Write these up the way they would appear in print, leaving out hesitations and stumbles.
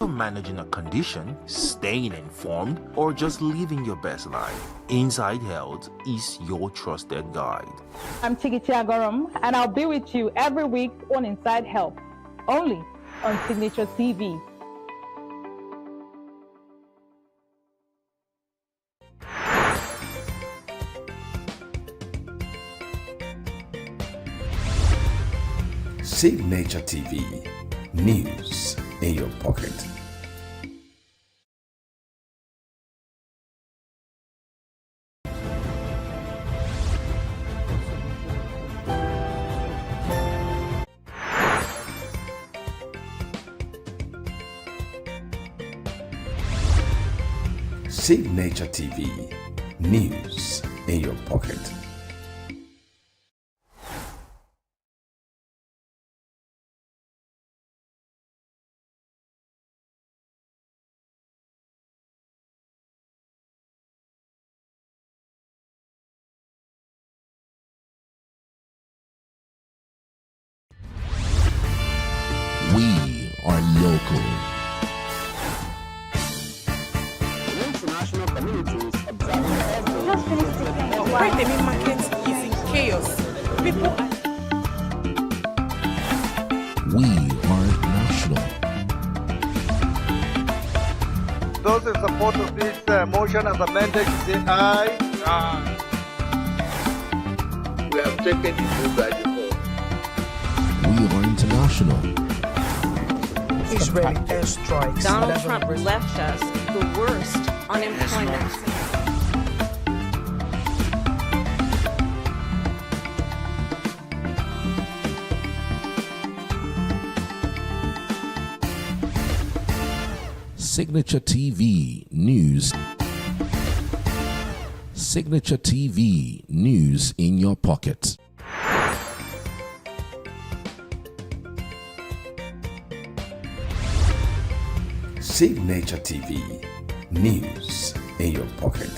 Managing a condition, staying informed, or just living your best life, Inside Health is your trusted guide. I'm Tigiti Agorum, and I'll be with you every week on Inside Health, only on Signature TV. Signature TV, news in your pocket. Signature TV, news in your pocket. We are local. International communities observing Right, the main market is in chaos. People are... We are national. Those in support of this motion as amended, say aye. Aye. We have taken it through by default. We are international. Israeli airstrikes. Donald Trump left us the worst unemployment. Signature TV News. Signature TV News in your pocket. Signature TV, news in your pocket.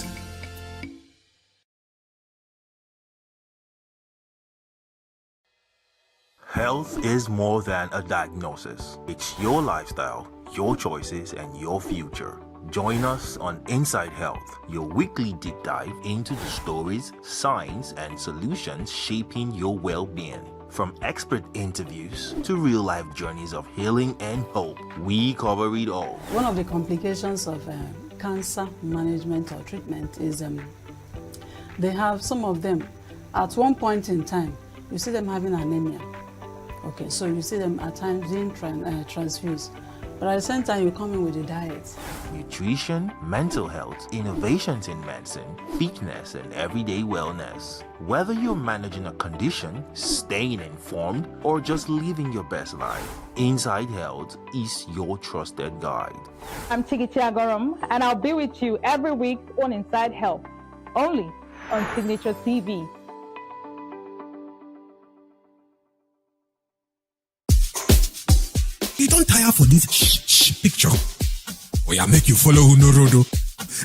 Health is more than a diagnosis. It's your lifestyle, your choices, and your future. Join us on Inside Health, your weekly deep dive into the stories, science, and solutions shaping your well-being. From expert interviews to real-life journeys of healing and hope, we cover it all. One of the complications of cancer management or treatment is they have some of them, at one point in time, you see them having anemia. Okay, so you see them at times being transfused. But at the same time, you come in with a diet. Nutrition, mental health, innovations in medicine, fitness, and everyday wellness. Whether you're managing a condition, staying informed, or just living your best life, Inside Health is your trusted guide. I'm Tigiti Agorum, and I'll be with you every week on Inside Health, only on Signature TV. You don't tire for this picture. Oh yeah, make you follow Unorodo.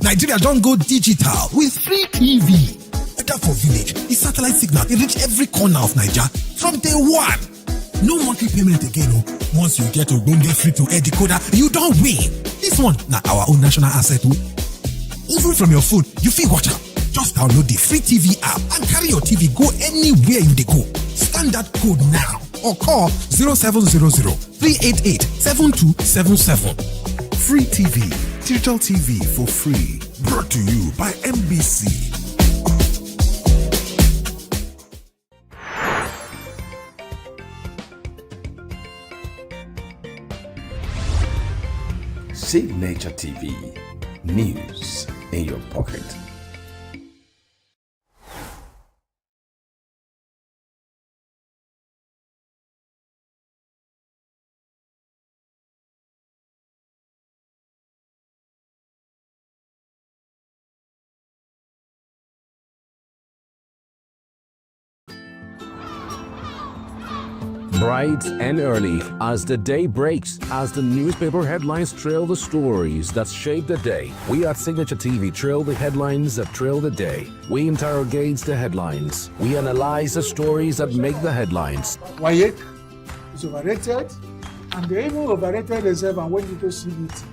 Nigeria don't go digital with free TV. Better for village, the satellite signal it reach every corner of Nigeria from day one. No monthly payment again. Once you get to go get free to air decoder, you don't win. This one, now our own national asset. Even from your phone, you feel watch out. Just download the free TV app and carry your TV go anywhere you dey go. Scan that code now or call 0700-388-7277. Free TV, digital TV for free. Brought to you by MBC. Signature TV, news in your pocket. Bright and early as the day breaks, as the newspaper headlines trail the stories that shape the day. We at Signature TV trail the headlines that trail the day. We interrogate the headlines. We analyze the stories that make the headlines. Why it is overrated and they even overrated themselves and went into CBT.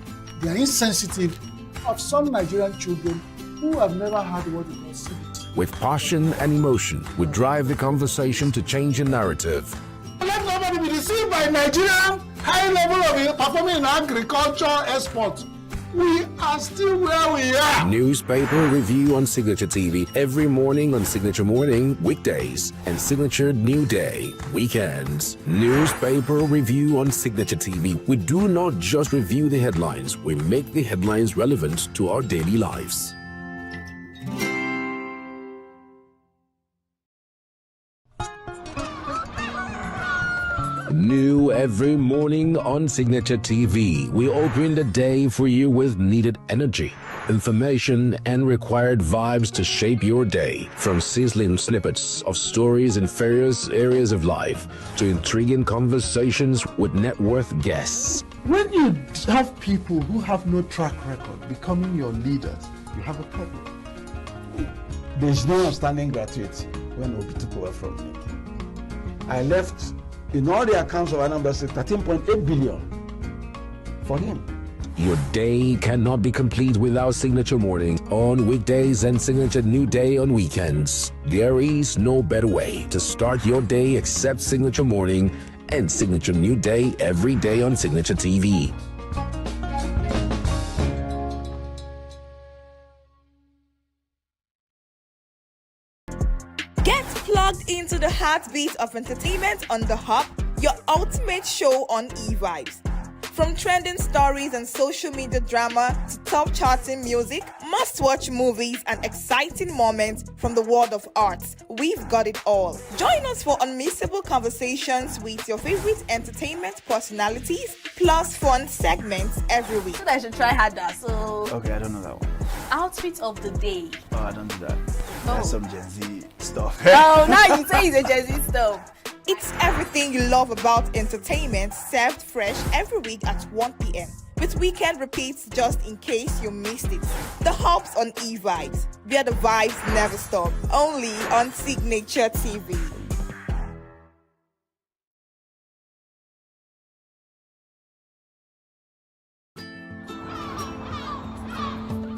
They are insensitive of some Nigerian children who have never had what they call CBT. With passion and emotion, we drive the conversation to change a narrative. Let nobody be deceived by Nigerian high level of performing in agriculture export. We are still where we are. Newspaper review on Signature TV every morning on Signature Morning, weekdays, and Signature New Day, weekends. Newspaper review on Signature TV. We do not just review the headlines, we make the headlines relevant to our daily lives. New every morning on Signature TV. We open the day for you with needed energy, information, and required vibes to shape your day. From sizzling snippets of stories in various areas of life to intriguing conversations with net worth guests. When you have people who have no track record becoming your leaders, you have a problem. There's no outstanding gratuity when Obi took over from me. I left in all the accounts of Anambra State 13.8 billion for him. Your day cannot be complete without Signature Morning on weekdays and Signature New Day on weekends. There is no better way to start your day except Signature Morning and Signature New Day every day on Signature TV. Get plugged into the heartbeat of entertainment on The Hub, your ultimate show on eVibes. From trending stories and social media drama to top charting music, must-watch movies and exciting moments from the world of arts, we've got it all. Join us for unmissable conversations with your favorite entertainment personalities, plus fun segments every week. I should try harder, so... Okay, I don't know that one. Outfit of the day. Oh, I don't do that. That's some Gen Z stuff. Oh, now you say it's a Gen Z stuff. It's everything you love about entertainment, served fresh every week at 1 p.m. with weekend repeats just in case you missed it. The Hub's on eVibes, where the vibes never stop. Only on Signature TV.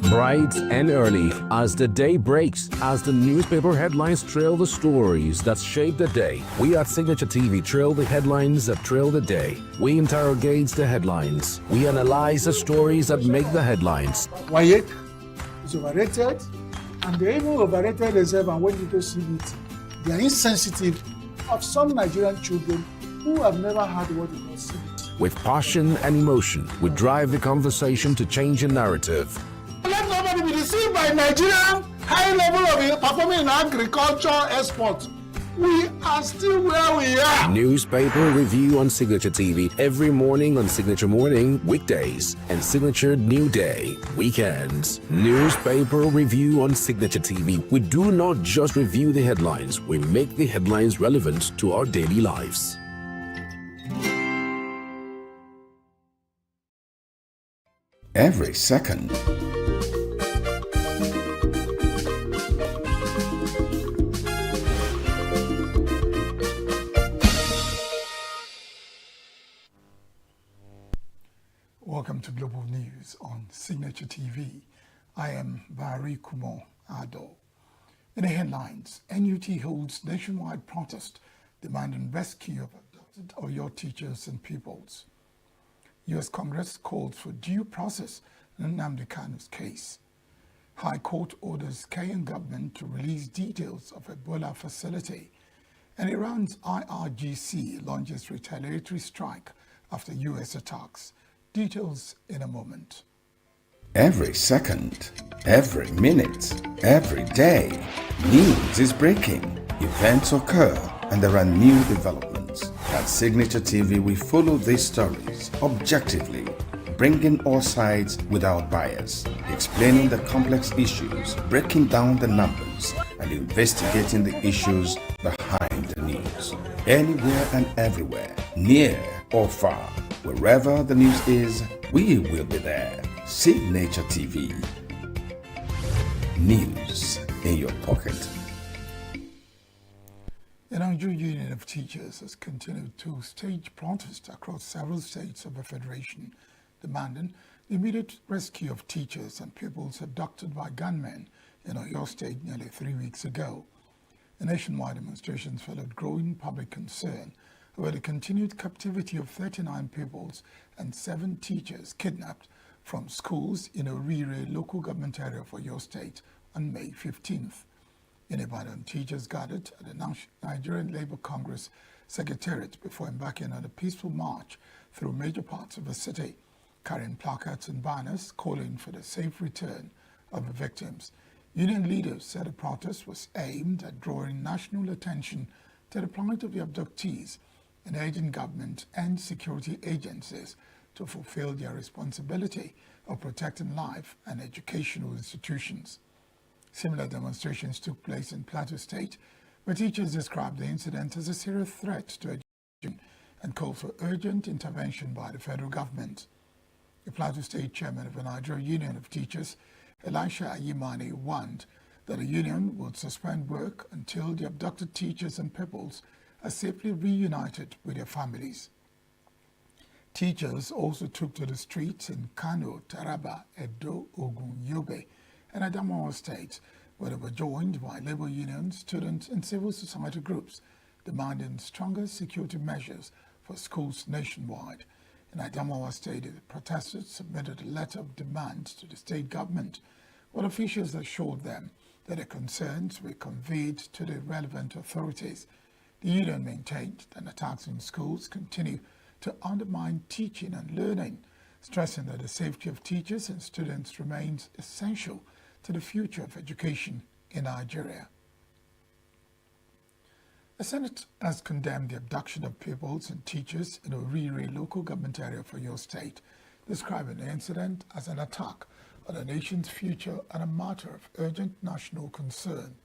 Bright and early as the day breaks, as the newspaper headlines trail the stories that shape the day. We at Signature TV trail the headlines that trail the day. We interrogate the headlines. We analyze the stories that make the headlines. Wyatt is overrated, and they even overrated themselves and went into CBT. They are insensitive of some Nigerian children who have never had what they call CBT. With passion and emotion, we drive the conversation to change a narrative. Let nobody be deceived by Nigerian high level of performing in agriculture export. We are still where we are. Newspaper review on Signature TV every morning on Signature Morning, weekdays, and Signature New Day, weekends. Newspaper review on Signature TV. We do not just review the headlines, we make the headlines relevant to our daily lives. Every second. Welcome to Global News on Signature TV. I am Barry Kumo Ado. In the headlines, NUT holds nationwide protest demanding rescue of abducted Oyo teachers and pupils. U.S. Congress calls for due process in Nnamdi Kanu's case. High Court orders Kenyan government to release details of Ebola facility. And Iran's IRGC launches retaliatory strike after U.S. attacks. Details in a moment. Every second, every minute, every day, news is breaking. Events occur and there are new developments. At Signature TV, we follow these stories objectively, bringing all sides without bias, explaining the complex issues, breaking down the numbers, and investigating the issues behind the news. Anywhere and everywhere, near or far, wherever the news is, we will be there. Signature TV. News in your pocket. The Nigerian Union of Teachers has continued to stage protests across several states of the Federation, demanding the immediate rescue of teachers and pupils abducted by gunmen in Oyo State nearly 3 weeks ago. The nationwide demonstrations followed growing public concern over the continued captivity of 39 pupils and 7 teachers kidnapped from schools in Orire local government area of Oyo State on May 15th. In Ibadan, teachers gathered at the Nigerian Labour Congress Secretariat before embarking on a peaceful march through major parts of the city, carrying placards and banners calling for the safe return of the victims. Union leaders said the protest was aimed at drawing national attention to the plight of the abductees and urging government and security agencies to fulfill their responsibility of protecting life and educational institutions. Similar demonstrations took place in Plateau State, where teachers described the incident as a serious threat to education and called for urgent intervention by the federal government. The Plateau State chairman of the Nigerian Union of Teachers, Elisha Ayimani, warned that the union would suspend work until the abducted teachers and pupils are safely reunited with their families. Teachers also took to the streets in Kano, Taraba, Edo, Ogun, Yobe, and Adamawa states, where they were joined by labor unions, students, and civil society groups, demanding stronger security measures for schools nationwide. In Adamawa State, the protesters submitted a letter of demand to the state government, while officials assured them that their concerns were conveyed to the relevant authorities. The union maintained that attacks in schools continue to undermine teaching and learning, stressing that the safety of teachers and students remains essential to the future of education in Nigeria. The Senate has condemned the abduction of pupils and teachers in Orire local government area for your state, describing the incident as an attack on the nation's future and a matter of urgent national concern.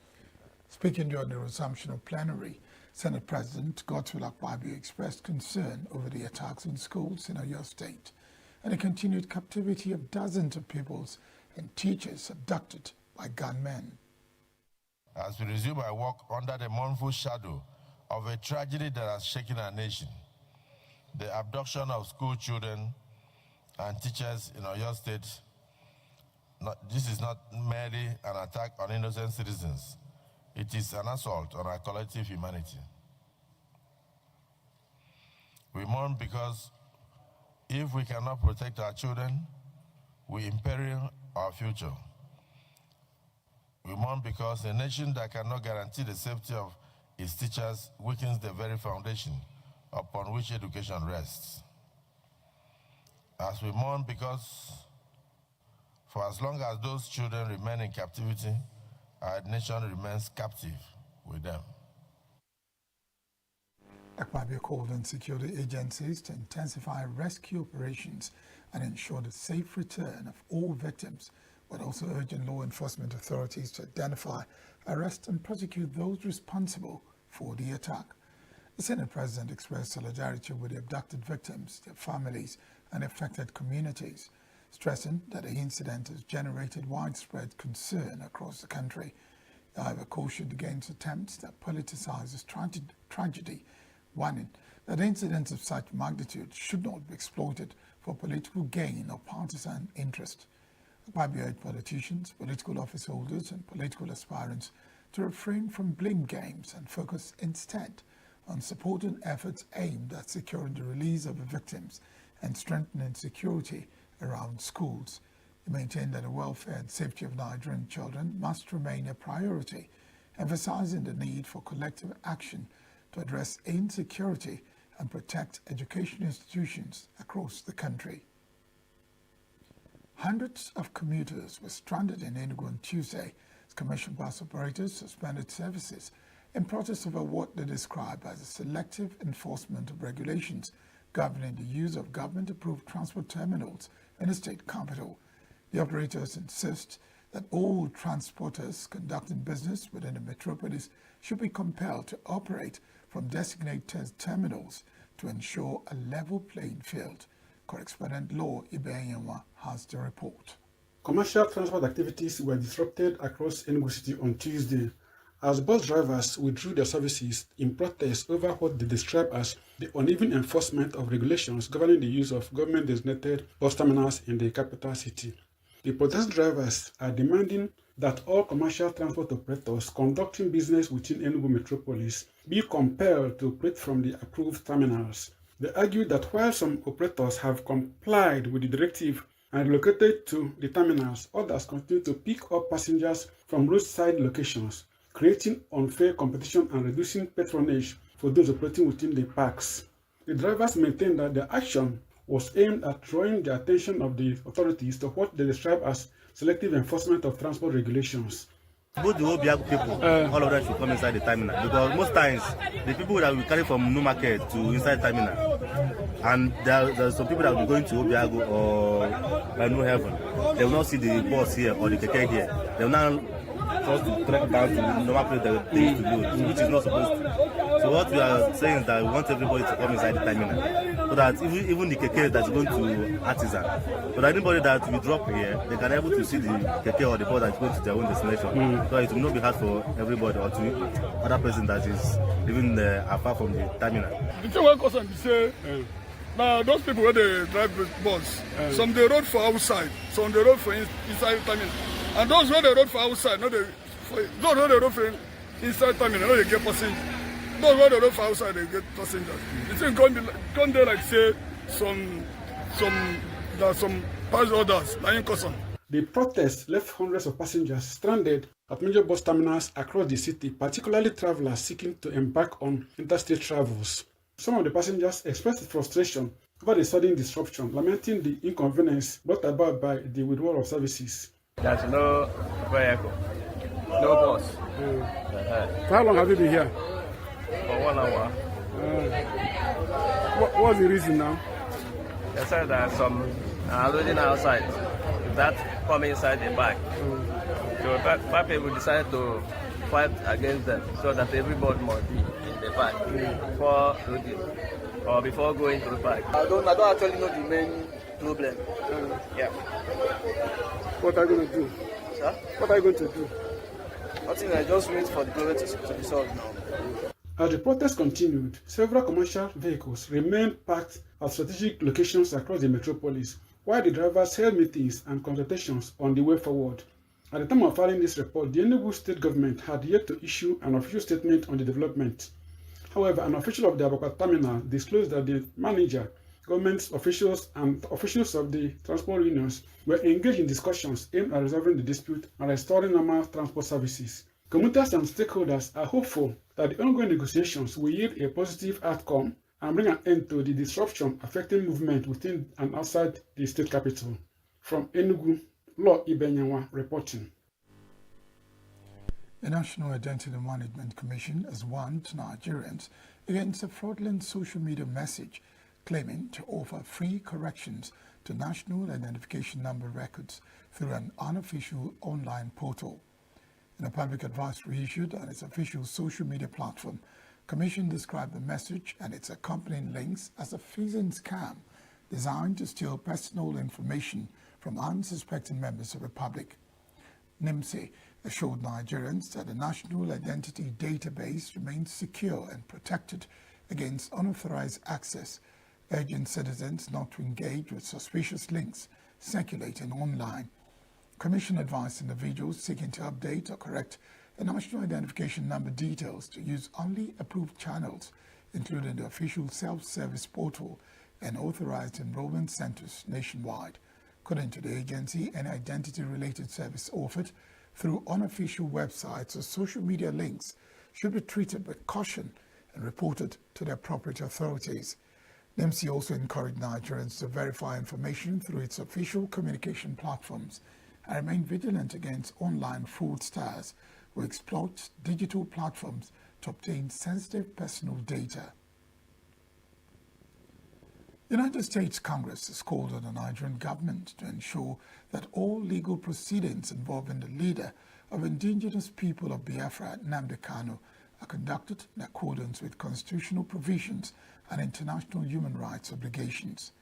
Speaking during the resumption of plenary, Senate President Godswill Akpabio expressed concern over the attacks in schools in Oyo State and the continued captivity of dozens of pupils and teachers abducted by gunmen. As we resume our work under the mournful shadow of a tragedy that has shaken our nation, the abduction of school children and teachers in Oyo State, this is not merely an attack on innocent citizens. It is an assault on our collective humanity. We mourn because if we cannot protect our children, we imperil our future. We mourn because a nation that cannot guarantee the safety of its teachers weakens the very foundation upon which education rests. As we mourn because for as long as those children remain in captivity, our nation remains captive with them. Akpabio called on security agencies to intensify rescue operations and ensure the safe return of all victims, but also urging law enforcement authorities to identify, arrest, and prosecute those responsible for the attack. The Senate President expressed solidarity with the abducted victims, their families, and affected communities, stressing that the incident has generated widespread concern across the country. However, cautioned against attempts that politicize this tragedy, warning that incidents of such magnitude should not be exploited for political gain or partisan interest. Akpabio urged politicians, political office holders, and political aspirants to refrain from blame games and focus instead on supporting efforts aimed at securing the release of the victims and strengthening security around schools. He maintained that the welfare and safety of Nigerian children must remain a priority, emphasizing the need for collective action to address insecurity and protect education institutions across the country. Hundreds of commuters were stranded in ENUGU on Tuesday as commercial bus operators suspended services in protest over what they describe as a selective enforcement of regulations governing the use of government-approved transport terminals in the state capital. The operators insist that all transporters conducting business within the metropolis should be compelled to operate from designated terminals to ensure a level playing field. Correspondent Law Ibeyanwa has the report. Commercial transport activities were disrupted across ENUGU City on Tuesday as bus drivers withdrew their services in protest over what they describe as the uneven enforcement of regulations governing the use of government-designated bus terminals in the capital city. The protest drivers are demanding that all commercial transport operators conducting business within Enugu metropolis be compelled to operate from the approved terminals. They argue that while some operators have complied with the directive and relocated to the terminals, others continue to pick up passengers from roadside locations, creating unfair competition and reducing patronage for those operating within the parks. The drivers maintain that the action was aimed at drawing the attention of the authorities to what they describe as selective enforcement of transport regulations. Both the Obiago people, all of them should come inside the terminal, because most times the people that will carry from New Market to inside terminal, and there's some people that will be going to Obiago or by New Heaven, they will not see the bus here or the keke here. They will now forced to trek down to the normal place that they used to do, which is not supposed to. So what we are saying is that we want everybody to come inside the terminal, so that even the keke that's going to Artisan, so that anybody that we drop here, they can be able to see the keke or the bus that's going to their own destination. So it will not be hard for everybody or to other person that is living afar from the terminal. The thing one concern be say, now those people where they drive the bus, some they rode for outside, some they rode for inside the terminal. And those who they rode for outside, those who they rode for inside terminal, they get passengers. Those who they rode for outside, they get passengers. The thing come there like say some pass orders, lying custom. The protest left hundreds of passengers stranded at major bus terminals across the city, particularly travelers seeking to embark on interstate travels. Some of the passengers expressed frustration over the sudden disruption, lamenting the inconvenience brought about by the withdrawal of services. There's no vehicle, no bus. How long have you been here? For 1 hour. What's the reason now? They said that some are loading outside. That come inside the bag. So five people decided to fight against them so that everybody must be in the bag before loading or before going to the bag. I don't actually know the main problem. Yeah. What are you going to do? Sir? What are you going to do? Nothing, I just wait for the problem to be solved now. As the protest continued, several commercial vehicles remained parked at strategic locations across the metropolis, while the drivers held meetings and consultations on the way forward. At the time of filing this report, the ENUGU state government had yet to issue an official statement on the development. However, an official of the Abakwa terminal disclosed that the manager, government officials, and officials of the transport unions were engaged in discussions aimed at resolving the dispute and restoring normal transport services. Commuters and stakeholders are hopeful that the ongoing negotiations will yield a positive outcome and bring an end to the disruption affecting movement within and outside the state capital. From Enugu, Law Ibenyanwa reporting. The National Identity Management Commission has warned Nigerians against a fraudulent social media message claiming to offer free corrections to national identification number records through an unofficial online portal. In a public advisory issued on its official social media platform, Commission described the message and its accompanying links as a phishing scam designed to steal personal information from unsuspecting members of the public. NIMSE assured Nigerians that the National Identity Database remains secure and protected against unauthorized access, urging citizens not to engage with suspicious links circulating online. Commission advised individuals seeking to update or correct the national identification number details to use only approved channels, including the official self-service portal and authorized enrollment centers nationwide. According to the agency, any identity-related service offered through unofficial websites or social media links should be treated with caution and reported to the appropriate authorities. NIMSE also encouraged Nigerians to verify information through its official communication platforms and remain vigilant against online fraudsters who exploit digital platforms to obtain sensitive personal data. The United States Congress has called on the Nigerian government to ensure that all legal proceedings involving the leader of indigenous people of Biafra, Nnamdi Kanu, are conducted in accordance with constitutional provisions and international human rights obligations.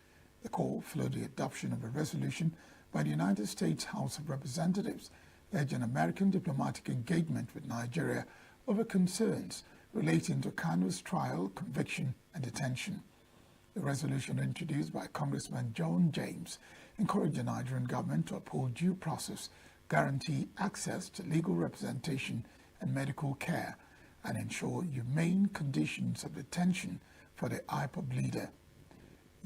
The call followed the adoption of a resolution by the United States House of Representatives urging American diplomatic engagement with Nigeria over concerns relating to Kanu's trial, conviction, and detention. The resolution introduced by Congressman John James encouraged the Nigerian government to uphold due process, guarantee access to legal representation and medical care, and ensure humane conditions of detention for the IPOB leader.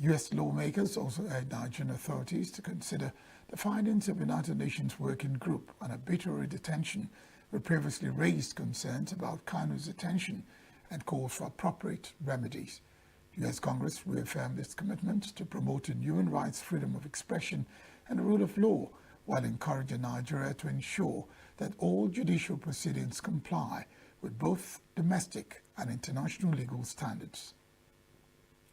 U.S. lawmakers also urged Nigerian authorities to consider the findings of the United Nations Working Group on arbitrary detention, which previously raised concerns about Kanu's detention and called for appropriate remedies. The U.S. Congress reaffirmed its commitment to promoting human rights, freedom of expression, and the rule of law, while encouraging Nigeria to ensure that all judicial proceedings comply with both domestic and international legal standards.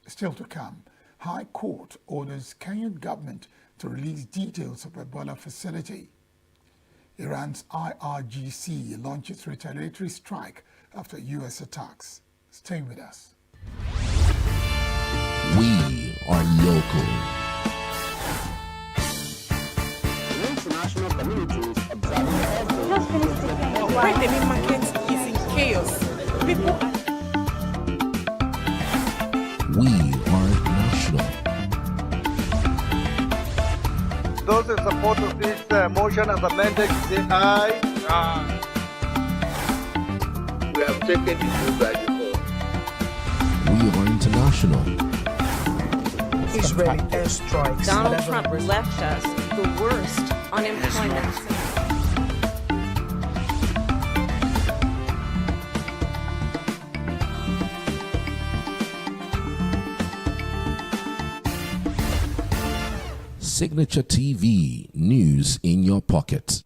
Still to come, High Court orders Kenyan government to release details of Ebola facility. Iran's IRGC launches retaliatory strike after U.S. attacks. Stay with us. We are local. The international community is observing Right, the main market is in chaos. People are... We are national. Those in support of this motion as amended, say aye. Aye. We have taken the view by default. We are international. Israeli airstrikes. Donald Trump left us the worst unemployment. Signature TV, news in your pocket.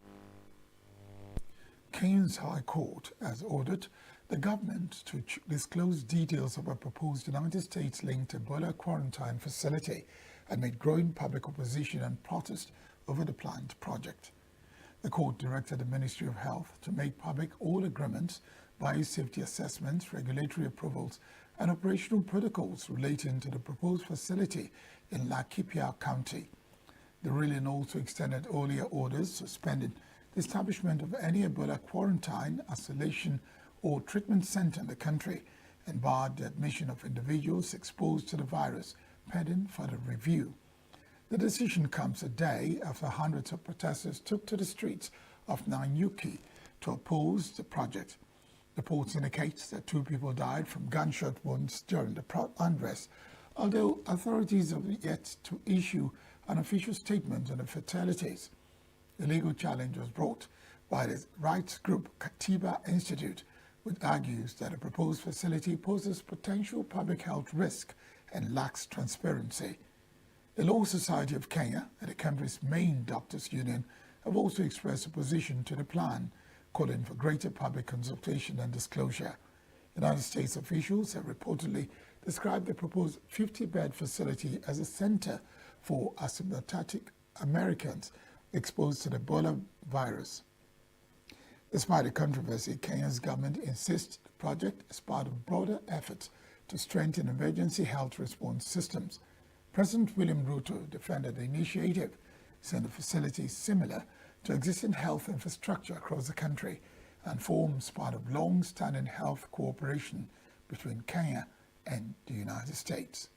Kenya's High Court has ordered the government to disclose details of a proposed United States-linked Ebola quarantine facility amid growing public opposition and protest over the planned project. The court directed the Ministry of Health to make public all agreements, biosafety assessments, regulatory approvals, and operational protocols relating to the proposed facility in Laikipia County. The ruling also extended earlier orders suspending the establishment of any Ebola quarantine, isolation, or treatment center in the country and barred the admission of individuals exposed to the virus pending further review. The decision comes a day after hundreds of protesters took to the streets of ENUGU to oppose the project. Reports indicate that 2 people died from gunshot wounds during the unrest, although authorities have yet to issue an official statement on the fatalities. The legal challenge was brought by the rights group Katiba Institute, which argues that a proposed facility poses potential public health risk and lacks transparency. The Law Society of Kenya and the country's main doctors' union have also expressed opposition to the plan, calling for greater public consultation and disclosure. United States officials have reportedly described the proposed 50-bed facility as a center for asymptomatic Americans exposed to the Ebola virus. Despite the controversy, Kenya's government insists the project is part of broader efforts to strengthen emergency health response systems. President William Ruto defended the initiative, saying the facility is similar to existing health infrastructure across the country and forms part of long-standing health cooperation between Kenya and the United States.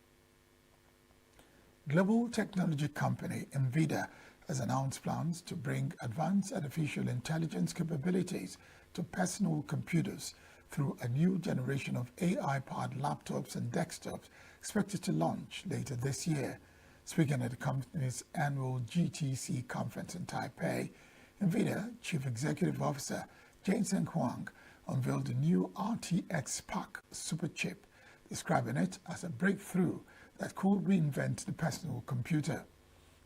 Global technology company NVIDIA has announced plans to bring advanced artificial intelligence capabilities to personal computers through a new generation of AI-powered laptops and desktops expected to launch later this year. Speaking at the company's annual GTC conference in Taipei, NVIDIA Chief Executive Officer Jensen Huang unveiled the new RTX Pack superchip, describing it as a breakthrough that could reinvent the personal computer.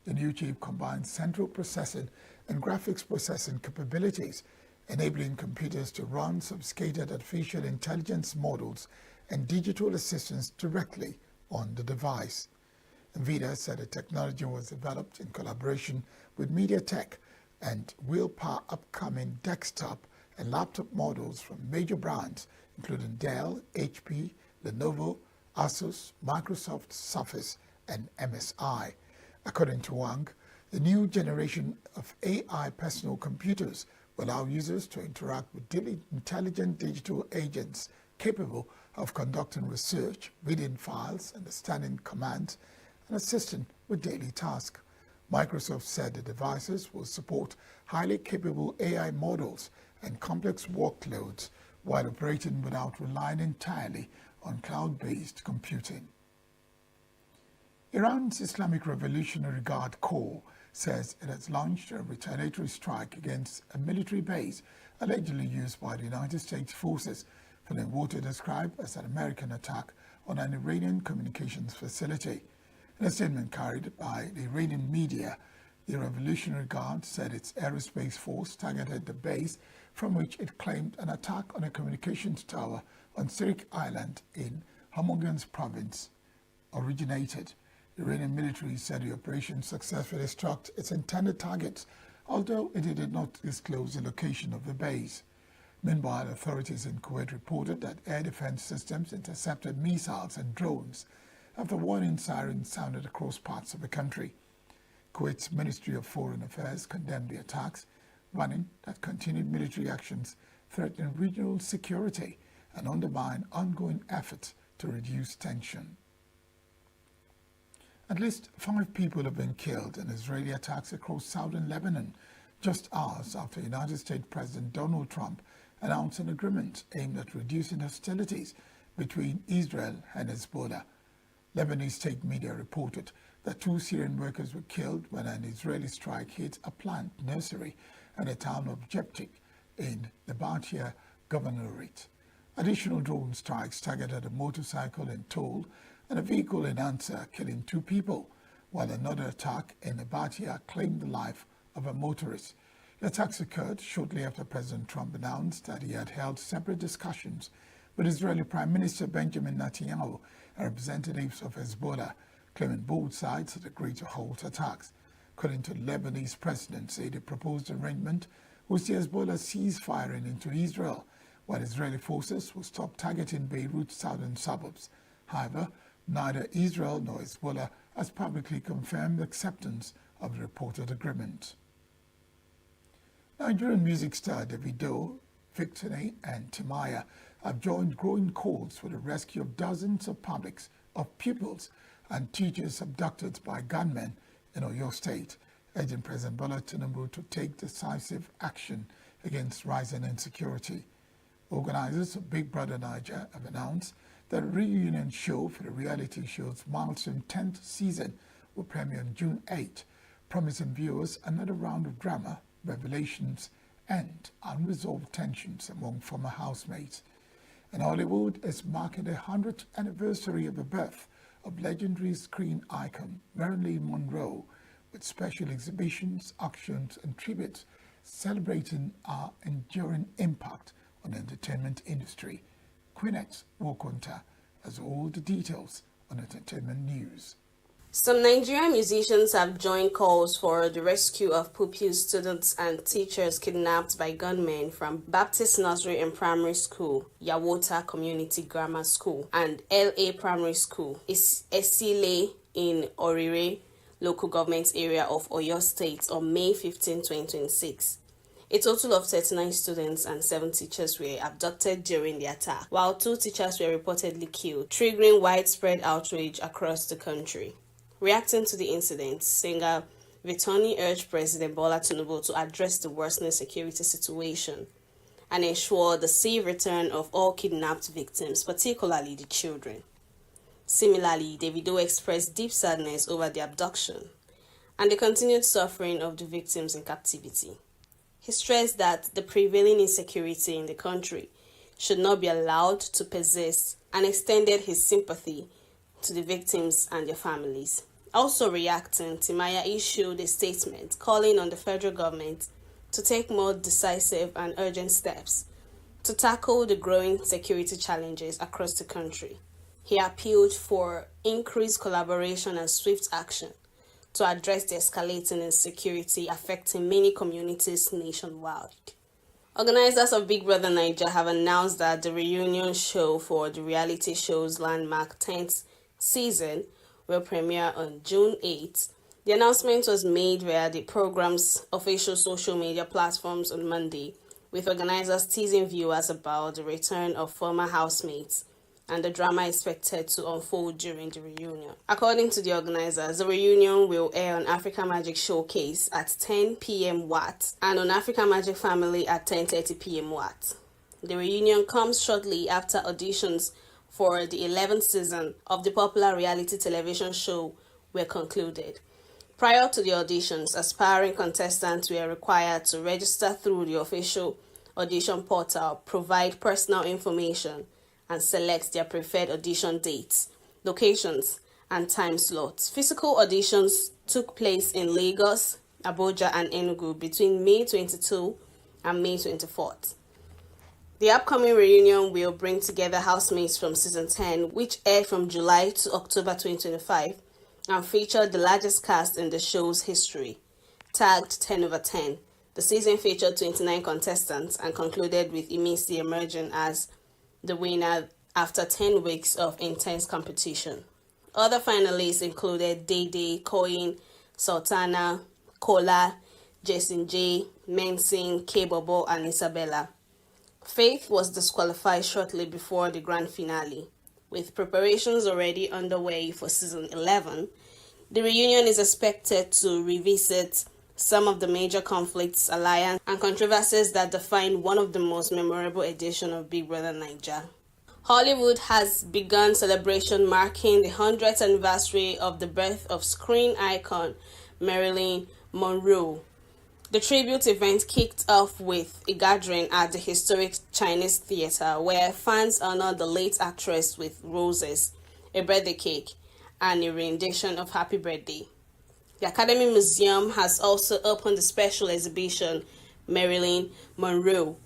The new chip combines central processing and graphics processing capabilities, enabling computers to run sophisticated artificial intelligence models and digital assistants directly on the device. NVIDIA said the technology was developed in collaboration with MediaTek and will power upcoming desktop and laptop models from major brands including Dell, HP, Lenovo, Asus, Microsoft Surface, and MSI. According to Wang, the new generation of AI personal computers will allow users to interact with intelligent digital agents capable of conducting research, reading files, understanding commands, and assisting with daily tasks. Microsoft said the devices will support highly capable AI models and complex workloads while operating without relying entirely on cloud-based computing. Iran's Islamic Revolutionary Guard Corps says it has launched a retaliatory strike against a military base allegedly used by the United States forces for what it described as an American attack on an Iranian communications facility. In a statement carried by the Iranian media, the Revolutionary Guard said its aerospace force targeted the base from which it claimed an attack on a communications tower on Sirik Island in Hormozgan province originated. The Iranian military said the operation successfully struck its intended targets, although it did not disclose the location of the base. Meanwhile, authorities in Kuwait reported that air defense systems intercepted missiles and drones after warning sirens sounded across parts of the country. Kuwait's Ministry of Foreign Affairs condemned the attacks, warning that continued military actions threaten regional security and undermine ongoing efforts to reduce tension. At least 5 people have been killed in Israeli attacks across southern Lebanon, just hours after United States President Donald Trump announced an agreement aimed at reducing hostilities between Israel and Hezbollah. Lebanese state media reported that 2 Syrian workers were killed when an Israeli strike hit a plant nursery at the town of Jeptik in the Batia governorate. Additional drone strikes targeted a motorcycle in Tol and a vehicle in Ansar, killing 2 people, while another attack in Batia claimed the life of a motorist. The attacks occurred shortly after President Trump announced that he had held separate discussions with Israeli Prime Minister Benjamin Netanyahu and representatives of Hezbollah, claiming both sides had agreed to halt attacks. According to the Lebanese presidency, the proposed arrangement would see Hezbollah cease firing into Israel, while Israeli forces will stop targeting Beirut's southern suburbs. However, neither Israel nor Hezbollah has publicly confirmed acceptance of the reported agreement. Nigerian music star Davido, Victory, and Timaya have joined growing calls for the rescue of dozens of pupils and teachers abducted by gunmen in Oyo State, urging President Bola Tinubu to take decisive action against rising insecurity. Organizers of Big Brother Niger have announced that a reunion show for the reality show's milestone 10th season will premiere on June 8, promising viewers another round of drama, revelations, and unresolved tensions among former housemates. And Hollywood is marking the 100th anniversary of the birth of legendary screen icon Marilyn Monroe, with special exhibitions, auctions, and tributes celebrating our enduring impact on the entertainment industry. Quinette Wokonta has all the details on entertainment news. Some Nigerian musicians have joined calls for the rescue of pupils, students, and teachers kidnapped by gunmen from Baptist Nursery and Primary School, Yawota Community Grammar School, and LA Primary School, Esile in Orire, local government area of Oyo State on May 15, 2026. A total of 39 students and 7 teachers were abducted during the attack, while 2 teachers were reportedly killed, triggering widespread outrage across the country. Reacting to the incident, singer Vitoni urged President Bola Tinubu to address the worsening security situation and ensure the safe return of all kidnapped victims, particularly the children. Similarly, Davido expressed deep sadness over the abduction and the continued suffering of the victims in captivity. He stressed that the prevailing insecurity in the country should not be allowed to persist and extended his sympathy to the victims and their families. Also reacting, Timaya issued a statement calling on the federal government to take more decisive and urgent steps to tackle the growing security challenges across the country. He appealed for increased collaboration and swift action to address the escalating insecurity affecting many communities nationwide. Organizers of Big Brother Niger have announced that the reunion show for the reality show's landmark 10th season will premiere on June 8. The The announcement was made via the program's official social media platforms on Monday, with organizers teasing viewers about the return of former housemates and the drama expected to unfold during the reunion. According to the organizers, the reunion will air on Africa Magic Showcase at 10 p.m. Watt and on Africa Magic Family at 10:30 p.m. Watt. The reunion comes shortly after auditions for the 11th season of the popular reality television show were concluded. Prior to the auditions, aspiring contestants were required to register through the official audition portal, provide personal information, and select their preferred audition dates, locations, and time slots. Physical auditions took place in Lagos, Abuja, and ENUGU between May 22 and May 24th. The upcoming reunion will bring together housemates from Season 10, which aired from July to October 2025, and featured the largest cast in the show's history. Tagged 10 over 10, the season featured 29 contestants and concluded with Imisi emerging as the winner after 10 weeks of intense competition. Other finalists included Dede, Coin, Sultana, Kola, Jason J, Mensing, K-Bobo, and Isabella. Faith was disqualified shortly before the grand finale. With preparations already underway for season 11, the reunion is expected to revisit some of the major conflicts, alliance, and controversies that defined one of the most memorable editions of Big Brother Naija. Hollywood has begun celebration marking the 100th anniversary of the birth of screen icon Marilyn Monroe. The tribute event kicked off with a gathering at the historic Chinese Theater, where fans honored the late actress with roses, a birthday cake, and a rendition of Happy Birthday. The Academy Museum has also opened a special exhibition, Marilyn Monroe,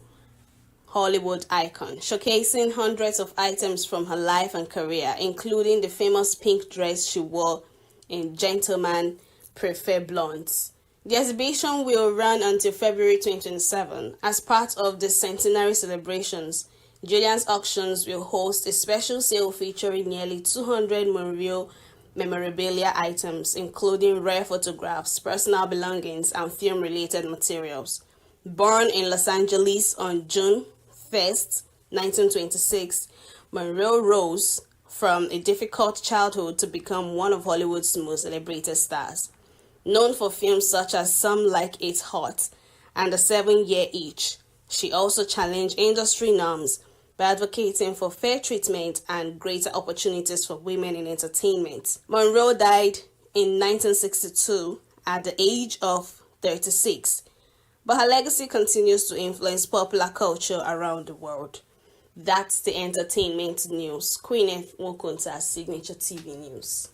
Hollywood Icon, showcasing hundreds of items from her life and career, including the famous pink dress she wore in Gentlemen Prefer Blondes. The exhibition will run until February 2027. As part of the centenary celebrations, Julian's Auctions will host a special sale featuring nearly 200 Monroe memorabilia items, including rare photographs, personal belongings, and film-related materials. Born in Los Angeles on June 1st, 1926, Monroe rose from a difficult childhood to become one of Hollywood's most celebrated stars. Known for films such as Some Like It Hot and A 7-Year Itch, she also challenged industry norms by advocating for fair treatment and greater opportunities for women in entertainment. Monroe died in 1962 at the age of 36, but her legacy continues to influence popular culture around the world. That's the entertainment news. Queen F. Wokunta, Signature TV News.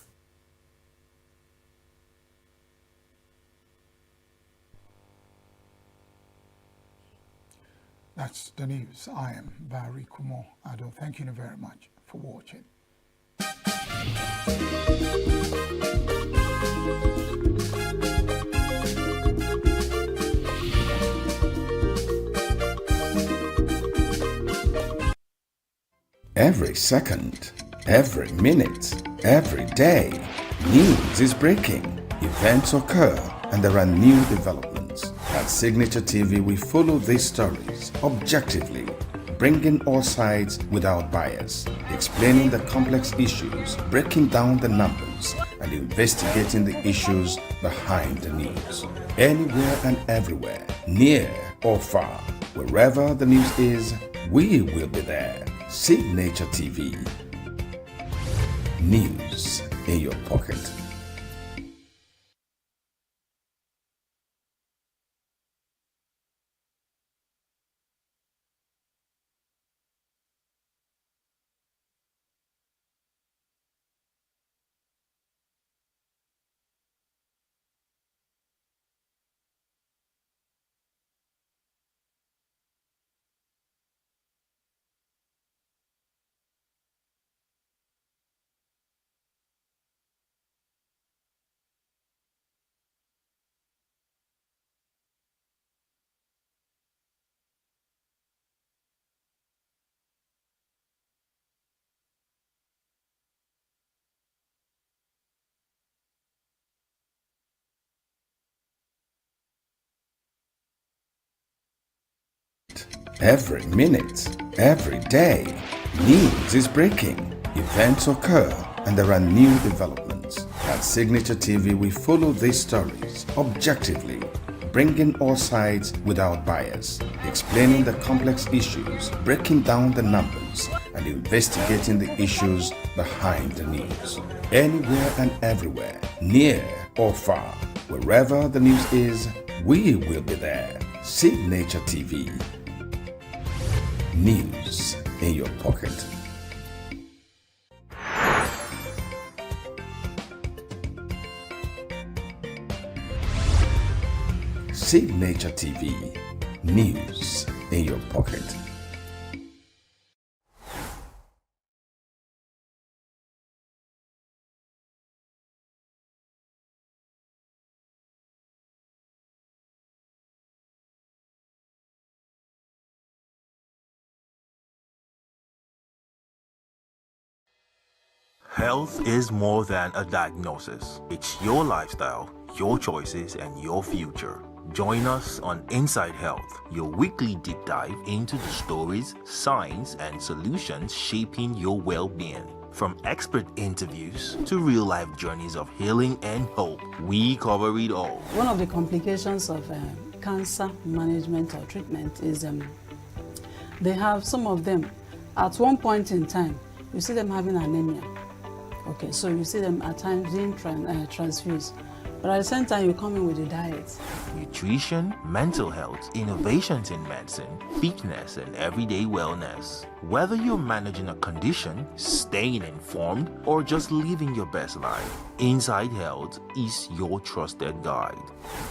That's the news. I am Barry Kumo Ado. Thank you very much for watching. Every second, every minute, every day, news is breaking. Events occur and there are new developments. At Signature TV, we follow these stories objectively, bringing all sides without bias, explaining the complex issues, breaking down the numbers, and investigating the issues behind the news. Anywhere and everywhere, near or far, wherever the news is, we will be there. Signature TV. News in your pocket. Every minute, every day, news is breaking, events occur, and there are new developments. At Signature TV, we follow these stories objectively, bringing all sides without bias, explaining the complex issues, breaking down the numbers, and investigating the issues behind the news. Anywhere and everywhere, near or far, wherever the news is, we will be there. Signature TV. News in your pocket. Signature TV. News in your pocket. Health is more than a diagnosis. It's your lifestyle, your choices, and your future. Join us on Inside Health, your weekly deep dive into the stories, science, and solutions shaping your well-being. From expert interviews to real-life journeys of healing and hope, we cover it all. One of the complications of cancer management or treatment is they have some of them at one point in time, you see them having anemia. Okay, so you see them at times being transfused. But at the same time, you come in with a diet. Nutrition, mental health, innovations in medicine, fitness, and everyday wellness. Whether you're managing a condition, staying informed, or just living your best life, Inside Health is your trusted guide.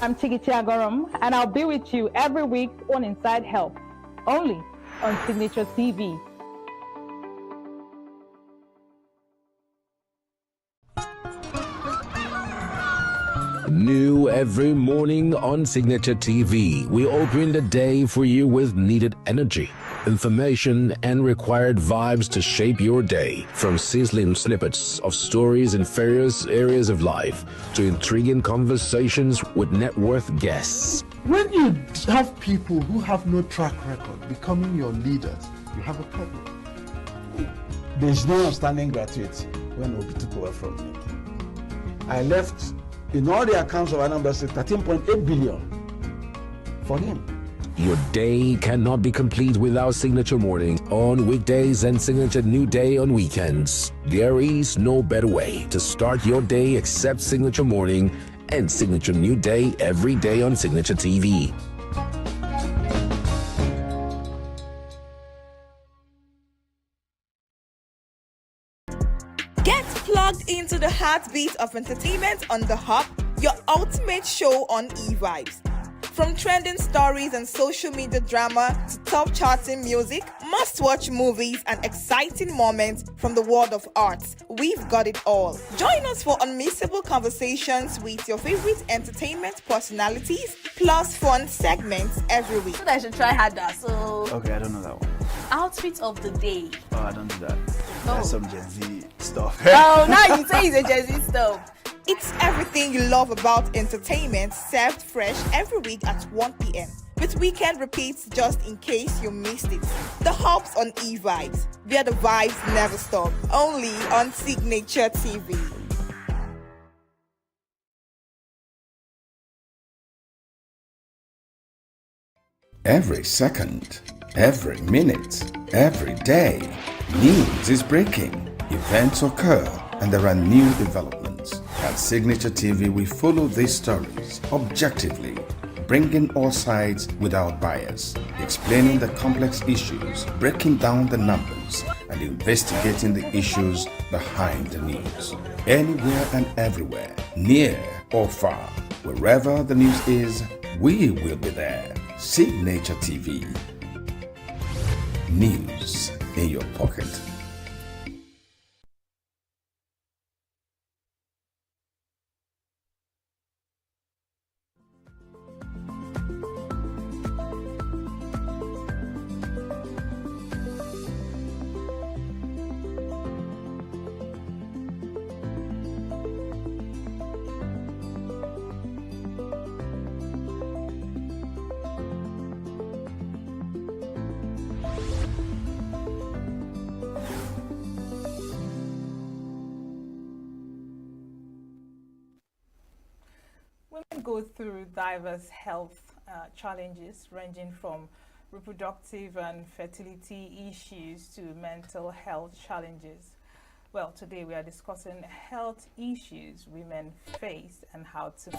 I'm Tigiti Agorum, and I'll be with you every week on Inside Health, only on Signature TV. New every morning on Signature TV, we open the day for you with needed energy, information, and required vibes to shape your day. From sizzling snippets of stories in various areas of life to intriguing conversations with net worth guests. When you have people who have no track record becoming your leaders, you have a problem. There's no outstanding gratuity when Obi took over from me. I left, in all the accounts of Anambra State, 13.8 billion for him. Your day cannot be complete without Signature Morning on weekdays and Signature New Day on weekends. There is no better way to start your day except Signature Morning and Signature New Day every day on Signature TV. Get plugged into the heartbeat of entertainment on The Hub, your ultimate show on E-Vibes. From trending stories and social media drama to top charting music, must-watch movies and exciting moments from the world of arts, we've got it all. Join us for unmissable conversations with your favorite entertainment personalities, plus fun segments every week. So I should try harder. So Okay, I don't know that one. outfit of the day. Oh, I don't do that. That's some Gen Z stuff. Oh, now you say it's a Gen Z stuff. It's everything you love about entertainment, served fresh every week at 1 p.m. with weekend repeats just in case you missed it. The Hub's on E-Vibes, where the vibes never stop. Only on Signature TV. Every second, every minute, every day, news is breaking, events occur, and there are new developments. At Signature TV, we follow these stories objectively, bringing all sides without bias, explaining the complex issues, breaking down the numbers, and investigating the issues behind the news. Anywhere and everywhere, near or far, wherever the news is, we will be there. Signature TV. News in your pocket. go through diverse health challenges ranging from reproductive and fertility issues to mental health challenges. Well, today we are discussing health issues women face and how to.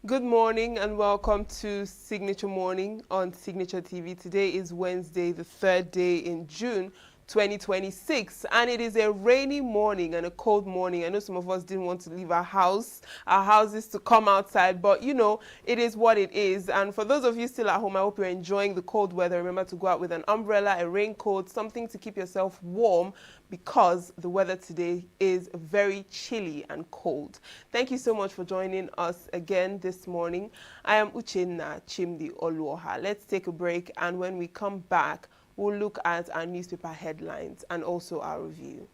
Good morning and welcome to Signature Morning on Signature TV. Today is Wednesday, the 3rd day in June 2026, and it is a rainy morning and a cold morning. I know some of us didn't want to leave our houses to come outside, but you know, it is what it is. And for those of you still at home, I hope you're enjoying the cold weather. Remember to go out with an umbrella, a raincoat, something to keep yourself warm, because the weather today is very chilly and cold. Thank you so much for joining us again this morning. I am Uchenna Chimdi Oluoha. Let's take a break, and when we come back, we'll look at our newspaper headlines and also our review.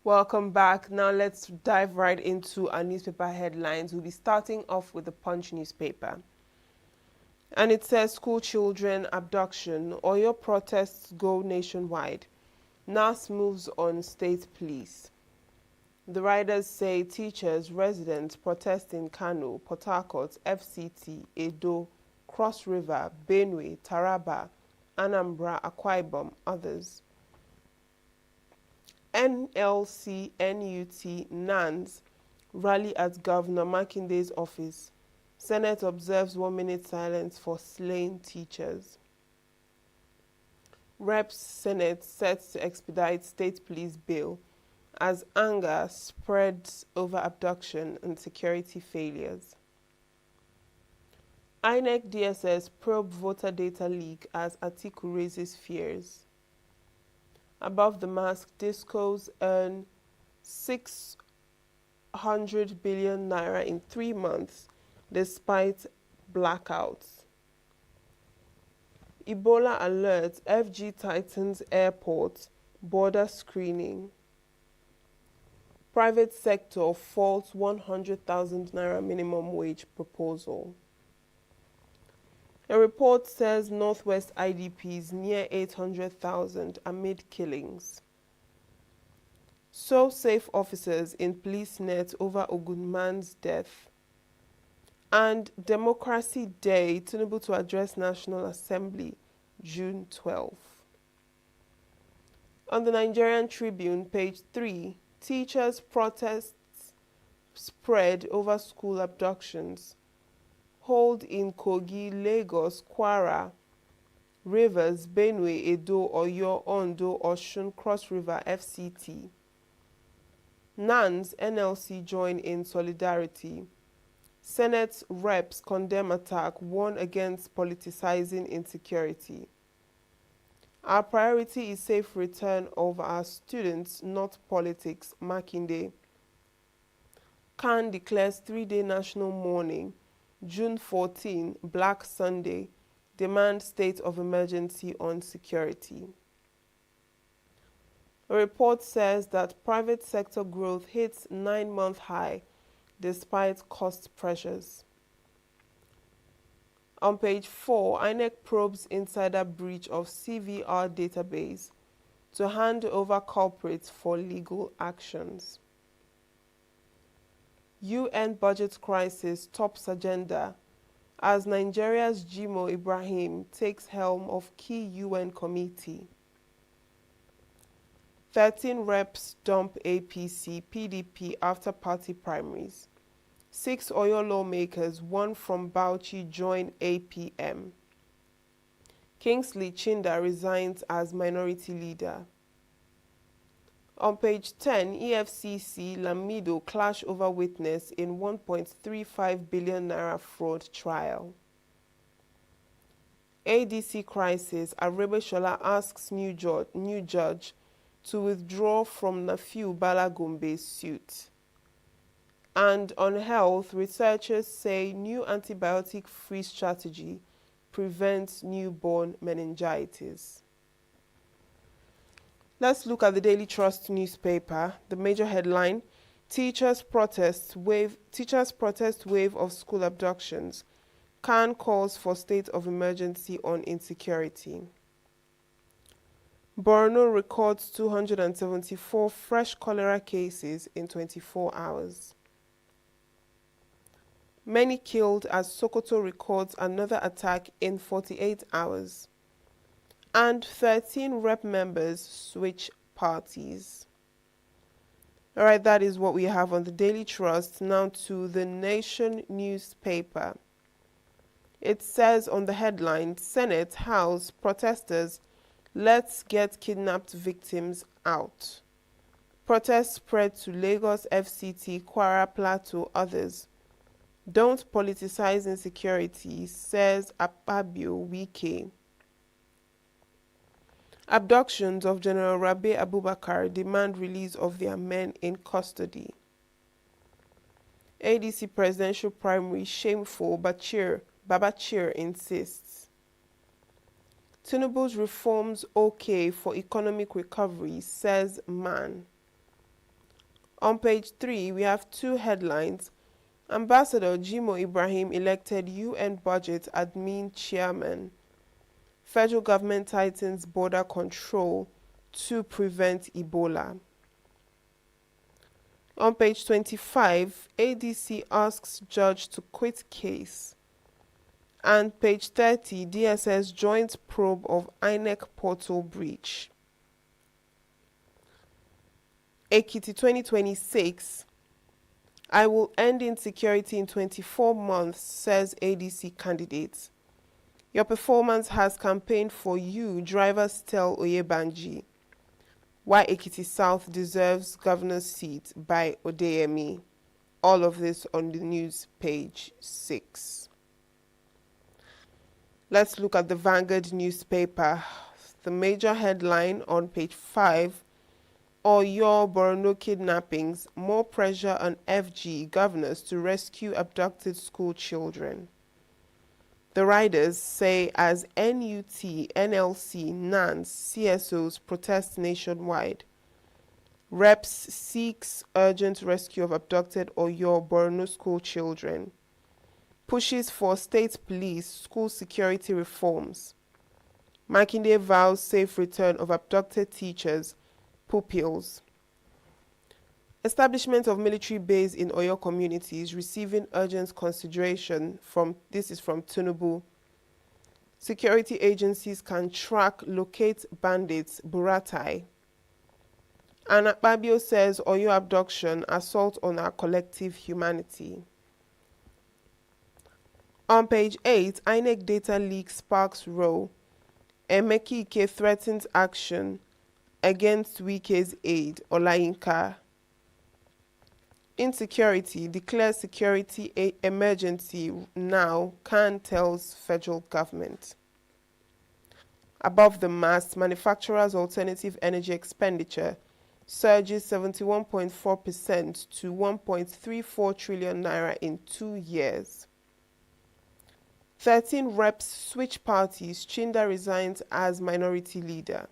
Welcome back. Now let's dive right into our newspaper headlines. We'll be starting off with the Punch newspaper. And it says, school children abduction, Oyo protests go nationwide. NAS moves on state police. The riders say teachers, residents protest in Kano, Port Harcourt, FCT, Edo, Cross River, Benue, Taraba, Anambra, Akwa Ibom, others. NLC, NUT, NANS rally at Governor Makinde's office. Senate observes 1 minute silence for slain teachers. Reps Senate set to expedite state police bill as anger spreads over abduction and security failures. INEC DSS probe voter data leak as Atiku raises fears. Above the mask, discos earn 600 billion naira in 3 months despite blackouts. Ebola alert, FG tightens airport, border screening. Private sector faults 100,000 naira minimum wage proposal. A report says Northwest IDPs near 800,000 amid killings. So safe officers in police net over Ogunman's death. And Democracy Day, Tinubu to address National Assembly, June 12. On the Nigerian Tribune, page 3, teachers' protests spread over school abductions. Hold in Kogi, Lagos, Kwara, Rivers, Benue, Edo, Oyo, Ondo, Osun, Cross River, FCT. NANS, NLC join in solidarity. Senate reps condemn attack, warn against politicizing insecurity. Our priority is safe return of our students, not politics, Makinde. CAN declares 3-day national mourning, June 14, Black Sunday, demand state of emergency on security. A report says that private sector growth hits 9-month high despite cost pressures. On page 4, INEC probes insider breach of CVR database to hand over culprits for legal actions. UN budget crisis tops agenda as Nigeria's Jimo Ibrahim takes helm of key UN committee. 13 reps dump APC, PDP after party primaries. 6 Oyo lawmakers, 1 from Bauchi, join APM. Kingsley Chinda resigns as minority leader. On page 10, EFCC Lamido clash over witness in 1.35 billion naira fraud trial. ADC crisis, Arebeshola asks new judge to withdraw from Nafiu Balagombe's suit. And on health, researchers say new antibiotic-free strategy prevents newborn meningitis. Let's look at the Daily Trust newspaper. The major headline, Teachers protest wave of school abductions. CAN calls for state of emergency on insecurity. Borno records 274 fresh cholera cases in 24 hours. Many killed as Sokoto records another attack in 48 hours. And 13 rep members switch parties. All right, that is what we have on the Daily Trust. Now to the Nation newspaper. It says on the headline, Senate, House, protesters, let's get kidnapped victims out. Protests spread to Lagos, FCT, Kwara, Plateau, others. Don't politicize insecurity, says Akpabio Wike. Abductions of General Rabi Abubakar demand release of their men in custody. ADC presidential primary shameful, Babachir insists. Tinubu's reforms okay for economic recovery, says Man. On page 3, we have 2 headlines. Ambassador Jimo Ibrahim elected UN budget admin chairman. Federal government tightens border control to prevent Ebola. On page 25, ADC asks judge to quit case. And page 30, DSS joint probe of INEC portal breach. Ekiti 2026, I will end insecurity in 24 months, says ADC candidate. Your performance has campaigned for you, drivers tell Oyebanji. Why Ekiti South deserves governor's seat by Odeyemi. All of this on the news page 6. Let's look at the Vanguard newspaper. The major headline on page 5, Oyo Borno kidnappings, more pressure on FG governors to rescue abducted school children. The riders say as NUT, NLC, NANS, CSOs protest nationwide. Reps seeks urgent rescue of abducted Oyo Borno school children. Pushes for state police school security reforms. Makinde vows safe return of abducted teachers, pupils. Establishment of military base in Oyo communities receiving urgent consideration this is from Tinubu. Security agencies can track, locate bandits, Buratai. And Akpabio says Oyo abduction, assault on our collective humanity. On page 8, INEC data leak sparks row. Emeki Ike threatens action against Wike's aide, Olayinka. Insecurity, declare security emergency now, Khan tells federal government. Above the mast, manufacturers' alternative energy expenditure surges 71.4% to 1.34 trillion naira in 2 years. 13 reps switch parties, Chinda resigns as minority leader.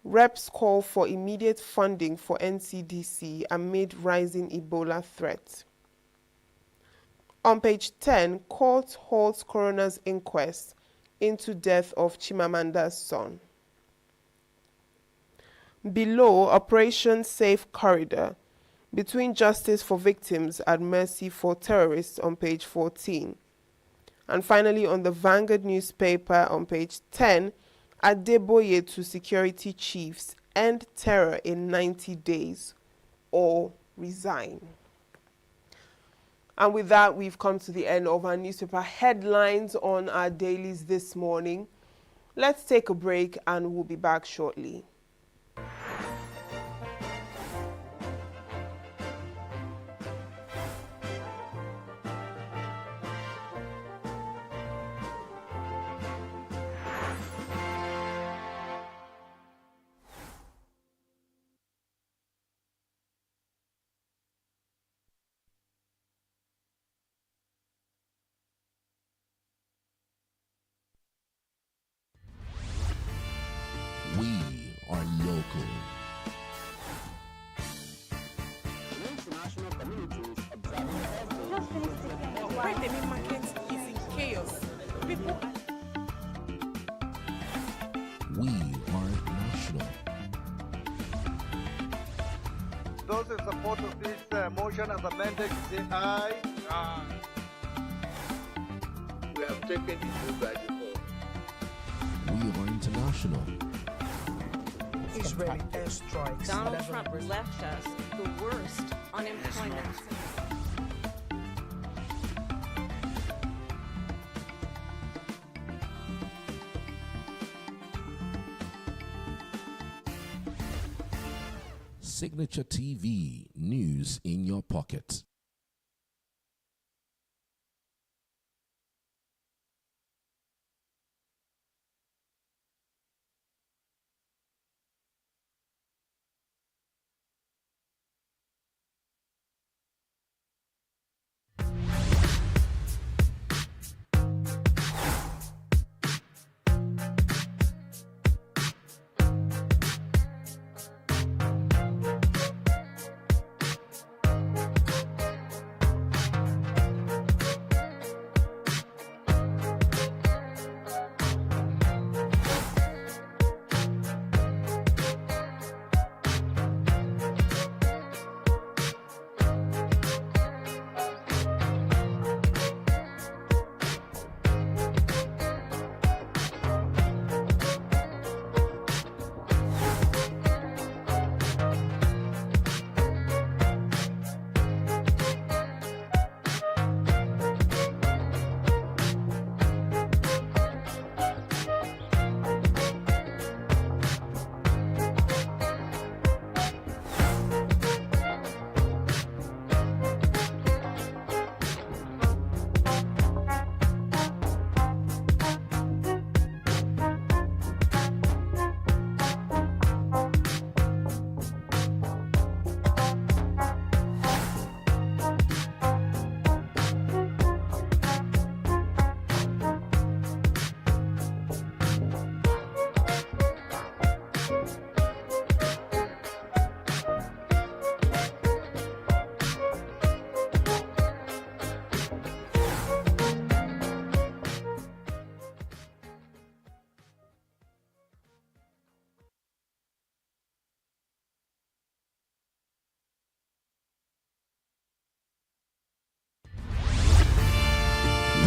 Reps call for immediate funding for NCDC amid rising Ebola threat. On page 10, court holds coroner's inquest into death of Chimamanda's son. Below, Operation Safe Corridor, between justice for victims and mercy for terrorists on page 14. And finally, on the Vanguard newspaper on page 10, Adeboye to security chiefs, end terror in 90 days or resign. And with that, we've come to the end of our newspaper headlines on our dailies this morning. Let's take a break and we'll be back shortly. We are local. International communities observing Why the main market is in chaos? People We are national. Those in support of this motion as amended, say aye. Aye. We have taken the vote by default. We are international. Israeli airstrikes. Donald Trump left us the worst unemployment. Signature TV, news in your pocket.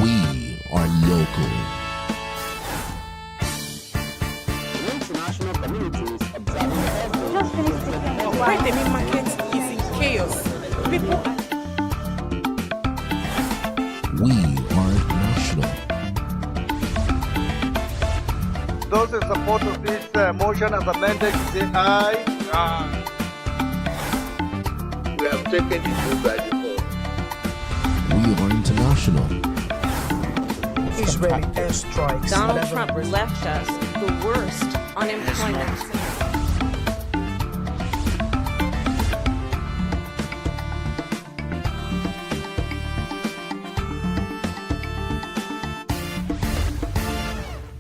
We are local. international communities observing why the main market is in chaos? People We are national. Those in support of this motion as amended, say aye. Aye. We We have taken the move by default. We are international. Israeli airstrikes. Donald Trump left us the worst unemployment.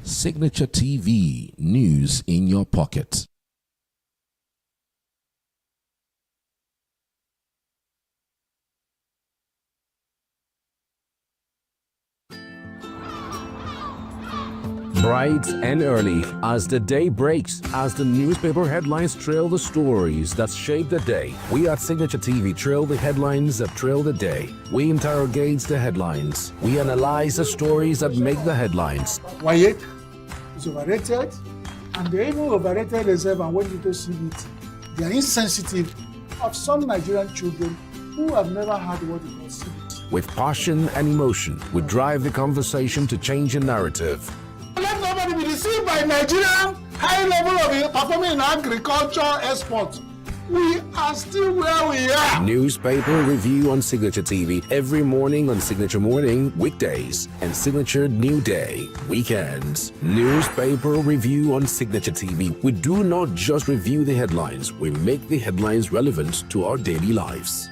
Signature TV, news in your pocket. Bright and early as the day breaks, as the newspaper headlines trail the stories that shape the day. We at Signature TV trail the headlines that trail the day. We interrogate the headlines. We analyze the stories that make the headlines. Wyatt is overrated, and they even overrated themselves and went into CBT. They are insensitive of some Nigerian children who have never had what they call CBT. With passion and emotion, we drive the conversation to change a narrative. Let nobody be deceived by Nigerian high level of performing in agriculture export. We are still where we are. Newspaper review on Signature TV every morning on Signature Morning, weekdays, and Signature New Day, weekends. Newspaper review on Signature TV. We do not just review the headlines, we make the headlines relevant to our daily lives.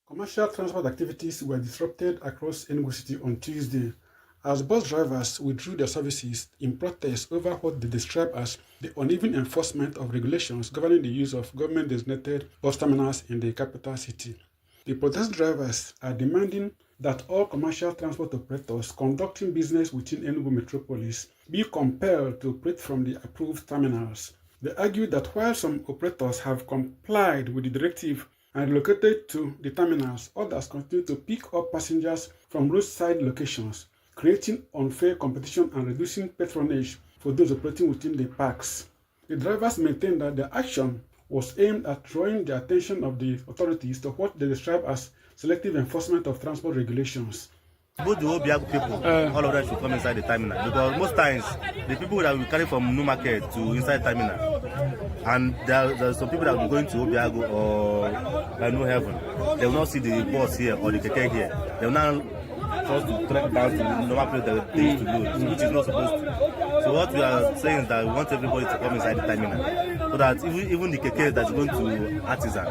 Commercial transport activities were disrupted across ENUGU City on Tuesday as bus drivers withdrew their services in protest over what they describe as the uneven enforcement of regulations governing the use of government-designated bus terminals in the capital city. The protest drivers are demanding that all commercial transport operators conducting business within ENUGU metropolis be compelled to operate from the approved terminals. They argue that while some operators have complied with the directive and relocated to the terminals, others continue to pick up passengers from roadside locations, creating unfair competition and reducing patronage for those operating within the parks. The drivers maintain that the action was aimed at drawing the attention of the authorities to what they describe as selective enforcement of transport regulations. Both the Obiago people, all of them should come inside the terminal, because most times the people that will carry from New Market to inside terminal, and there's some people that will be going to Obiago or New Heaven, they will not see the bus here or the keke here. They will now forced to trek down to the normal place that they used to do, which is not supposed to. So what we are saying is that we want everybody to come inside the terminal, so that even the keke that's going to artisan,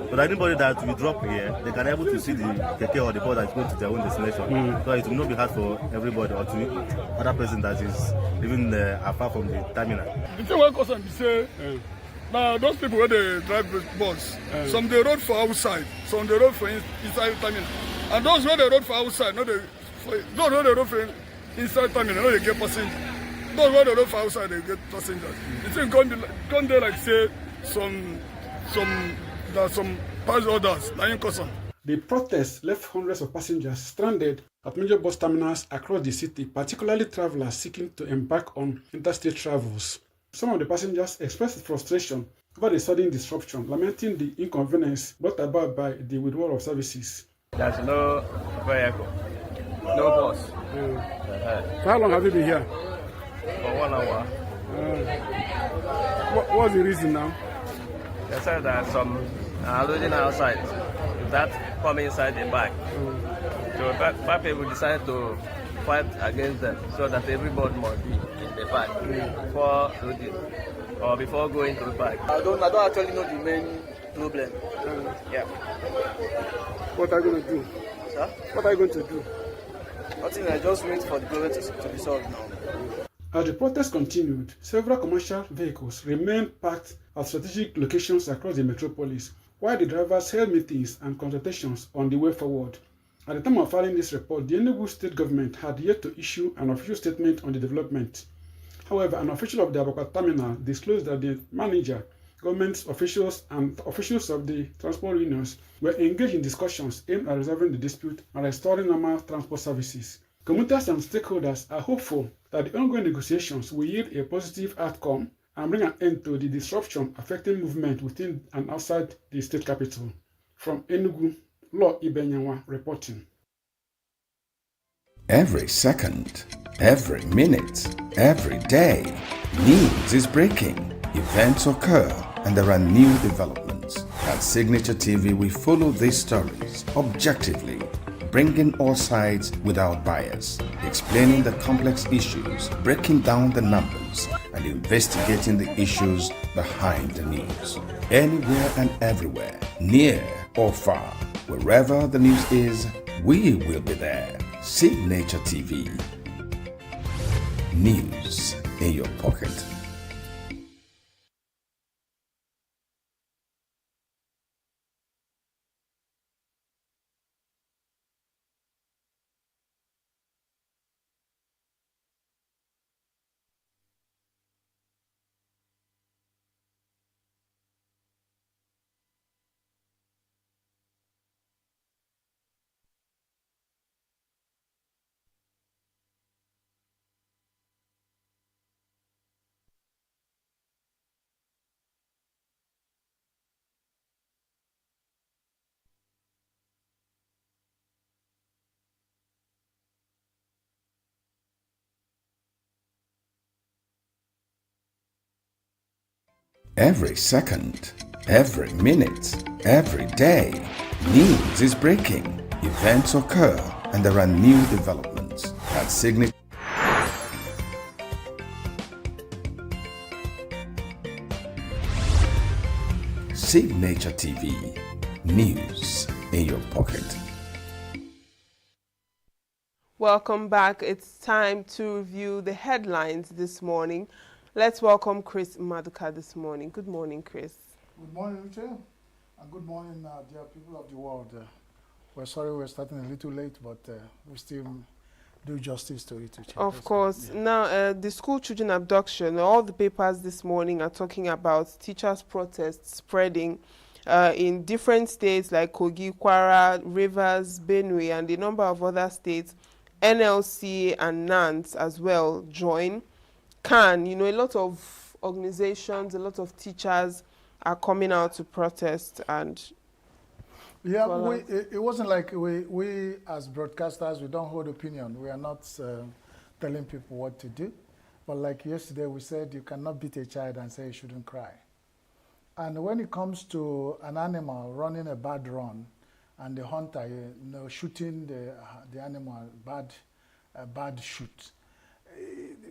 so that anybody that we drop here, they can be able to see the keke or the bus that's going to their own destination. So it will not be hard for everybody or to other person that is living afar from the terminal. The thing what concern be say, now those people where they drive bus, some they rode for outside, some they rode for inside terminal, and those where they rode for outside, those where they rode for inside terminal, they get passengers. Those where they rode for outside, they get passengers. The thing come there like say some pass orders, lying concern. The protest left hundreds of passengers stranded at major bus terminals across the city, particularly travelers seeking to embark on interstate travels. Some of the passengers expressed frustration over the sudden disruption, lamenting the inconvenience brought about by the withdrawal of services. There's no vehicle, no bus. How long have you been here? For 1 hour. What's the reason now? They said that some are loading outside, that come inside the bag. So five people decided to fight against them so that everybody must be in the bag before loading or before going to the bag. I don't actually know the main problem. Yeah. What are you going to do? Sir? What are you going to do? Nothing, I just wait for the problem to be solved now. As the protest continued, several commercial vehicles remained parked at strategic locations across the metropolis, while the drivers held meetings and consultations on the way forward. At the time of filing this report, the ENUGU state government had yet to issue an official statement on the development. However, an official of the Abakwata terminal disclosed that the manager, government officials, and officials of the transport unions were engaged in discussions aimed at resolving the dispute and restoring normal transport services. Commuters and stakeholders are hopeful that the ongoing negotiations will yield a positive outcome and bring an end to the disruption affecting movement within and outside the state capital. From Enugu, Law Ibenyanwa reporting. Every second, every minute, every day, news is breaking, events occur, and there are new developments. At Signature TV, we follow these stories objectively, bringing all sides without bias, explaining the complex issues, breaking down the numbers, and investigating the issues behind the news. Anywhere and everywhere, near or far, wherever the news is, we will be there. Signature TV. News in your pocket. Every second, every minute, every day, news is breaking, events occur, and there are new developments. At Signature TV, news in your pocket. Welcome back. It's time to review the headlines this morning. Let's welcome Chris Maduka this morning. Good morning, Chris. Good morning, Uche, and good morning, dear people of the world. We're sorry we're starting a little late, but we still do justice to it. Uche. Of course. Yeah. Now, the school children abduction, all the papers this morning are talking about teachers' protests spreading in different states like Kogi, Kwara, Rivers, Benue, and a number of other states. NLC and NANS as well join. A lot of organizations, a lot of teachers are coming out to protest and... Yeah, it wasn't like we as broadcasters, we don't hold opinion. We are not telling people what to do. But like yesterday, we said you cannot beat a child and say you shouldn't cry. And when it comes to an animal running a bad run and the hunter shooting the animal, bad shoot,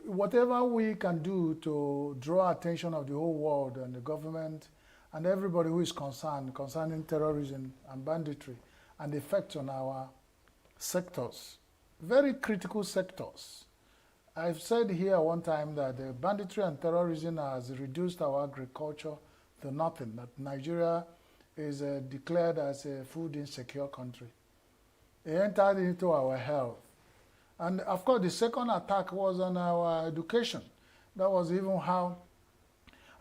whatever we can do to draw attention of the whole world and the government and everybody who is concerning terrorism and banditry and the effect on our sectors, very critical sectors. I've said here one time that the banditry and terrorism has reduced our agriculture to nothing, that Nigeria is declared as a food insecure country. It entered into our health. And of course, the second attack was on our education. That was even how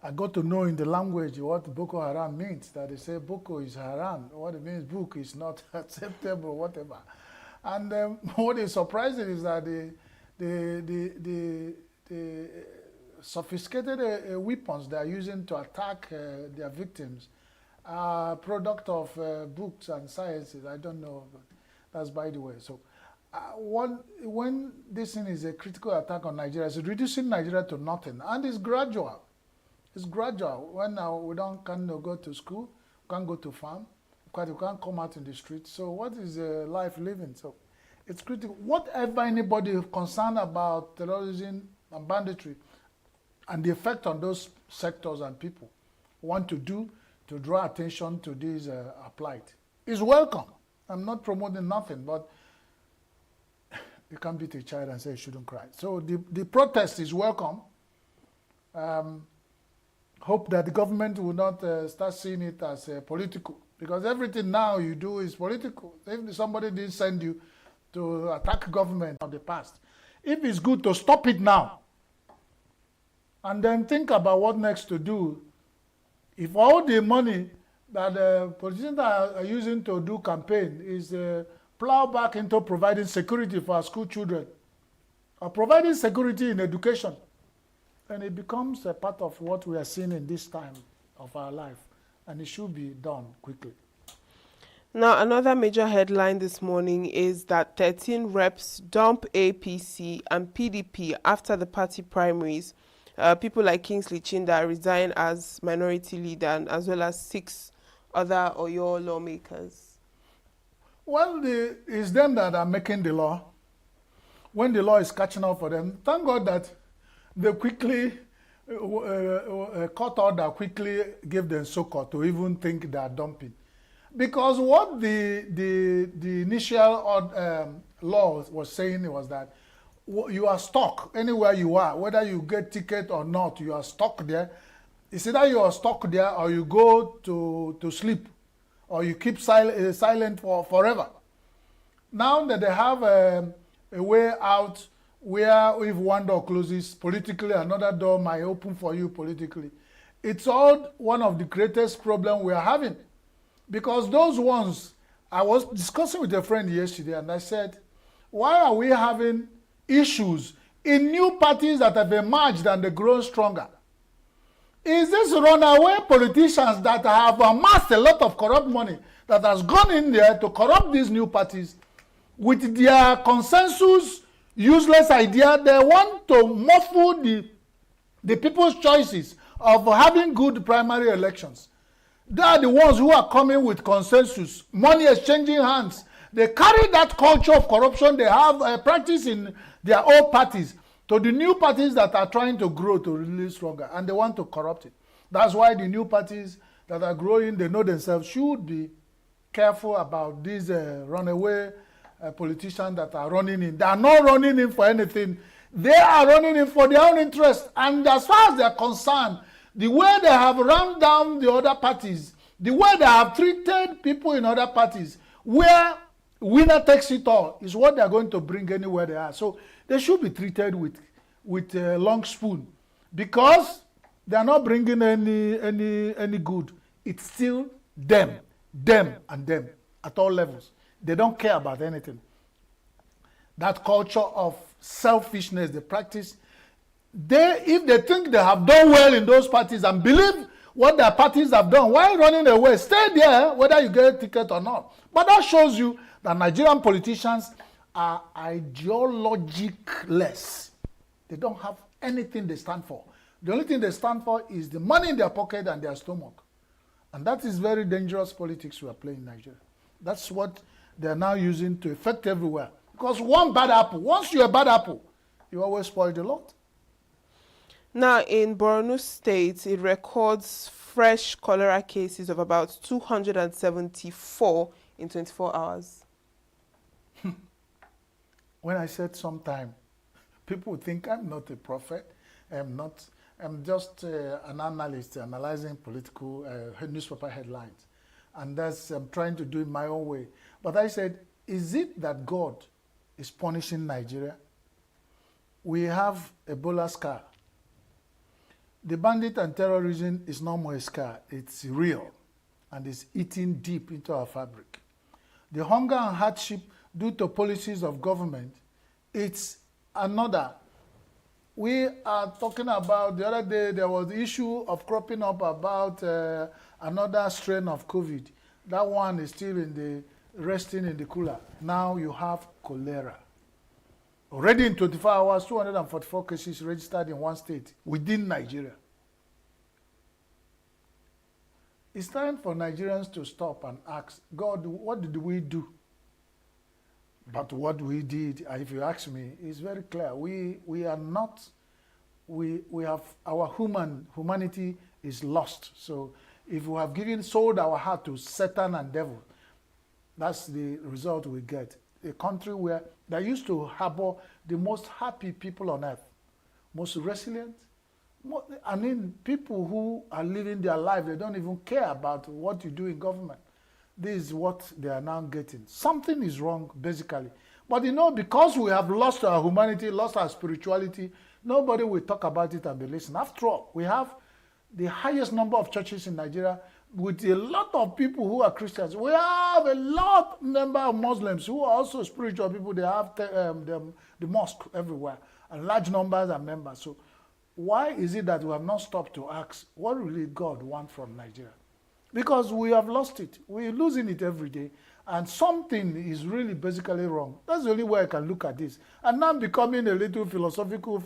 I got to know in the language what Boko Haram means. That they say Boko is haram. What it means, book is not acceptable, whatever. And what is surprising is that the sophisticated weapons they are using to attack their victims are product of books and sciences. I don't know, but that's by the way. So. When this thing is a critical attack on Nigeria, it's reducing Nigeria to nothing, and it's gradual. It's gradual. When we can't go to school, can't go to farm, because we can't come out in the street. So what is life living? So it's critical. Whatever anybody is concerned about terrorism and banditry and the effect on those sectors and people want to do to draw attention to this plight is welcome. I'm not promoting nothing, but you can't beat a child and say you shouldn't cry. So the protest is welcome. Hope that the government will not start seeing it as political. Because everything now you do is political. If somebody did send you to attack government of the past, if it's good to stop it now, and then think about what next to do, if all the money that the politicians are using to do campaign is plow back into providing security for our school children, or providing security in education, then it becomes a part of what we are seeing in this time of our life, and it should be done quickly. Now, another major headline this morning is that 13 reps dump APC and PDP after the party primaries. People like Kingsley Chinda resign as minority leader, and as well as 6 other Oyo lawmakers. Well, it's them that are making the law. When the law is catching up for them, thank God that they quickly, court order quickly gave them so-called to even think they are dumping. Because what the initial law was saying was that you are stuck anywhere you are, whether you get ticket or not, you are stuck there. It's either you are stuck there or you go to sleep, or you keep silent for forever. Now that they have a way out where if one door closes politically, another door might open for you politically. It's all one of the greatest problems we are having. Because those ones, I was discussing with a friend yesterday, and I said, why are we having issues in new parties that have emerged and they grow stronger? Is this runaway politicians that have amassed a lot of corrupt money that has gone in there to corrupt these new parties with their consensus, useless idea? They want to muffle the people's choices of having good primary elections. They are the ones who are coming with consensus, money exchanging hands. They carry that culture of corruption they have practiced in their old parties to the new parties that are trying to grow to really stronger, and they want to corrupt it. That's why the new parties that are growing, they know themselves, should be careful about these runaway politicians that are running in. They are not running in for anything. They are running in for their own interest. And as far as they are concerned, the way they have run down the other parties, the way they have treated people in other parties, where winner takes it all, is what they are going to bring anywhere they are. So they should be treated with a long spoon, because they are not bringing any good. It's still them, and them at all levels. They don't care about anything. That culture of selfishness they practice, if they think they have done well in those parties and believe what their parties have done, why running away? Stay there, whether you get a ticket or not. But that shows you that Nigerian politicians are ideologicless. They don't have anything they stand for. The only thing they stand for is the money in their pocket and their stomach. And that is very dangerous politics we are playing in Nigeria. That's what they are now using to affect everywhere. Because one bad apple, once you're a bad apple, you always spoil the lot. Now, in Borno State, it records fresh cholera cases of about 274 in 24 hours. When I said sometime, people think I'm not a prophet. I'm just an analyst analyzing political newspaper headlines. And I'm trying to do it my own way. But I said, is it that God is punishing Nigeria? We have Ebola scar. The bandit and terrorism is no more a scar. It's real, and it's eating deep into our fabric. The hunger and hardship due to policies of government, it's another. We are talking about, the other day, there was the issue of cropping up about another strain of COVID. That one is still resting in the cooler. Now you have cholera. Already in 24 hours, 244 cases registered in one state within Nigeria. It's time for Nigerians to stop and ask, God, what did we do? But what we did, if you ask me, is very clear. We are not, we have, our humanity is lost. So if we have sold our heart to Satan and devil, that's the result we get. A country where they used to harbor the most happy people on earth, most resilient. I mean, people who are living their life, they don't even care about what you do in government. this is what they are now getting. Something is wrong, basically. But you know, because we have lost our humanity, lost our spirituality, nobody will talk about it and be listening. After all, we have the highest number of churches in Nigeria with a lot of people who are Christians. We have a lot number of Muslims who are also spiritual people. They have the mosque everywhere, and large numbers are members. So why is it that we have not stopped to ask, what really God wants from Nigeria? Because we have lost it. We're losing it every day. And something is really basically wrong. That's the only way I can look at this. And now I'm becoming a little philosophical,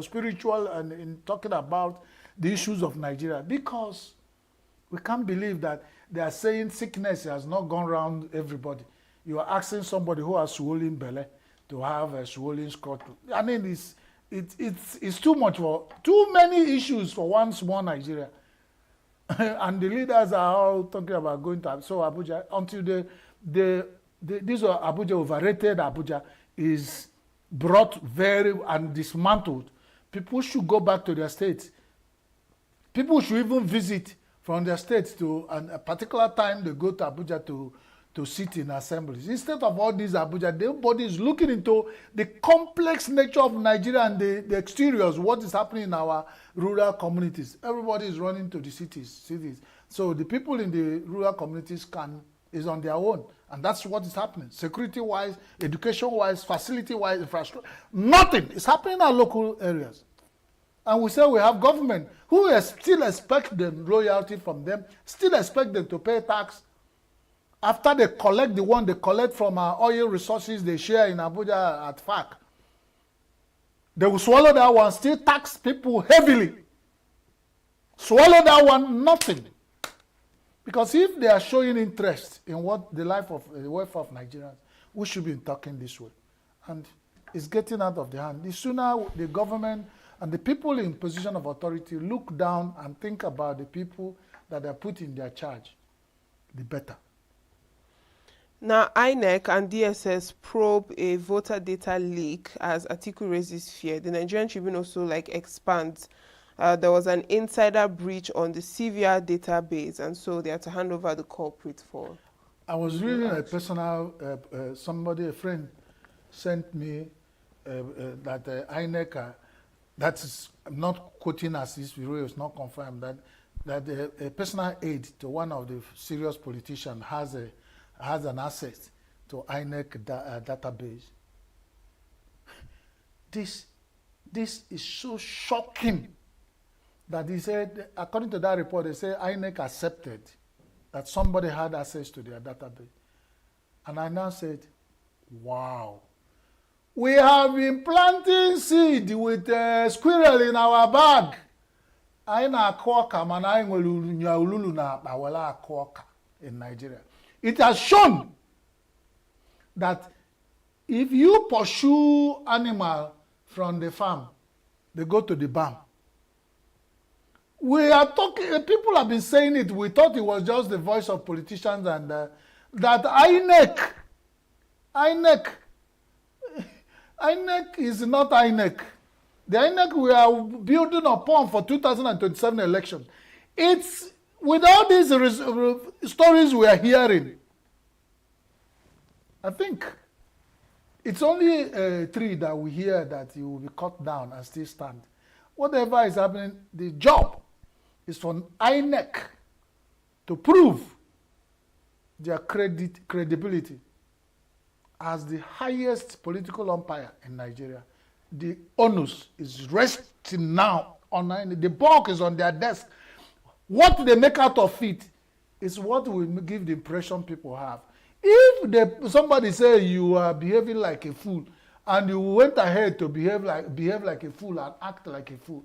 spiritual, and in talking about the issues of Nigeria. Because we can't believe that they are saying sickness has not gone around everybody. You are asking somebody who has swollen belly to have a swollen scrotum. I mean, it's too much for too many issues for one small Nigeria. And the leaders are all talking about going to Abuja until this Abuja, overrated Abuja, is brought and dismantled. People should go back to their states. People should even visit from their states to a particular time they go to Abuja to sit in assemblies. Instead of all these Abuja, everybody is looking into the complex nature of Nigeria and the exteriors, what is happening in our rural communities. Everybody is running to the cities. So the people in the rural communities is on their own. And that's what is happening. Security-wise, education-wise, facility-wise, infrastructure. Nothing is happening in our local areas. And we say we have government who still expect the loyalty from them, still expect them to pay tax. After they collect the one they collect from our oil resources they share in Abuja at FAC, they will swallow that one, still tax people heavily. Swallow that one, nothing. Because if they are showing interest in what the welfare of Nigerians, we should be talking this way. And it's getting out of the hand. The sooner the government and the people in position of authority look down and think about the people that are put in their charge, the better. Now, INEC and DSS probe a voter data leak as Atiku raises fear. The Nigerian Tribune also expands. There was an insider breach on the CVR database, and so they had to hand over the culprit for. I was reading a personal, a friend sent me that INEC, that is, I'm not quoting as this video, it's not confirmed, that a personal aide to one of the serious politicians has an access to INEC database. This is so shocking that he said, according to that report, they say INEC accepted that somebody had access to their database. And I now said, wow. We have been planting seed with a squirrel in our bag. In Nigeria. It has shown that if you pursue animal from the farm, they go to the barn. We are talking, people have been saying it, we thought it was just the voice of politicians and that INEC is not INEC. The INEC we are building upon for 2027 elections. It's with all these stories we are hearing, I think it's only a tree that we hear that you will be cut down and still stand. Whatever is happening, the job is for INEC to prove their credibility as the highest political umpire in Nigeria. The onus is resting now on INEC. The bulk is on their desk. What they make out of it is what will give the impression people have. If somebody say you are behaving like a fool, and you went ahead to behave like a fool and act like a fool,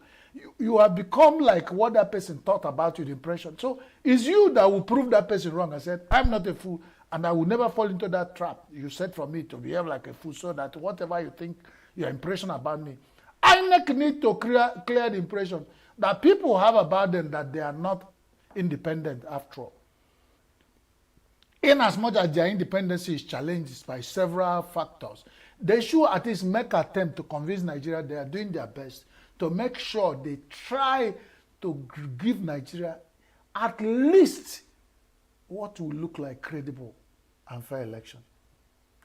you have become like what that person thought about you, the impression. So it's you that will prove that person wrong. I said, I'm not a fool, and I will never fall into that trap you set for me to behave like a fool, so that whatever you think, your impression about me, I need to clear the impression that people have about them that they are not independent after all. In as much as their independence is challenged by several factors, they should at least make an attempt to convince Nigeria they are doing their best to make sure they try to give Nigeria at least what will look like credible and fair election.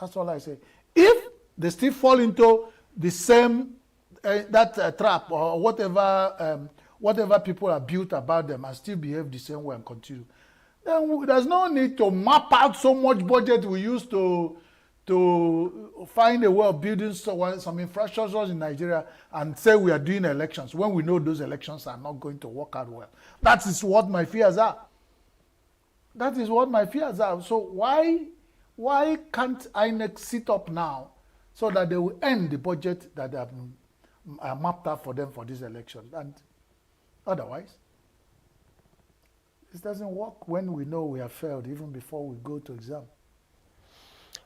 That's all I say. If they still fall into the same trap or whatever people are built about them and still behave the same way and continue, then there's no need to map out so much budget we use to find a way of building some infrastructures in Nigeria and say we are doing elections when we know those elections are not going to work out well. That is what my fears are. That is what my fears are. So why can't INEC sit up now so that they will end the budget that they have mapped out for them for this election? And otherwise, this doesn't work when we know we have failed even before we go to exam.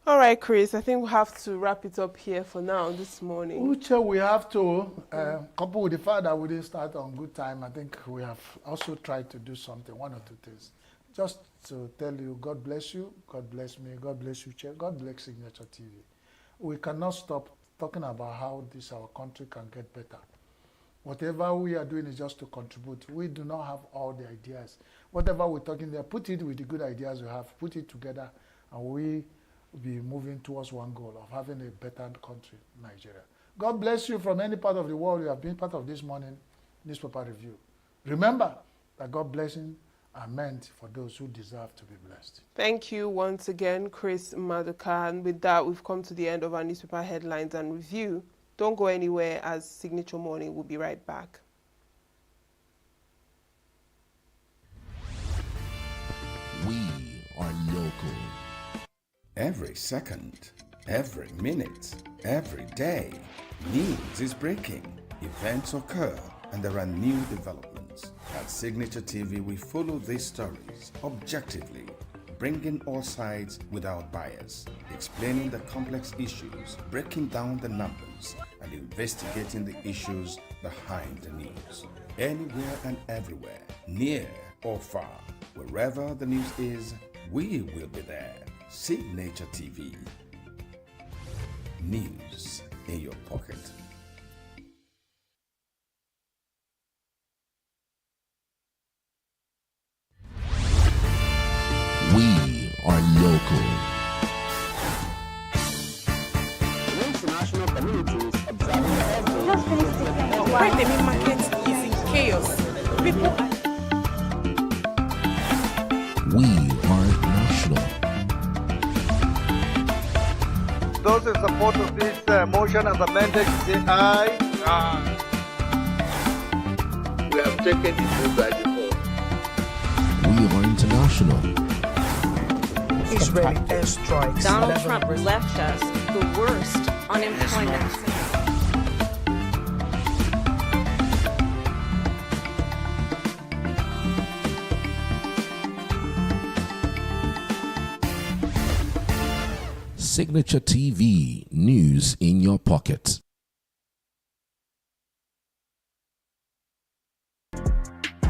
All right, Chris, I think we have to wrap it up here for now this morning. Uche, we have to, couple with the fact that we didn't start on good time, I think we have also tried to do something, one or two things. Just to tell you, God bless you, God bless me, God bless you, Chair, God bless Signature TV. We cannot stop talking about how our country can get better. Whatever we are doing is just to contribute. We do not have all the ideas. Whatever we're talking there, put it with the good ideas we have, put it together, and we will be moving towards one goal of having a better country, Nigeria. God bless you from any part of the world you have been part of this morning newspaper review. Remember that God's blessings are meant for those who deserve to be blessed. Thank you once again, Chris Maduka. And with that, we've come to the end of our newspaper headlines and review. Don't go anywhere, as Signature Morning will be right back. We are local. Every second, every minute, every day, news is breaking. Events occur and there are new developments. At Signature TV, we follow these stories objectively, bringing all sides without bias, explaining the complex issues, breaking down the numbers, and investigating the issues behind the news. Anywhere and everywhere, near or far, wherever the news is, we will be there. Signature TV. News in your pocket. We are local. The international community is observing every Why the main market is in chaos. People are... We are national. Those in support of this motion as amended, say aye. Aye. We have taken the vote by default. We are international. Israeli airstrikes. Donald Trump left us the worst unemployment. Signature TV, news in your pocket.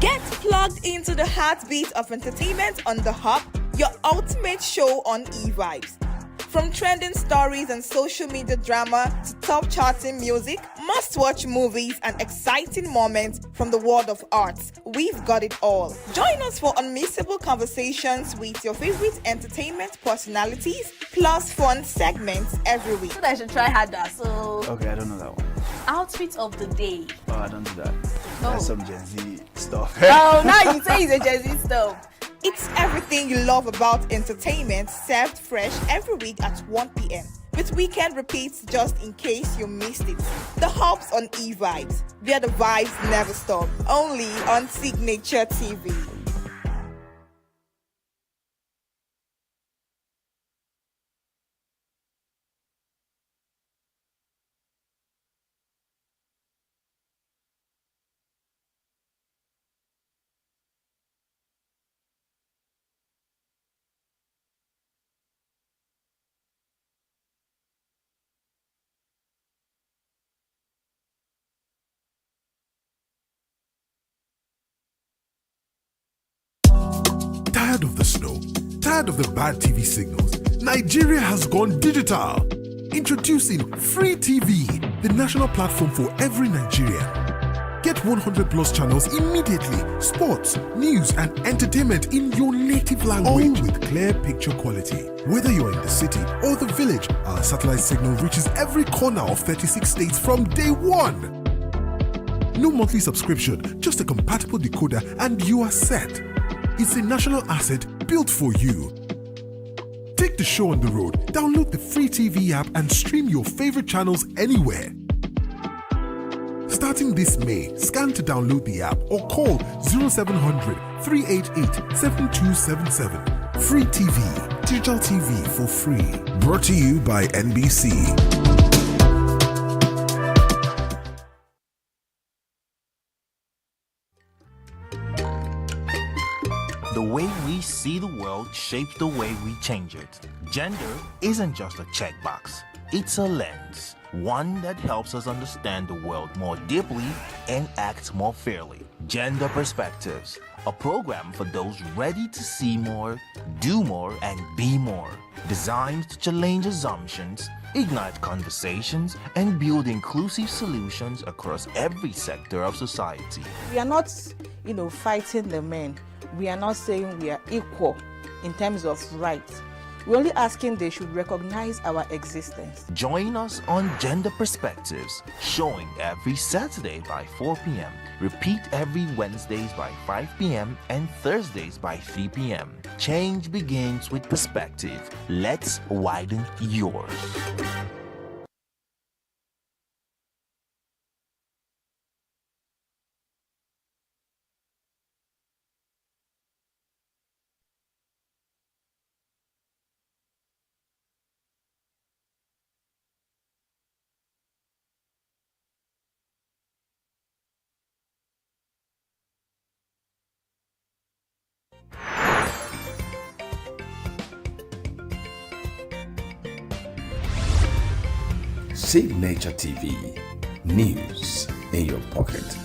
Get plugged into the heartbeat of entertainment on The Hub, your ultimate show on eVibes. From trending stories and social media drama to top charting music, must-watch movies and exciting moments from the world of arts, we've got it all. Join us for unmissable conversations with your favorite entertainment personalities, plus fun segments every week. So I should try harder. So Okay, I don't know that one. outfit of the day. Oh, I don't do that. No. That's some Gen Z stuff. Oh, now you say it's a Gen Z stuff. It's everything you love about entertainment, served fresh every week at 1 p.m. with weekend repeats just in case you missed it. The Hub's on eVibes, where the vibes never stop. Only on Signature TV. Tired of the snow? Tired of the bad TV signals? Nigeria has gone digital. Introducing Free TV, the national platform for every Nigerian. Get 100 plus channels immediately. Sports, news, and entertainment in your native language. All with clear picture quality. Whether you're in the city or the village, our satellite signal reaches every corner of 36 states from day one. No monthly subscription, just a compatible decoder and you are set. It's a national asset built for you. Take the show on the road, download the free TV app and stream your favorite channels anywhere. Starting this May, scan to download the app or call 0700 388 7277. Free TV, digital TV for free. Brought to you by NBC. The way we see the world shapes the way we change it. Gender isn't just a checkbox, it's a lens. One that helps us understand the world more deeply and act more fairly. Gender Perspectives, a program for those ready to see more, do more, and be more. Designed to challenge assumptions, ignite conversations, and build inclusive solutions across every sector of society. We are not, fighting the men. We are not saying we are equal in terms of rights. We're only asking they should recognize our existence. Join us on Gender Perspectives, showing every Saturday by 4 p.m. Repeat every Wednesdays by 5 p.m. and Thursdays by 3 p.m. Change begins with perspective. Let's widen yours. Signature TV, news in your pocket.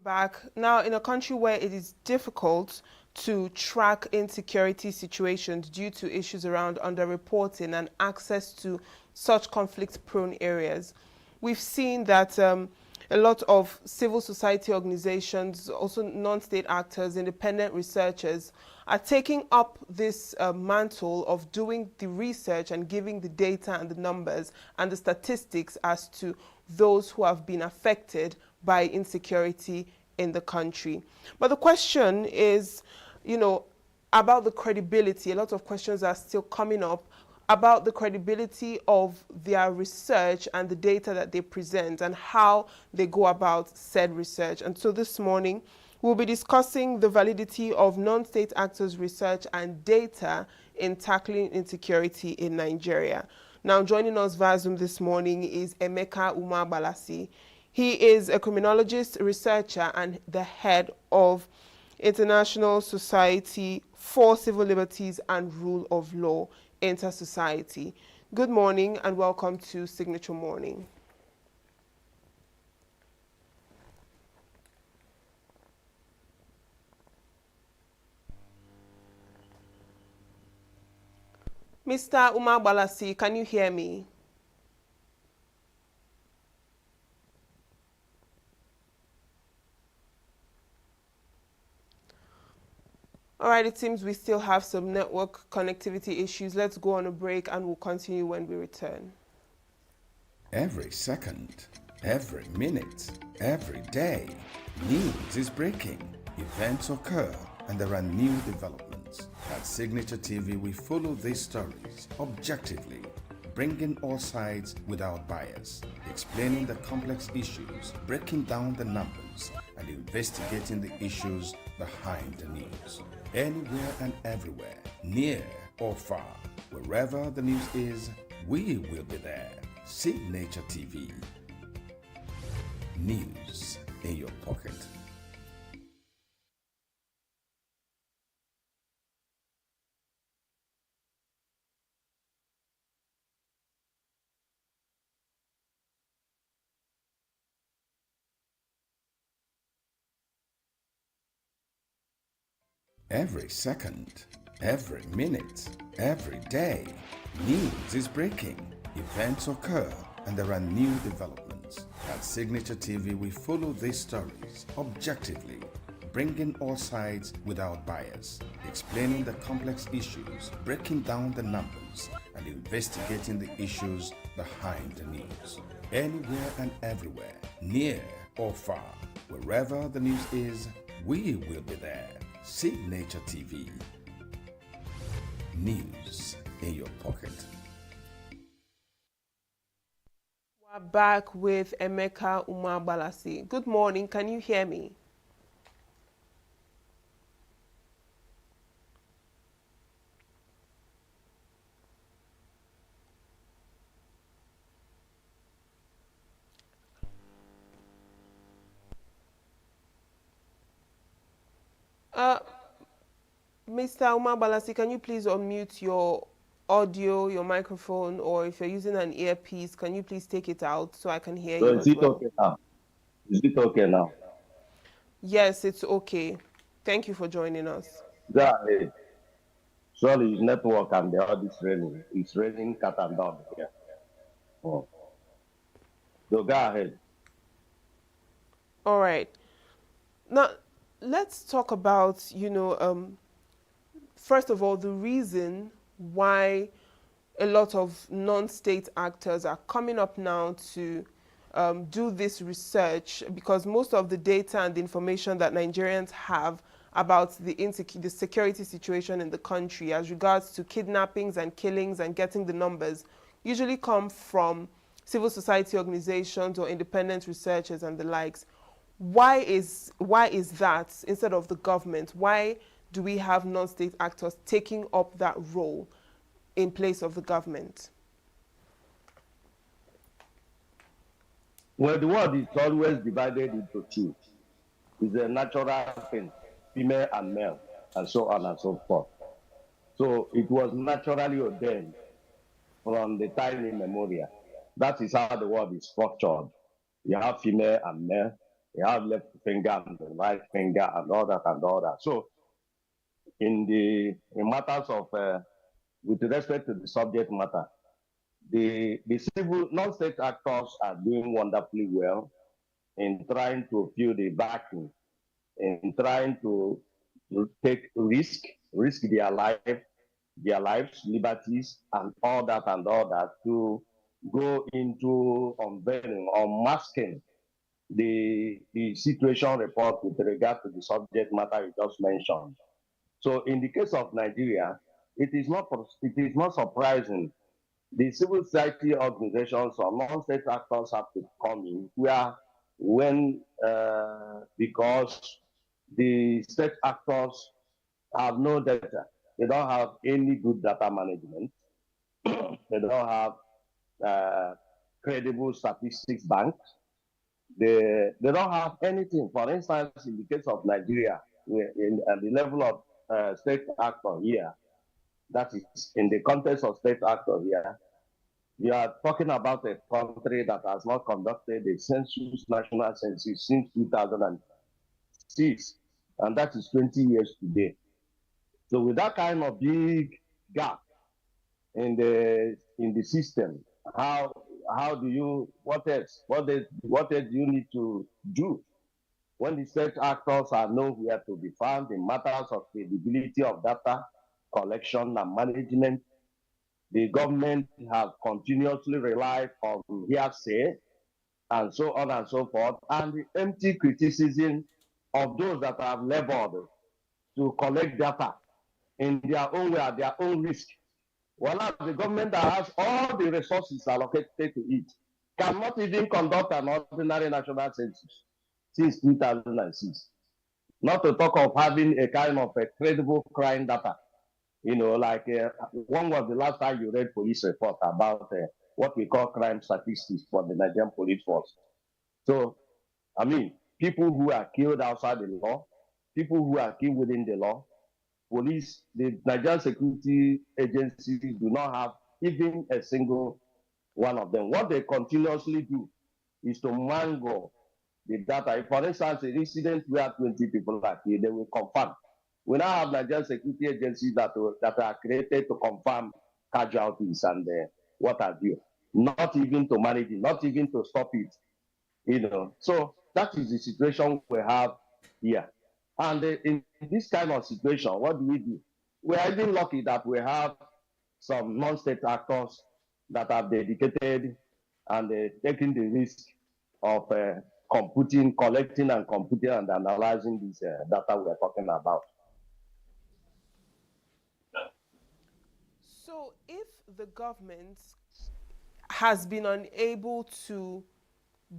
Back now, in a country where it is difficult to track insecurity situations due to issues around underreporting and access to such conflict-prone areas, we've seen that a lot of civil society organizations, also non-state actors, independent researchers, are taking up this mantle of doing the research and giving the data and the numbers and the statistics as to those who have been affected by insecurity in the country. But the question is, about the credibility. A lot of questions are still coming up about the credibility of their research and the data that they present and how they go about said research. And so this morning, we'll be discussing the validity of non-state actors' research and data in tackling insecurity in Nigeria. Now, joining us via Zoom this morning is Emeka Umabalasi. He is a criminologist, researcher, and the head of International Society for Civil Liberties and Rule of Law, Inter-Society. Good morning and welcome to Signature Morning. Mr. Umabalasi, can you hear me? All right, it seems we still have some network connectivity issues. Let's go on a break and we'll continue when we return. Every second, every minute, every day, news is breaking. Events occur and there are new developments. At Signature TV, we follow these stories objectively, bringing all sides without bias, explaining the complex issues, breaking down the numbers, and investigating the issues behind the news. Anywhere and everywhere, near or far, wherever the news is, we will be there. Signature TV. News in your pocket. Every second, every minute, every day, news is breaking. Events occur and there are new developments. At Signature TV, we follow these stories objectively, bringing all sides without bias, explaining the complex issues, breaking down the numbers, and investigating the issues behind the news. Anywhere and everywhere, near or far, wherever the news is, we will be there. Signature TV. News in your pocket. We're back with Emeka Umabalasi. Good morning. Can you hear me? Mr. Umabalasi, can you please unmute your audio, your microphone, or if you're using an earpiece, can you please take it out so I can hear you Is as it well? okay now? Is it okay now? Yes, it's okay. Thank you for joining us. Go ahead. Surely it's network and the all this raining. It's raining cat and dog here. Oh. So go ahead. All right. Now, let's talk about, first of all, the reason why a lot of non-state actors are coming up now to do this research, because most of the data and the information that Nigerians have about the security situation in the country as regards to kidnappings and killings and getting the numbers usually come from civil society organizations or independent researchers and the likes. Why is that instead of the government? Why do we have non-state actors taking up that role in place of the government? Well, the world is always divided into two. It's a natural thing, female and male, and so on and so forth. So it was naturally ordained from the time immemorial. That is how the world is structured. You have female and male, you have left finger and the right finger and all that and all that. So in matters of, with respect to the subject matter, the civil non-state actors are doing wonderfully well in trying to fill the vacuum, in trying to take risk their lives, liberties, and all that to go into unveiling or masking the situation report with regard to the subject matter you just mentioned. So in the case of Nigeria, it is not surprising. The civil society organizations or non-state actors have to come in because the state actors have no data. They don't have any good data management. They don't have credible statistics banks. They don't have anything. For instance, in the case of Nigeria, at the level of state actor here, that is in the context of state actor here, you are talking about a country that has not conducted a national census since 2006, and that is 20 years today. So with that kind of big gap in the system, what else do you need to do when the state actors are nowhere to be found in matters of credibility of data collection and management? The government has continuously relied on hearsay and so on and so forth, and the empty criticism of those that have labored to collect data in their own way, at their own risk. Well, the government that has all the resources allocated to it cannot even conduct an ordinary national census since 2006. Not to talk of having a kind of a credible crime data. Like when was the last time you read police report about what we call crime statistics for the Nigerian police force? So, I mean, people who are killed outside the law, people who are killed within the law, police, the Nigerian security agencies do not have even a single one of them. What they continuously do is to mangle the data. If, for instance, an incident where 20 people are killed, they will confirm We now have Nigerian security agencies that are created to confirm casualties and what have you. Not even to manage it, not even to stop it. So that is the situation we have here. And in this kind of situation, what do? We are even lucky that we have some non-state actors that have dedicated and taking the risk of collecting and computing and analyzing this data we are talking about. So if the government has been unable to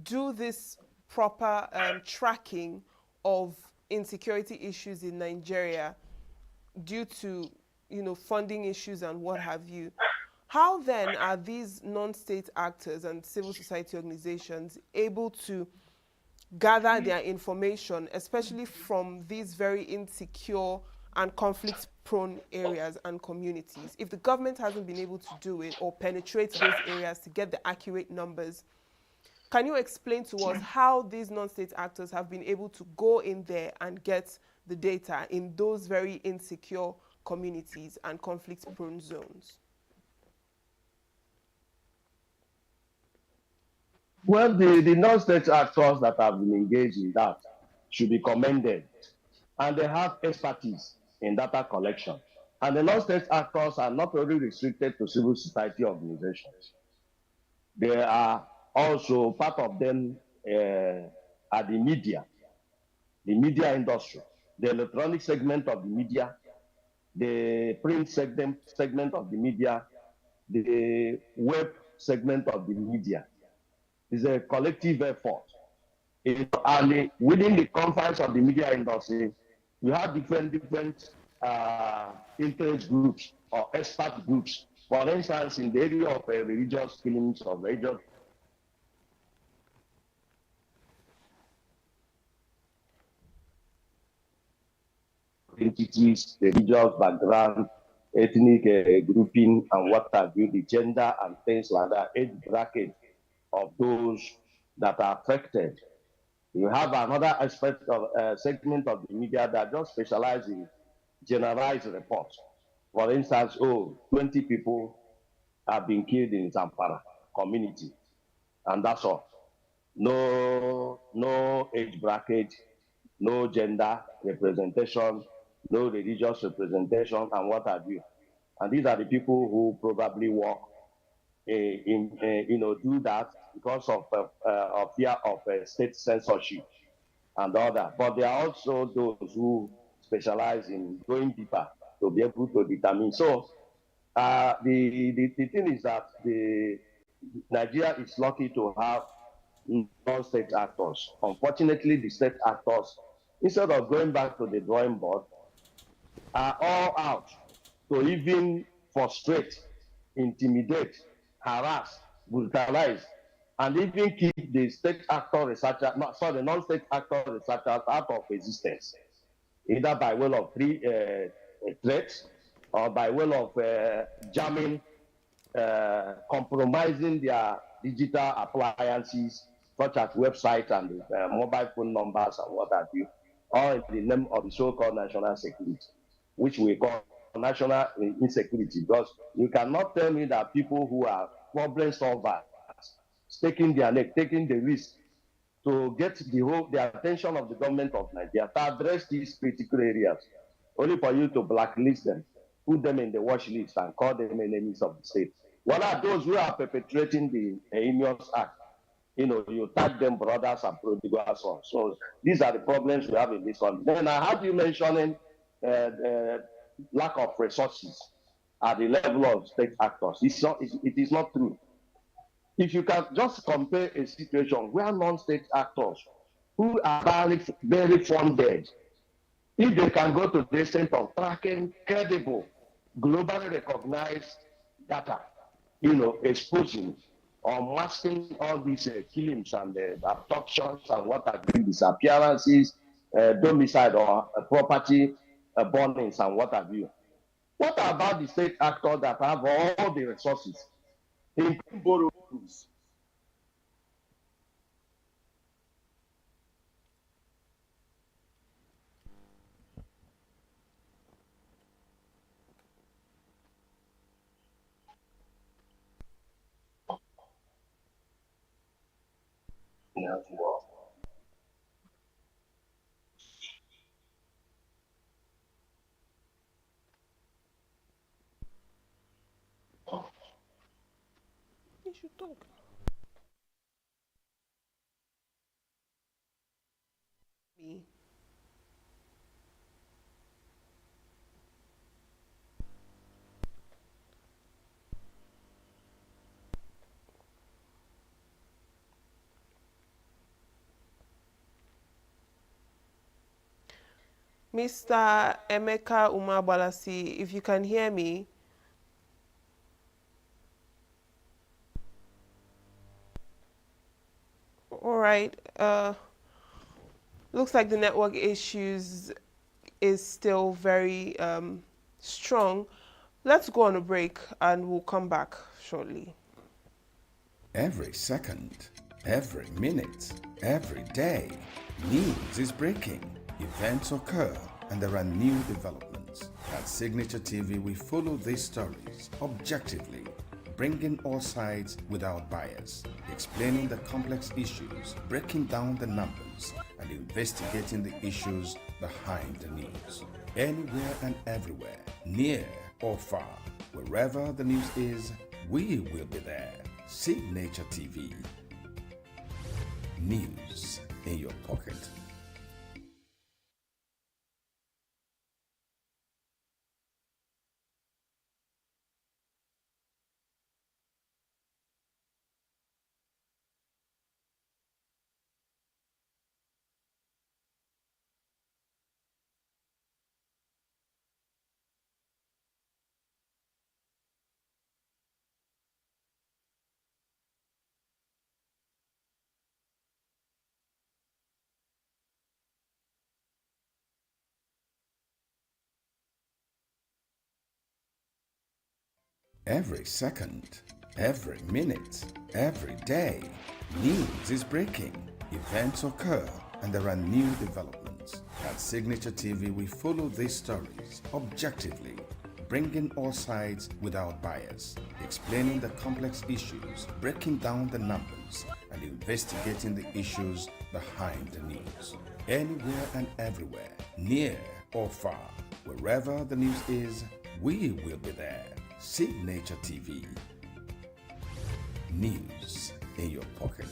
do this proper tracking of insecurity issues in Nigeria due to funding issues and what have you, how then are these non-state actors and civil society organizations able to gather their information, especially from these very insecure and conflict-prone areas and communities? If the government hasn't been able to do it or penetrate those areas to get the accurate numbers, can you explain to us how these non-state actors have been able to go in there and get the data in those very insecure communities and conflict-prone zones? Well, the non-state actors that have been engaged in that should be commended. And they have expertise in data collection. And the non-state actors are not only restricted to civil society organizations. They are also part of them are the media industry, the electronic segment of the media, the print segment of the media, the web segment of the media. It's a collective effort. And within the confines of the media industry, you have different interest groups or expert groups. For instance, in the area of religious films or religious entities, religious background, ethnic grouping, and what have you, the gender and things like that, age bracket of those that are affected. You have another aspect of segment of the media that just specialize in generalized reports. For instance, 20 people have been killed in Zampara community, and that's all. No age bracket, no gender representation, no religious representation, and what have you. And these are the people who probably work do that because of fear of state censorship and all that. But there are also those who specialize in going deeper to be able to determine. So the thing is that Nigeria is lucky to have non-state actors. Unfortunately, the state actors, instead of going back to the drawing board, are all out to even frustrate, intimidate, harass, brutalize, and even keep the state actor researcher, non-state actor researchers out of existence, either by way of threats or by way of jamming, compromising their digital appliances, such as websites and mobile phone numbers and what have you, all in the name of the so-called national security, which we call national insecurity. Because you cannot tell me that people who are problem solvers, taking their neck, taking the risk to get the attention of the government of Nigeria to address these critical areas, only for you to blacklist them, put them in the watch list, and call them enemies of the state. What are those who are perpetrating the heinous act? You tag them brothers and prodigal sons. So these are the problems we have in this country. Then I have you mentioning lack of resources at the level of state actors. It is not true. If you can just compare a situation where non-state actors who are very funded, if they can go to the extent of tracking credible, globally recognized data, exposing or masking all these killings and abductions and what have been disappearances, domicile or property burnings and what have you. What about the state actors that have all the resources? They borrow tools. You should talk. Me. Mr. Emeka Umabalasi, if you can hear me. All right. Looks like the network issues is still very strong. Let's go on a break and we'll come back shortly. Every second, every minute, every day, news is breaking. Events occur and there are new developments. At Signature TV, we follow these stories objectively, bringing all sides without bias, explaining the complex issues, breaking down the numbers, and investigating the issues behind the news. Anywhere and everywhere, near or far, wherever the news is, we will be there. Signature TV. News in your pocket. Every second, every minute, every day, news is breaking. Events occur and there are new developments. At Signature TV, we follow these stories objectively, bringing all sides without bias, explaining the complex issues, breaking down the numbers, and investigating the issues behind the news. Anywhere and everywhere, near or far, wherever the news is, we will be there. Signature TV. News in your pocket.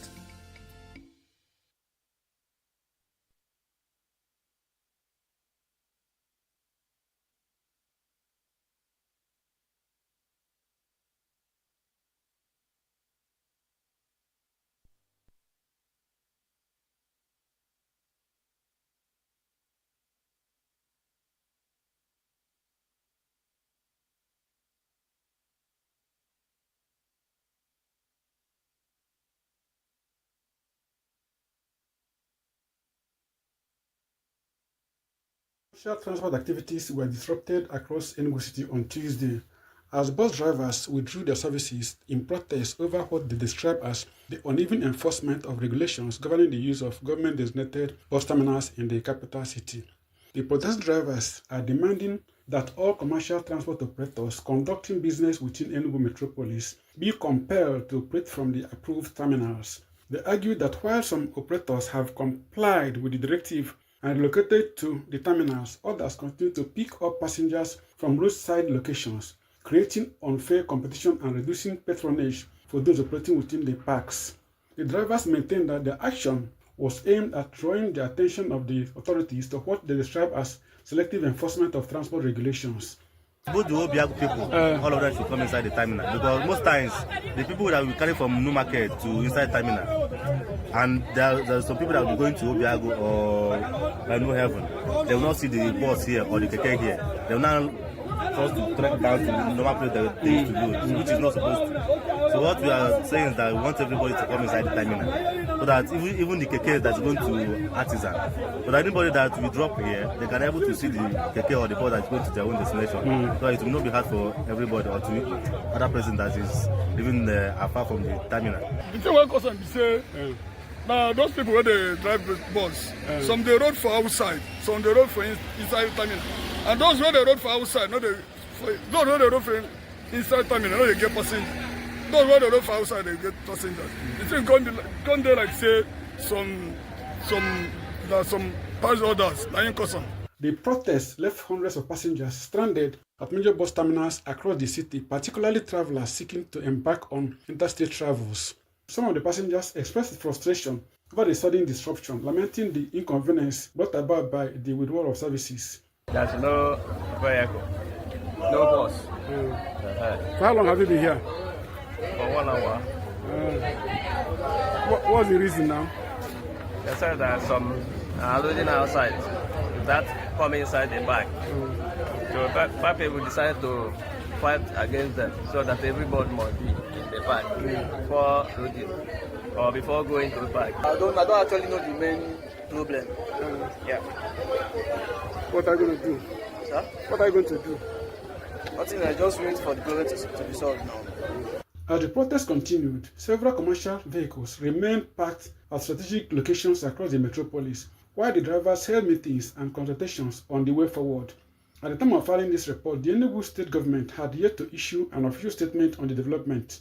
Commercial transport activities were disrupted across ENUGU City on Tuesday as bus drivers withdrew their services in protest over what they describe as the uneven enforcement of regulations governing the use of government-designated bus terminals in the capital city. The protest drivers are demanding that all commercial transport operators conducting business within ENUGU metropolis be compelled to operate from the approved terminals. They argue that while some operators have complied with the directive and relocated to the terminals, others continue to pick up passengers from roadside locations, creating unfair competition and reducing patronage for those operating within the parks. The drivers maintain that the action was aimed at drawing the attention of the authorities to what they describe as selective enforcement of transport regulations. Both the Obiago people, all of them should come inside the terminal, because most times the people that will carry from New Market to inside terminal, and there's some people that will be going to Obiago or New Heaven, they will not see the bus here or the keke here. They will now forced to trek down to the normal place that they used to do, which is not supposed to. So what we are saying is that we want everybody to come inside the terminal, so that even the keke that's going to artisan, so that anybody that we drop here, they can be able to see the keke or the bus that's going to their own destination. So it will not be hard for everybody or to other person that is living afar from the terminal. The thing one cause be say, now those people where they drive the bus, some they road for outside, some they road for inside terminal, and those where they road for outside, those where they road for inside terminal, they get passengers. Those where they road for outside, they get passengers. The thing come there like say some pass orders, lying custom. The protest left hundreds of passengers stranded at major bus terminals across the city, particularly travelers seeking to embark on interstate travels. Some of the passengers expressed frustration over the sudden disruption, lamenting the inconvenience brought about by the withdrawal of services. There's no vehicle, no bus. For how long have you been here? For 1 hour. What's the reason now? They said that some are loading outside, that come inside the bag. So five people decided to fight against them so that everybody must be in the bag before loading or before going to the bag. I don't actually know the main problem. Yeah. What are you going to do? Sir? What are you going to do? Nothing, I just wait for the problem to be solved now. As the protest continued, several commercial vehicles remained parked at strategic locations across the metropolis, while the drivers held meetings and consultations on the way forward. At the time of filing this report, the ENUGU state government had yet to issue an official statement on the development.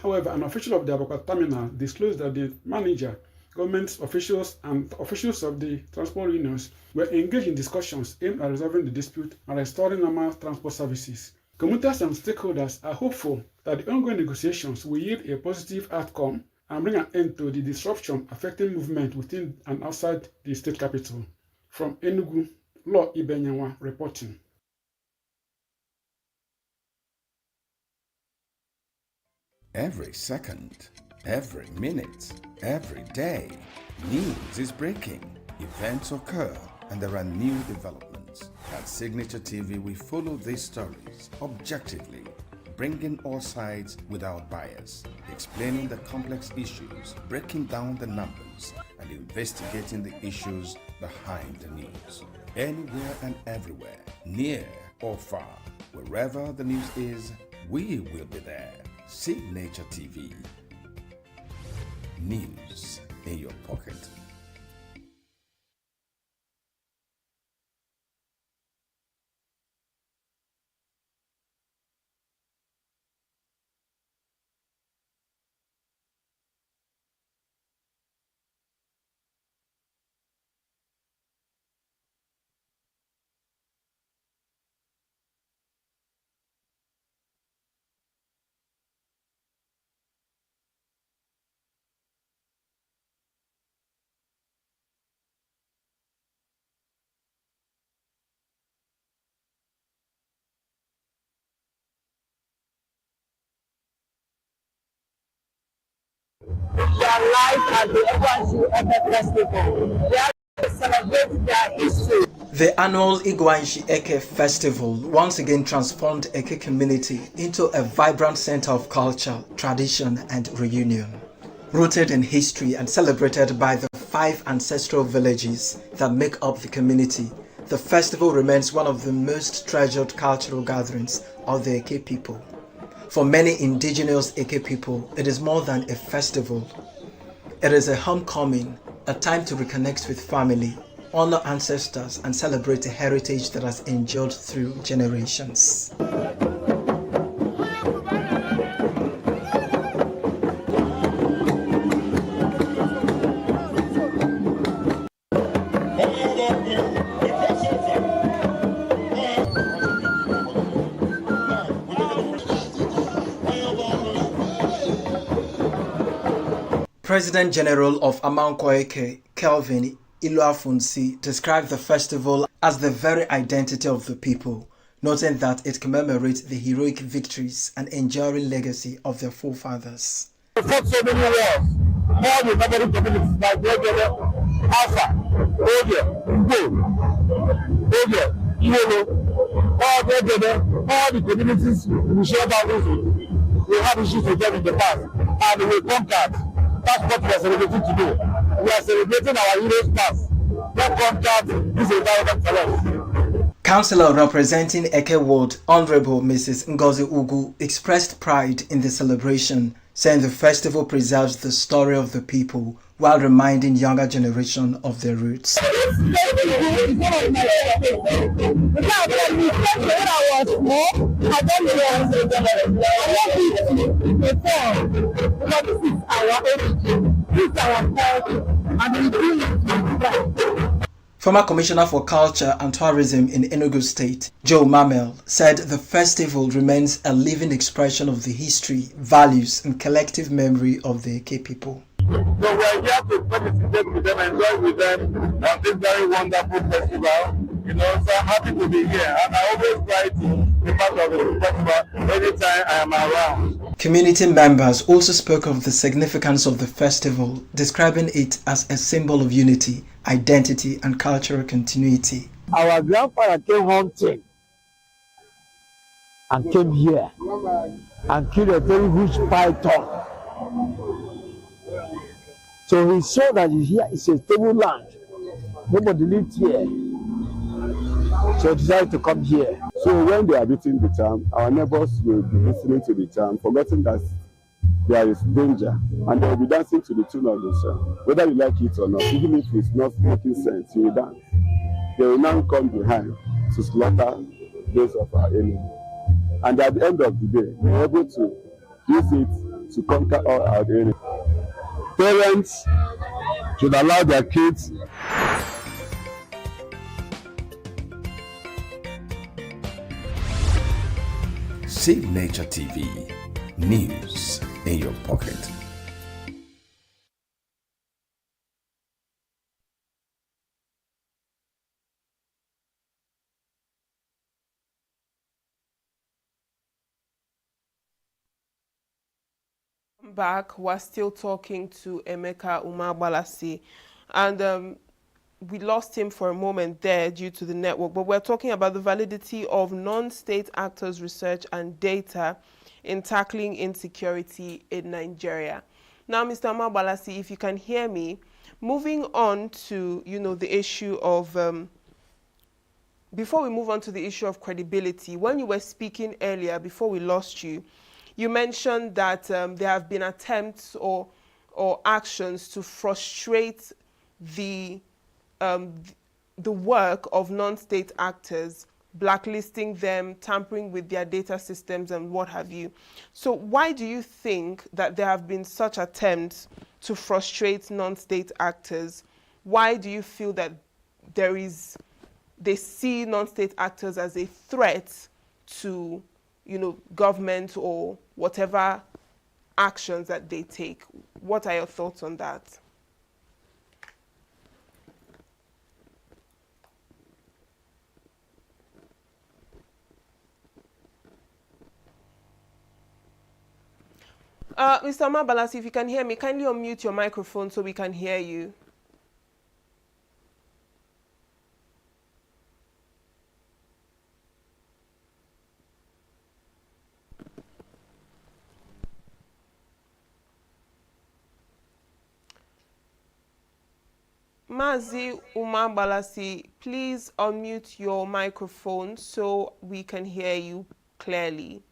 However, an official of the Abakwata terminal disclosed that the manager, government officials, and officials of the transport unions were engaged in discussions aimed at resolving the dispute and restoring normal transport services. Commuters and stakeholders are hopeful that the ongoing negotiations will yield a positive outcome and bring an end to the disruption affecting movement within and outside the state capital. From ENUGU, Law Ibenyanwa reporting. Every second, every minute, every day, news is breaking, events occur, and there are new developments. At Signature TV, we follow these stories objectively, bringing all sides without bias, explaining the complex issues, breaking down the numbers, and investigating the issues behind the news. Anywhere and everywhere, near or far, wherever the news is, we will be there. Signature TV. News in your pocket. They are live at the ENUGU Eke Festival. They are celebrate their history. The annual Igwanshi Eke Festival once again transformed Eke community into a vibrant center of culture, tradition, and reunion. Rooted in history and celebrated by the 5 ancestral villages that make up the community, the festival remains one of the most treasured cultural gatherings of the Eke people. For many indigenous Eke people, it is more than a festival. It is a homecoming, a time to reconnect with family, honor ancestors, and celebrate a heritage that has endured through generations. President General of Amankweke, Kelvin Iluafunsi, described the festival as the very identity of the people, noting that it commemorates the heroic victories and enduring legacy of their forefathers. We fought so many wars. All the neighboring communities like Wegele, Alpha, Oge, Mbo, Iwolo, all the communities we share boundaries with. We have issues with them in the past, and we conquered. That's what we are celebrating today. We are celebrating our heroes past. Not conquered this environment for us. Councillor representing Eke Ward, Honorable Mrs. Ngozi Ugu, expressed pride in the celebration, saying the festival preserves the story of the people while reminding younger generation of their roots. and we do it. Former Commissioner for Culture and Tourism in Enugu State, Joe Mamel, said the festival remains a living expression of the history, values, and collective memory of the Eke people. So we're here to participate with them, enjoy with them on this very wonderful festival. So I'm happy to be here, and I always try to be part of the festival anytime I am around. Community members also spoke of the significance of the festival, describing it as a symbol of unity, identity, and cultural continuity. Our grandfather came hunting and came here and killed a very huge python. So he saw that here is a stable land. Nobody lived here. So he decided to come here. So when they are beating the charm, our neighbors will be listening to the charm, forgetting that there is danger, and they will be dancing to the tune of the song. Whether you like it or not, even if it's not making sense, you will dance. They will now come behind to slaughter those of our enemy. And at the end of the day, we are able to use it to conquer all our enemies. Parents should allow their kids Save Nature TV. News in your pocket. Back, we're still talking to Emeka Umabalasi, and we lost him for a moment there due to the network, but we're talking about the validity of non-state actors' research and data in tackling insecurity in Nigeria. Now, Mr. Umabalasi, if you can hear me, moving on to, the issue of, before we move on to the issue of credibility, when you were speaking earlier, before we lost you, you mentioned that there have been attempts or actions to frustrate the work of non-state actors, blacklisting them, tampering with their data systems and what have you. So why do you think that there have been such attempts to frustrate non-state actors? Why do you feel that they see non-state actors as a threat to government or whatever actions that they take? What are your thoughts on that? Mr. Mabalasi, if you can hear me, kindly unmute your microphone so we can hear you. Mazi Umabalasi, please unmute your microphone so we can hear you clearly.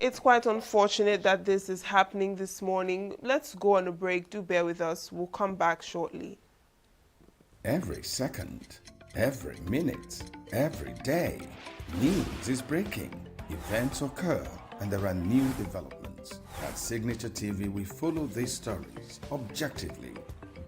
It's quite unfortunate that this is happening this morning. Let's go on a break. Do bear with us. We'll come back shortly. Every second, every minute, every day, news is breaking. Events occur and there are new developments. At Signature TV, we follow these stories objectively,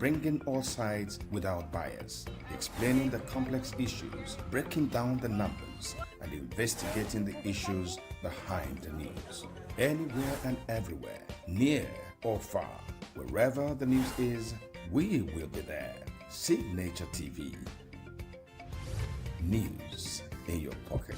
bringing all sides without bias, explaining the complex issues, breaking down the numbers, and investigating the issues behind the news. Anywhere and everywhere, near or far, wherever the news is, we will be there. Signature TV. News in your pocket.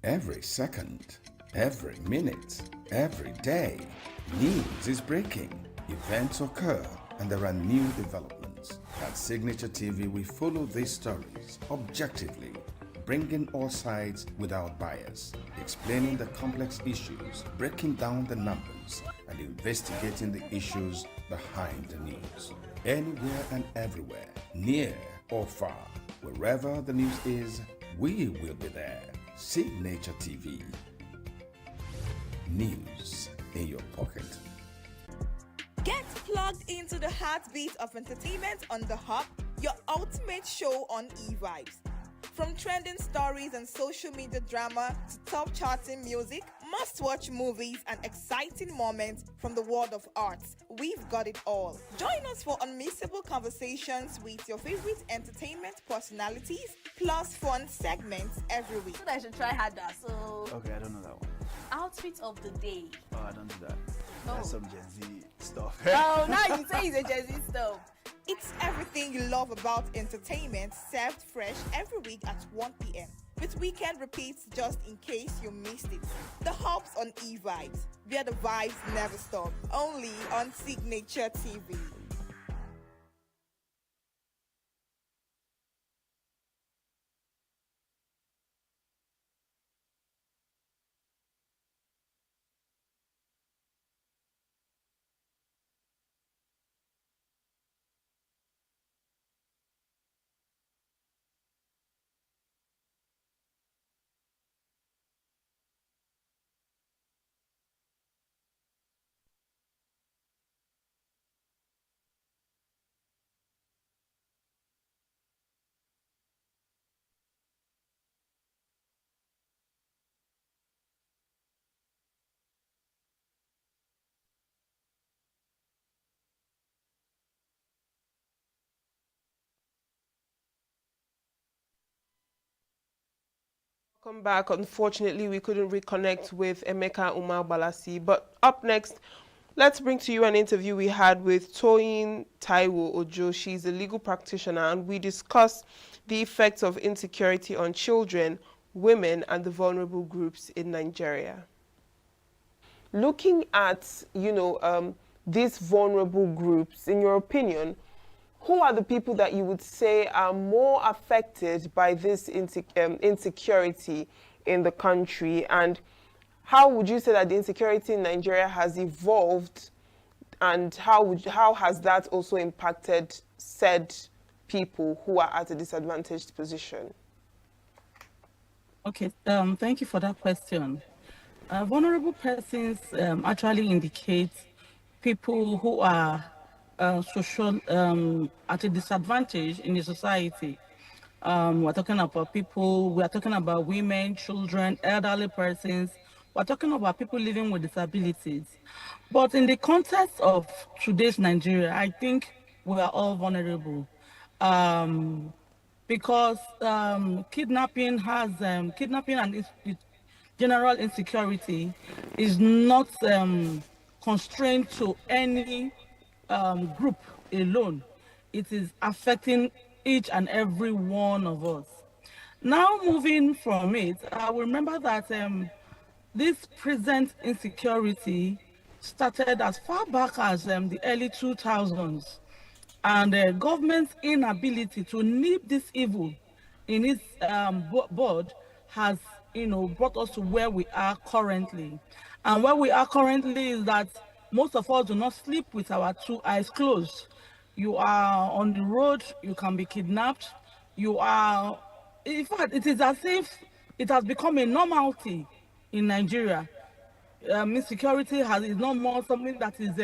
Every second, every minute, every day, news is breaking, events occur, and there are new developments. At Signature TV, we follow these stories objectively, bringing all sides without bias, explaining the complex issues, breaking down the numbers, and investigating the issues behind the news. Anywhere and everywhere, near or far, wherever the news is, we will be there. Signature TV. News in your pocket. Get plugged into the heartbeat of entertainment on The Hub, your ultimate show on eVibes. From trending stories and social media drama to top charting music, must-watch movies and exciting moments from the world of arts, we've got it all. Join us for unmissable conversations with your favorite entertainment personalities, plus fun segments every week. I should try harder. So, Okay, I don't know that one. outfit of the day. Oh, I don't do that. That's some Gen Z stuff. Oh, now you say it's a Gen Z stuff. It's everything you love about entertainment, served fresh every week at 1 p.m. with weekend repeats just in case you missed it. The Hubs on eVibes, where the vibes never stop. Only on Signature TV. Welcome back. Unfortunately, we couldn't reconnect with Emeka Umar Balasi. But up next, let's bring to you an interview we had with Toyin Taiwo Ojo. She's a legal practitioner, and we discussed the effects of insecurity on children, women, and the vulnerable groups in Nigeria. Looking at, these vulnerable groups, in your opinion, who are the people that you would say are more affected by this insecurity in the country? And how would you say that the insecurity in Nigeria has evolved? And how has that also impacted said people who are at a disadvantaged position? Okay, thank you for that question. Vulnerable persons actually indicate people who are social at a disadvantage in the society. We're talking about people, we are talking about women, children, elderly persons. We're talking about people living with disabilities. But in the context of today's Nigeria, I think we are all vulnerable. Because kidnapping and general insecurity is not constrained to any group alone. It is affecting each and every one of us. Now moving from it, I remember that this present insecurity started as far back as the early 2000s, and the government's inability to nip this evil in its bud has, brought us to where we are currently. And where we are currently is that most of us do not sleep with our two eyes closed. You are on the road, you can be kidnapped. In fact, it is as if it has become a normality in Nigeria. Insecurity is not more something that is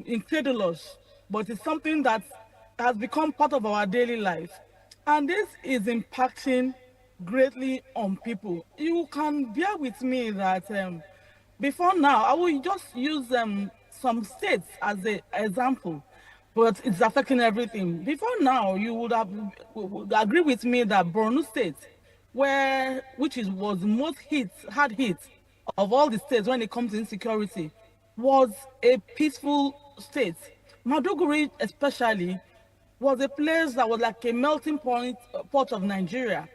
incredulous, but it's something that has become part of our daily life. And this is impacting greatly on people. You can bear with me that before now, I will just use some states as an example, but it's affecting everything. Before now, you would agree with me that Borno State, was most hard hit of all the states when it comes to insecurity, was a peaceful state. Maduguri especially was a place that was like a melting pot of Nigeria.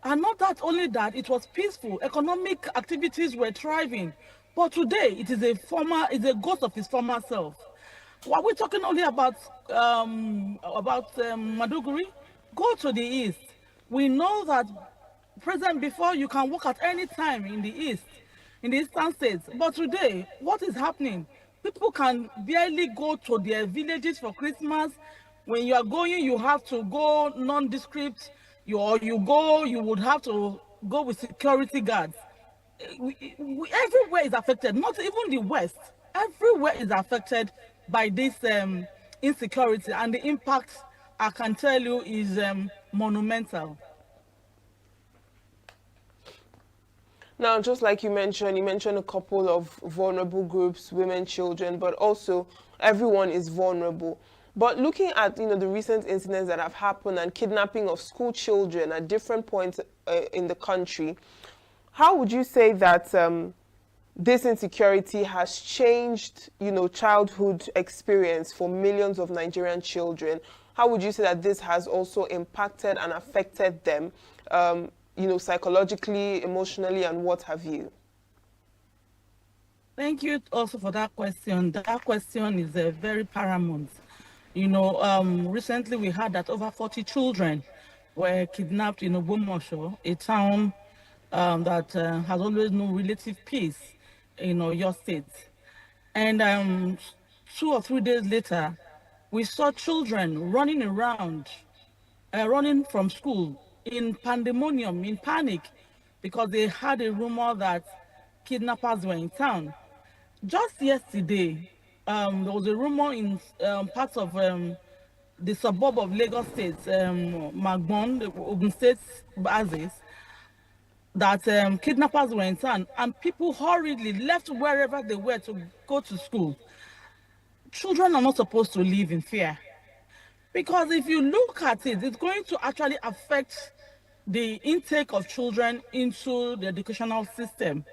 And not that only that, it was peaceful. Economic activities were thriving. But today, it's a ghost of his former self. Are we talking only about Maduguri? Go to the east. We know that present before you can work at any time in the east, in the eastern states. But today, what is happening? People can barely go to their villages for Christmas. When you are going, you have to go nondescript. You would have to go with security guards. Everywhere is affected, not even the West. Everywhere is affected by this insecurity, and the impact, I can tell you, is monumental. Now, just like you mentioned a couple of vulnerable groups, women, children, but also everyone is vulnerable. But looking at the recent incidents that have happened and kidnapping of school children at different points in the country, how would you say that this insecurity has changed, childhood experience for millions of Nigerian children? How would you say that this has also impacted and affected them, psychologically, emotionally, and what have you? Thank you also for that question. That question is very paramount. Recently we heard that over 40 children were kidnapped in Ogbomoso, a town that has always known relative peace in your state. And 2 or 3 days later, we saw children running around, running from school in pandemonium, in panic, because they had a rumor that kidnappers were in town. Just yesterday, there was a rumor in parts of the suburb of Lagos State, Magbon, the Ogun State basis, that kidnappers were in town, and people hurriedly left wherever they were to go to school. Children are not supposed to live in fear, because if you look at it, it's going to actually affect the intake of children into the educational system.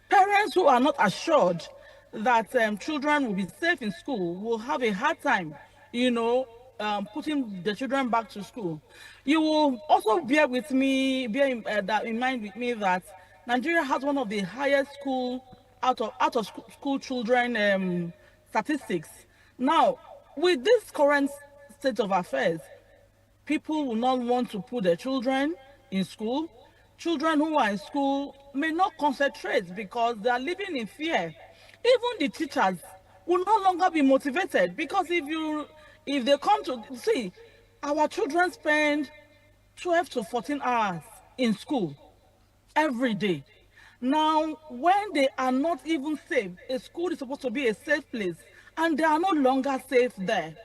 Parents who are not assured that children will be safe in school will have a hard time, putting the children back to school. You will also bear in mind with me that Nigeria has one of the highest out of school children statistics. Now, with this current state of affairs, people will not want to put their children in school. Children who are in school may not concentrate because they are living in fear. Even the teachers will no longer be motivated, because if they come to see, our children spend 12 to 14 hours in school every day. Now, when they are not even safe, a school is supposed to be a safe place, and they are no longer safe there,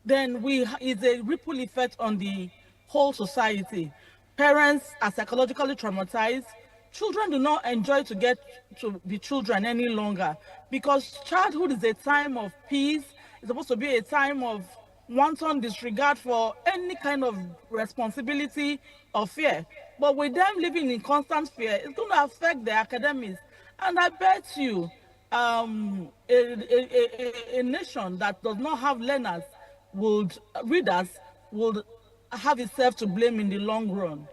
then it's a ripple effect on the whole society. Parents are psychologically traumatized. Children do not enjoy to get to be children any longer, because childhood is a time of peace. It's supposed to be a time of wanton disregard for any kind of responsibility or fear. But with them living in constant fear, it's going to affect their academics. And I bet you, a nation that does not have readers would have itself to blame in the long run.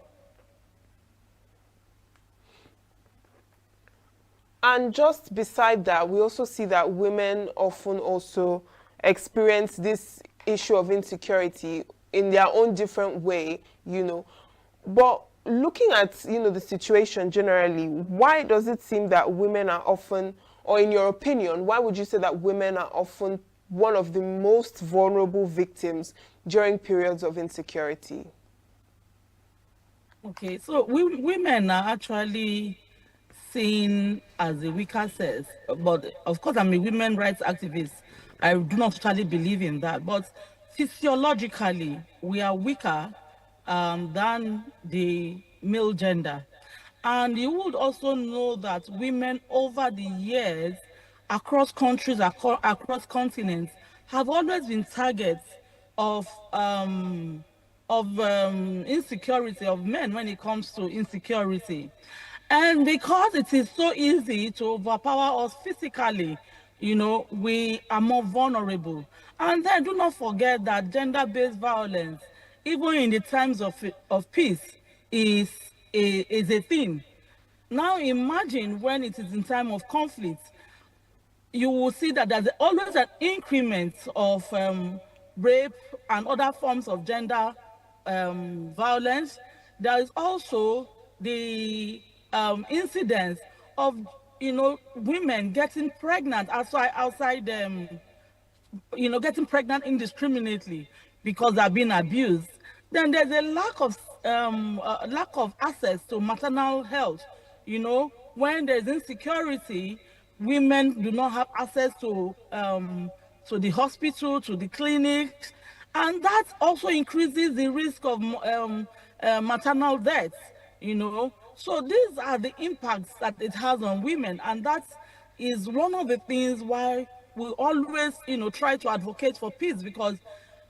And just beside that, we also see that women often also experience this issue of insecurity in their own different way, But looking at, the situation generally, why does it seem that women are often, or in your opinion, why would you say that women are often one of the most vulnerable victims during periods of insecurity? Okay, so women are actually seen as the weaker sex, but of course I'm a women rights activist. I do not totally believe in that, but physiologically we are weaker than the male gender. And you would also know that women over the years, across countries, across continents, have always been targets of insecurity of men when it comes to insecurity. And because it is so easy to overpower us physically, we are more vulnerable. And then do not forget that gender-based violence, even in the times of peace, is is a thing. Now imagine when it is in time of conflict, you will see that there's always an increment of rape and other forms of gender violence. There is also the incidence of, women getting pregnant outside getting pregnant indiscriminately because they're being abused. Then there's a lack of access to maternal health. When there's insecurity, women do not have access to the hospital, to the clinics, and that also increases the risk of maternal deaths. So these are the impacts that it has on women, and that is one of the things why we always, try to advocate for peace, because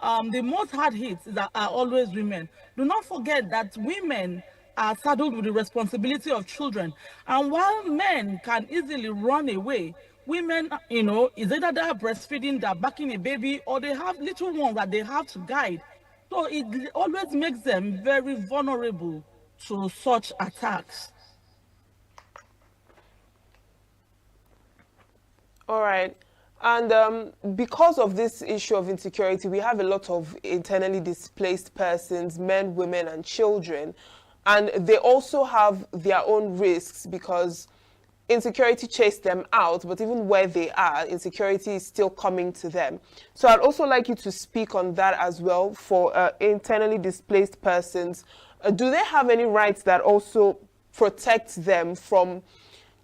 the most hard hits are always women. Do not forget that women are saddled with the responsibility of children. And while men can easily run away, women, is either they're breastfeeding, they're backing a baby, or they have little ones that they have to guide. So it always makes them very vulnerable to such attacks. All right. And because of this issue of insecurity, we have a lot of internally displaced persons, men, women, and children. And they also have their own risks because insecurity chased them out, but even where they are, insecurity is still coming to them. So I'd also like you to speak on that as well for internally displaced persons. Do they have any rights that also protect them from,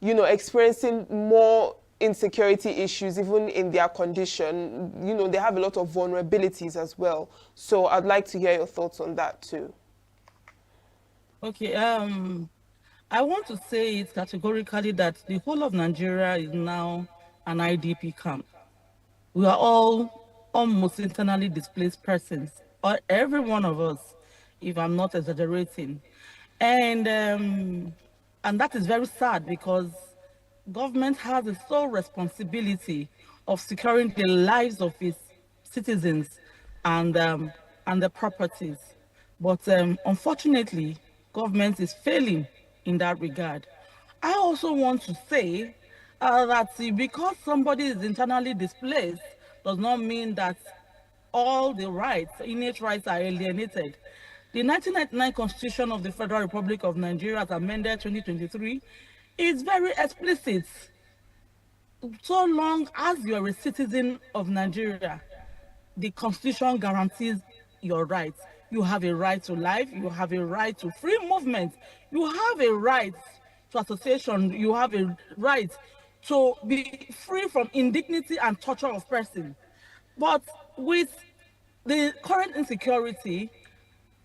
experiencing more insecurity issues even in their condition? They have a lot of vulnerabilities as well. So I'd like to hear your thoughts on that too. Okay, I want to say it categorically that the whole of Nigeria is now an IDP camp. We are all almost internally displaced persons, or every one of us, if I'm not exaggerating. And that is very sad, because government has the sole responsibility of securing the lives of its citizens and their properties. But unfortunately, government is failing in that regard. I also want to say that because somebody is internally displaced does not mean that all the rights, innate rights, are alienated. The 1999 Constitution of the Federal Republic of Nigeria, as amended 2023, is very explicit. So long as you're a citizen of Nigeria, the Constitution guarantees your rights. You have a right to life, you have a right to free movement, you have a right to association, you have a right to be free from indignity and torture of person. But with the current insecurity,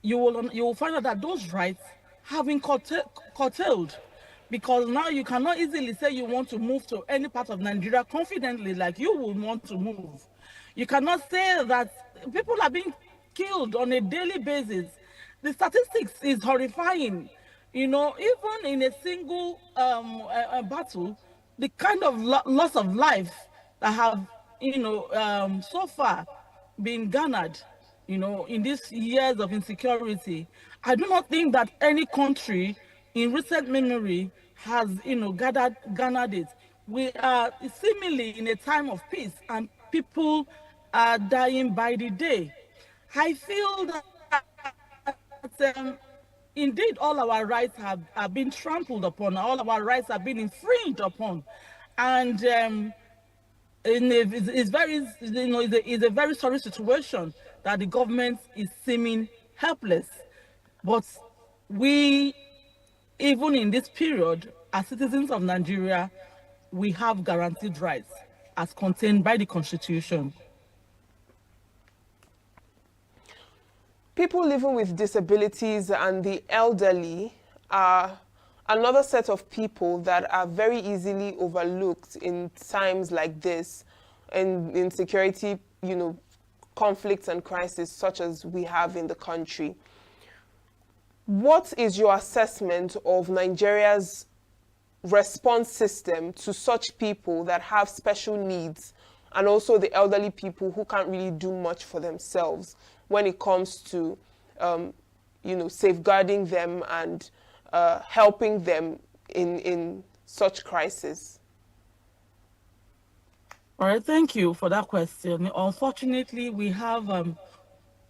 you will find out that those rights have been curtailed, because now you cannot easily say you want to move to any part of Nigeria confidently like you would want to move. You cannot say that people are being killed on a daily basis. The statistics is horrifying. Even in a single battle, the kind of loss of life that have, so far been garnered, in these years of insecurity, I do not think that any country in recent memory has, garnered it. We are seemingly in a time of peace, and people are dying by the day. I feel that indeed all our rights have been trampled upon, all our rights have been infringed upon, and it's a very sorry situation that the government is seeming helpless. But we, even in this period, as citizens of Nigeria, we have guaranteed rights as contained by the Constitution. People living with disabilities and the elderly are another set of people that are very easily overlooked in times like this, and in security, conflicts and crises such as we have in the country. What is your assessment of Nigeria's response system to such people that have special needs, and also the elderly people who can't really do much for themselves when it comes to, safeguarding them and helping them in such crisis? All right, thank you for that question. Unfortunately, we have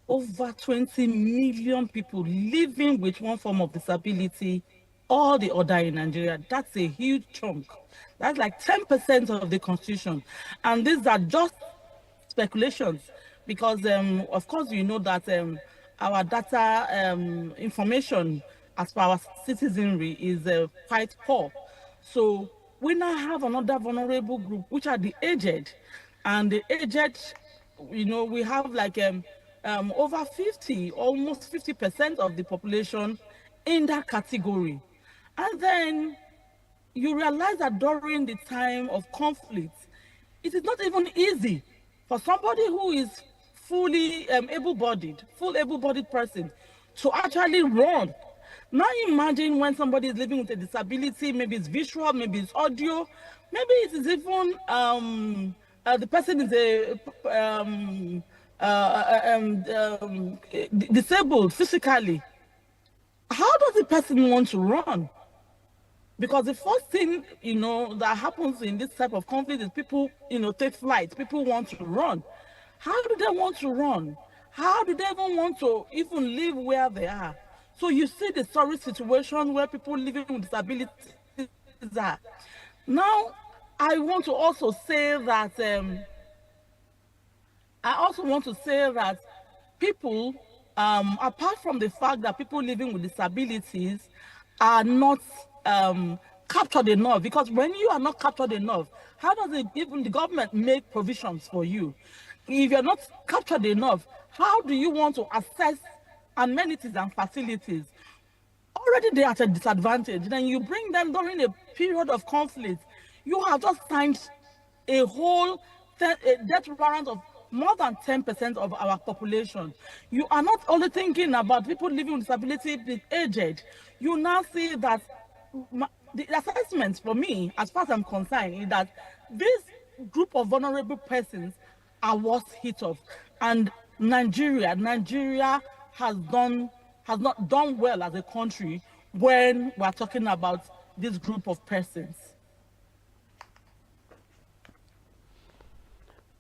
over 20 million people living with one form of disability or the other in Nigeria. That's a huge chunk. That's like 10% of the constitution. And these are just speculations because, of course, you know that our data information as per our citizenry is quite poor. So we now have another vulnerable group, which are the aged. And the aged, you know, we have like over 50, almost 50% of the population in that category. And then you realize that during the time of conflict, it is not even easy for somebody who is fully full able-bodied person to actually run. Now imagine when somebody is living with a disability, maybe it's visual, maybe it's audio, maybe it is even the person is disabled physically. How does the person want to run? Because the first thing, you know, that happens in this type of conflict is people, you know, take flight. People want to run. How do they want to run? How do they even want to even live where they are? So you see the sorry situation where people living with disabilities are. Now, I want to also say that people, apart from the fact that people living with disabilities are not captured enough, because when you are not captured enough, how does even the government make provisions for you? If you're not captured enough, how do you want to access amenities and facilities? Already they are at a disadvantage. Then you bring them during a period of conflict. You have just signed a whole death warrant of more than 10% of our population. You are not only thinking about people living with disability, the aged. You now see that the assessment for me, as far as I'm concerned, is that this group of vulnerable persons are worst hit off. And Nigeria has not done well as a country when we're talking about this group of persons.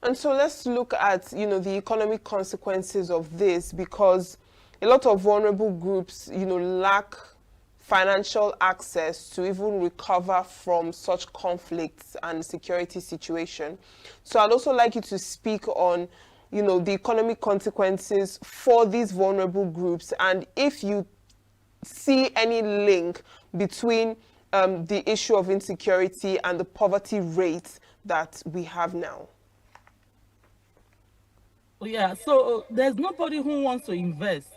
And so let's look at, you know, the economic consequences of this, because a lot of vulnerable groups, you know, lack financial access to even recover from such conflicts and security situation. So I'd also like you to speak on, you know, the economic consequences for these vulnerable groups, and if you see any link between the issue of insecurity and the poverty rate that we have now. Yeah, so there's nobody who wants to invest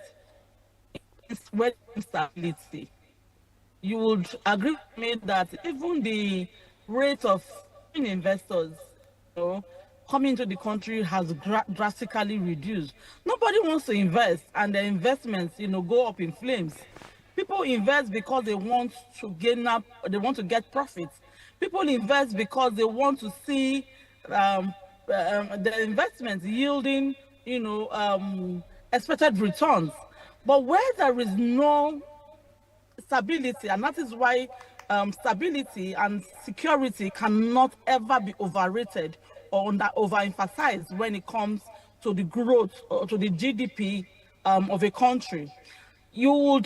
in stability. You would agree with me that even the rate of investors, you know, coming into the country has drastically reduced. Nobody wants to invest, and their investments, you know, go up in flames. People invest because they want to get profits. People invest because they want to see the investments yielding, you know, expected returns. But where there is no stability, and that is why stability and security cannot ever be overrated or overemphasized when it comes to the growth or to the GDP of a country. You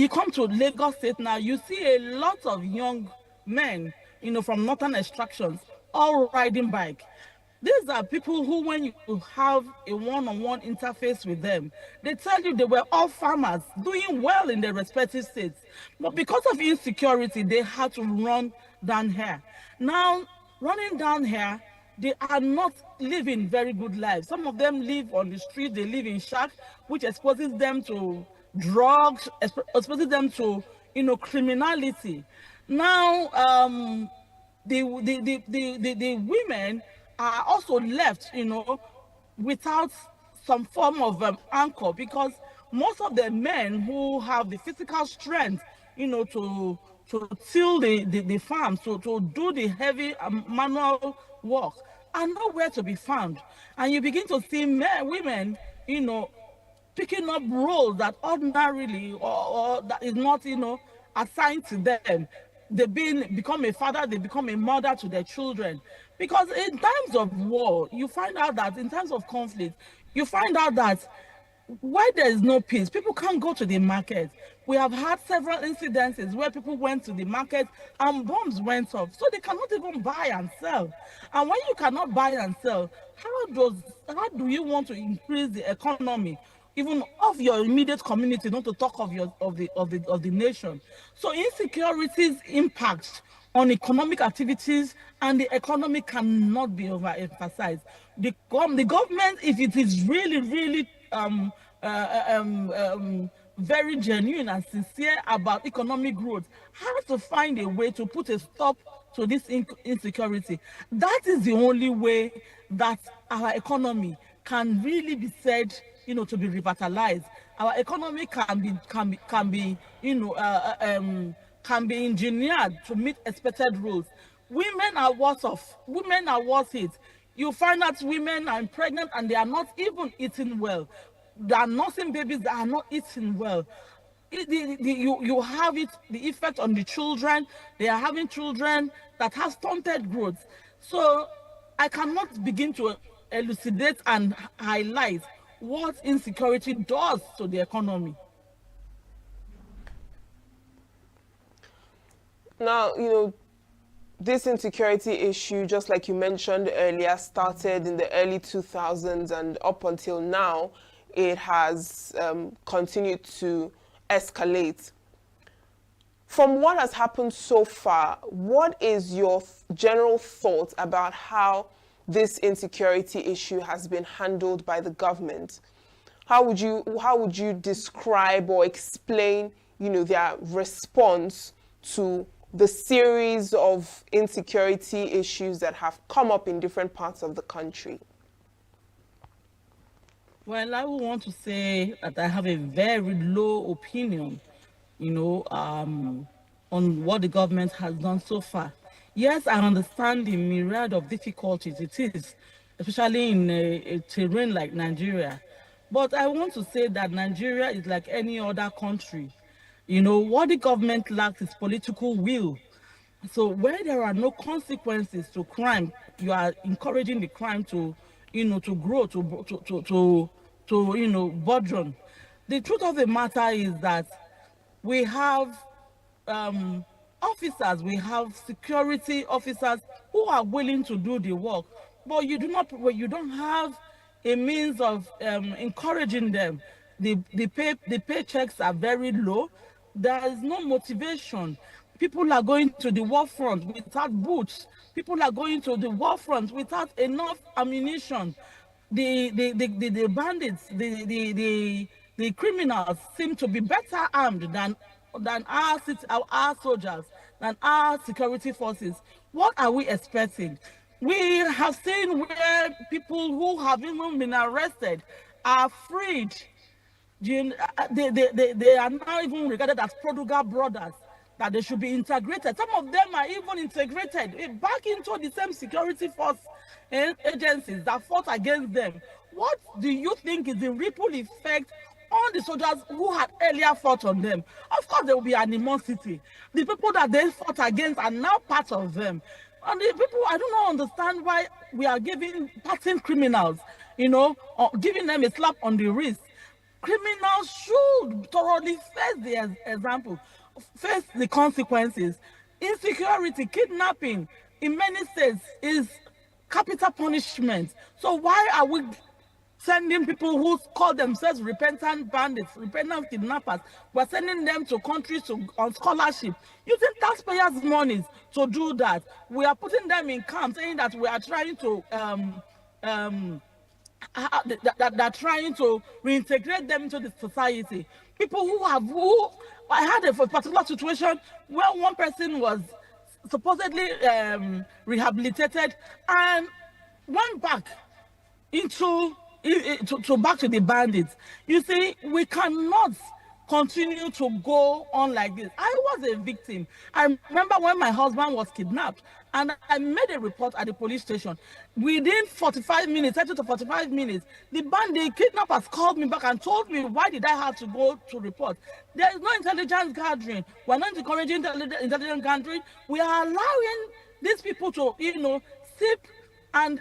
come to Lagos State now, you see a lot of young men, you know, from northern extractions, all riding bike. These are people who, when you have a one-on-one interface with them, they tell you they were all farmers doing well in their respective states. But because of insecurity, they had to run down here. Now, running down here, they are not living very good lives. Some of them live on the street, they live in shacks, which exposes them to drugs, exposes them to, you know, criminality. Now, the women are also left, you know, without some form of anchor, because most of the men who have the physical strength, you know, to till the farms, to do the heavy manual work, are nowhere to be found. And you begin to see women, you know, picking up roles that ordinarily or that is not, assigned to them. They become a father, they become a mother to their children. Because in times of war, you find out that in times of conflict, you find out that where there is no peace, people can't go to the market. We have had several incidences where people went to the market and bombs went off, so they cannot even buy and sell. And when you cannot buy and sell, how do you want to increase the economy, even of your immediate community, not to talk of the nation? So insecurities impact on economic activities, and the economy cannot be overemphasized. The government, if it is really very genuine and sincere about economic growth, has to find a way to put a stop to this insecurity. That is the only way that our economy can really be said, to be revitalized. Our economy can be engineered to meet expected rules. Women are worth it. You find that women are pregnant and they are not even eating well. They are nursing babies that are not eating well. You have the effect on the children. They are having children that have stunted growth. So I cannot begin to elucidate and highlight what insecurity does to the economy. Now, this insecurity issue, just like you mentioned earlier, started in the early 2000s, and up until now, it has continued to escalate. From what has happened so far, what is your general thought about how this insecurity issue has been handled by the government? How would you describe or explain, their response to the series of insecurity issues that have come up in different parts of the country? Well, I would want to say that I have a very low opinion, on what the government has done so far. Yes, I understand the myriad of difficulties it is, especially in a terrain like Nigeria. But I want to say that Nigeria is like any other country. What the government lacks is political will. So where there are no consequences to crime, you are encouraging the crime to grow, to burgeon. The truth of the matter is that we have officers, we have security officers who are willing to do the work, but you don't have a means of encouraging them. The paychecks are very low. There is no motivation. People are going to the war front without boots. People are going to the war front without enough ammunition. The bandits, the criminals seem to be better armed than our soldiers, than our security forces. What are we expecting? We have seen where people who have even been arrested are freed. They are now even regarded as prodigal brothers, that they should be integrated. Some of them are even integrated back into the same security force agencies that fought against them. What do you think is the ripple effect on the soldiers who had earlier fought on them? Of course, there will be animosity. The people that they fought against are now part of them. And the people, I do not understand why we are giving passing criminals, or giving them a slap on the wrist. Criminals should thoroughly face the face the consequences. Insecurity, kidnapping, in many states is capital punishment. So why are we sending people who call themselves repentant bandits, repentant kidnappers? We're sending them to countries on scholarship, using taxpayers' monies to do that. We are putting them in camps, saying that we are trying to that trying to reintegrate them into the society. People I had a particular situation where one person was supposedly rehabilitated and went back back to the bandits. You see, we cannot continue to go on like this. I was a victim. I remember when my husband was kidnapped, And I made a report at the police station. Within 45 minutes, 30 to 45 minutes, the kidnappers called me back and told me, why did I have to go to report? There is no intelligence gathering. We're not encouraging intelligence gathering. We are allowing these people to, sip and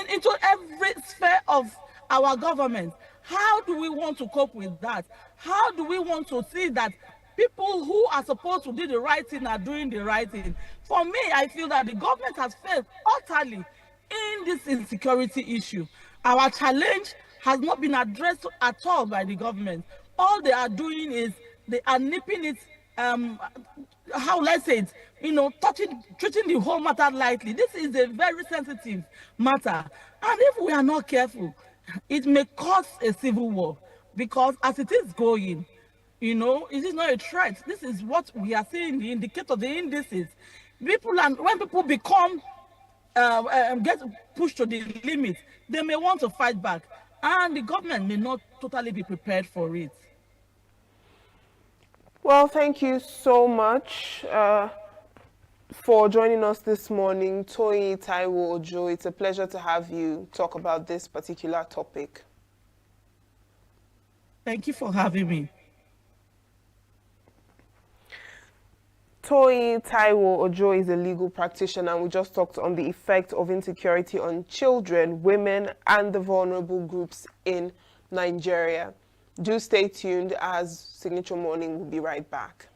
into every sphere of our government. How do we want to cope with that? How do we want to see that people who are supposed to do the right thing are doing the right thing? For me, I feel that the government has failed utterly in this insecurity issue. Our challenge has not been addressed at all by the government. All they are doing is they are nipping it, how let's say it, treating the whole matter lightly. This is a very sensitive matter. And if we are not careful, it may cause a civil war, because as it is going, it is not a threat. This is what we are seeing, the indicator, the indices. When people become, get pushed to the limit, they may want to fight back. And the government may not totally be prepared for it. Well, thank you so much for joining us this morning, Toyin Taiwo Ojo. It's a pleasure to have you talk about this particular topic. Thank you for having me. Toyin Taiwo Ojo is a legal practitioner, and we just talked on the effect of insecurity on children, women, and the vulnerable groups in Nigeria. Do stay tuned, as Signature Morning will be right back.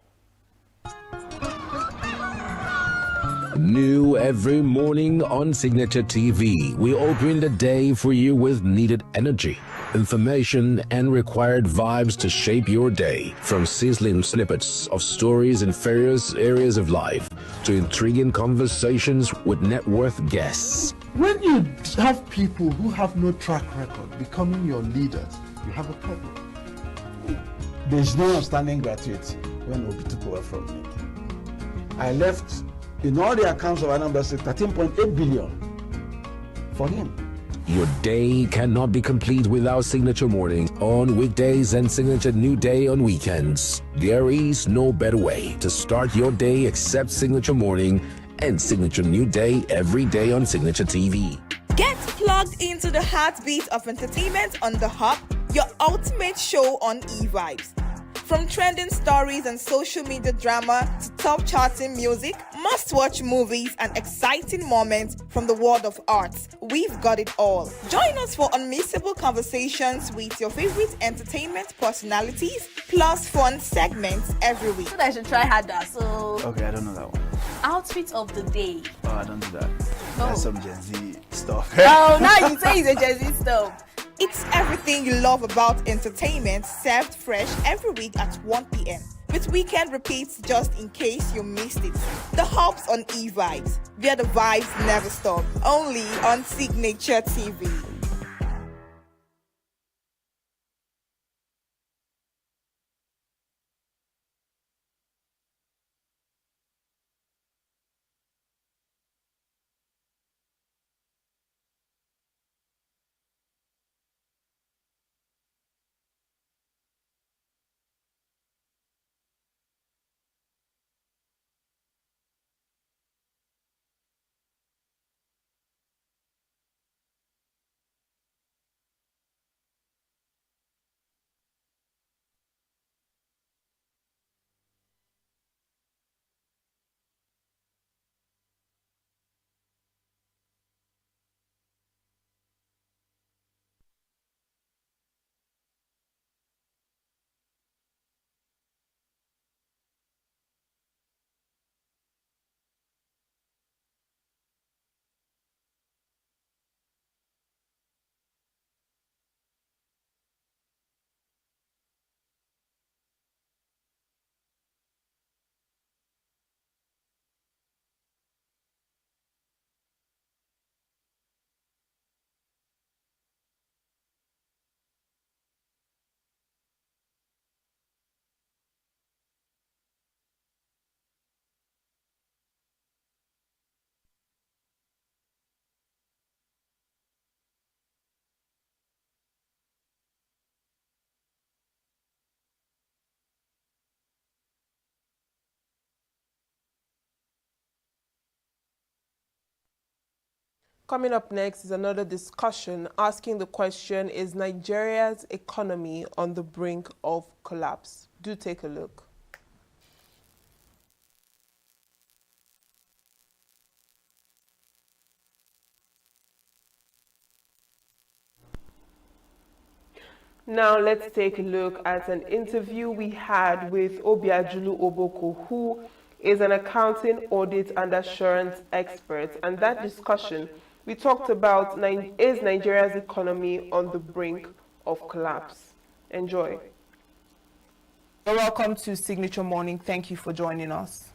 New every morning on Signature TV, we open the day for you with needed energy, information, and required vibes to shape your day. From sizzling snippets of stories in various areas of life to intriguing conversations with net worth guests. When you have people who have no track record becoming your leaders, you have a problem. There's no outstanding gratuity when Obi took over from me. I left, in all the accounts of Anambra State, 13.8 billion for him. Your day cannot be complete without Signature Morning on weekdays and Signature New Day on weekends. There is no better way to start your day except Signature Morning and Signature New Day every day on Signature TV. Get plugged into the heartbeat of entertainment on The Hub, your ultimate show on e-vibes. From trending stories and social media drama to top charting music, must-watch movies and exciting moments from the world of arts, we've got it all. Join us for unmissable conversations with your favorite entertainment personalities, plus fun segments every week. I should try harder, so... Okay, I don't know that one. Outfit of the day. Oh, I don't do that. That's some Gen Z stuff. Oh, now you say it's a Gen Z stuff. It's everything you love about entertainment, served fresh every week at 1 p.m. with weekend repeats just in case you missed it. The Hub's on e-vibes, where the vibes never stop. Only on Signature TV. Coming up next is another discussion asking the question, is Nigeria's economy on the brink of collapse? Do take a look. Now let's take a look at an interview we had with Obiajulu Oboko, who is an accounting, audit and assurance expert. And that discussion, we talked about, is Nigeria's economy on the brink of collapse? Enjoy. You're welcome to Signature Morning. Thank you for joining us.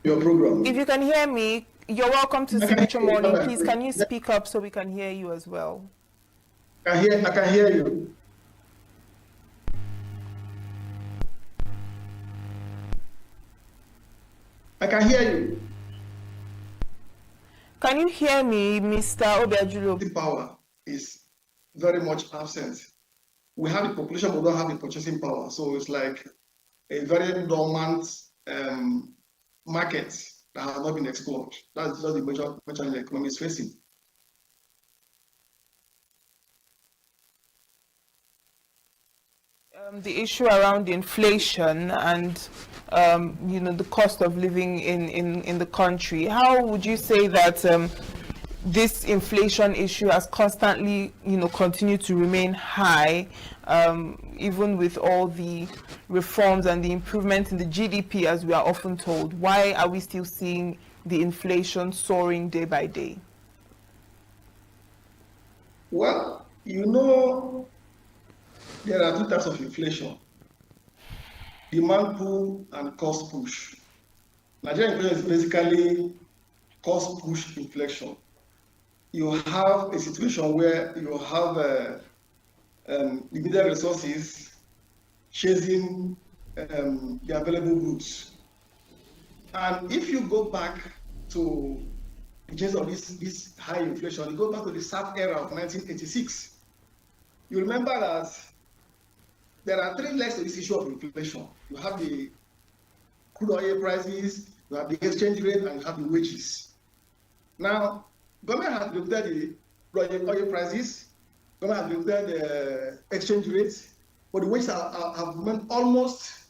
Your program. If you can hear me, you're welcome to Signature Morning. Please, can you speak up so we can hear you as well? I can hear you. I can hear you. Can you hear me, Mr. Obiajulu? The power is very much absent. We have the population, but we don't have the purchasing power. So it's like a very dormant market that has not been explored. That's just the major challenge the economy is facing. The issue around inflation and the cost of living in the country. How would you say that this inflation issue has constantly continued to remain high, even with all the reforms and the improvements in the GDP, as we are often told? Why are we still seeing the inflation soaring day by day? Well, there are two types of inflation: demand pull and cost push. Nigerian inflation is basically cost push inflation. You have a situation where you have limited resources chasing the available goods. And if you go back to the case of this high inflation, you go back to the SAP era of 1986, you remember that there are three legs to this issue of inflation. You have the crude oil prices, you have the exchange rate, and you have the wages. Now, government has looked at the oil prices, government has looked at the exchange rates, but the wages have remained almost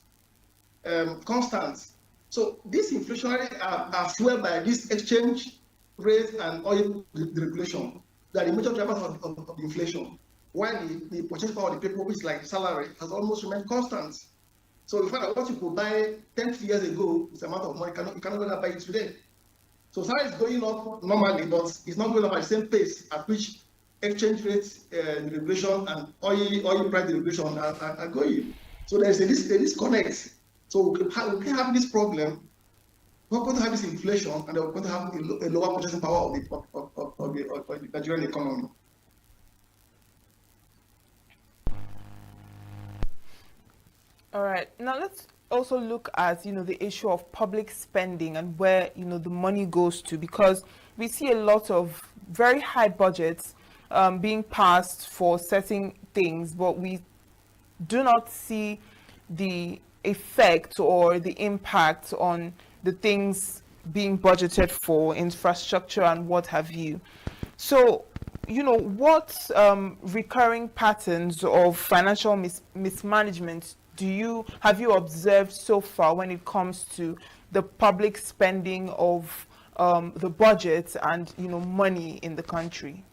constant. So this inflationary are fueled by this exchange rate and oil deregulation. They are the major drivers of inflation. While the purchasing power of the people, which is like salary, has almost remained constant. So you find that what you could buy 10 years ago is the amount of money you cannot buy it today. So salary is going up normally, but it's not going up at the same pace at which exchange rate regulation and oil price regulation are going. So there's a disconnect. So we can have this problem. We're going to have this inflation, and we're going to have a lower purchasing power of the Nigerian economy. All right. Now let's also look at the issue of public spending and where the money goes to, because we see a lot of very high budgets being passed for certain things, but we do not see the effect or the impact on the things being budgeted for, infrastructure and what have you. So what recurring patterns of financial mismanagement have you observed so far when it comes to the public spending of the budget and money in the country?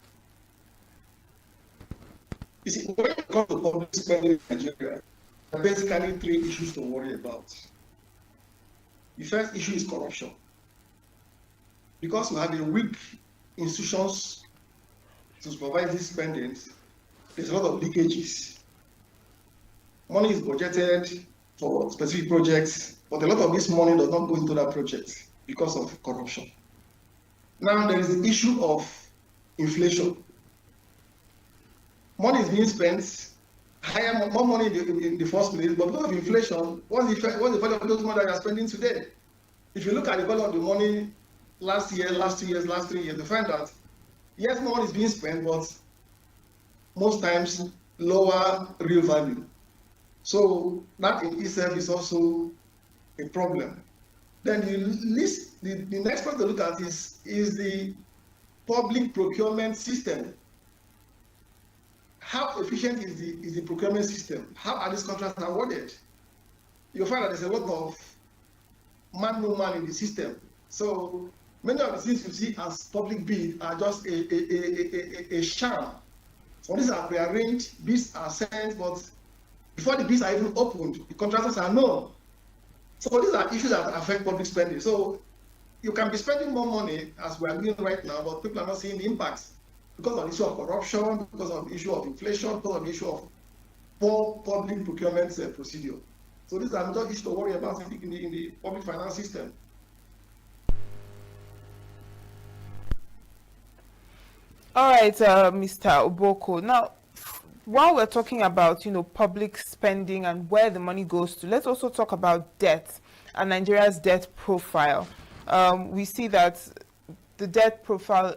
You see, when it comes to public spending in Nigeria, there are basically three issues to worry about. The first issue is corruption. Because we have a weak institutions to supervise these spendings, there's a lot of leakages. Money is budgeted for specific projects, but a lot of this money does not go into that project because of corruption. Now there is the issue of inflation. Money is being spent, more money in the first place, but because of inflation, what's the value of those money that you are spending today? If you look at the value of the money last year, last 2 years, last 3 years, you find that yes, more money is being spent, but most times lower real value. So that in itself is also a problem. Then the next point to look at is the public procurement system. How efficient is the procurement system? How are these contracts awarded? You'll find that there's a lot of no man in the system. So many of the things you see as public bid are just a sham. So these are prearranged, bids are sent, but before the bids are even opened, the contractors are known. So these are issues that affect public spending. So you can be spending more money as we are doing right now, but people are not seeing the impacts because of the issue of corruption, because of the issue of inflation, because of the issue of poor public procurement procedure. So these are not issues to worry about in the public finance system. All right, Mr. Oboko. Now, while we're talking about, public spending and where the money goes to, let's also talk about debt and Nigeria's debt profile. We see that the debt profile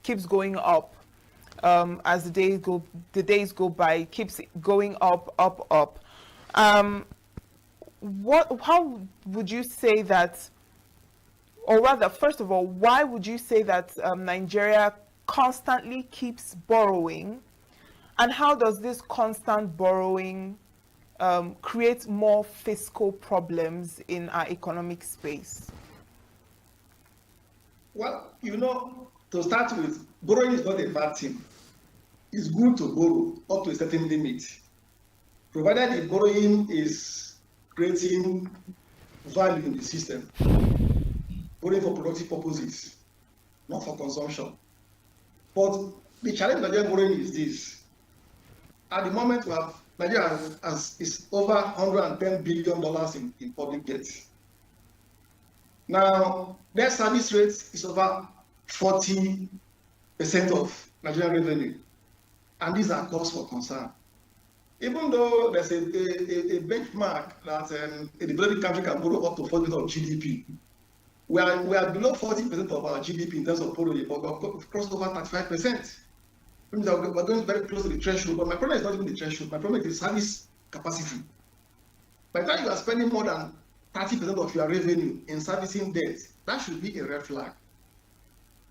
keeps going up as the days go by. It keeps going up. How would you say that, or rather, first of all, why would you say that Nigeria constantly keeps borrowing, and how does this constant borrowing create more fiscal problems in our economic space? Well, to start with, borrowing is not a bad thing. It's good to borrow up to a certain limit, provided the borrowing is creating value in the system. Borrowing for productive purposes, not for consumption. But the challenge with Nigerian borrowing is this. At the moment, Nigeria is over $110 billion in public debt. Now, debt service rate is over 40% of Nigerian revenue. And these are cause for concern. Even though there's a benchmark that a developing country can borrow up to 40% of GDP, we are below 40% of our GDP in terms of borrowing, but we've crossed over 35%. We're going very close to the threshold, but my problem is not even the threshold. My problem is the service capacity. By the time you are spending more than 30% of your revenue in servicing debt, that should be a red flag.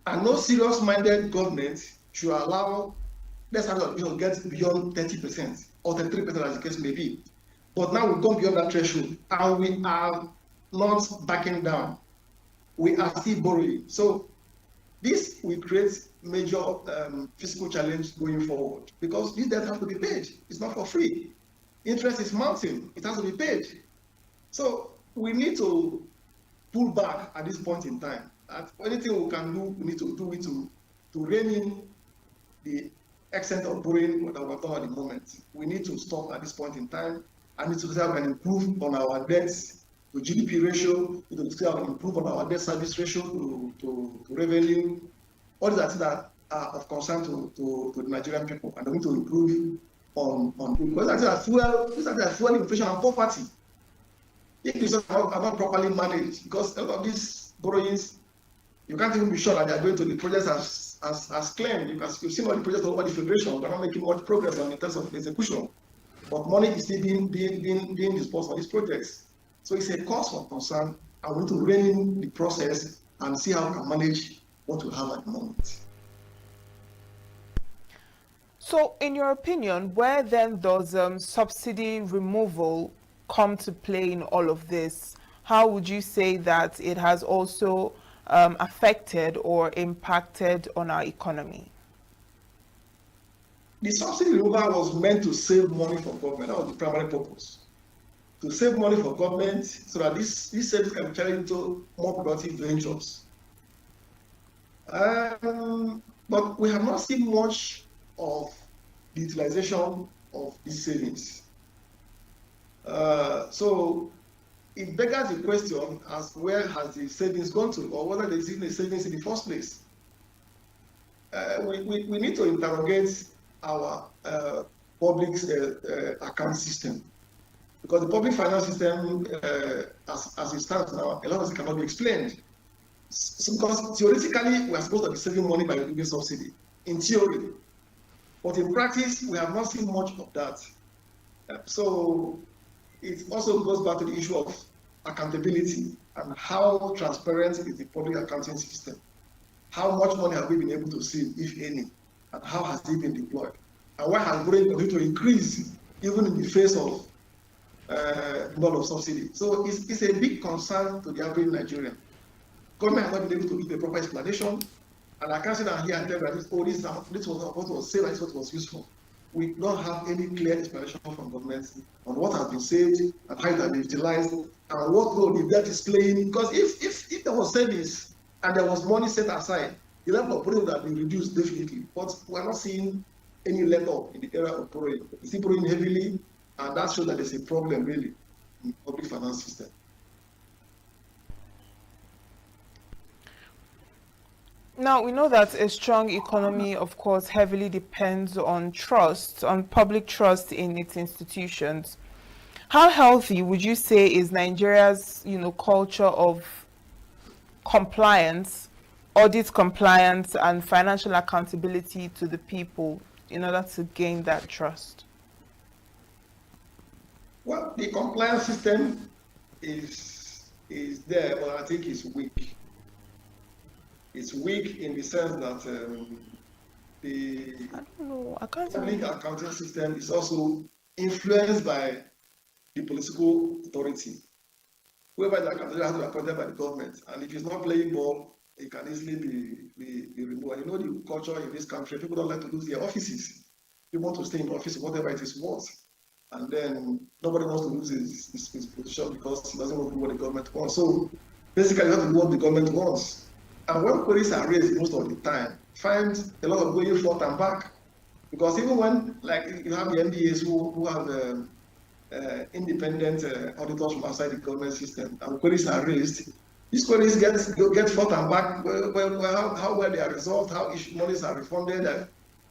And no serious-minded government should allow debt service to get beyond 30% or 33%, as the case may be. But now we've gone beyond that threshold, and we are not backing down. We are still borrowing. So this will create major fiscal challenge going forward, because this debt has to be paid. It's not for free. Interest is mounting. It has to be paid. So we need to pull back at this point in time. Anything we can do, we need to do it to rein in the extent of borrowing that we're done at the moment. We need to stop at this point in time. I need to see how we can improve on our debts to GDP ratio, we need to see how we can improve on our debt service ratio to revenue. All these are things that are of concern to the Nigerian people, and we need to improve on because these are fuel inflation and poverty. If these are not properly managed, because a lot of these borrowings, you can't even be sure that they are going to the projects as claimed, because you've seen all the projects all over the federation. We're not making much progress in terms of execution, but money is still being disbursed for these projects. So it's a cause for concern, and we need to rein in the process and see how we can manage what we have at the moment. So, in your opinion, where then does subsidy removal come to play in all of this? How would you say that it has also affected or impacted on our economy? The subsidy removal was meant to save money for government. That was the primary purpose. To save money for government so that this service can be carried into more productive ventures. But we have not seen much of the utilization of these savings. So it beggars the question as where has the savings gone to, or whether there's even a savings in the first place. We need to interrogate our public account system, because the public finance system, as it stands now, a lot of it cannot be explained. So because theoretically, we are supposed to be saving money by giving subsidy, in theory. But in practice, we have not seen much of that. So it also goes back to the issue of accountability and how transparent is the public accounting system. How much money have we been able to save, if any, and how has it been deployed? And why has borrowing continued to increase even in the face of lot of subsidy? So it's a big concern to the average Nigerian. Government has not been able to give a proper explanation, and I can't sit down here and tell you that this was what was saved, this is what was useful. We don't have any clear explanation from government on what has been saved and how it has been utilized and what role the debt is playing. Because if there was savings and there was money set aside, the level of borrowing would have been reduced definitely. But we're not seeing any let up in the area of borrowing. We're still borrowing heavily, and that shows that there's a problem really in the public finance system. Now, we know that a strong economy, of course, heavily depends on trust, on public trust in its institutions. How healthy would you say is Nigeria's, culture of compliance, audit compliance, and financial accountability to the people in order to gain that trust? Well, the compliance system is there, but I think it's weak. It's weak in the sense that the public accounting system is also influenced by the political authority. Whoever the accountant has to be appointed by the government, and if he's not playing ball, it can easily be removed. And the culture in this country, people don't like to lose their offices. They want to stay in office, whatever it is worth. And then nobody wants to lose his position because he doesn't want to do what the government wants. So basically, you have to do what the government wants. And when queries are raised most of the time, find a lot of going forth and back. Because even when, like, you have the MDAs who have independent auditors from outside the government system, and queries are raised, these queries get forth and back, how well they are resolved, how monies are refunded. It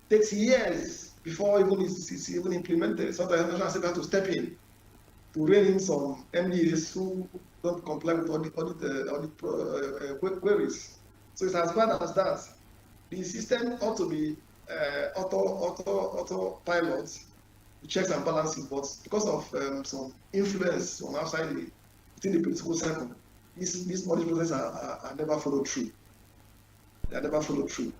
takes years before it's even implemented. Sometimes the national have to step in to rein in some MDAs who don't comply with audit queries. So it's as bad as that. The system ought to be autopilot, checks and balances, but because of some influence from outside within the political circle, these audit processes are never followed through. They are never followed through.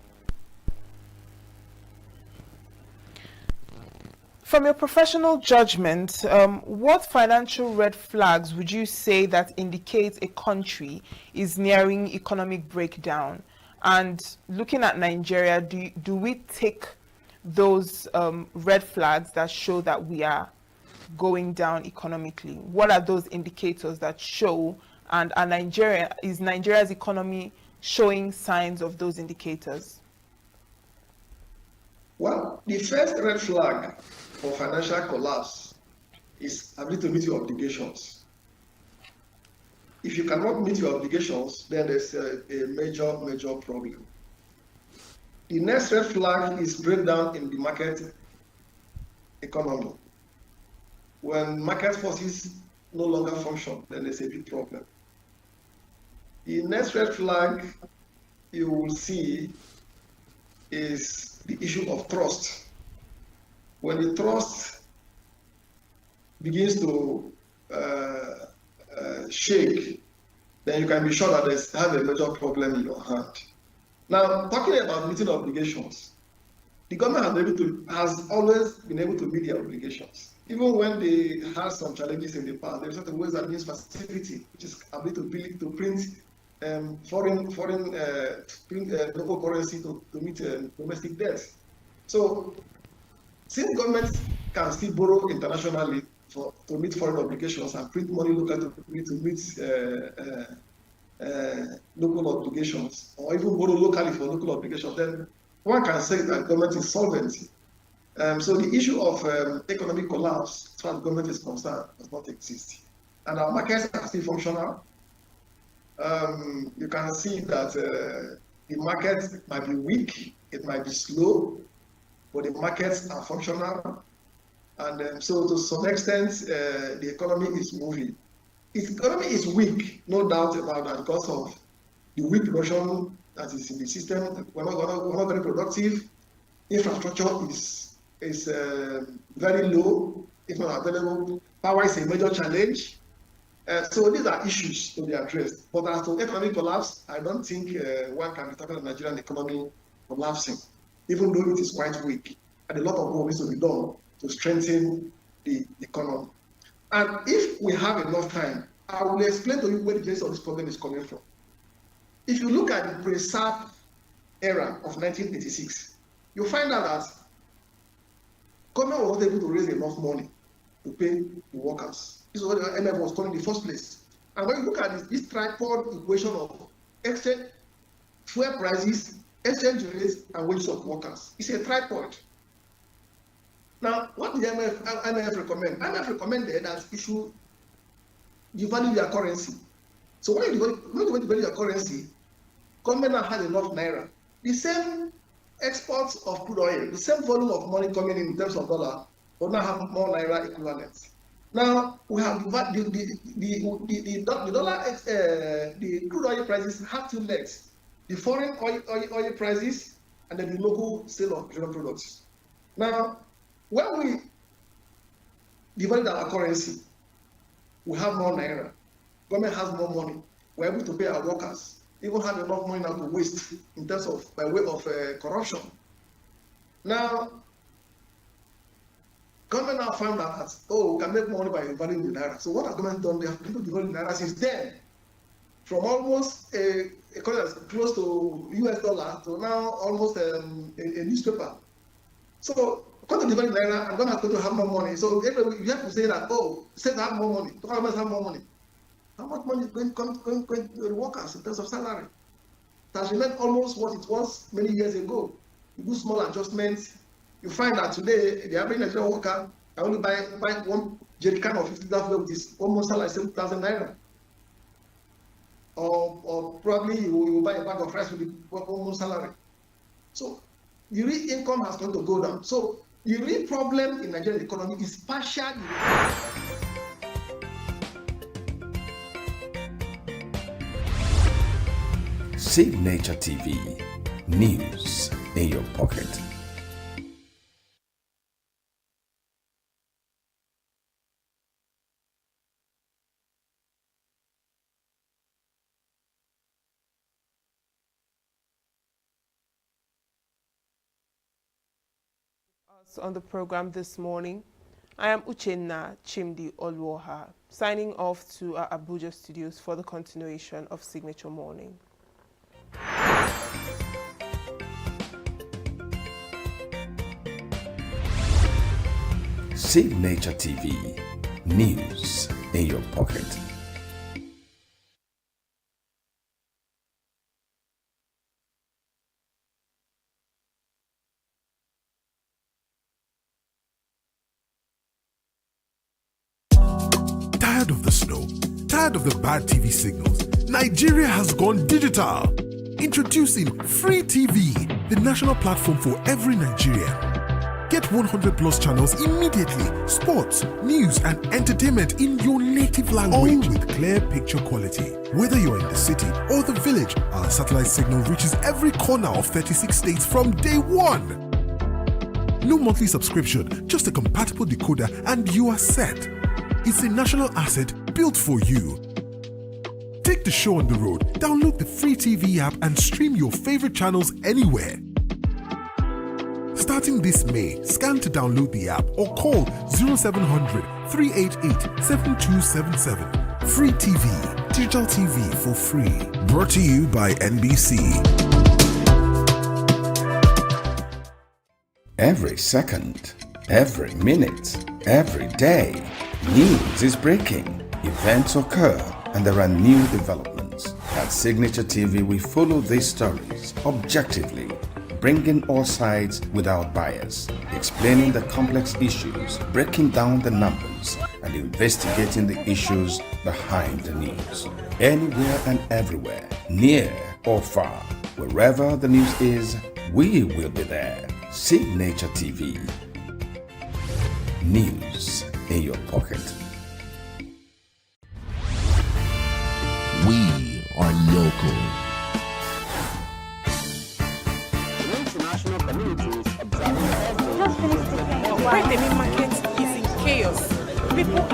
From your professional judgment, what financial red flags would you say that indicate a country is nearing economic breakdown? And looking at Nigeria, do we take those red flags that show that we are going down economically? What are those indicators that show, and is Nigeria's economy showing signs of those indicators? Well, the first red flag for financial collapse is ability to meet your obligations. If you cannot meet your obligations, then there's a major problem. The next red flag is breakdown in the market economy. When market forces no longer function, then there's a big problem. The next red flag you will see is the issue of trust. When the trust begins to shake, then you can be sure that there's have a major problem in your hand. Now, talking about meeting obligations, the government has always been able to meet their obligations. Even when they had some challenges in the past, there are certain ways that means facility, which is ability to print foreign local currency to meet domestic debts. So, since government can still borrow internationally to meet foreign obligations and print money locally to meet local obligations, or even borrow locally for local obligations, then one can say that government is solvent. So the issue of economic collapse, as far as government is concerned, does not exist. And our markets are still functional. You can see that the market might be weak, it might be slow, but the markets are functional. And so to some extent, the economy is moving. The economy is weak, no doubt about that, because of the weak production that is in the system. We're not very productive. infrastructure is very low, if not available. Power is a major challenge. So these are issues to be addressed. But as to economic collapse, I don't think one can be talking about Nigerian economy collapsing, even though it is quite weak. And a lot of work needs to be done to strengthen the economy. And if we have enough time, I will explain to you where the genesis of this problem is coming from. If you look at the pre-SAP era of 1986, you find out that government was not able to raise enough money to pay the workers. This is what the MF was calling in the first place. And when you look at this tripod equation of exchange, fuel prices, exchange rates, and wages of workers, it's a tripod. Now, what did the IMF recommend? IMF recommended that you should devalue your currency. So when you devalue your currency, government now has enough naira. The same exports of crude oil, the same volume of money coming in terms of dollar, will now have more naira equivalent. Now we have the dollar, the crude oil prices have two legs: the foreign oil prices and then the local sale of petroleum products. Now, when we devalue our currency, we have more naira. Government has more money. We're able to pay our workers. Even have enough money now to waste in terms of by way of corruption. Now, government now found out that, oh, we can make money by devaluing the naira. So what has government done? They have been devaluing the naira since then, from almost a economy that's close to US dollar to now almost a newspaper. So because of devaluing the naira, and government is going to have more money. So you have to say that, oh, states have more money, governments have more money. How much money is going to the workers in terms of salary? It has remained almost what it was many years ago. You do small adjustments, you find that today the average Nigerian worker can only buy one jerrycan of 50,000 fuel, which is almost like 7,000 naira. Or probably you will buy a bag of rice with the almost salary. So the real income has going to go down. So the real problem in Nigerian economy is partially. Signature TV, news in your pocket. On the program this morning, I am Uchenna Chimdi Olwoha, signing off to our Abuja studios for the continuation of Signature Morning. Signature TV, news in your pocket. Tired of the snow? Tired of the bad TV signals? Nigeria has gone digital. Introducing Free TV, the national platform for every Nigerian. Get 100 plus channels immediately. Sports, news, and entertainment in your native language with clear picture quality. Whether you're in the city or the village, our satellite signal reaches every corner of 36 states from day one. No monthly subscription, just a compatible decoder and you are set. It's a national asset built for you. Take the show on the road, download the Free TV app and stream your favorite channels anywhere. Starting this May, scan to download the app or call 0700 388 7277. Free TV, digital TV for free. Brought to you by NBC. Every second, every minute, every day, news is breaking, events occur, and there are new developments. At Signature TV, we follow these stories objectively, bringing all sides without bias, explaining the complex issues, breaking down the numbers, and investigating the issues behind the news. Anywhere and everywhere, near or far, wherever the news is, we will be there. Signature TV. News in your pocket. We are local. The international community is observing Main market is in chaos. People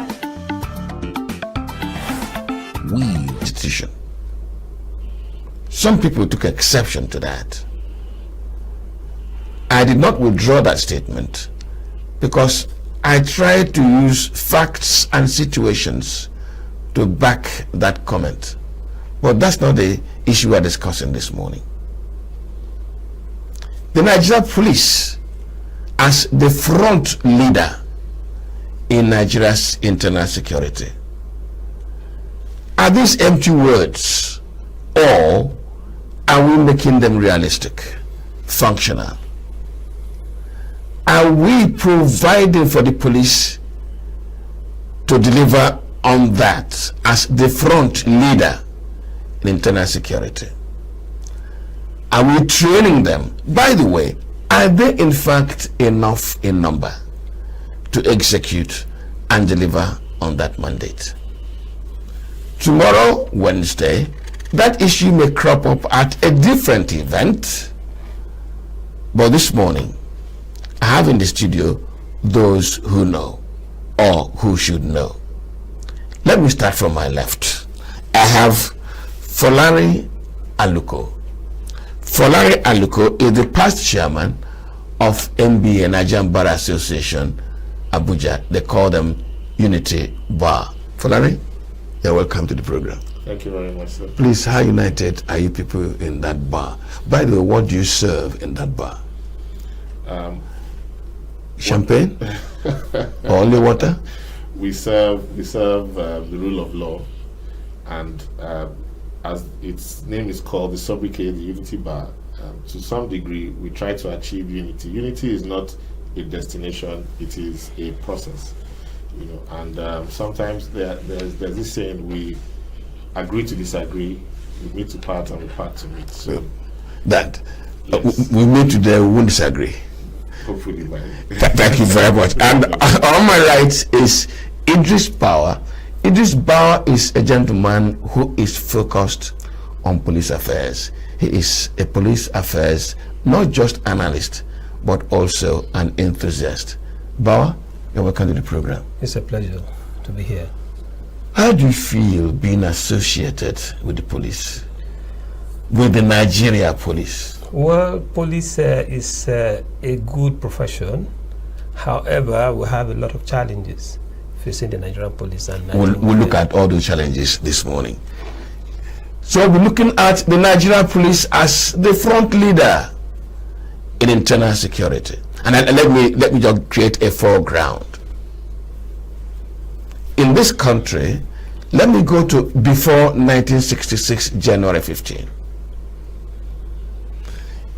we institution. Some people took exception to that. I did not withdraw that statement because I tried to use facts and situations to back that comment. But that's not the issue we're discussing this morning. The Nigeria police, as the front leader in Nigeria's internal security, are these empty words, or are we making them realistic, functional? Are we providing for the police to deliver on that as the front leader in internal security? Are we training them? By the way, are they in fact enough in number to execute and deliver on that mandate? Tomorrow, Wednesday, that issue may crop up at a different event, but this morning I have in the studio those who know or who should know. Let me start from my left. I have Folari Aluko. Folari Aluko is the past chairman of NBA, Nigerian Bar Association, Abuja. They call them Unity Bar. Folari, you're welcome to the program. Thank you very much, sir. Please, how united are you people in that bar? By the way, what do you serve in that bar? Champagne? Or only water? We serve the rule of law, and as its name is called, the sobriquet, the Unity Bar. To some degree, we try to achieve unity. Unity is not a destination; it is a process. You know, and sometimes there's this saying: we agree to disagree, we meet to part, and we part to meet. So that yes. We meet today, we won't disagree. Hopefully, by thank you very much. And on my right is Idris Power. Idris Power is a gentleman who is focused on police affairs. He is a police affairs, not just analyst, but also an enthusiast. Power, you're welcome to the program. It's a pleasure to be here. How do you feel being associated with the police, with the Nigeria police? Well, police is a good profession. However, we have a lot of challenges facing the Nigerian police. And we'll look at all those challenges this morning. So we're looking at the Nigerian police as the front leader in internal security. And let me just create a foreground. In this country, let me go to before 1966, January 15.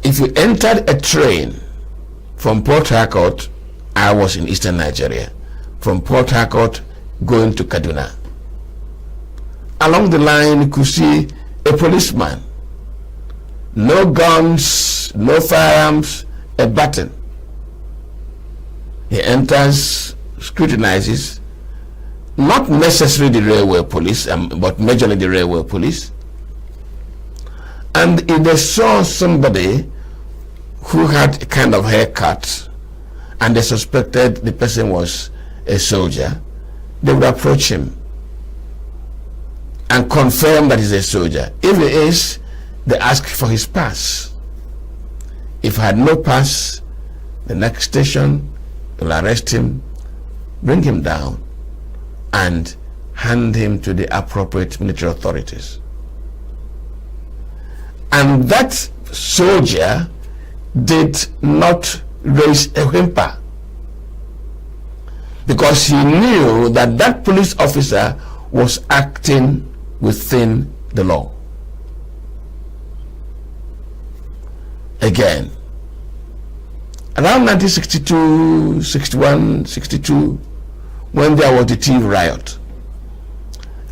If you entered a train from Port Harcourt, I was in eastern Nigeria, from Port Harcourt going to Kaduna. Along the line, you could see a policeman. No guns, no firearms, a baton. He enters, scrutinizes, not necessarily the railway police, but majorly the railway police. And if they saw somebody who had a kind of haircut and they suspected the person was a soldier, they would approach him and confirm that he's a soldier. If he is, they ask for his pass. If he had no pass, the next station, they'll arrest him, bring him down, and hand him to the appropriate military authorities. And that soldier did not raise a whimper, because he knew that that police officer was acting within the law. Again, around 1962, 61, 62, when there was the tea riot,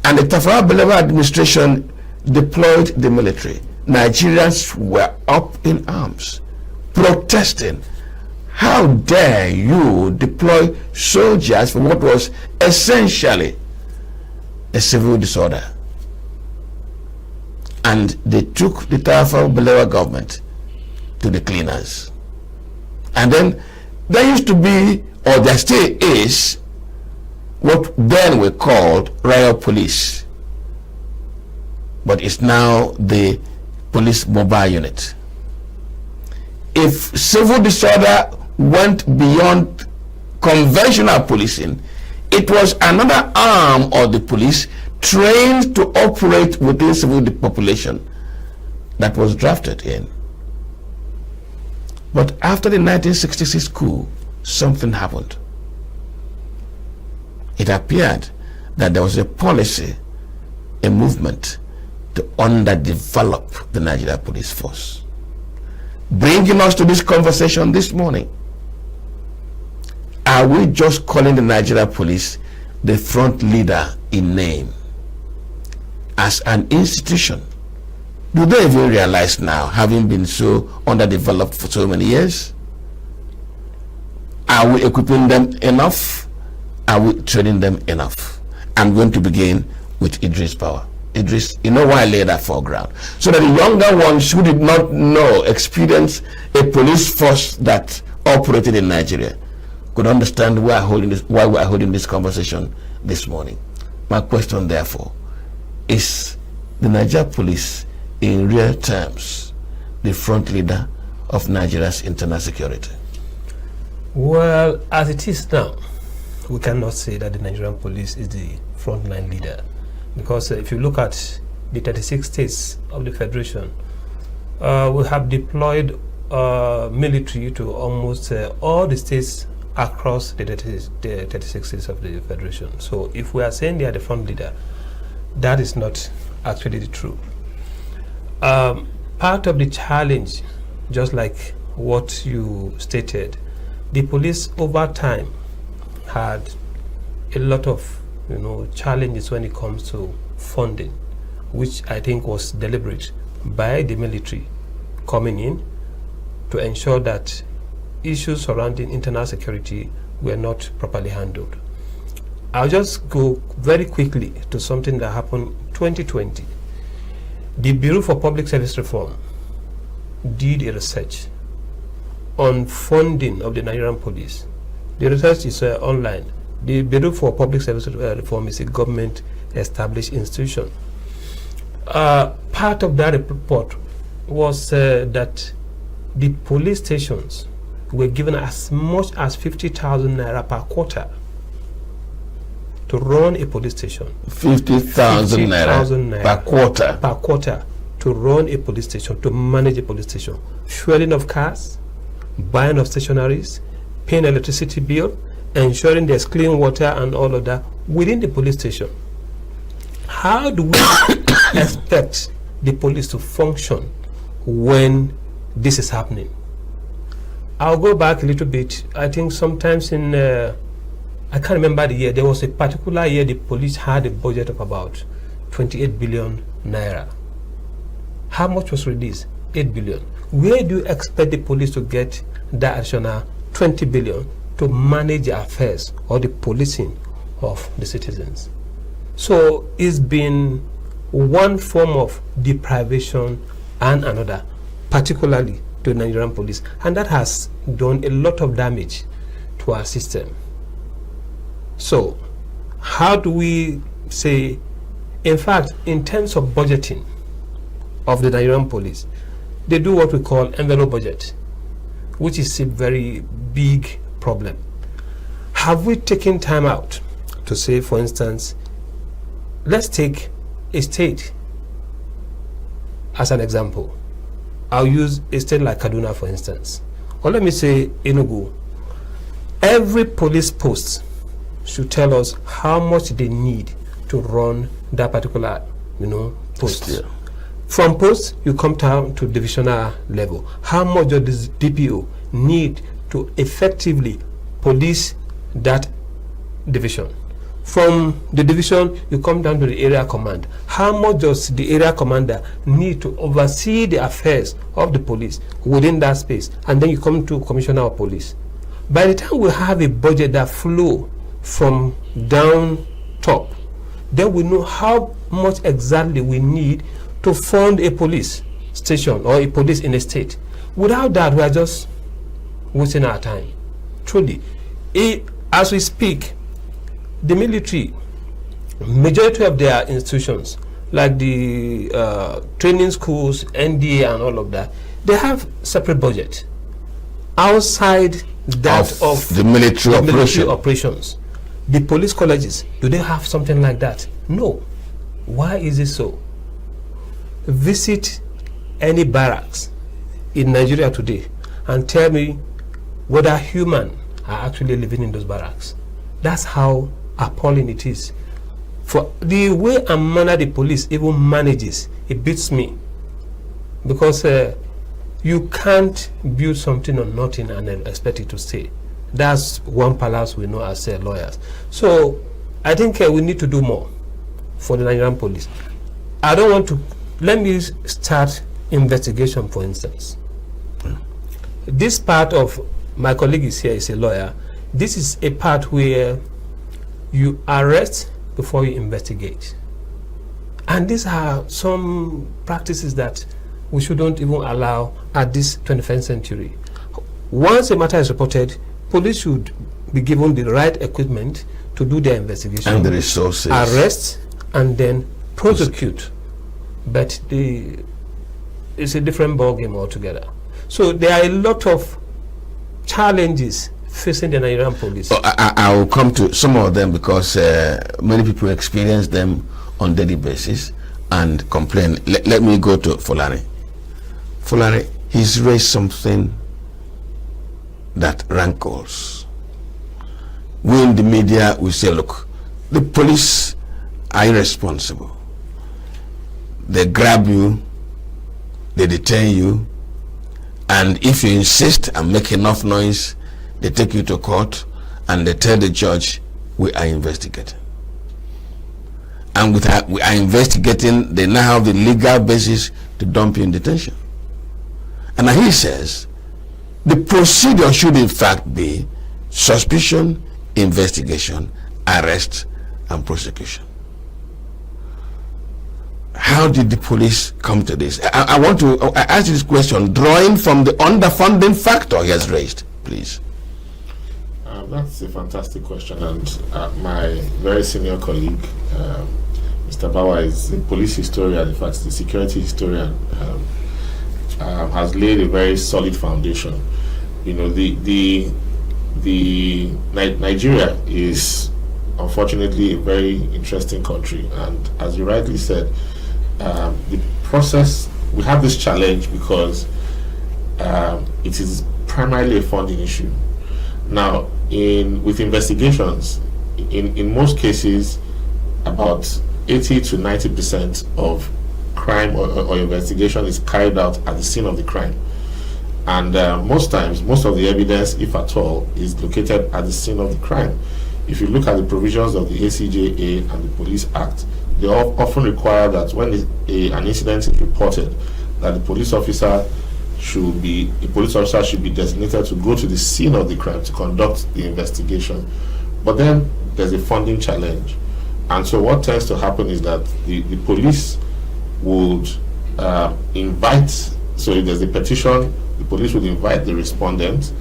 and the Tafawa Balewa administration deployed the military, Nigerians were up in arms, protesting. How dare you deploy soldiers for what was essentially a civil disorder? And they took the Tafawa Balewa government to the cleaners. And then there used to be or there still is, what then we called royal police, but it's now the police mobile unit. If civil disorder went beyond conventional policing, it was another arm of the police trained to operate within civil population that was drafted in. But after the 1966 coup, something happened. It appeared that there was a policy, a movement to underdevelop the Nigeria Police Force. Bringing us to this conversation this morning, are we just calling the Nigeria Police the front leader in name? As an institution, do they even realize now, having been so underdeveloped for so many years? Are we equipping them enough? Are we training them enough? I'm going to begin with Idris Power. Idris, you know why I lay that foreground? So that the younger ones who did not know, experience a police force that operated in Nigeria could understand why we are holding this conversation this morning. My question, therefore, is the Nigeria Police, in real terms, the front leader of Nigeria's internal security? Well, as it is now, we cannot say that the Nigerian Police is the frontline leader, because if you look at the 36 states of the Federation, we have deployed military to almost all the states across the 36 states of the Federation. So if we are saying they are the front leader, that is not actually the truth. Part of the challenge, just like what you stated, the police over time had a lot of challenges when it comes to funding, which I think was deliberate by the military coming in to ensure that issues surrounding internal security were not properly handled. I'll just go very quickly to something that happened 2020. The Bureau for Public Service Reform did a research on funding of the Nigerian police. The research is online. The Bureau for Public Service Reform is a government-established institution. Part of that report was that the police stations were given as much as 50,000 naira per quarter to run a police station. 50,000 naira per quarter? Per quarter to run a police station, to manage a police station. Fueling of cars, buying of stationaries, paying electricity bill, ensuring there's clean water and all of that within the police station. How do we expect the police to function when this is happening? I'll go back a little bit. I think sometimes in, I can't remember the year, there was a particular year the police had a budget of about 28 billion naira. How much was released? 8 billion. Where do you expect the police to get that additional 20 billion to manage the affairs or the policing of the citizens? So it's been one form of deprivation and another, particularly to the Nigerian police, and that has done a lot of damage to our system. So how do we say, in fact, in terms of budgeting of the Nigerian police, they do what we call envelope budget, which is a very big problem. Have we taken time out to say, for instance, let's take a state as an example. I'll use a state like Kaduna, for instance, or let me say ENUGU. Every police post should tell us how much they need to run that particular, post. Yeah. From post, you come down to divisional level. How much does this DPO need to effectively police that division? From the division, you come down to the area command. How much does the area commander need to oversee the affairs of the police within that space? And then you come to commissioner of police. By the time we have a budget that flow from down top, then we know how much exactly we need to fund a police station or a police in a state. Without that, we are just wasting our time. Truly, as we speak, the military, majority of their institutions, like the training schools, NDA and all of that, they have separate budget outside that of the military operations. The police colleges, do they have something like that? No. Why is it so? Visit any barracks in Nigeria today and tell me whether human are actually living in those barracks. That's how appalling it is. For the way and manner the police even manages, it beats me. Because you can't build something on nothing and then expect it to stay. That's one palace we know as lawyers. So I think we need to do more for the Nigerian police. I don't want to, let me start investigation, for instance. This part of, my colleague is here, is a lawyer. This is a part where you arrest before you investigate. And these are some practices that we shouldn't even allow at this 21st century. Once a matter is reported, police should be given the right equipment to do their investigation. And the resources. Arrest and then prosecute. But it's a different ballgame altogether. So there are a lot of challenges facing the Nigerian police. I will come to some of them because many people experience them on daily basis and complain. Let me go to Fulani. Fulani, he's raised something that rankles. We in the media, we say, look, the police are irresponsible. They grab you, they detain you, and if you insist and make enough noise, they take you to court and they tell the judge, we are investigating. And with that, we are investigating, they now have the legal basis to dump you in detention. And he says, the procedure should in fact be suspicion, investigation, arrest, and prosecution. How did the police come to this? I want to ask this question, drawing from the underfunding factor he has raised, please. That's a fantastic question, and my very senior colleague, Mr. Bawa, is a police historian, in fact, the security historian, has laid a very solid foundation. You know, Nigeria is unfortunately a very interesting country, and as you rightly said, the process, we have this challenge because it is primarily a funding issue. Now, with investigations, in most cases, about 80 to 90% of crime or investigation is carried out at the scene of the crime. And most times, most of the evidence, if at all, is located at the scene of the crime. If you look at the provisions of the ACJA and the Police Act, they often require that when an incident is reported, that a police officer should be designated to go to the scene of the crime to conduct the investigation. But then there's a funding challenge. And so what tends to happen is that the police would invite, so if there's a petition, the police would invite the respondent,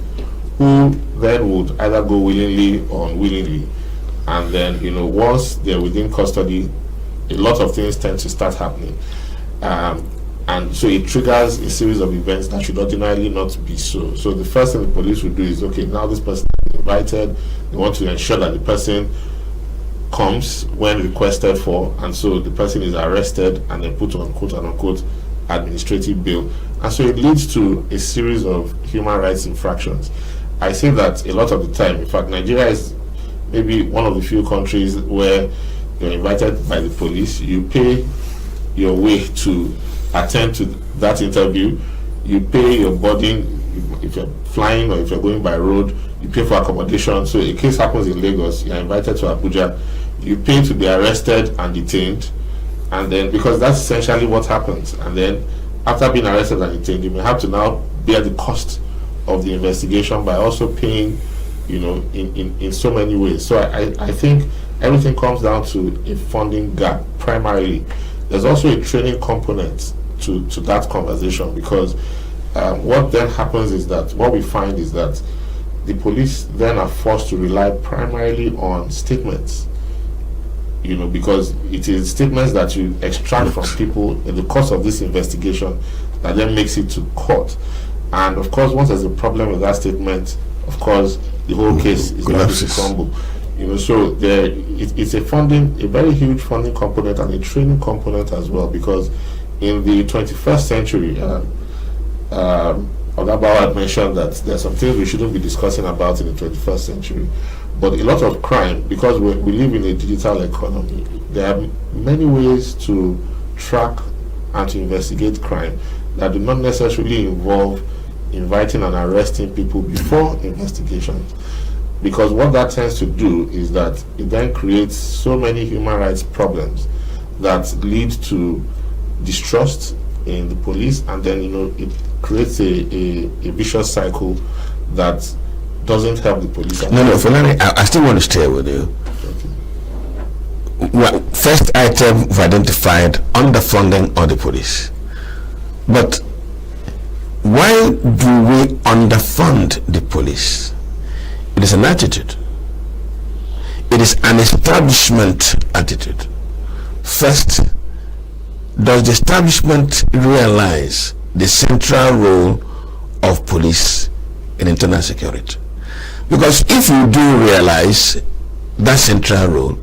who then would either go willingly or unwillingly. And then, you know, once they're within custody, a lot of things tend to start happening. And so it triggers a series of events that should ordinarily not be so. So the first thing the police would do is, okay, now this person is invited, they want to ensure that the person comes when requested for, and so the person is arrested and then put on quote unquote administrative bail. And so it leads to a series of human rights infractions. I say that a lot of the time. In fact, Nigeria is maybe one of the few countries where you're invited by the police, you pay your way to attend to that interview, you pay your boarding, if you're flying or if you're going by road, you pay for accommodation. So a case happens in Lagos, you're invited to Abuja, you pay to be arrested and detained, and then, because that's essentially what happens, and then after being arrested and detained, you may have to now bear the cost of the investigation by also paying, you know, in so many ways. So I think everything comes down to a funding gap primarily. There's also a training component to that conversation, because what then happens is that what we find is that the police then are forced to rely primarily on statements, because it is statements that you extract from people in the course of this investigation that then makes it to court. And of course, once there's a problem with that statement, of course, the whole case is likely to crumble. So it's a very huge funding component and a training component as well, because in the 21st century, Ogabawa had mentioned that there are some things we shouldn't be discussing about in the 21st century. But a lot of crime, because we live in a digital economy, there are many ways to track and to investigate crime that do not necessarily involve inviting and arresting people before investigations. Because what that tends to do is that it then creates so many human rights problems that lead to distrust in the police, and then it creates a vicious cycle that doesn't help the police. No, Fulani, I still want to stay with you. Well, first item we've identified underfunding of the police. But why do we underfund the police? It is an attitude. It is an establishment attitude. First, does the establishment realize the central role of police in internal security? Because if you do realize that central role,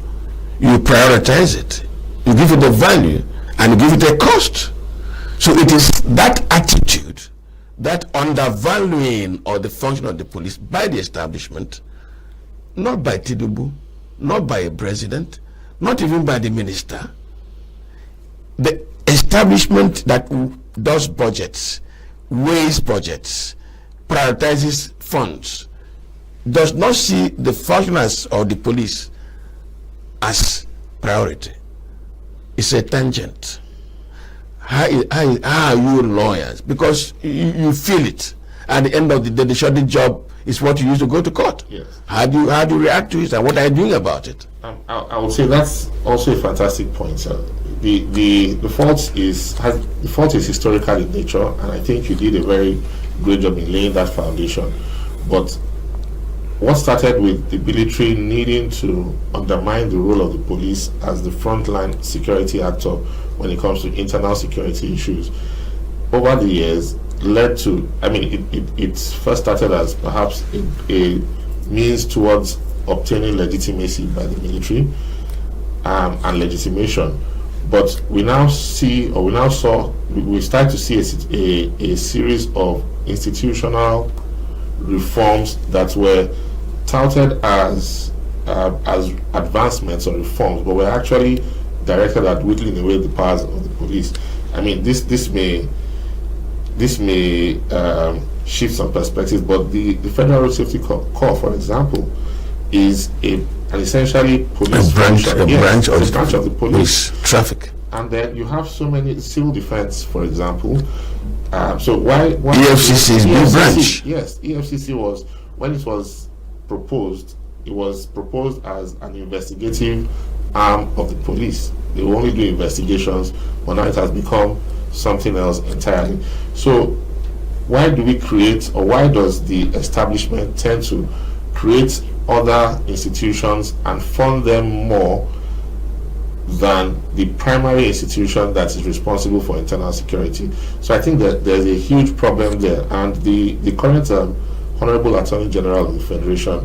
you prioritize it, you give it a value, and you give it a cost. So it is that attitude, that undervaluing of the function of the police by the establishment, not by Tinubu, not by a president, not even by the minister. The establishment that does budgets, weighs budgets, prioritizes funds, does not see the functionaries of the police as priority. It's a tangent. How are you lawyers? Because you feel it. At the end of the day, the shortage job is what you use to go to court. Yes. How do you react to it, and what are you doing about it? I would say that's also a fantastic point, sir. The fault is historical in nature, and I think you did a very great job in laying that foundation. But what started with the military needing to undermine the role of the police as the frontline security actor when it comes to internal security issues, over the years led to, it first started as perhaps a means towards obtaining legitimacy by the military and legitimation. But we start to see a series of institutional reforms that were touted as advancements or reforms, but were actually directed at whittling away the powers of the police. This may shift some perspectives, but the Federal Road Safety Corps, for example, is an essentially police branch of the police traffic. And then you have so many civil defense, for example. So why EFCC is new branch? Yes, EFCC was, when it was proposed as an investigative arm of the police. They will only do investigations, but now it has become something else entirely. So why do we create, or why does the establishment tend to create other institutions and fund them more than the primary institution that is responsible for internal security? So I think that there's a huge problem there, and the current Honorable Attorney General of the Federation,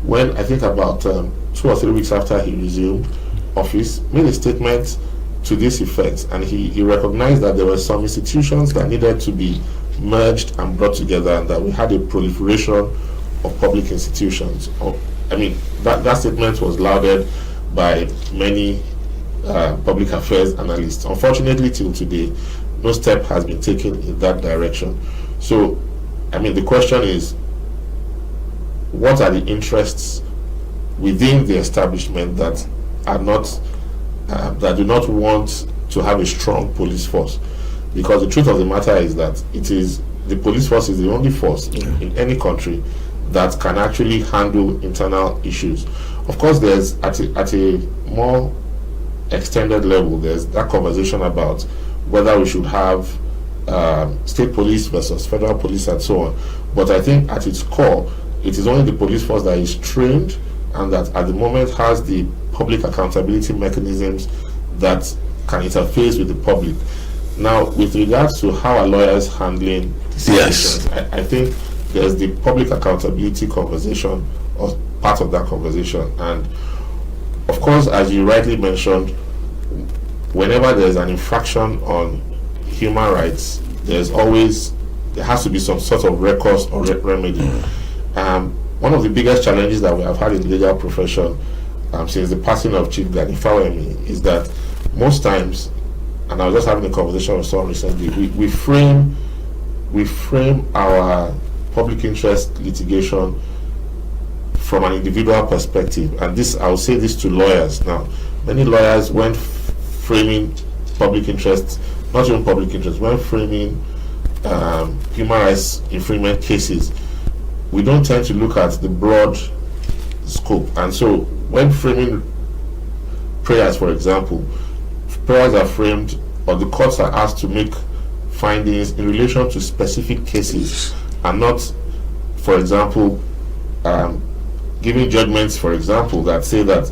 when I think about 2 or 3 weeks after he resumed office, made a statement to this effect, and he recognized that there were some institutions that needed to be merged and brought together, and that we had a proliferation of public institutions. That statement was lauded by many public affairs analysts. Unfortunately, till today, no step has been taken in that direction. So, the question is, what are the interests within the establishment that are not that do not want to have a strong police force? Because the truth of the matter is that the police force is the only force in any country that can actually handle internal issues. Of course, there's at a more extended level, there's that conversation about whether we should have state police versus federal police and so on. But I think at its core, it is only the police force that is trained and that at the moment has the public accountability mechanisms that can interface with the public. Now, with regards to how are lawyers handling situations, I think there's the public accountability conversation or part of that conversation. And of course, as you rightly mentioned, whenever there's an infraction on human rights, there has to be some sort of recourse or remedy. One of the biggest challenges that we have had in the legal profession since the passing of Chief Gani Fawemi is that most times, and I was just having a conversation with someone recently, we frame our public interest litigation from an individual perspective. And this, I will say this to lawyers now. Many lawyers, when framing public interest, not even public interest, when framing human rights infringement cases, we don't tend to look at the broad scope. And so when framing prayers, for example, prayers are framed, or the courts are asked to make findings in relation to specific cases, and not, for example, giving judgments, for example, that say that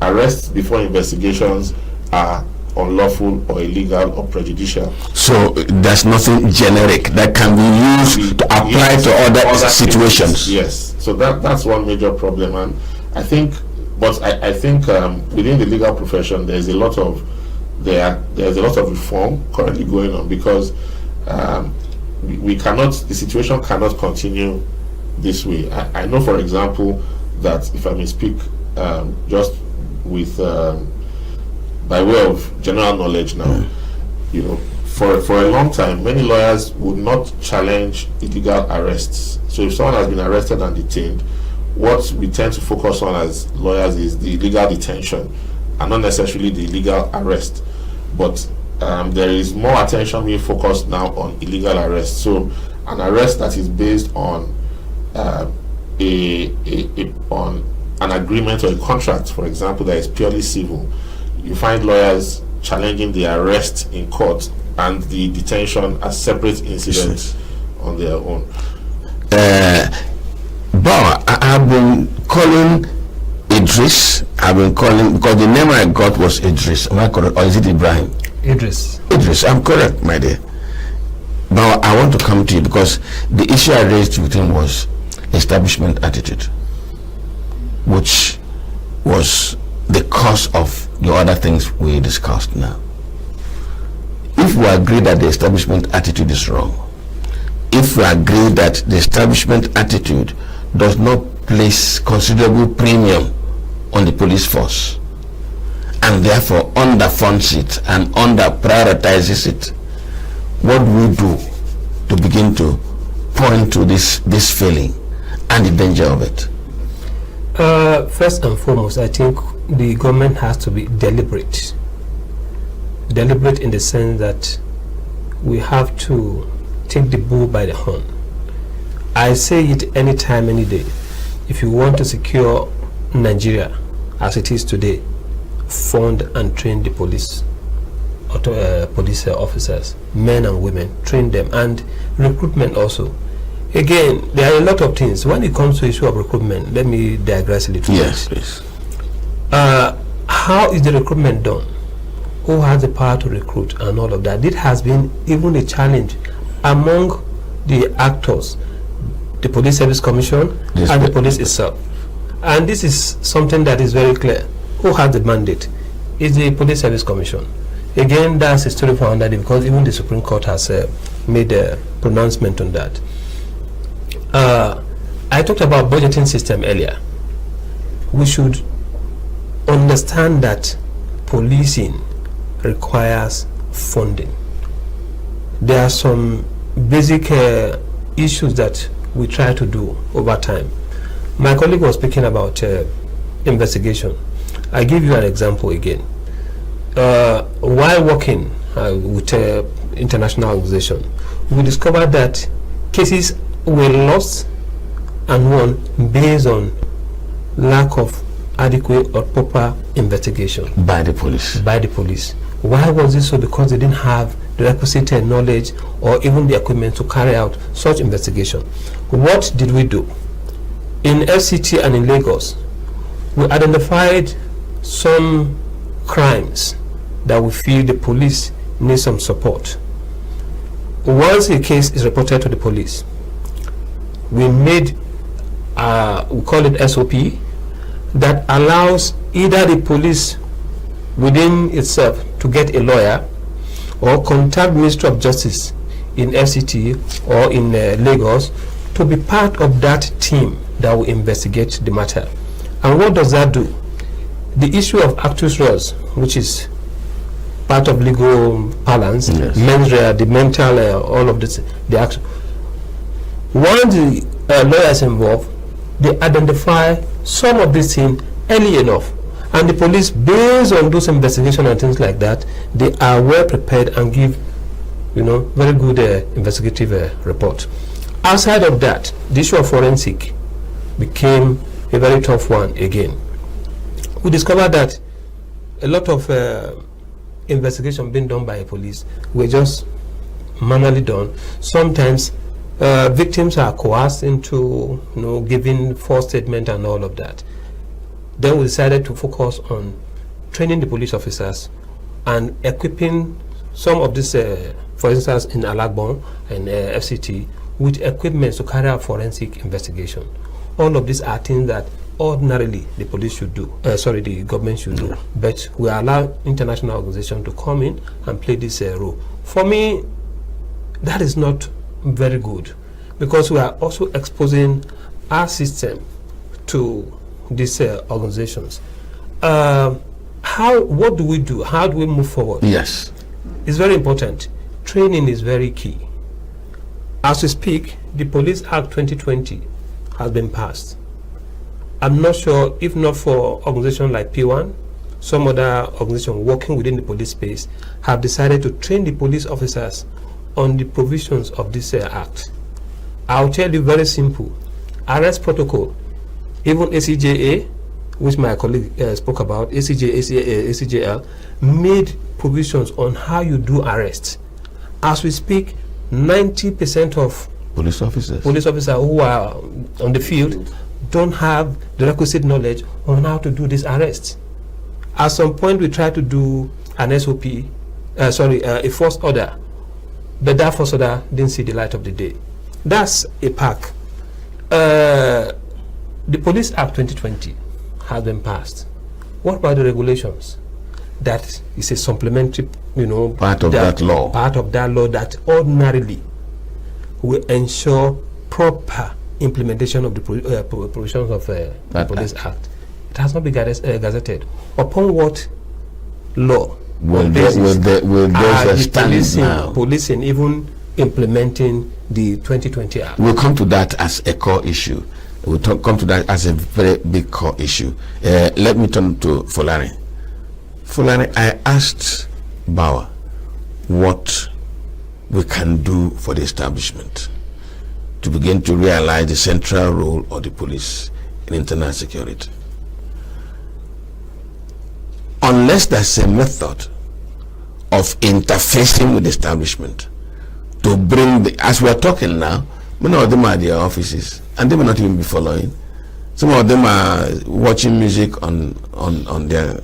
arrests before investigations are unlawful or illegal or prejudicial. So there's nothing generic that can be used to apply to other situations. Yes, so that's one major problem. And I think, I think within the legal profession there's a lot of reform currently going on, because the situation cannot continue this way. I know, for example, that if I may speak just with by way of general knowledge now, for a long time, many lawyers would not challenge illegal arrests. So if someone has been arrested and detained, what we tend to focus on as lawyers is the illegal detention and not necessarily the illegal arrest. But there is more attention being focused now on illegal arrest. So an arrest that is based on on an agreement or a contract, for example, that is purely civil, you find lawyers challenging the arrest in court and the detention as separate incidents on their own. But I've been calling Idris. I've been calling, because the name I got was Idris. Am I correct? Or is it Ibrahim? Idris. Idris, I'm correct, my dear. But I want to come to you because the issue I raised with him was establishment attitude, which was the cause of the other things we discussed now. If we agree that the establishment attitude is wrong, if we agree that the establishment attitude does not place considerable premium on the police force and therefore underfunds it and under-prioritizes it, what do we do to begin to point to this failing and the danger of it? First and foremost, I think the government has to be deliberate. Deliberate in the sense that we have to take the bull by the horn. I say it anytime, any day. If you want to secure Nigeria as it is today, fund and train the police officers, men and women, train them, and recruitment also. Again, there are a lot of things. When it comes to issue of recruitment, let me digress a little bit. Yes, please. How is the recruitment done? Who has the power to recruit and all of that? It has been even a challenge among the actors, the Police Service Commission and the police itself. And this is something that is very clear. Who has the mandate? It's the Police Service Commission. Again, that's a story for another day, because even the Supreme Court has made a pronouncement on that. I talked about budgeting system earlier. We should understand that policing requires funding. There are some basic issues that we try to do over time. My colleague was speaking about investigation. I give you an example again. While working with international organization, we discovered that cases were lost and won based on lack of adequate or proper investigation by the police. Why was this so? Because they didn't have the requisite knowledge or even the equipment to carry out such investigation. What did we do? In FCT and in Lagos, we identified some crimes that we feel the police need some support. Once a case is reported to the police, we made, we call it SOP, that allows either the police within itself to get a lawyer or contact Ministry of Justice in FCT or in Lagos to be part of that team that will investigate the matter. And what does that do? The issue of actus reus, which is part of legal balance, Yes. mens rea, the mental, all of this, the act. Once the lawyers involved, they identify some of these things early enough, and the police, based on those investigations and things like that, they are well prepared and give, very good investigative report. Outside of that, the issue of forensic became a very tough one again. We discovered that a lot of investigation being done by police were just manually done. Sometimes victims are coerced into giving false statement and all of that. Then we decided to focus on training the police officers and equipping some of this, for instance, in Alagbon and FCT, with equipment to carry out forensic investigation. All of these are things that ordinarily the police should do, the government should do, but we allow international organizations to come in and play this role. For me, that is not very good, because we are also exposing our system to these organizations. What do we do? How do we move forward? Yes. It's very important. Training is very key. As we speak, the Police Act 2020 has been passed. I'm not sure, if not for organizations like P1, some other organizations working within the police space have decided to train the police officers on the provisions of this act. I'll tell you very simple. Arrest protocol, even ACJA, which my colleague spoke about, ACJL, made provisions on how you do arrests. As we speak, 90% of police officers who are on the field don't have the requisite knowledge on how to do these arrests. At some point, we tried to do an SOP, a force order, but that force order didn't see the light of the day. That's a pack. The Police Act 2020 has been passed. What about the regulations? That is a supplementary, part of that law. Part of that law that ordinarily will ensure proper implementation of the provisions of the Police Act. It has not been gazetted. Upon what law? Will those stand now? Policing even implementing the 2020 Act. We'll come to that as a core issue. We'll come to that as a very big core issue. Let me turn to Fulani. Fulani, I asked Bauer what we can do for the establishment to begin to realize the central role of the police in internal security. Unless there's a method of interfacing with the establishment to bring the, as we're talking now, many of them are their offices and they may not even be following. Some of them are watching music on their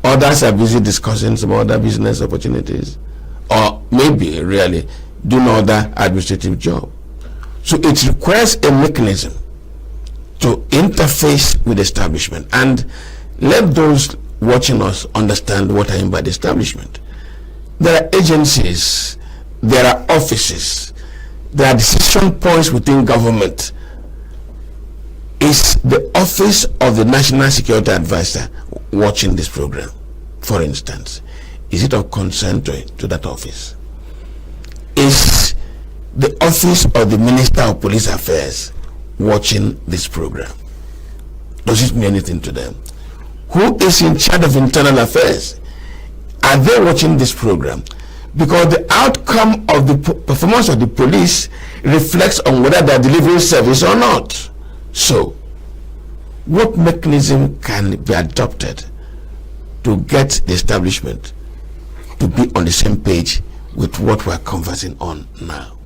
others are busy discussing some other business opportunities, or maybe really doing other administrative job. So it requires a mechanism to interface with the establishment, and let those watching us understand what I mean by the establishment. There are agencies, there are offices, there are decision points within government. Is the office of the National Security Advisor watching this program, for instance? Is it of concern to that office? Is the office of the Minister of Police Affairs watching this program? Does it mean anything to them? Who is in charge of internal affairs? Are they watching this program? Because the outcome of the performance of the police reflects on whether they are delivering service or not. So, what mechanism can be adopted to get the establishment to be on the same page with what we're conversing on now?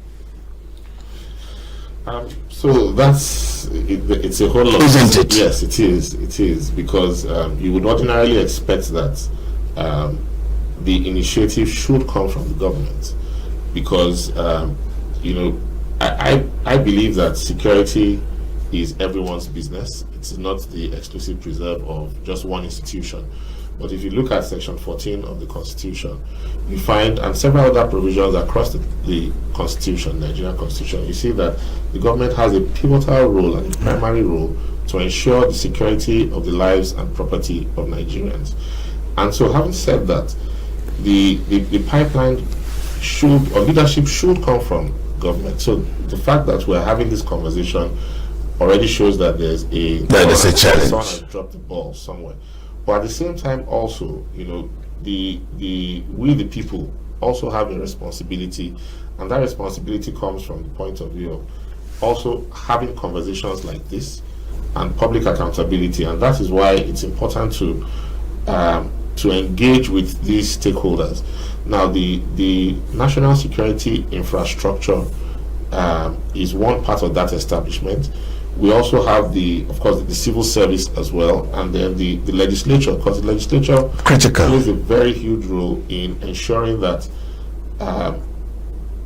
So it's a whole lot. Isn't it? Yes, it is, because you would ordinarily expect that the initiative should come from the government, because I believe that security is everyone's business. It's not the exclusive preserve of just one institution. But if you look at Section 14 of the Constitution, you find, and several other provisions across the Constitution, Nigerian Constitution, you see that the government has a pivotal role and a primary role to ensure the security of the lives and property of Nigerians. And so, having said that, the pipeline should, or leadership should, come from government. So the fact that we're having this conversation already shows that there's a challenge. Someone has dropped the ball somewhere. But at the same time, also, we the people also have a responsibility, and that responsibility comes from the point of view of also having conversations like this and public accountability. And that is why it's important to engage with these stakeholders. Now, the national security infrastructure is one part of that establishment. We also have of course, the civil service as well, and then the legislature, because the legislature plays a very huge role in ensuring that,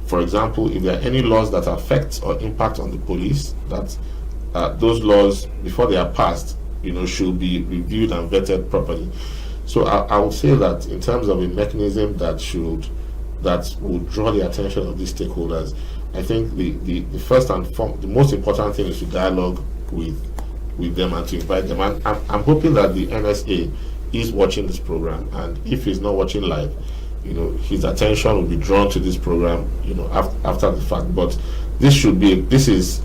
for example, if there are any laws that affect or impact on the police, that those laws, before they are passed, should be reviewed and vetted properly. So I would say that in terms of a mechanism that would draw the attention of these stakeholders, I think the first and the most important thing is to dialogue with them and to invite them. And I'm hoping that the NSA is watching this program, and if he's not watching live, his attention will be drawn to this program, after the fact. But this is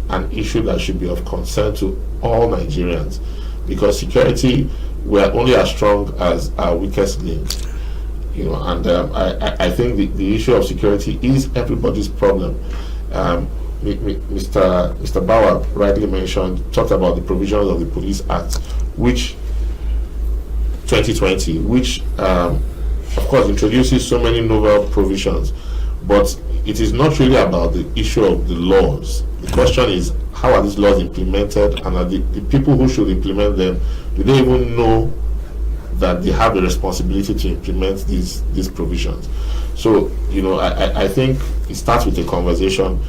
an issue that should be of concern to all Nigerians, because security, we are only as strong as our weakest links. And I think the issue of security is everybody's problem. Mr. Bauer rightly talked about the provisions of the Police Act, which 2020, which of course introduces so many novel provisions, but it is not really about the issue of the laws. The question is, how are these laws implemented, and are the people who should implement them, do they even know that they have the responsibility to implement these provisions? So, I think it starts with a conversation,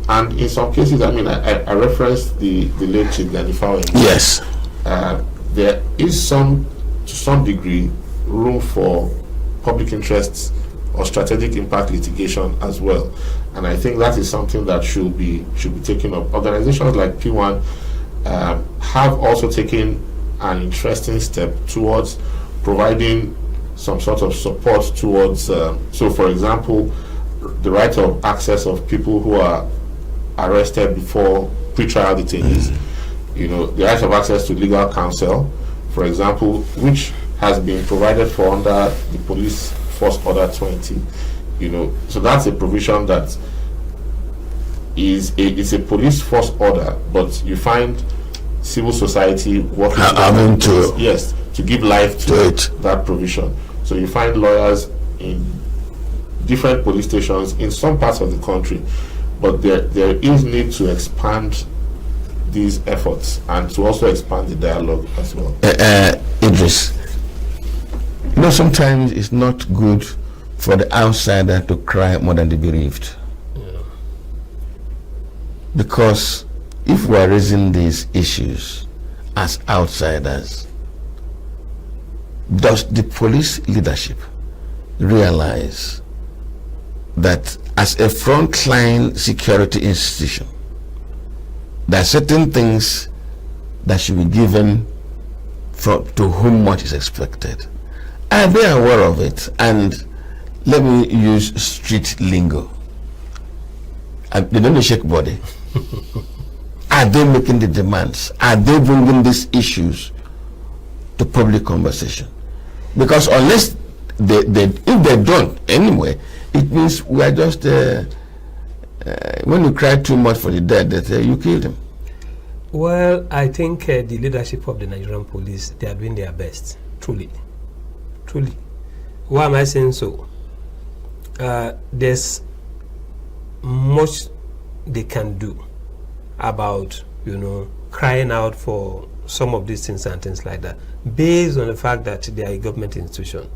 and in some cases, I referenced the late Chief Danifao. Yes. There is to some degree, room for public interests or strategic impact litigation as well, and I think that is something that should be taken up. Organizations like P1 have also taken an interesting step towards providing some sort of support towards, so for example, the right of access of people who are arrested before pre-trial detainees, the right of access to legal counsel, for example, which has been provided for under the Police Force Order 20, so that's a provision that it's a police force order, but you find civil society working to give life to that provision. So you find lawyers in different police stations in some parts of the country, but there is need to expand these efforts and to also expand the dialogue as well. Idris, sometimes it's not good for the outsider to cry more than the bereaved. Because if we are raising these issues as outsiders, does the police leadership realize that as a frontline security institution, there are certain things that should be given to whom much is expected? Are they aware of it? And let me use street lingo. They don't shake body. Are they making the demands? Are they bringing these issues to public conversation? Because unless if they don't anyway, it means we are just when you cry too much for the dead, they say you killed him. Well, I think the leadership of the Nigerian police, they are doing their best, truly. Why am I saying so? there's much they can do about, crying out for some of these things and things like that, based on the fact that they are a government institution.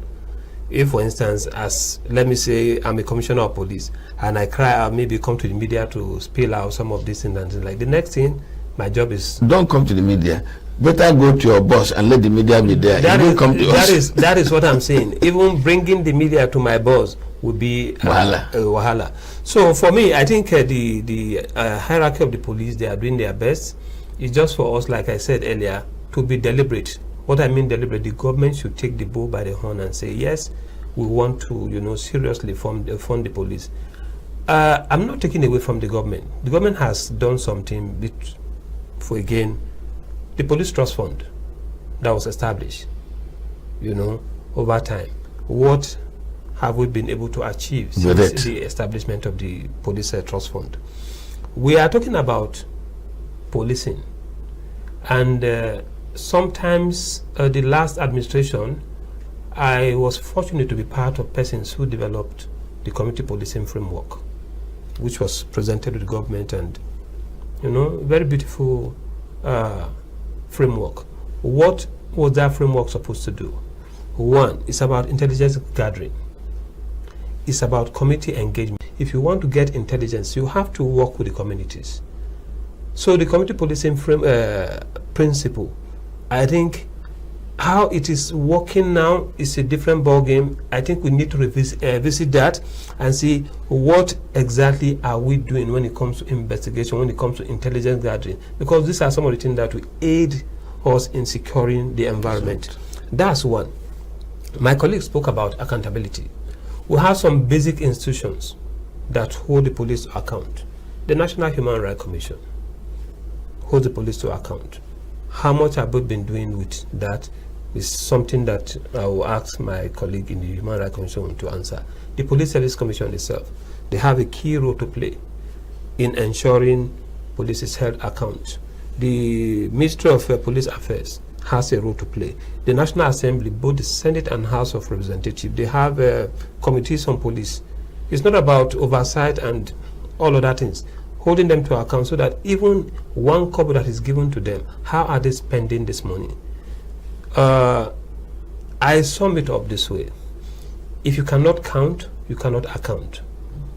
If, for instance, as let me say, I'm a commissioner of police and I cry out, maybe come to the media to spill out some of these things and things like the next thing, my job is don't come to the media. Better go to your boss and let the media be there. That is what I'm saying. Even bringing the media to my boss would be wahala. So for me, I think the hierarchy of the police, they are doing their best. It's just for us, like I said earlier, to be deliberate. What I mean deliberate, the government should take the bull by the horn and say, yes, we want to, seriously fund the police. I'm not taking away from the government. The government has done something for, again, the police trust fund that was established, over time. What have we been able to achieve since the establishment of the police trust fund? We are talking about policing, and sometimes the last administration, I was fortunate to be part of persons who developed the community policing framework, which was presented to the government, and very beautiful framework. What was that framework supposed to do? One, it's about intelligence gathering. It's about community engagement. If you want to get intelligence, you have to work with the communities. So the community policing principle, I think how it is working now is a different ball game. I think we need to visit that and see what exactly are we doing when it comes to investigation, when it comes to intelligence gathering, because these are some of the things that will aid us in securing the environment. That's one. My colleague spoke about accountability. We have some basic institutions that hold the police to account. The National Human Rights Commission holds the police to account. How much have we been doing with that is something that I will ask my colleague in the Human Rights Commission to answer. The Police Service Commission itself, they have a key role to play in ensuring police is held account. The Ministry of Police Affairs has a role to play. The National Assembly, both the Senate and House of Representatives, they have committees on police. It's not about oversight and all of that things, holding them to account so that even one kobo that is given to them, how are they spending this money? I sum it up this way. If you cannot count, you cannot account.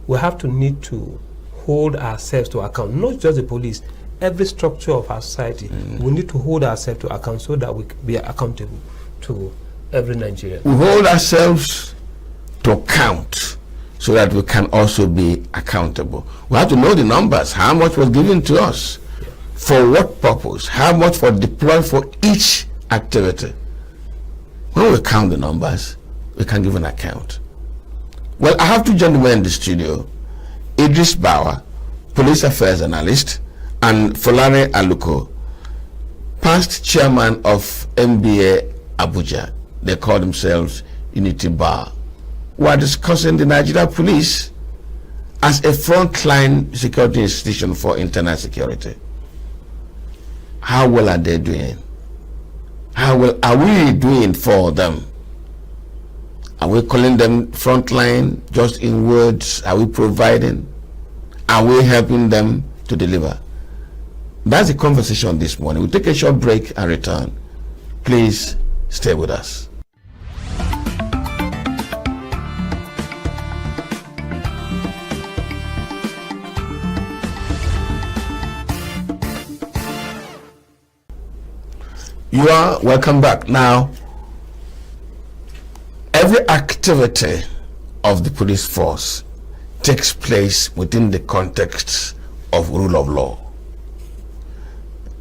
We have to need to hold ourselves to account, not just the police, every structure of our society. We need to hold ourselves to account so that we be accountable to every Nigerian. We hold ourselves to count so that we can also be accountable. We have to know the numbers, how much was given to us, for what purpose, how much was deployed for each activity. When we count the numbers, we can give an account. Well, I have two gentlemen in the studio, Idris Bauer, police affairs analyst, and Folare Aluko, past chairman of MBA Abuja. They call themselves Unity Bar. We are discussing the Nigeria police as a frontline security institution for internal security. How well are they doing? How well are we doing for them? Are we calling them frontline just in words? Are we providing? Are we helping them to deliver? That's the conversation this morning. We'll take a short break and return. Please stay with us. You are welcome back. Now, every activity of the police force takes place within the context of rule of law.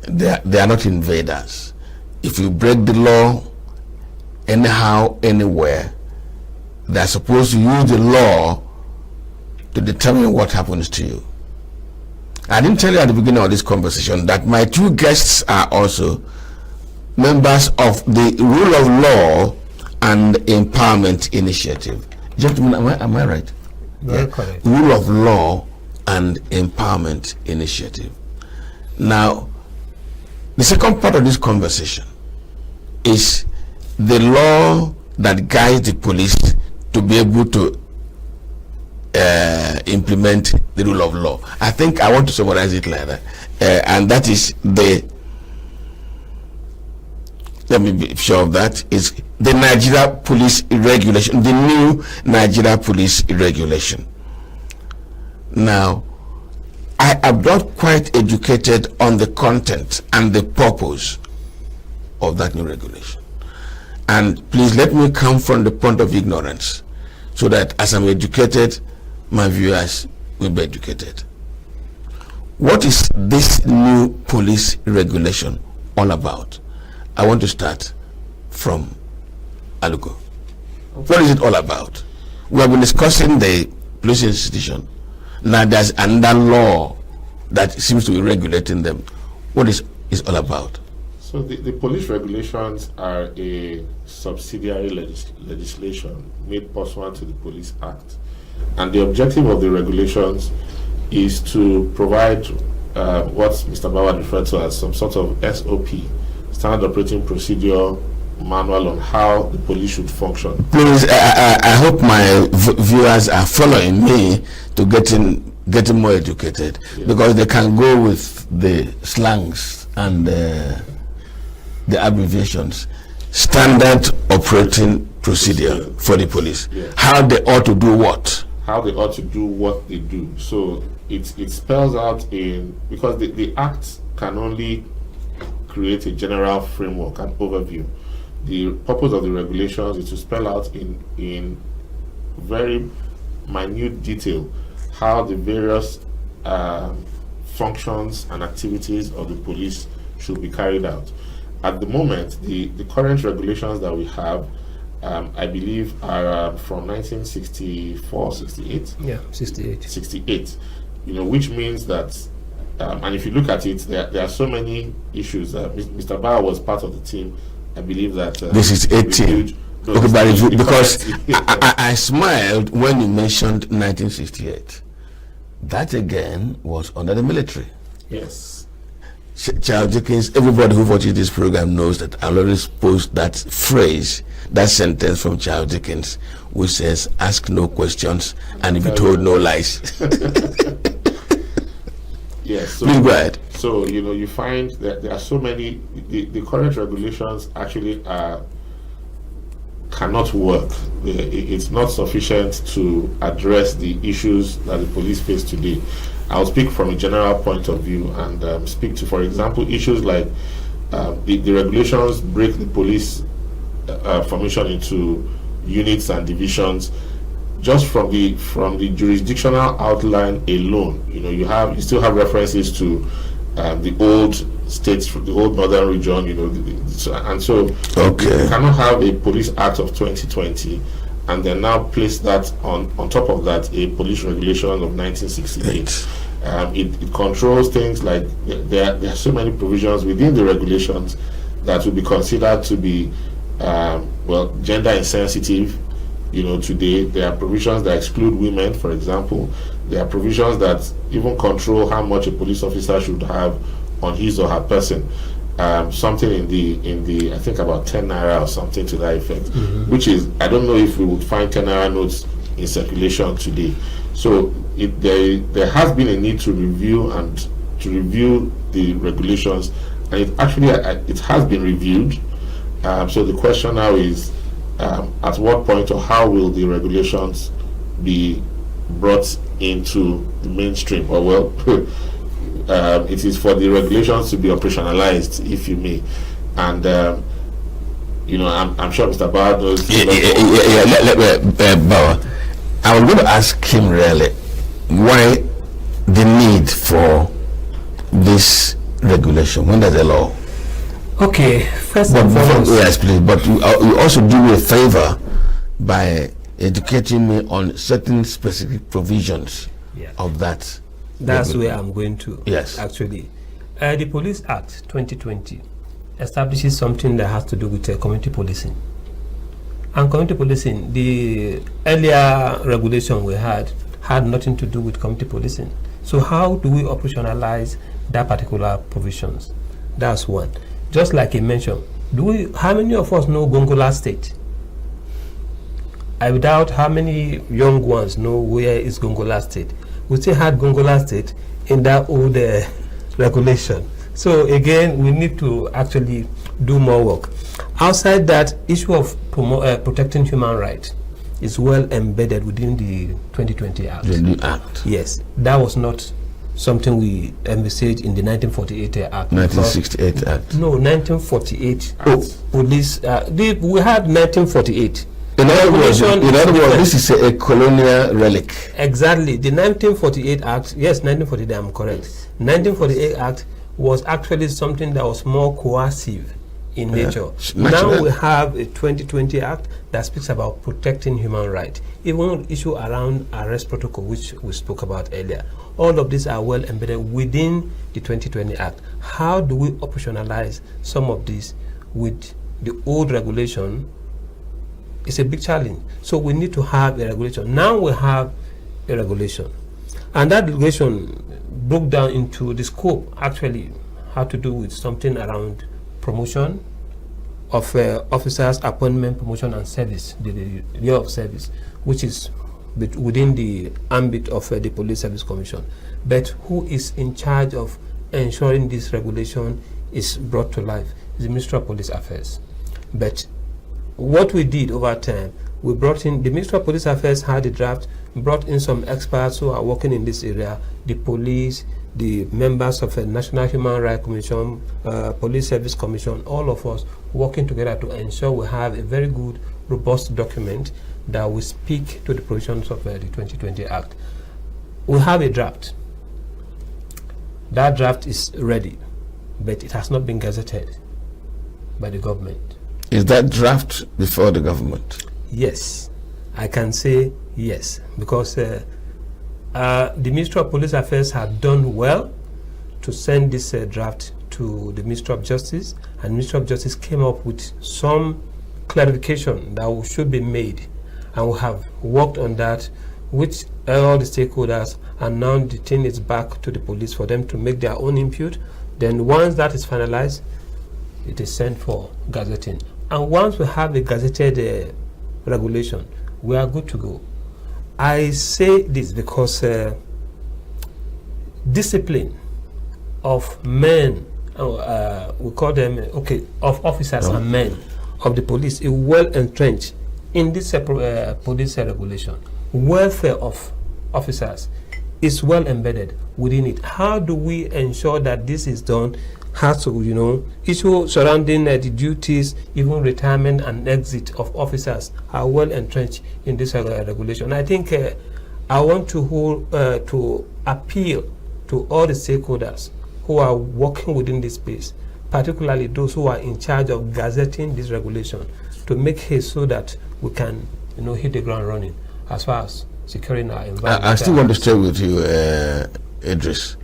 They are not invaders. If you break the law anyhow, anywhere, they are supposed to use the law to determine what happens to you. I didn't tell you at the beginning of this conversation that my two guests are also members of the Rule of Law and Empowerment Initiative. Gentlemen, am I right? Very correct. Rule of Law and Empowerment Initiative. Now, the second part of this conversation is the law that guides the police to be able to implement the rule of law. I think I want to summarize it like that, and that is let me be sure of that, is the Nigeria Police Regulation, the new Nigeria Police Regulation. Now, I am not quite educated on the content and the purpose of that new regulation. And please let me come from the point of ignorance, so that as I'm educated, my viewers will be educated. What is this new police regulation all about? I want to start from ENUGU. What is it all about? We have been discussing the police institution. Now there's another law that seems to be regulating them. What is all about? So the police regulations are a subsidiary legislation made pursuant to the Police Act. And the objective of the regulations is to provide what Mr. Bawad referred to as some sort of SOP, standard operating procedure manual on how the police should function. Please, I hope my viewers are following me to getting more educated, because they can go with the slangs and the abbreviations. Standard operating procedure for the police. How they ought to do what? How they ought to do what they do. So it spells out because the Act can only create a general framework and overview. The purpose of the regulations is to spell out in very minute detail how the various functions and activities of the police should be carried out. At the moment, the current regulations that we have, I believe, are from 1964, 68? Yeah, 68. 68, which means that, and if you look at it, there are so many issues. Mr. Bauer was part of the team. I believe that... this is 18. Okay, because I smiled when you mentioned 1968. That again was under the military. Yes. Charles Dickens, everybody who watches this program knows that I always post that phrase, that sentence from Charles Dickens, which says, ask no questions and be told no lies. Yes. So, please go ahead. So, you find that there are so many, the current regulations actually cannot work. It's not sufficient to address the issues that the police face today. I'll speak from a general point of view and speak to, for example, issues like the regulations break the police formation into units and divisions. Just from the jurisdictional outline alone, you still have references to the old states, the old northern region, and so you cannot have a police act of 2020 and then now place that on top of that a police regulation of 1968. It controls things like there are so many provisions within the regulations that will be considered to be gender insensitive. Today there are provisions that exclude women, for example. There are provisions that even control how much a police officer should have on his or her person. Something in the I think about 10 naira or something to that effect, which is, I don't know if we would find 10 naira notes in circulation today. So there has been a need to review the regulations, and it has been reviewed. So the question now is, at what point or how will the regulations be brought into the mainstream? It is for the regulations to be operationalized, if you may, and I'm sure Mr. Bauer knows. Bauer, I was going to ask him really why the need for this regulation when there's a law. Okay, first and foremost. Yes, please. But you also do me a favor by educating me on certain specific provisions of that. That's where I'm going to. Yes. Actually, the Police Act 2020 establishes something that has to do with community policing. And community policing, the earlier regulation we had nothing to do with community policing. So how do we operationalize that particular provisions? That's one. Just like he mentioned, how many of us know Gongola State? I doubt how many young ones know where is Gongola State. We still had Gongola State in that old regulation. So again, we need to actually do more work. Outside that, issue of protecting human rights is well embedded within the 2020 Act. The new Act. Yes, that was not something we envisaged in the 1948 Act. 1968 Act. No, 1948 police. We had 1948. In other words, this is a colonial relic. Exactly. The 1948 Act, yes, 1948, I'm correct. 1948 Act was actually something that was more coercive in nature. Now we have a 2020 Act that speaks about protecting human rights. Even issue around arrest protocol, which we spoke about earlier. All of these are well embedded within the 2020 Act. How do we operationalize some of these with the old regulation? It's a big challenge. So we need to have a regulation. Now we have a regulation. And that regulation broke down into the scope, actually, had to do with something around promotion of officers, appointment, promotion, and service, the year of service, which is within the ambit of the Police Service Commission. But who is in charge of ensuring this regulation is brought to life is the Ministry of Police Affairs. But what we did over time, we brought in, the Ministry of Police Affairs had a draft, brought in some experts who are working in this area, the police, the members of the National Human Rights Commission, Police Service Commission, all of us working together to ensure we have a very good, robust document that will speak to the provisions of the 2020 Act. We have a draft. That draft is ready, but it has not been gazetted by the government. Is that draft before the government? Yes, I can say yes, because the Ministry of Police Affairs had done well to send this draft to the Ministry of Justice, and the Ministry of Justice came up with some clarification that should be made, and we have worked on that, which all the stakeholders, and now the thing is back to the police for them to make their own input. Then once that is finalized, it is sent for gazetting. And once we have a gazetted regulation, we are good to go. I say this because discipline of men, we call them, of officers and men of the police is well entrenched in this police regulation. Welfare of officers is well embedded within it. How do we ensure that this is done? Has to, issue surrounding the duties, even retirement and exit of officers are well entrenched in this regulation. I think I want to appeal to all the stakeholders who are working within this space, particularly those who are in charge of gazetting this regulation, to make haste so that we can, hit the ground running as far as securing our environment. I still want to stay with you, Idris.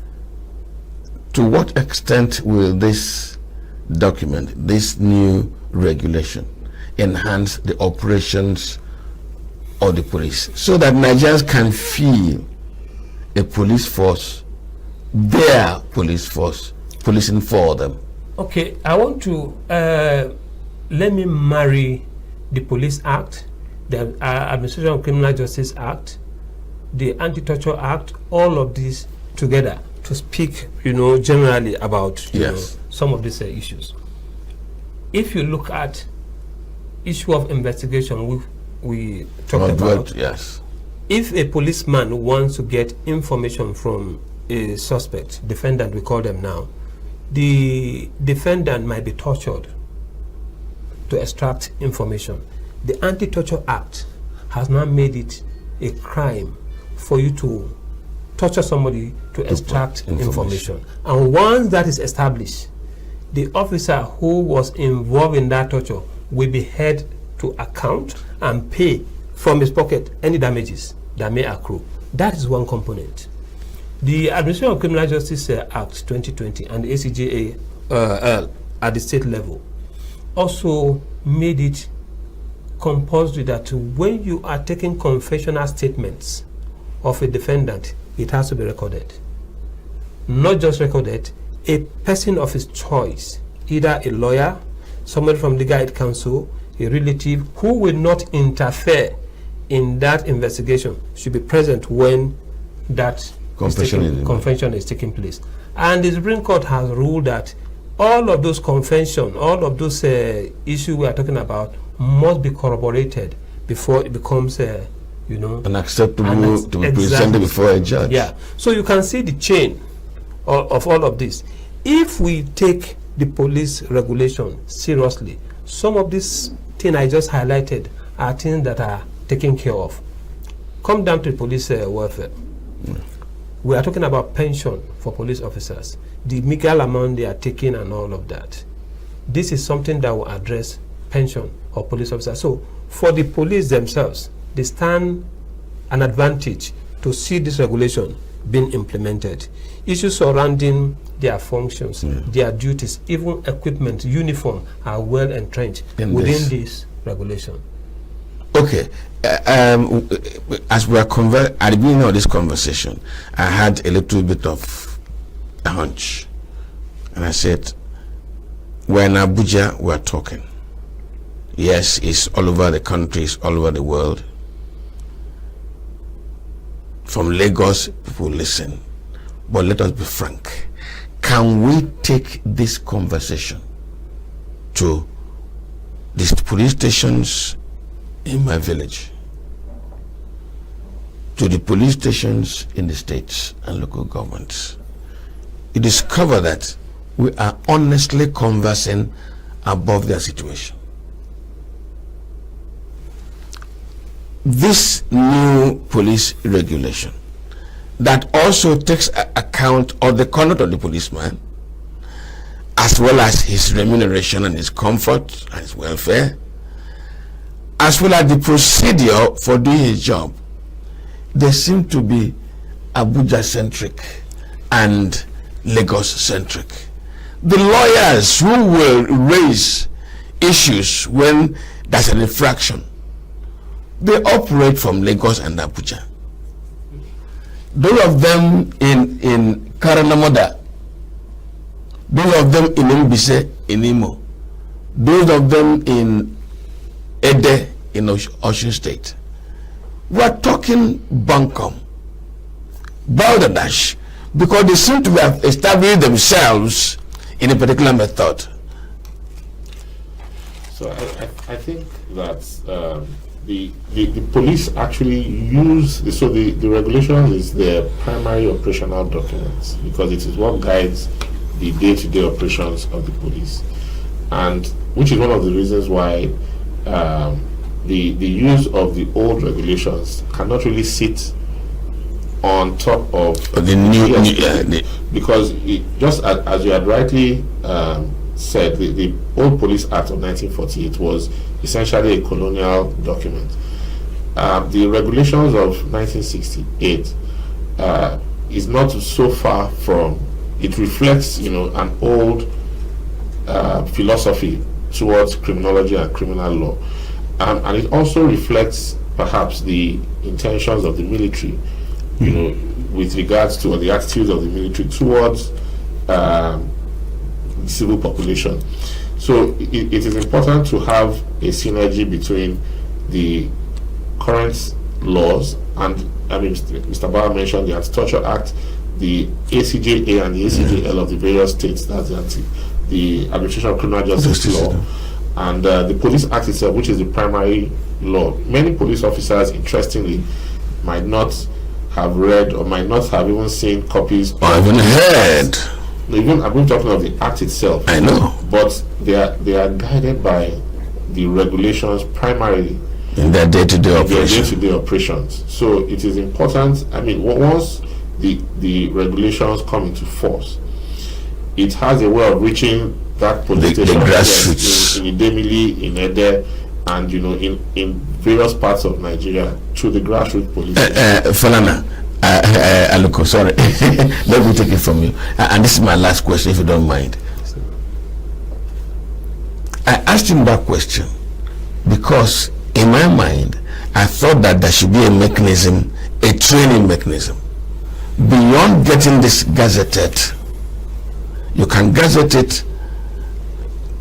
To what extent will this document, this new regulation, enhance the operations of the police so that Nigerians can feel a police force, their police force, policing for them? Okay, I want to let me marry the Police Act, the Administration of Criminal Justice Act, the Anti-Torture Act, all of these together to speak, generally about some of these issues. If you look at issue of investigation, we talked about. Yes. If a policeman wants to get information from a suspect, defendant, we call them now, the defendant might be tortured to extract information. The Anti-Torture Act has now made it a crime for you to torture somebody to extract information. And once that is established, the officer who was involved in that torture will be held to account and pay from his pocket any damages that may accrue. That is one component. The Administration of Criminal Justice Act 2020 and the ACJA at the state level also made it compulsory that when you are taking confessional statements of a defendant, it has to be recorded. Not just recorded, a person of his choice, either a lawyer, somebody from legal aid counsel, a relative who will not interfere in that investigation should be present when that convention is taking place. And the Supreme Court has ruled that all of those convention, all of those issues we are talking about must be corroborated before it becomes, unacceptable to be presented before a judge. Yeah. So you can see the chain of all of this. If we take the police regulation seriously, some of these things I just highlighted are things that are taken care of. Come down to police welfare. We are talking about pension for police officers, the meager amount they are taking and all of that. This is something that will address pension of police officers. So for the police themselves, they stand an advantage to see this regulation being implemented. Issues surrounding their functions, their duties, even equipment, uniform are well entrenched within this regulation. Okay. As we are at the beginning of this conversation, I had a little bit of a hunch. And I said, we're in Abuja, we're talking. Yes, it's all over the country, it's all over the world. From Lagos, people listen. But let us be frank. Can we take this conversation to these police stations in my village, to the police stations in the states and local governments? You discover that we are honestly conversing above their situation. This new police regulation that also takes account of the conduct of the policeman, as well as his remuneration and his comfort and his welfare, as well as the procedure for doing his job, they seem to be Abuja-centric and Lagos-centric. The lawyers who will raise issues when there's an infraction, they operate from Lagos and Abuja. Those of them in Karanamoda, those of them in Mbise, in Imo, those of them in Ede, in Osun State. We are talking Bankom, Balderdash, because they seem to have established themselves in a particular method. So I think that the police actually use the regulation is their primary operational documents, because it is what guides the day-to-day operations of the police, and which is one of the reasons why the use of the old regulations cannot really sit on top of the new, because just as you had rightly said, the old Police Act of 1948 was essentially a colonial document. The regulations of 1968 is not so far from. It reflects, an old philosophy towards criminology and criminal law, and it also reflects perhaps the intentions of the military, with regards to the attitudes of the military towards the civil population. So it is important to have a synergy between the current laws and, Mr. Bauer mentioned the Anti-Torture Act, the ACJA and the ACJL of the various states, that's the Administration of Criminal Justice Law, and the Police Act itself, which is the primary law. Many police officers, interestingly, might not have read or might not have even seen copies or even heard. I'm going talking of the Act itself. I know. But they are guided by the regulations primarily in their day-to-day operations. So it is important. Once the regulations come into force, it has a way of reaching that police station, grassroots in Idemili, in Ede, and in various parts of Nigeria to the grassroots police. Falana, Aluko, sorry, let me take it from you. And this is my last question, if you don't mind. I asked him that question because in my mind, I thought that there should be a mechanism, a training mechanism. Beyond getting this gazetted, you can gazette it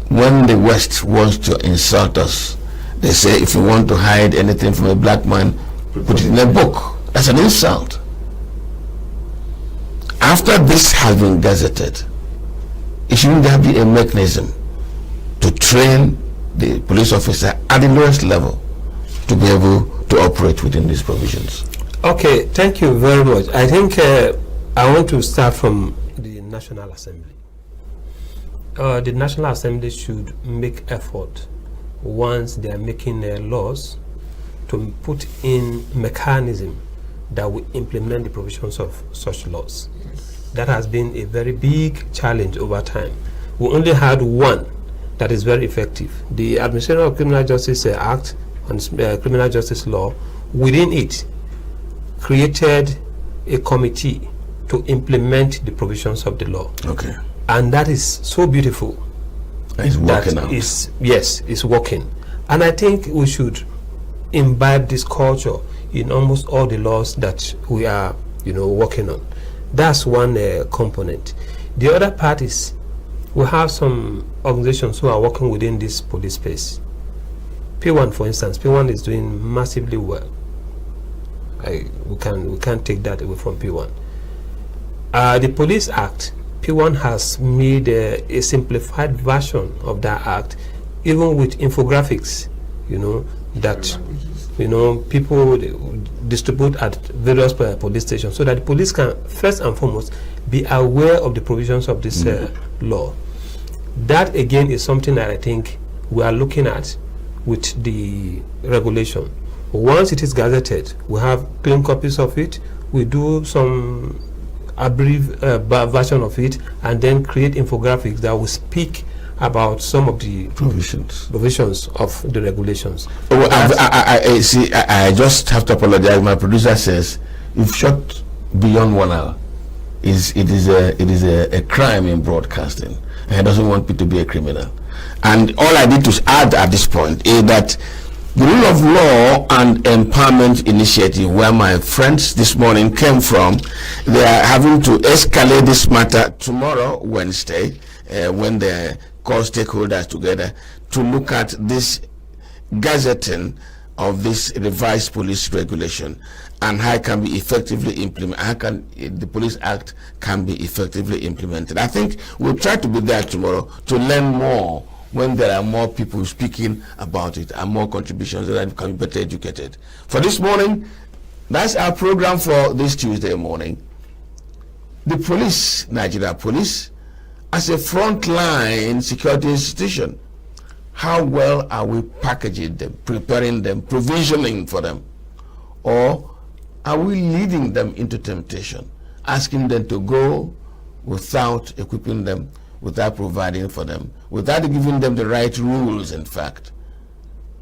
when the West wants to insult us They say if you want to hide anything from a black man, put it in a book. That's an insult. After this has been gazetted, shouldn't there be a mechanism to train the police officer at the lowest level to be able to operate within these provisions? Okay, thank you very much. I think I want to start from the National Assembly. The National Assembly should make effort once they are making laws to put in mechanism that will implement the provisions of such laws. That has been a very big challenge over time. We only had one that is very effective. The Administration of Criminal Justice Act on Criminal Justice Law, within it, created a committee to implement the provisions of the law. Okay. And that is so beautiful. It's working out. Yes, it's working. And I think we should imbibe this culture in almost all the laws that we are, working on. That's one component. The other part is we have some organizations who are working within this police space. P1, for instance, P1 is doing massively well. We can't take that away from P1. The Police Act, P1 has made a simplified version of that act, even with infographics, that people distribute at various police stations, so that the police can first and foremost be aware of the provisions of this law. That again is something that I think we are looking at with the regulation. Once it is gazetted, we have clean copies of it, we do some abbreviated version of it, and then create infographics that will speak about some of the provisions of the regulations. I just have to apologize. My producer says you've shot beyond 1 hour. It is a crime in broadcasting, and he doesn't want me to be a criminal. And all I need to add at this point is that the Rule of Law and Empowerment Initiative, where my friends this morning came from, they are having to escalate this matter tomorrow, Wednesday, when they call stakeholders together to look at this gazetting of this revised police regulation and how it can be effectively implemented, how can the Police Act can be effectively implemented. I think we'll try to be there tomorrow to learn more when there are more people speaking about it and more contributions that can be better educated. For this morning, that's our program for this Tuesday morning. The police, Nigeria Police, as a frontline security institution, how well are we packaging them, preparing them, provisioning for them? Or are we leading them into temptation, asking them to go without equipping them, without providing for them, without giving them the right rules, in fact?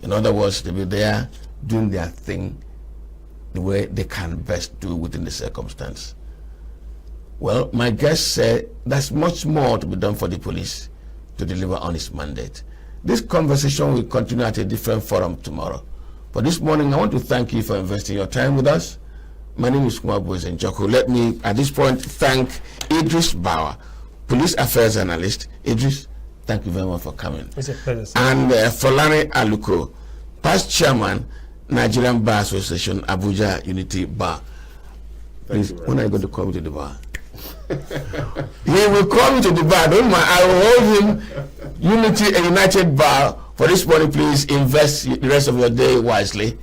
In other words, to be there doing their thing the way they can best do within the circumstance. Well, my guest said there's much more to be done for the police to deliver on its mandate. This conversation will continue at a different forum tomorrow. For this morning, I want to thank you for investing your time with us. My name is Kumar Bozenjoko. Let me, at this point, thank Idris Bauer, Police Affairs Analyst. Idris, thank you very much for coming. It's a pleasure, sir. And Folani Aluko, Past Chairman, Nigerian Bar Association, Abuja Unity Bar. Please, when are you going to come to the bar? He will come to the bar. Don't mind. I will hold him Unity and United Bar. For this morning, please invest the rest of your day wisely.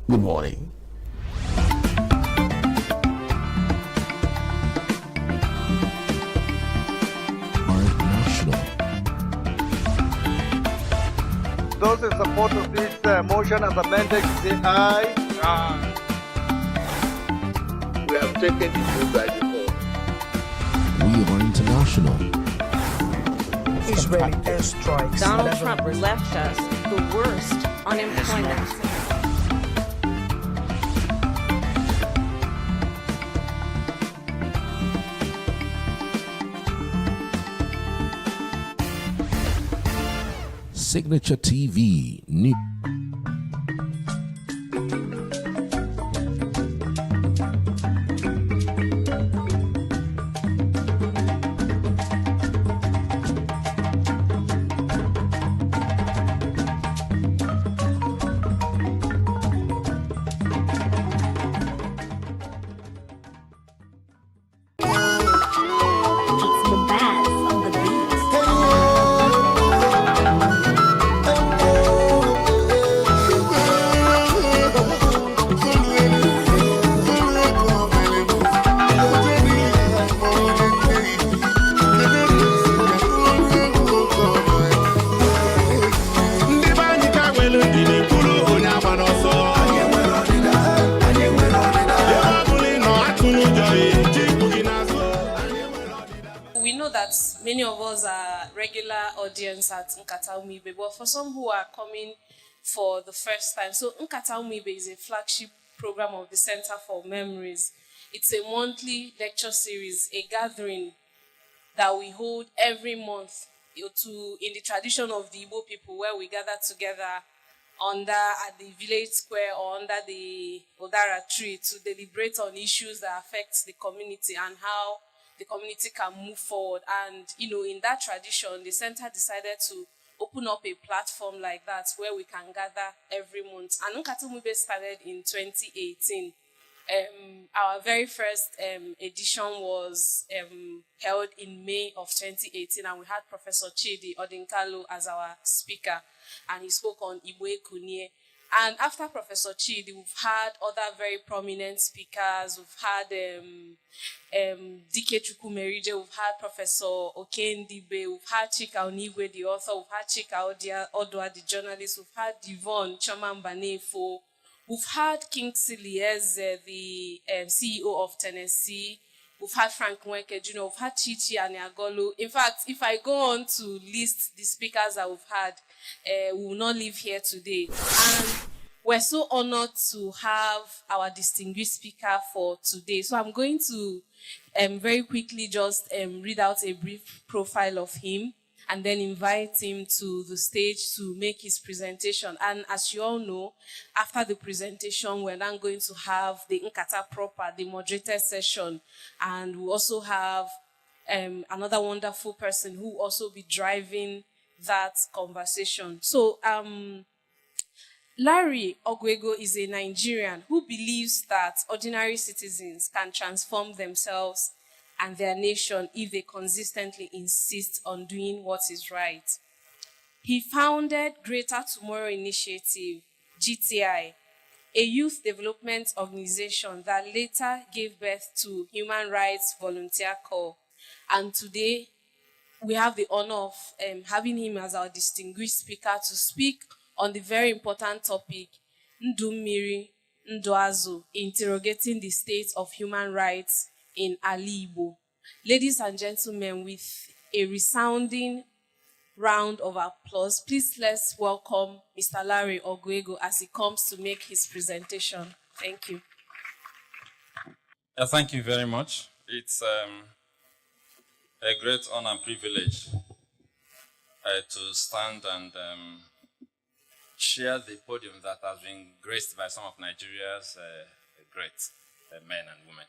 Good morning. Those in support of this motion as amended, say aye. Aye. We have taken the vote by default. We are international. Israeli airstrikes. Donald Trump left us the worst unemployment. Signature TV. New many of us are regular audience at Nkata Umibe, but for some who are coming for the first time, so Nkata Umibe is a flagship program of the Center for Memories. It's a monthly lecture series, a gathering that we hold every month in the tradition of the Igbo people, where we gather together at the village square or under the Odara tree to deliberate on issues that affect the community and how the community can move forward. And, in that tradition, the center decided to open up a platform like that where we can gather every month. And Nkata Umibe started in 2018. Our very first edition was held in May of 2018, and we had Professor Chidi Odinkalu as our speaker, and he spoke on Igwe Kunye. And after Professor Chidi, we've had other very prominent speakers. We've had Dike Chukwumerije, we've had Professor Okendibe, we've had Chika Onigwe, the author, we've had Chika Odwa, the journalist, we've had Divon Chomambanefo, we've had Kingsley Lieze, the CEO of Tennessee. We've had Frank Nweke Jr., we've had Chichi Aniagolu. In fact, if I go on to list the speakers that we've had, we will not leave here today. And we're so honored to have our distinguished speaker for today. So I'm going to very quickly just read out a brief profile of him and then invite him to the stage to make his presentation. And as you all know, after the presentation, we're now going to have the Nkata proper, the moderated session. And we also have another wonderful person who will also be driving that conversation. So Larry Ogwego is a Nigerian who believes that ordinary citizens can transform themselves and their nation if they consistently insist on doing what is right. He founded Greater Tomorrow Initiative, GTI, a youth development organization that later gave birth to Human Rights Volunteer Corps. And today, we have the honor of having him as our distinguished speaker to speak on the very important topic, Ndumiri Ndoazu, interrogating the state of human rights in Ali Igbo. Ladies and gentlemen, with a resounding round of applause, please let's welcome Mr. Larry Ogwego as he comes to make his presentation. Thank you. Thank you very much. It's a great honor and privilege to stand and share the podium that has been graced by some of Nigeria's great men and women.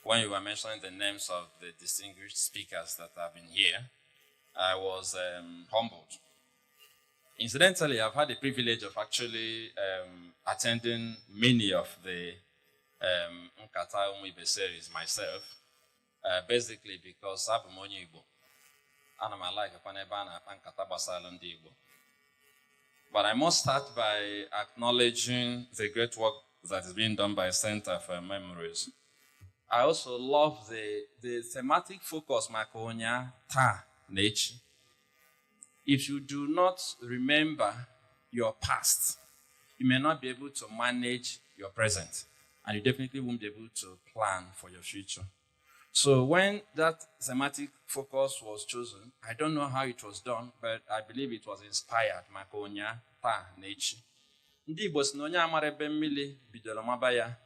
When you were mentioning the names of the distinguished speakers that have been here, I was humbled. Incidentally, I've had the privilege of actually attending many of the Nkata Umibe series myself, basically because I'm a Igbo. And I'm like Nkata Basalo Ndi Igbo. But I must start by acknowledging the great work that is being done by Center for Memories. I also love the thematic focus, Makonya Ta Nechi. If you do not remember your past, you may not be able to manage your present, and you definitely won't be able to plan for your future. So when that thematic focus was chosen, I don't know how it was done, but I believe it was inspired, Makonya Ta Nechi. Ndị Igbo si na onye amara ebe mmiri bidoro maba ya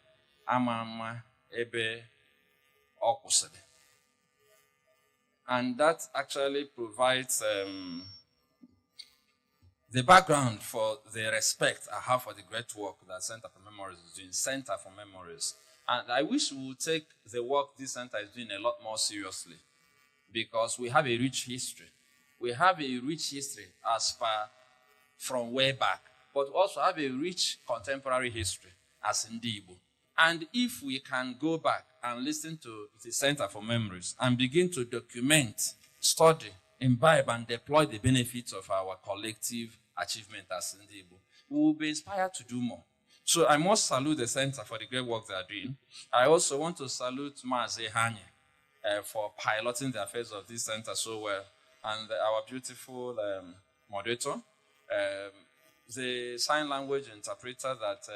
ama ama ebe ọ kwụsịrị. And that actually provides the background for the respect I have for the great work that Center for Memories is doing, Center for Memories. And I wish we would take the work this center is doing a lot more seriously, because we have a rich history. We have a rich history as far from way back, but also have a rich contemporary history as Igbo. And if we can go back and listen to the Center for Memories and begin to document, study, imbibe, and deploy the benefits of our collective achievement as Igbo, we will be inspired to do more. So I must salute the Center for the great work they are doing. I also want to salute Maazị Hanye for piloting the affairs of this center so well, and our beautiful moderator, the sign language interpreter that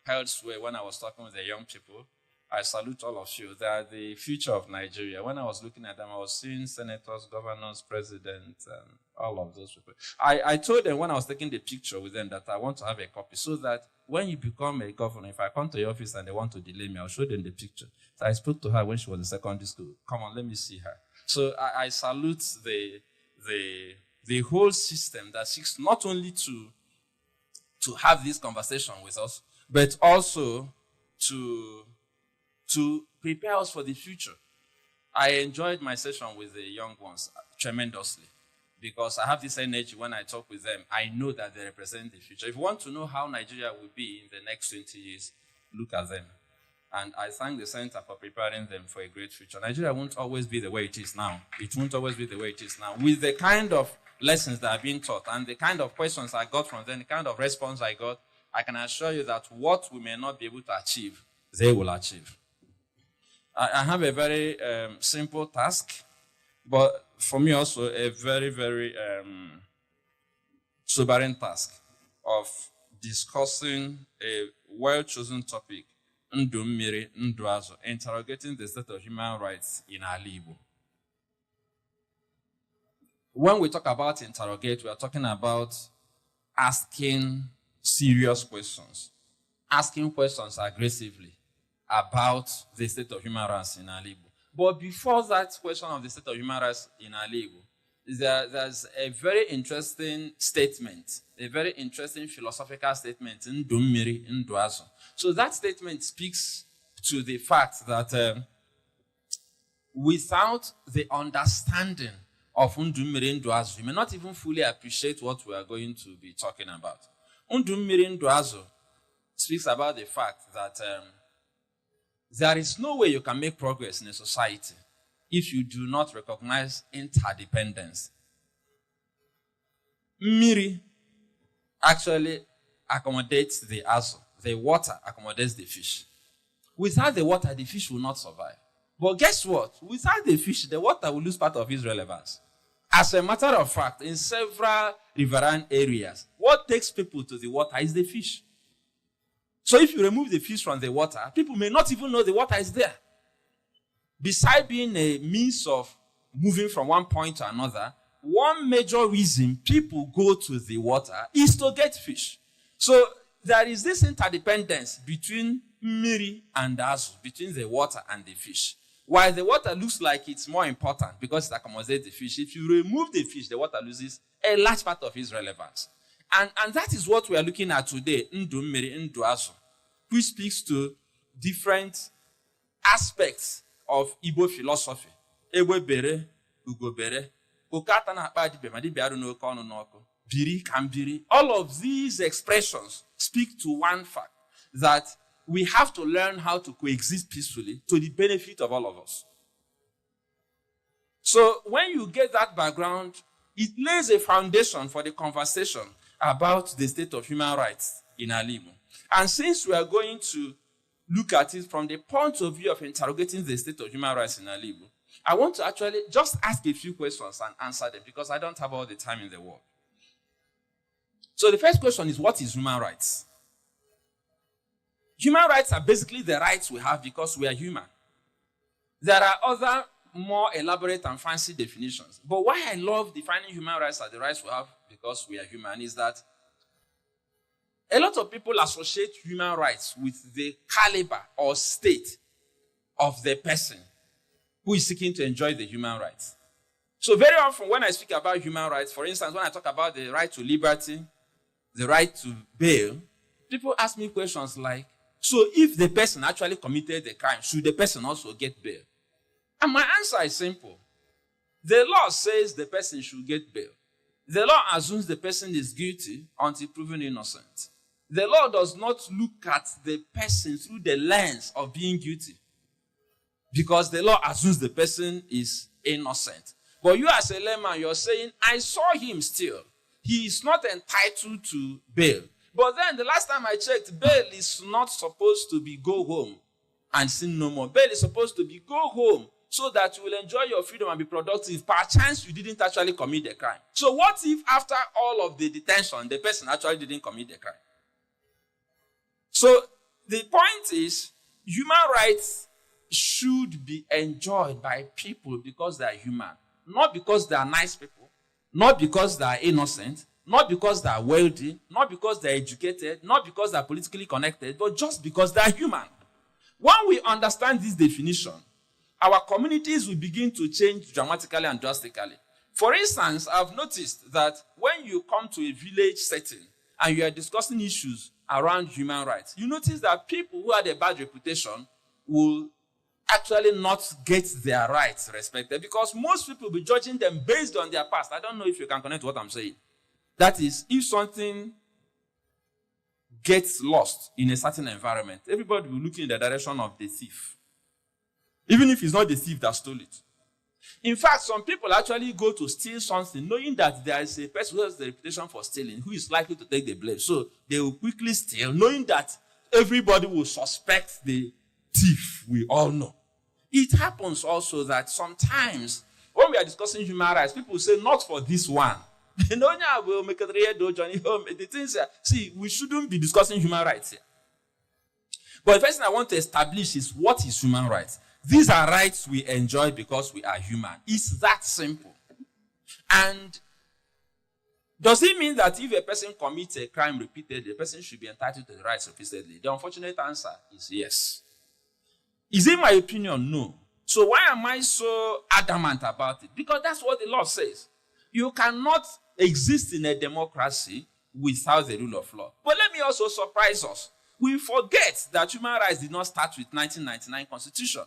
held sway when I was talking with the young people, I salute all of you. They are the future of Nigeria. When I was looking at them, I was seeing senators, governors, presidents, and all of those people. I told them when I was taking the picture with them that I want to have a copy so that when you become a governor, if I come to your office and they want to delay me, I'll show them the picture. So I spoke to her when she was in secondary school. Come on, let me see her. So I salute the whole system that seeks not only to have this conversation with us, but also to prepare us for the future. I enjoyed my session with the young ones tremendously because I have this energy when I talk with them. I know that they represent the future. If you want to know how Nigeria will be in the next 20 years, look at them. And I thank the center for preparing them for a great future. Nigeria won't always be the way it is now. It won't always be the way it is now. With the kind of lessons that are being taught and the kind of questions I got from them, the kind of response I got, I can assure you that what we may not be able to achieve, they will achieve. I have a very simple task, but for me also a very, very sobering task of discussing a well-chosen topic, Ndu Mmiri, Ndu Azụ, interrogating the state of human rights in our Igbo. When we talk about interrogate, we are talking about asking serious questions, asking questions aggressively about the state of human rights in our Igbo. But before that question of the state of human rights in our Igbo, there's a very interesting statement, a very interesting philosophical statement, Ndu Mmiri, Ndu Azụ. So that statement speaks to the fact that without the understanding of Ndu Mmiri, Ndu Azụ, you may not even fully appreciate what we are going to be talking about. Ndu Mmiri, Ndu Azụ speaks about the fact that there is no way you can make progress in a society if you do not recognize interdependence. Mmiri actually accommodates the azụ. The water accommodates the fish. Without the water, the fish will not survive. But guess what? Without the fish, the water will lose part of its relevance. As a matter of fact, in several riverine areas, what takes people to the water is the fish. So if you remove the fish from the water, people may not even know the water is there. Besides being a means of moving from one point to another, one major reason people go to the water is to get fish. So there is this interdependence between Mmiri and Azụ, between the water and the fish. While the water looks like it's more important because it accommodates the fish, if you remove the fish, the water loses a large part of its relevance. And that is what we are looking at today, Ndu Mmiri, Ndu Azụ, which speaks to different aspects of Igbo philosophy. Ewe bere, ugo bere, okata na akpa dibe, madibe aru n'oke ọnụ n'ọkụ, biri kan biri. All of these expressions speak to one fact, that we have to learn how to coexist peacefully to the benefit of all of us. So when you get that background, it lays a foundation for the conversation about the state of human rights in our Igbo. And since we are going to look at it from the point of view of interrogating the state of human rights in our Igbo, I want to actually just ask a few questions and answer them because I don't have all the time in the world. So the first question is, what is human rights? Human rights are basically the rights we have because we are human. There are other more elaborate and fancy definitions. But why I love defining human rights as the rights we have because we are human is that a lot of people associate human rights with the caliber or state of the person who is seeking to enjoy the human rights. So very often when I speak about human rights, for instance, when I talk about the right to liberty, the right to bail, people ask me questions like, so if the person actually committed the crime, should the person also get bail? And my answer is simple. The law says the person should get bail. The law assumes the person is guilty until proven innocent. The law does not look at the person through the lens of being guilty because the law assumes the person is innocent. But you as a layman, you're saying, I saw him steal. He is not entitled to bail. But then the last time I checked, bail is not supposed to be go home and sin no more. Bail is supposed to be go home so that you will enjoy your freedom and be productive. Perchance you didn't actually commit the crime. So what if after all of the detention, the person actually didn't commit the crime? So the point is, human rights should be enjoyed by people because they are human, not because they are nice people, not because they are innocent, not because they are wealthy, not because they are educated, not because they are politically connected, but just because they are human. When we understand this definition, our communities will begin to change dramatically and drastically. For instance, I've noticed that when you come to a village setting and you are discussing issues around human rights, you notice that people who had a bad reputation will actually not get their rights respected because most people will be judging them based on their past. I don't know if you can connect to what I'm saying. That is, if something gets lost in a certain environment, everybody will look in the direction of the thief. Even if it's not the thief that stole it. In fact, some people actually go to steal something knowing that there is a person who has the reputation for stealing who is likely to take the blame. So they will quickly steal knowing that everybody will suspect the thief. We all know. It happens also that sometimes when we are discussing human rights, people say, not for this one. The things are, see, we shouldn't be discussing human rights here. But the first thing I want to establish is what is human rights. These are rights we enjoy because we are human. It's that simple. And does it mean that if a person commits a crime repeatedly, the person should be entitled to the rights repeatedly? The unfortunate answer is yes. Is it my opinion? No. So why am I so adamant about it? Because that's what the law says. You cannot exist in a democracy without the rule of law. But let me also surprise us. We forget that human rights did not start with 1999 Constitution.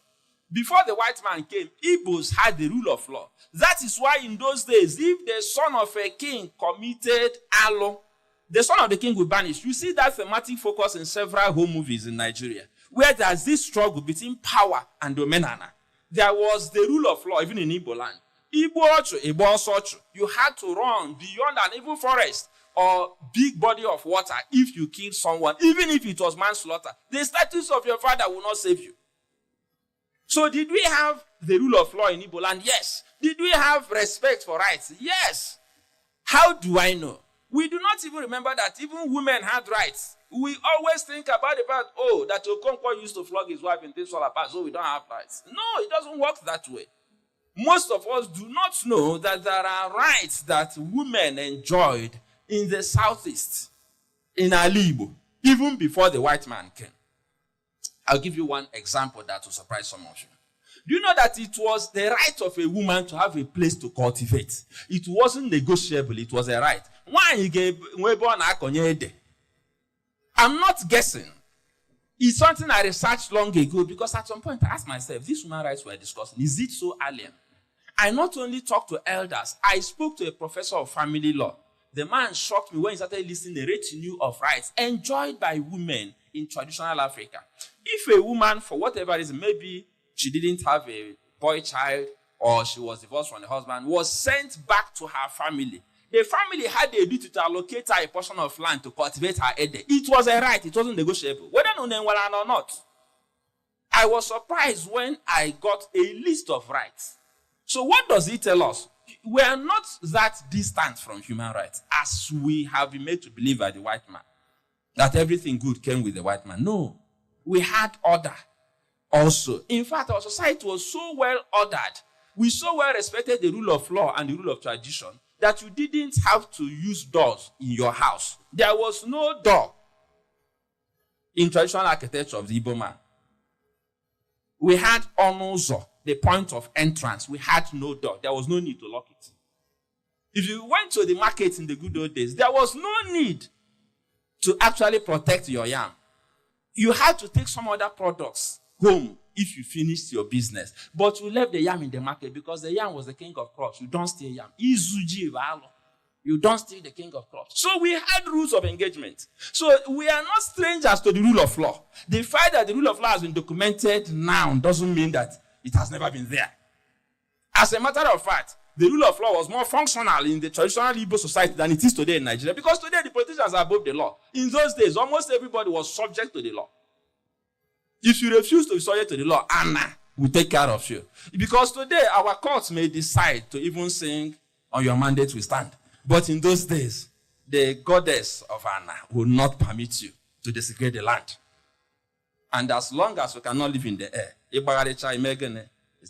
Before the white man came, Igbos had the rule of law. That is why in those days, if the son of a king committed alo, the son of the king will banish. You see that thematic focus in several home movies in Nigeria, where there's this struggle between power and dominana. There was the rule of law, even in Igbo land. You had to run beyond an even forest or big body of water if you killed someone, even if it was manslaughter. The status of your father will not save you. So did we have the rule of law in Igbo land? Yes. Did we have respect for rights? Yes. How do I know? We do not even remember that even women had rights. We always think about the fact, that Okonkwo used to flog his wife in things all apart, so we don't have rights. No, it doesn't work that way. Most of us do not know that there are rights that women enjoyed in the southeast, in Alibo, even before the white man came. I'll give you one example that will surprise some of you. Do you know that it was the right of a woman to have a place to cultivate? It wasn't negotiable, it was a right. I'm not guessing. It's something I researched long ago because at some point I asked myself, these human rights we're discussing, is it so alien? I not only talked to elders, I spoke to a professor of family law. The man shocked me when he started listing the retinue of rights enjoyed by women in traditional Africa. If a woman, for whatever reason, maybe she didn't have a boy child or she was divorced from the husband, was sent back to her family, the family had the ability to allocate her a portion of land to cultivate her ede. It was a right. It wasn't negotiable. Whether or not. I was surprised when I got a list of rights. So what does it tell us? We are not that distant from human rights as we have been made to believe by the white man, that everything good came with the white man. No. We had order also. In fact, our society was so well ordered. We so well respected the rule of law and the rule of tradition that you didn't have to use doors in your house. There was no door in traditional architecture of the Igbo man. We had onuzo, the point of entrance. We had no door. There was no need to lock it. If you went to the market in the good old days, there was no need to actually protect your yam. You had to take some other products home if you finished your business. But you left the yam in the market because the yam was the king of crops. You don't steal yam. You don't steal the king of crops. So we had rules of engagement. So we are not strangers to the rule of law. The fact that the rule of law has been documented now doesn't mean that it has never been there. As a matter of fact, the rule of law was more functional in the traditional Igbo society than it is today in Nigeria, because today the politicians are above the law. In those days, almost everybody was subject to the law. If you refuse to be subject to the law, Anna will take care of you. Because today, our courts may decide to even sing on your mandate we stand. But in those days, the goddess of Anna will not permit you to desecrate the land. And as long as we cannot live in the air,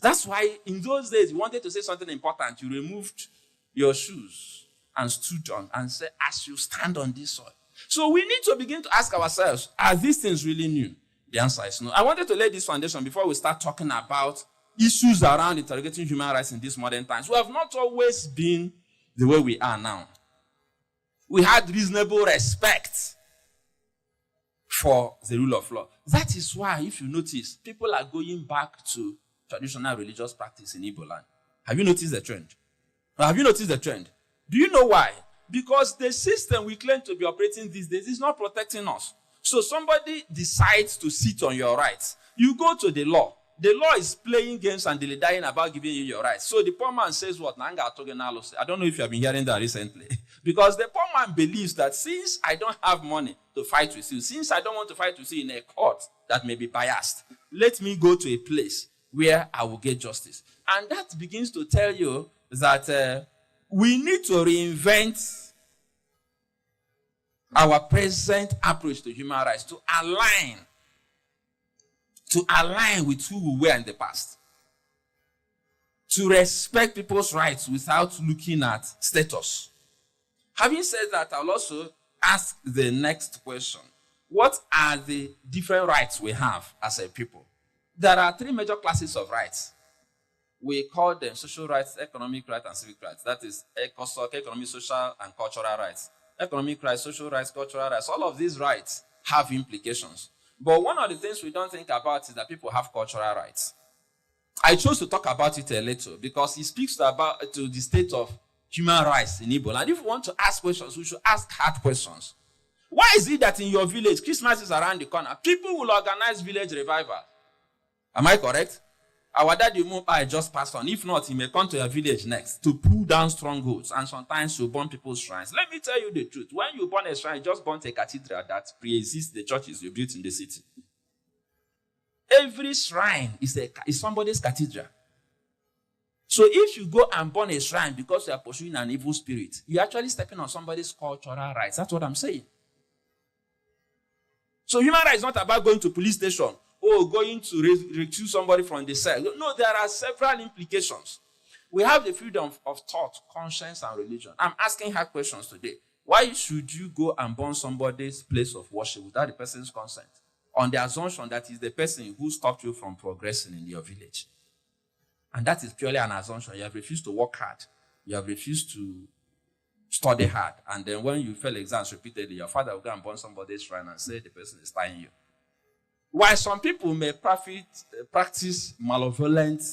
that's why in those days you wanted to say something important. You removed your shoes and stood on and said, as you stand on this soil. So we need to begin to ask ourselves, are these things really new? The answer is no. I wanted to lay this foundation before we start talking about issues around interrogating human rights in these modern times. We have not always been the way we are now. We had reasonable respect for the rule of law. That is why, if you notice, people are going back to traditional religious practice in Igbo land. Have you noticed the trend? Have you noticed the trend? Do you know why? Because the system we claim to be operating these days is not protecting us. So somebody decides to sit on your rights. You go to the law. The law is playing games and dying about giving you your rights. So the poor man says what? I don't know if you have been hearing that recently. Because the poor man believes that since I don't have money to fight with you, since I don't want to fight with you in a court that may be biased, let me go to a place where I will get justice. And that begins to tell you that we need to reinvent our present approach to human rights to align with who we were in the past. To respect people's rights without looking at status. Having said that, I'll also ask the next question. What are the different rights we have as a people? There are three major classes of rights. We call them social rights, economic rights, and civic rights. That is economic, social, and cultural rights. Economic rights, social rights, cultural rights. All of these rights have implications. But one of the things we don't think about is that people have cultural rights. I chose to talk about it a little because it speaks to the state of human rights in Igbo. And if we want to ask questions, we should ask hard questions. Why is it that in your village, Christmas is around the corner, people will organize village revival? Am I correct? Our daddy Mupai just passed on. If not, he may come to your village next to pull down strongholds and sometimes to burn people's shrines. Let me tell you the truth. When you burn a shrine, you just burn a cathedral that pre-exists the churches you built in the city. Every shrine is somebody's cathedral. So if you go and burn a shrine because you are pursuing an evil spirit, you're actually stepping on somebody's cultural rights. That's what I'm saying. So human rights is not about going to police station or going to recuse somebody from the cell. No, there are several implications. We have the freedom of thought, conscience, and religion. I'm asking hard questions today. Why should you go and burn somebody's place of worship without the person's consent? On the assumption that is the person who stopped you from progressing in your village. And that is purely an assumption. You have refused to work hard. You have refused to study hard. And then when you fail exams repeatedly, your father will go and burn somebody's shrine and say the person is tying you. While some people may practice malevolent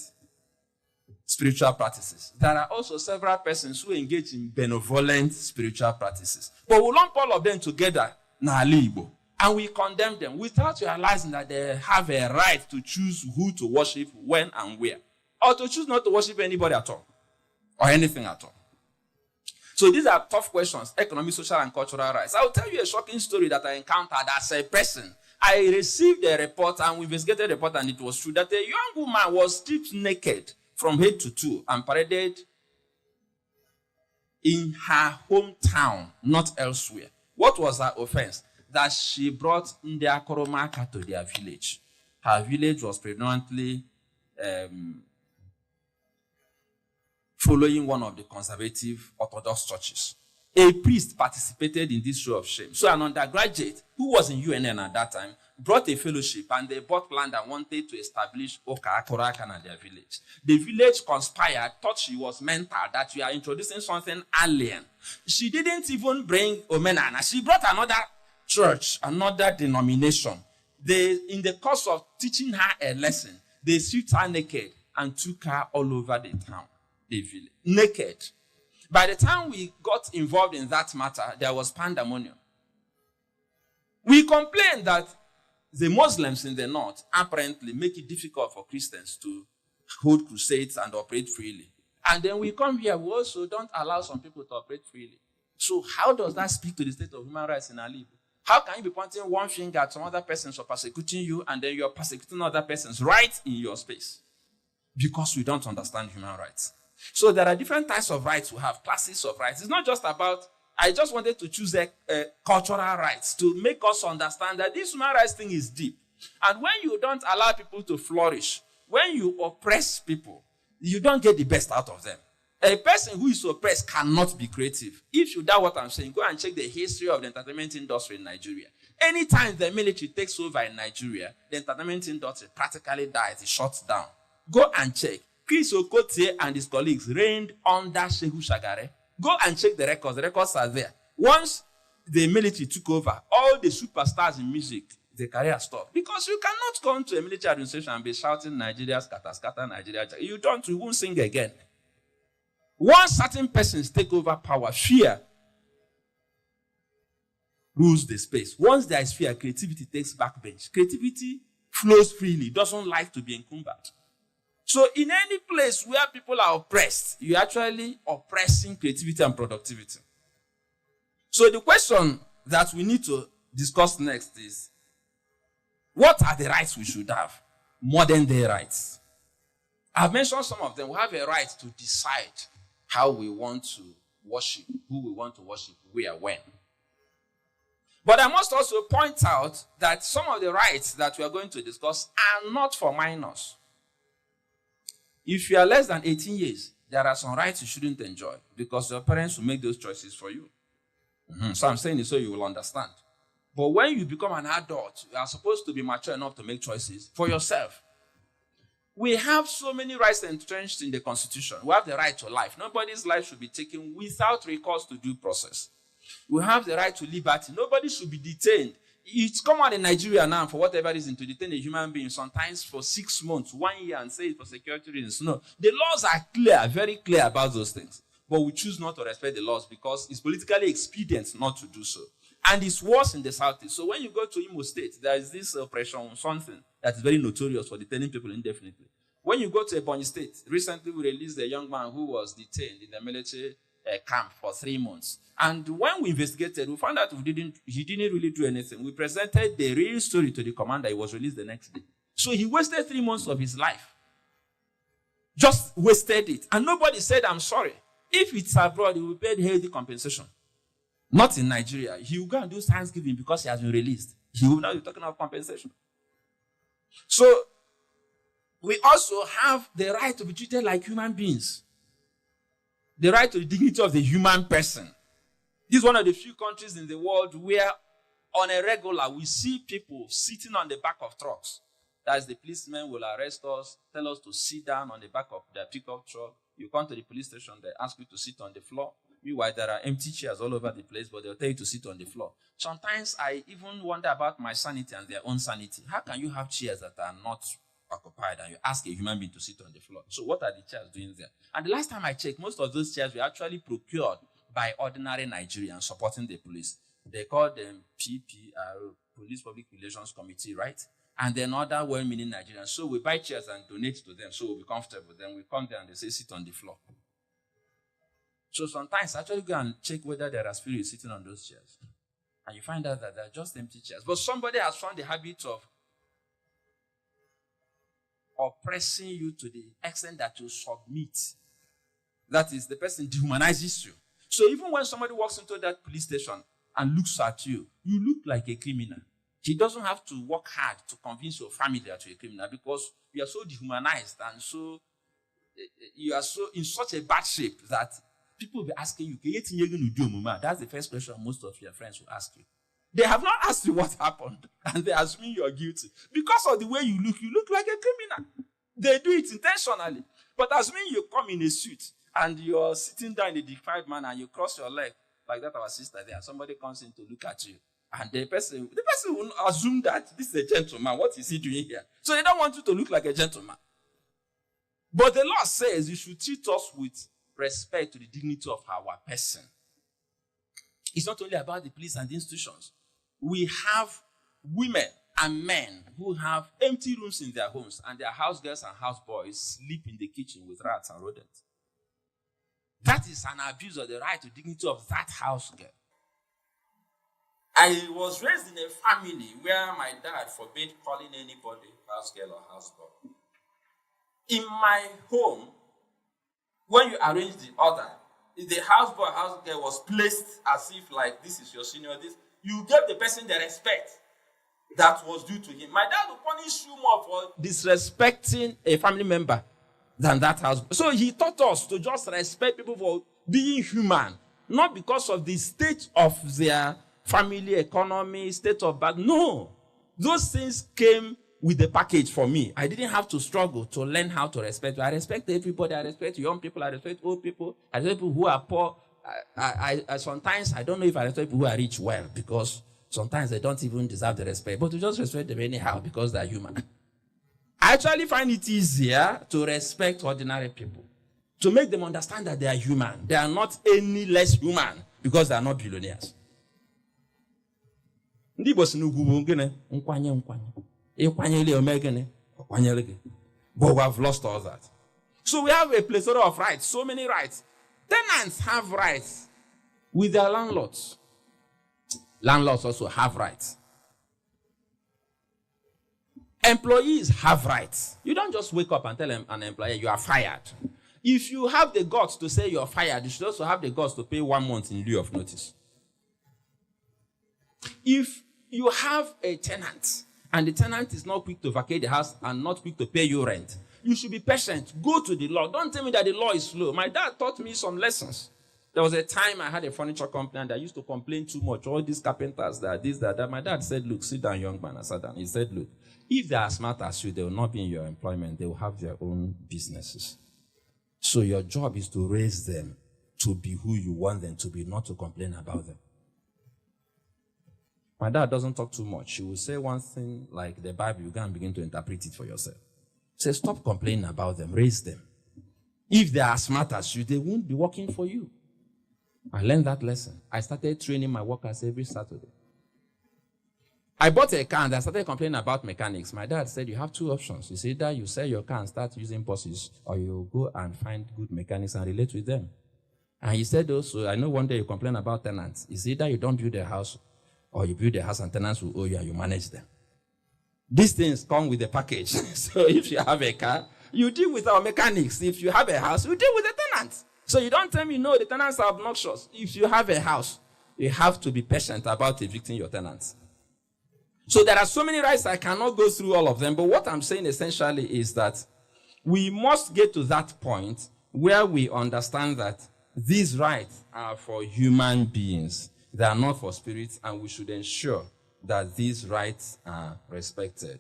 spiritual practices, there are also several persons who engage in benevolent spiritual practices. But we lump all of them together, and we condemn them without realizing that they have a right to choose who to worship, when and where. Or to choose not to worship anybody at all. Or anything at all. So these are tough questions, economic, social, and cultural rights. I will tell you a shocking story that I encountered as a person. I received a report and we investigated the report and it was true that a young woman was stripped naked from head to toe and paraded in her hometown, not elsewhere. What was her offense? That she brought Ndia Koromaka to their village. Her village was predominantly following one of the conservative Orthodox churches. A priest participated in this show of shame. So an undergraduate who was in UNN at that time brought a fellowship and they bought land and wanted to establish Oka Korakan at their village. The village conspired, thought she was mental, that we are introducing something alien. She didn't even bring Omenana. She brought another church, another denomination. In the course of teaching her a lesson, they stripped her naked and took her all over the town, the village, naked. By the time we got involved in that matter, there was pandemonium. We complained that the Muslims in the north apparently make it difficult for Christians to hold crusades and operate freely. And then we come here, we also don't allow some people to operate freely. So how does that speak to the state of human rights in our life? How can you be pointing one finger at some other persons for persecuting you and then you're persecuting other persons right in your space? Because we don't understand human rights. So there are different types of rights we have, classes of rights. It's not just about, I just wanted to choose cultural rights to make us understand that this human rights thing is deep. And when you don't allow people to flourish, when you oppress people, you don't get the best out of them. A person who is oppressed cannot be creative. If you doubt what I'm saying, go and check the history of the entertainment industry in Nigeria. Anytime the military takes over in Nigeria, the entertainment industry practically dies, it shuts down. Go and check. Chris Okotie and his colleagues reigned under Shehu Shagare. Go and check the records. The records are there. Once the military took over, all the superstars in music, their career stopped. Because you cannot come to a military administration and be shouting Nigeria, scatter, scatter, Nigeria. You won't sing again. Once certain persons take over power, fear rules the space. Once there is fear, creativity takes backbench. Creativity flows freely, doesn't like to be encumbered. So in any place where people are oppressed, you're actually oppressing creativity and productivity. So the question that we need to discuss next is, what are the rights we should have? Modern day rights. I've mentioned some of them. We have a right to decide how we want to worship, who we want to worship, where, when. But I must also point out that some of the rights that we are going to discuss are not for minors. If you are less than 18 years, there are some rights you shouldn't enjoy because your parents will make those choices for you. So I'm saying it so you will understand. But when you become an adult, you are supposed to be mature enough to make choices for yourself. We have so many rights entrenched in the Constitution. We have the right to life. Nobody's life should be taken without recourse to due process. We have the right to liberty. Nobody should be detained. It's common in Nigeria now, for whatever reason, to detain a human being, sometimes for 6 months, 1 year, and say it for security reasons. No, the laws are clear, very clear about those things. But we choose not to respect the laws because it's politically expedient not to do so. And it's worse in the southeast. So when you go to Imo State, there is this oppression, something that is very notorious for detaining people indefinitely. When you go to Ebonyi State, recently we released a young man who was detained in the military camp for 3 months. And when we investigated, we found out he didn't really do anything. We presented the real story to the commander. He was released the next day. So he wasted 3 months of his life. Just wasted it. And nobody said, I'm sorry. If it's abroad, he will pay healthy compensation. Not in Nigeria. He will go and do Thanksgiving because he has been released. He will not be talking of compensation. So, we also have the right to be treated like human beings. The right to the dignity of the human person. This is one of the few countries in the world where, on a regular, we see people sitting on the back of trucks. That is, the policemen will arrest us, tell us to sit down on the back of their pickup truck. You come to the police station, they ask you to sit on the floor. Meanwhile, there are empty chairs all over the place, but they'll tell you to sit on the floor. Sometimes I even wonder about my sanity and their own sanity. How can you have chairs that are not occupied and you ask a human being to sit on the floor? So what are the chairs doing there? And the last time I checked, most of those chairs were actually procured by ordinary Nigerians supporting the police. They call them PPR, Police Public Relations Committee, right? And then other well-meaning Nigerians. So we buy chairs and donate to them so we'll be comfortable. Then we come there and they say, sit on the floor. So sometimes I actually go and check whether there are spirits sitting on those chairs. And you find out that they're just empty chairs. But somebody has found the habit of oppressing you to the extent that you submit. That is, the person dehumanizes you. So even when somebody walks into that police station and looks at you, you look like a criminal. He doesn't have to work hard to convince your family that you're a criminal because you are so dehumanized and so you are so in such a bad shape that people will be asking you, that's the first question most of your friends will ask you. They have not asked you what happened, and they assume you're guilty. Because of the way you look like a criminal. They do it intentionally. But assuming you come in a suit, and you're sitting down in a dignified manner, and you cross your leg, like that our sister there, somebody comes in to look at you, and the person will assume that this is a gentleman. What is he doing here? So they don't want you to look like a gentleman. But the law says you should treat us with respect to the dignity of our person. It's not only about the police and the institutions. We have women and men who have empty rooms in their homes, and their house girls and house boys sleep in the kitchen with rats and rodents. That is an abuse of the right to dignity of that house girl. I was raised in a family where my dad forbade calling anybody house girl or house boy. In my home, when you arrange the order, if the houseboy, house girl was placed as if like this is your senior, you give the person the respect. that was due to him. My dad will punish you more for disrespecting a family member than that house. So he taught us to just respect people for being human, not because of the state of their family, economy, state of birth. No. Those things came with the package for me. I didn't have to struggle to learn how to respect. I respect everybody. I respect young people. I respect old people. I respect people who are poor. I sometimes, I don't know if I respect people who are rich well, because sometimes they don't even deserve the respect. But to just respect them anyhow because they're human. I actually find it easier to respect ordinary people, to make them understand that they are human. They are not any less human because they are not billionaires. Ndị Igbo si n'ugwu bụ gịnị? Nkwanye nkwanye. Ịkwanyere ome gịnị? Ọkwanyere gị. But we have lost all that. So we have a plethora of rights, so many rights. Tenants have rights with their landlords. Landlords also have rights. Employees have rights. You don't just wake up and tell an employer you are fired. If you have the guts to say you're fired, you should also have the guts to pay 1 month in lieu of notice. If you have a tenant and the tenant is not quick to vacate the house and not quick to pay you rent, you should be patient. Go to the law. Don't tell me that the law is slow. My dad taught me some lessons. There was a time I had a furniture company and I used to complain too much. All these carpenters, that. My dad said, look, sit down, young man. I sat down. He said, look, if they are as smart as you, they will not be in your employment. They will have their own businesses. So your job is to raise them to be who you want them to be, not to complain about them. My dad doesn't talk too much. He will say one thing like the Bible, you can begin to interpret it for yourself. Say, stop complaining about them, raise them. If they are as smart as you, they won't be working for you. I learned that lesson. I started training my workers every Saturday. I bought a car and I started complaining about mechanics. My dad said, you have 2 options. It's either you sell your car and start using buses, or you go and find good mechanics and relate with them. And he said also, I know one day you complain about tenants. It's either you don't build a house, or you build a house and tenants will owe you and you manage them. These things come with a package. So if you have a car, you deal with our mechanics. If you have a house, you deal with the tenants. So you don't tell me, no, the tenants are obnoxious. If you have a house, you have to be patient about evicting your tenants. So there are so many rights, I cannot go through all of them. But what I'm saying essentially is that we must get to that point where we understand that these rights are for human beings. They are not for spirits, and we should ensure that these rights are respected.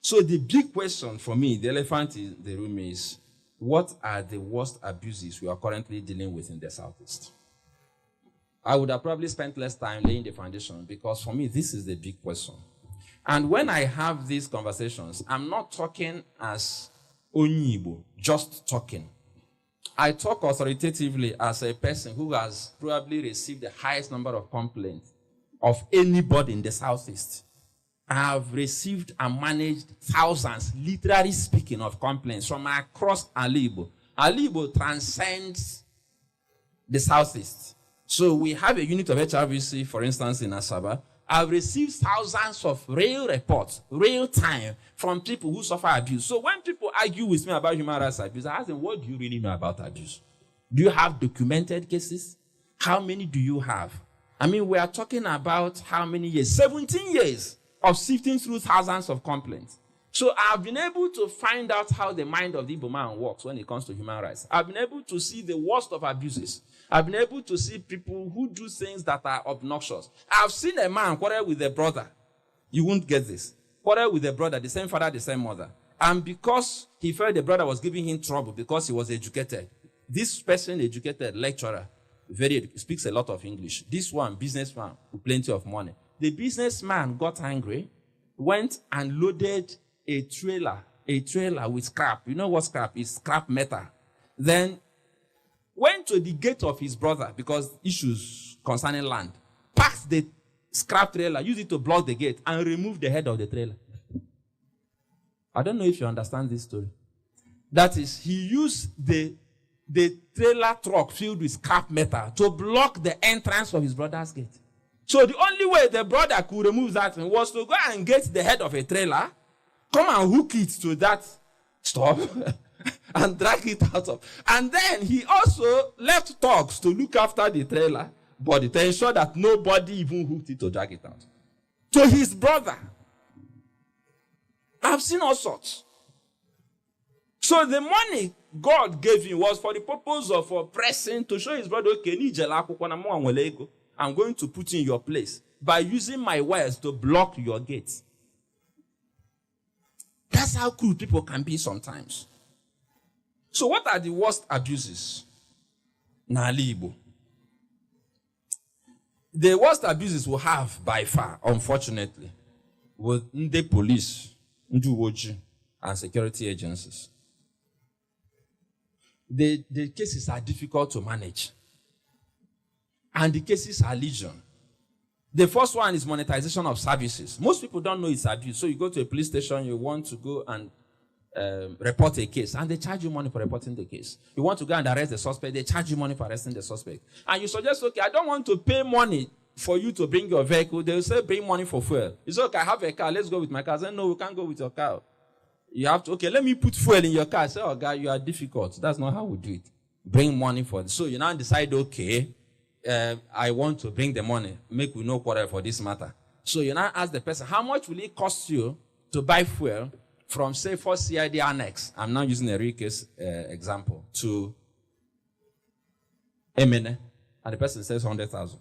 So the big question for me, the elephant in the room, is what are the worst abuses we are currently dealing with in the Southeast? I would have probably spent less time laying the foundation, because for me, this is the big question. And when I have these conversations, I'm not talking as Onyibo, just talking. I talk authoritatively as a person who has probably received the highest number of complaints of anybody in the Southeast. I have received and managed thousands, literally speaking, of complaints from across Alibo. Alibo transcends the Southeast. So we have a unit of HRVC, for instance, in Asaba. I've received thousands of real reports, real time, from people who suffer abuse. So when people argue with me about human rights abuse, I ask them, what do you really know about abuse? Do you have documented cases? How many do you have? I mean, we are talking about how many years? 17 years of sifting through thousands of complaints. So I've been able to find out how the mind of the Igbo man works when it comes to human rights. I've been able to see the worst of abuses. I've been able to see people who do things that are obnoxious. I've seen a man quarrel with a brother. You won't get this. Quarrel with a brother, the same father, the same mother. And because he felt the brother was giving him trouble because he was educated, this person, educated lecturer, speaks a lot of English. This one, businessman with plenty of money. The businessman got angry, went and loaded a trailer with scrap. You know what scrap is? Scrap metal. Then went to the gate of his brother because issues concerning land, packed the scrap trailer, used it to block the gate, and removed the head of the trailer. I don't know if you understand this story. That is, he used the trailer truck filled with scrap metal to block the entrance of his brother's gate. So the only way the brother could remove that was to go and get the head of a trailer, come and hook it to that stuff, and drag it out of. And then he also left thugs to look after the trailer body to ensure that nobody even hooked it to drag it out. To his brother. I've seen all sorts. So the money God gave him was for the purpose of oppressing, to show his brother, okay, I'm going to put you in your place by using my words to block your gates. That's how cruel people can be sometimes. So what are the worst abuses? N'ala Igbo. The worst abuses we have by far, unfortunately, with the police, ndị uwe ojii, and security agencies. The cases are difficult to manage. And the cases are legion. The first one is monetization of services. Most people don't know it's abuse. So you go to a police station, you want to go and report a case, and they charge you money for reporting the case. You want to go and arrest the suspect, they charge you money for arresting the suspect. And you suggest, okay, I don't want to pay money for you to bring your vehicle. They'll say, bring money for fuel. It's okay, I have a car, let's go with my car. I say, no, we can't go with your car. You have to, okay, let me put fuel in your car. I say, oh, God, you are difficult. That's not how we do it. Bring money for it. So you now decide, okay, I want to bring the money. Make we no quarrel for this matter. So you now ask the person, how much will it cost you to buy fuel from, say, for CID Annex? I'm now using a real case example, to Emene. And the person says 100,000.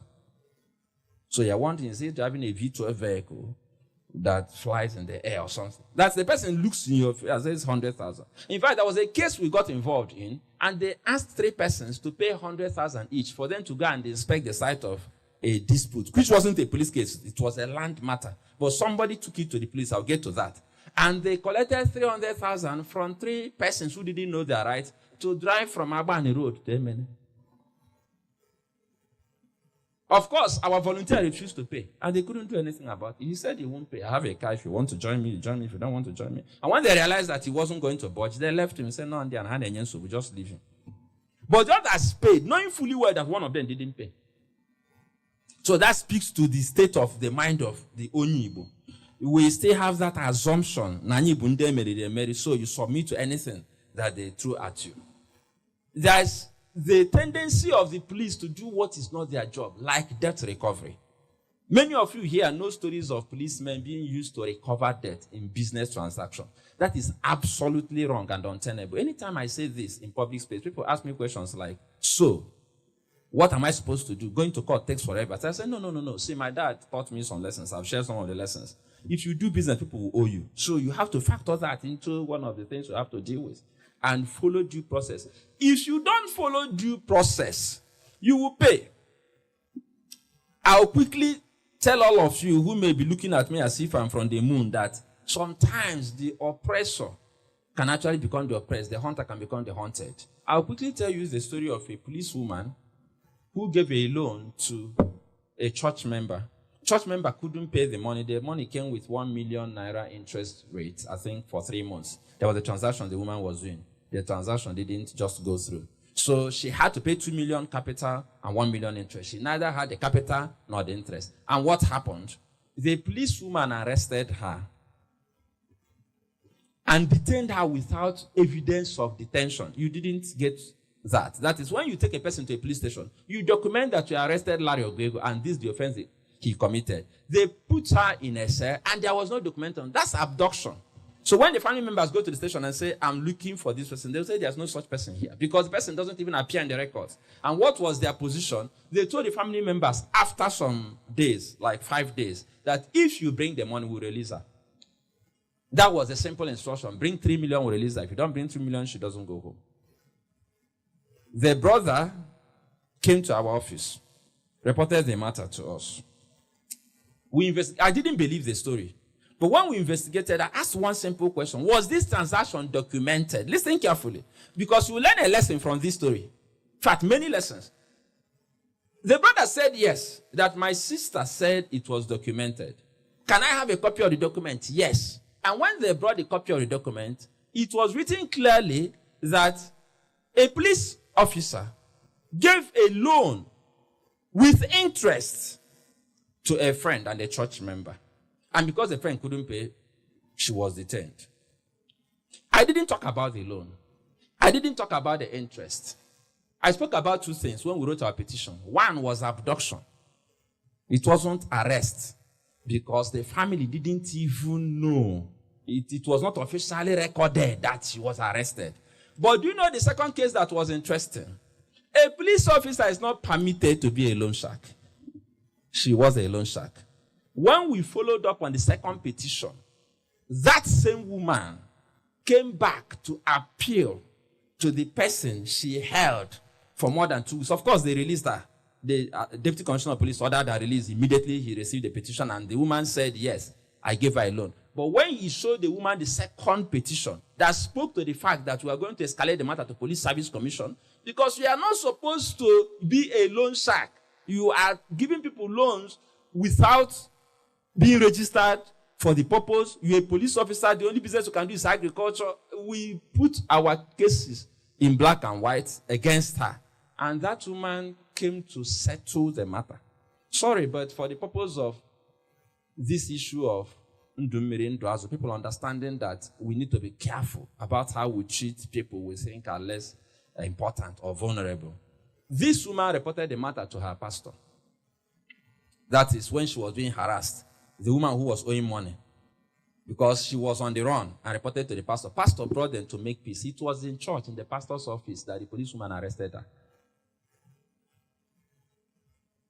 So you're wondering, is he driving a V12 vehicle that flies in the air or something? That's the person looks in your face and says 100,000. In fact, there was a case we got involved in, and they asked 3 persons to pay 100,000 each for them to go and inspect the site of a dispute, which wasn't a police case, it was a land matter. But somebody took it to the police, I'll get to that. And they collected 300,000 from 3 persons who didn't know their rights to drive from Abani Road to Emene. Of course, our volunteer refused to pay, and they couldn't do anything about it. He said he won't pay. I have a car. If you want to join me, you join me. If you don't want to join me. And when they realized that he wasn't going to budge, they left him and said, no, so we just leave him. But the others paid, knowing fully well that one of them didn't pay. So that speaks to the state of the mind of the Onyibo. We still have that assumption, so you submit to anything that they throw at you. There's the tendency of the police to do what is not their job, like debt recovery. Many of you here know stories of policemen being used to recover debt in business transactions. That is absolutely wrong and untenable. Anytime I say this in public space, people ask me questions like, so, what am I supposed to do? Going to court takes forever. So I say, no. See, my dad taught me some lessons. I've shared some of the lessons. If you do business, people will owe you. So you have to factor that into one of the things you have to deal with. And follow due process. If you don't follow due process, you will pay. I'll quickly tell all of you who may be looking at me as if I'm from the moon that sometimes the oppressor can actually become the oppressed. The hunter can become the hunted. I'll quickly tell you the story of a policewoman who gave a loan to a church member. Church member couldn't pay the money. The money came with 1 million naira interest rate, I think, for 3 months. There was a transaction the woman was doing. The transaction didn't just go through. So she had to pay 2 million capital and 1 million interest. She neither had the capital nor the interest. And what happened? The policewoman arrested her and detained her without evidence of detention. You didn't get that. That is when you take a person to a police station, you document that you arrested Larry Ogwego and this is the offense he committed. They put her in a cell and there was no documentation. That's abduction. So when the family members go to the station and say, I'm looking for this person, they'll say there's no such person here because the person doesn't even appear in the records. And what was their position? They told the family members after some days, like 5 days, that if you bring the money, we'll release her. That was a simple instruction. Bring 3 million, we'll release her. If you don't bring 3 million, she doesn't go home. The brother came to our office, reported the matter to us. I didn't believe the story. But when we investigated, I asked one simple question. Was this transaction documented? Listen carefully. Because we'll learn a lesson from this story. In fact, many lessons. The brother said yes, that my sister said it was documented. Can I have a copy of the document? Yes. And when they brought the copy of the document, it was written clearly that a police officer gave a loan with interest to a friend and a church member. And because the friend couldn't pay, she was detained. I didn't talk about the loan. I didn't talk about the interest. I spoke about 2 things when we wrote our petition. One was abduction. It wasn't arrest because the family didn't even know It was not officially recorded that she was arrested. But do you know the second case that was interesting? A police officer is not permitted to be a loan shark. She was a loan shark. When we followed up on the second petition, that same woman came back to appeal to the person she held for more than 2 weeks. Of course, they released her. The Deputy Commissioner of Police ordered her release. Immediately, he received the petition, and the woman said, yes, I gave her a loan. But when he showed the woman the second petition that spoke to the fact that we are going to escalate the matter to Police Service Commission, because we are not supposed to be a loan shark. You are giving people loans without being registered for the purpose. You're a police officer. The only business you can do is agriculture. We put our cases in black and white against her. And that woman came to settle the matter. Sorry, but for the purpose of this issue of people understanding that we need to be careful about how we treat people we think are less important or vulnerable. This woman reported the matter to her pastor. That is when she was being harassed. The woman who was owing money. Because she was on the run and reported to the pastor. Pastor brought them to make peace. It was in church, in the pastor's office, that the policewoman arrested her.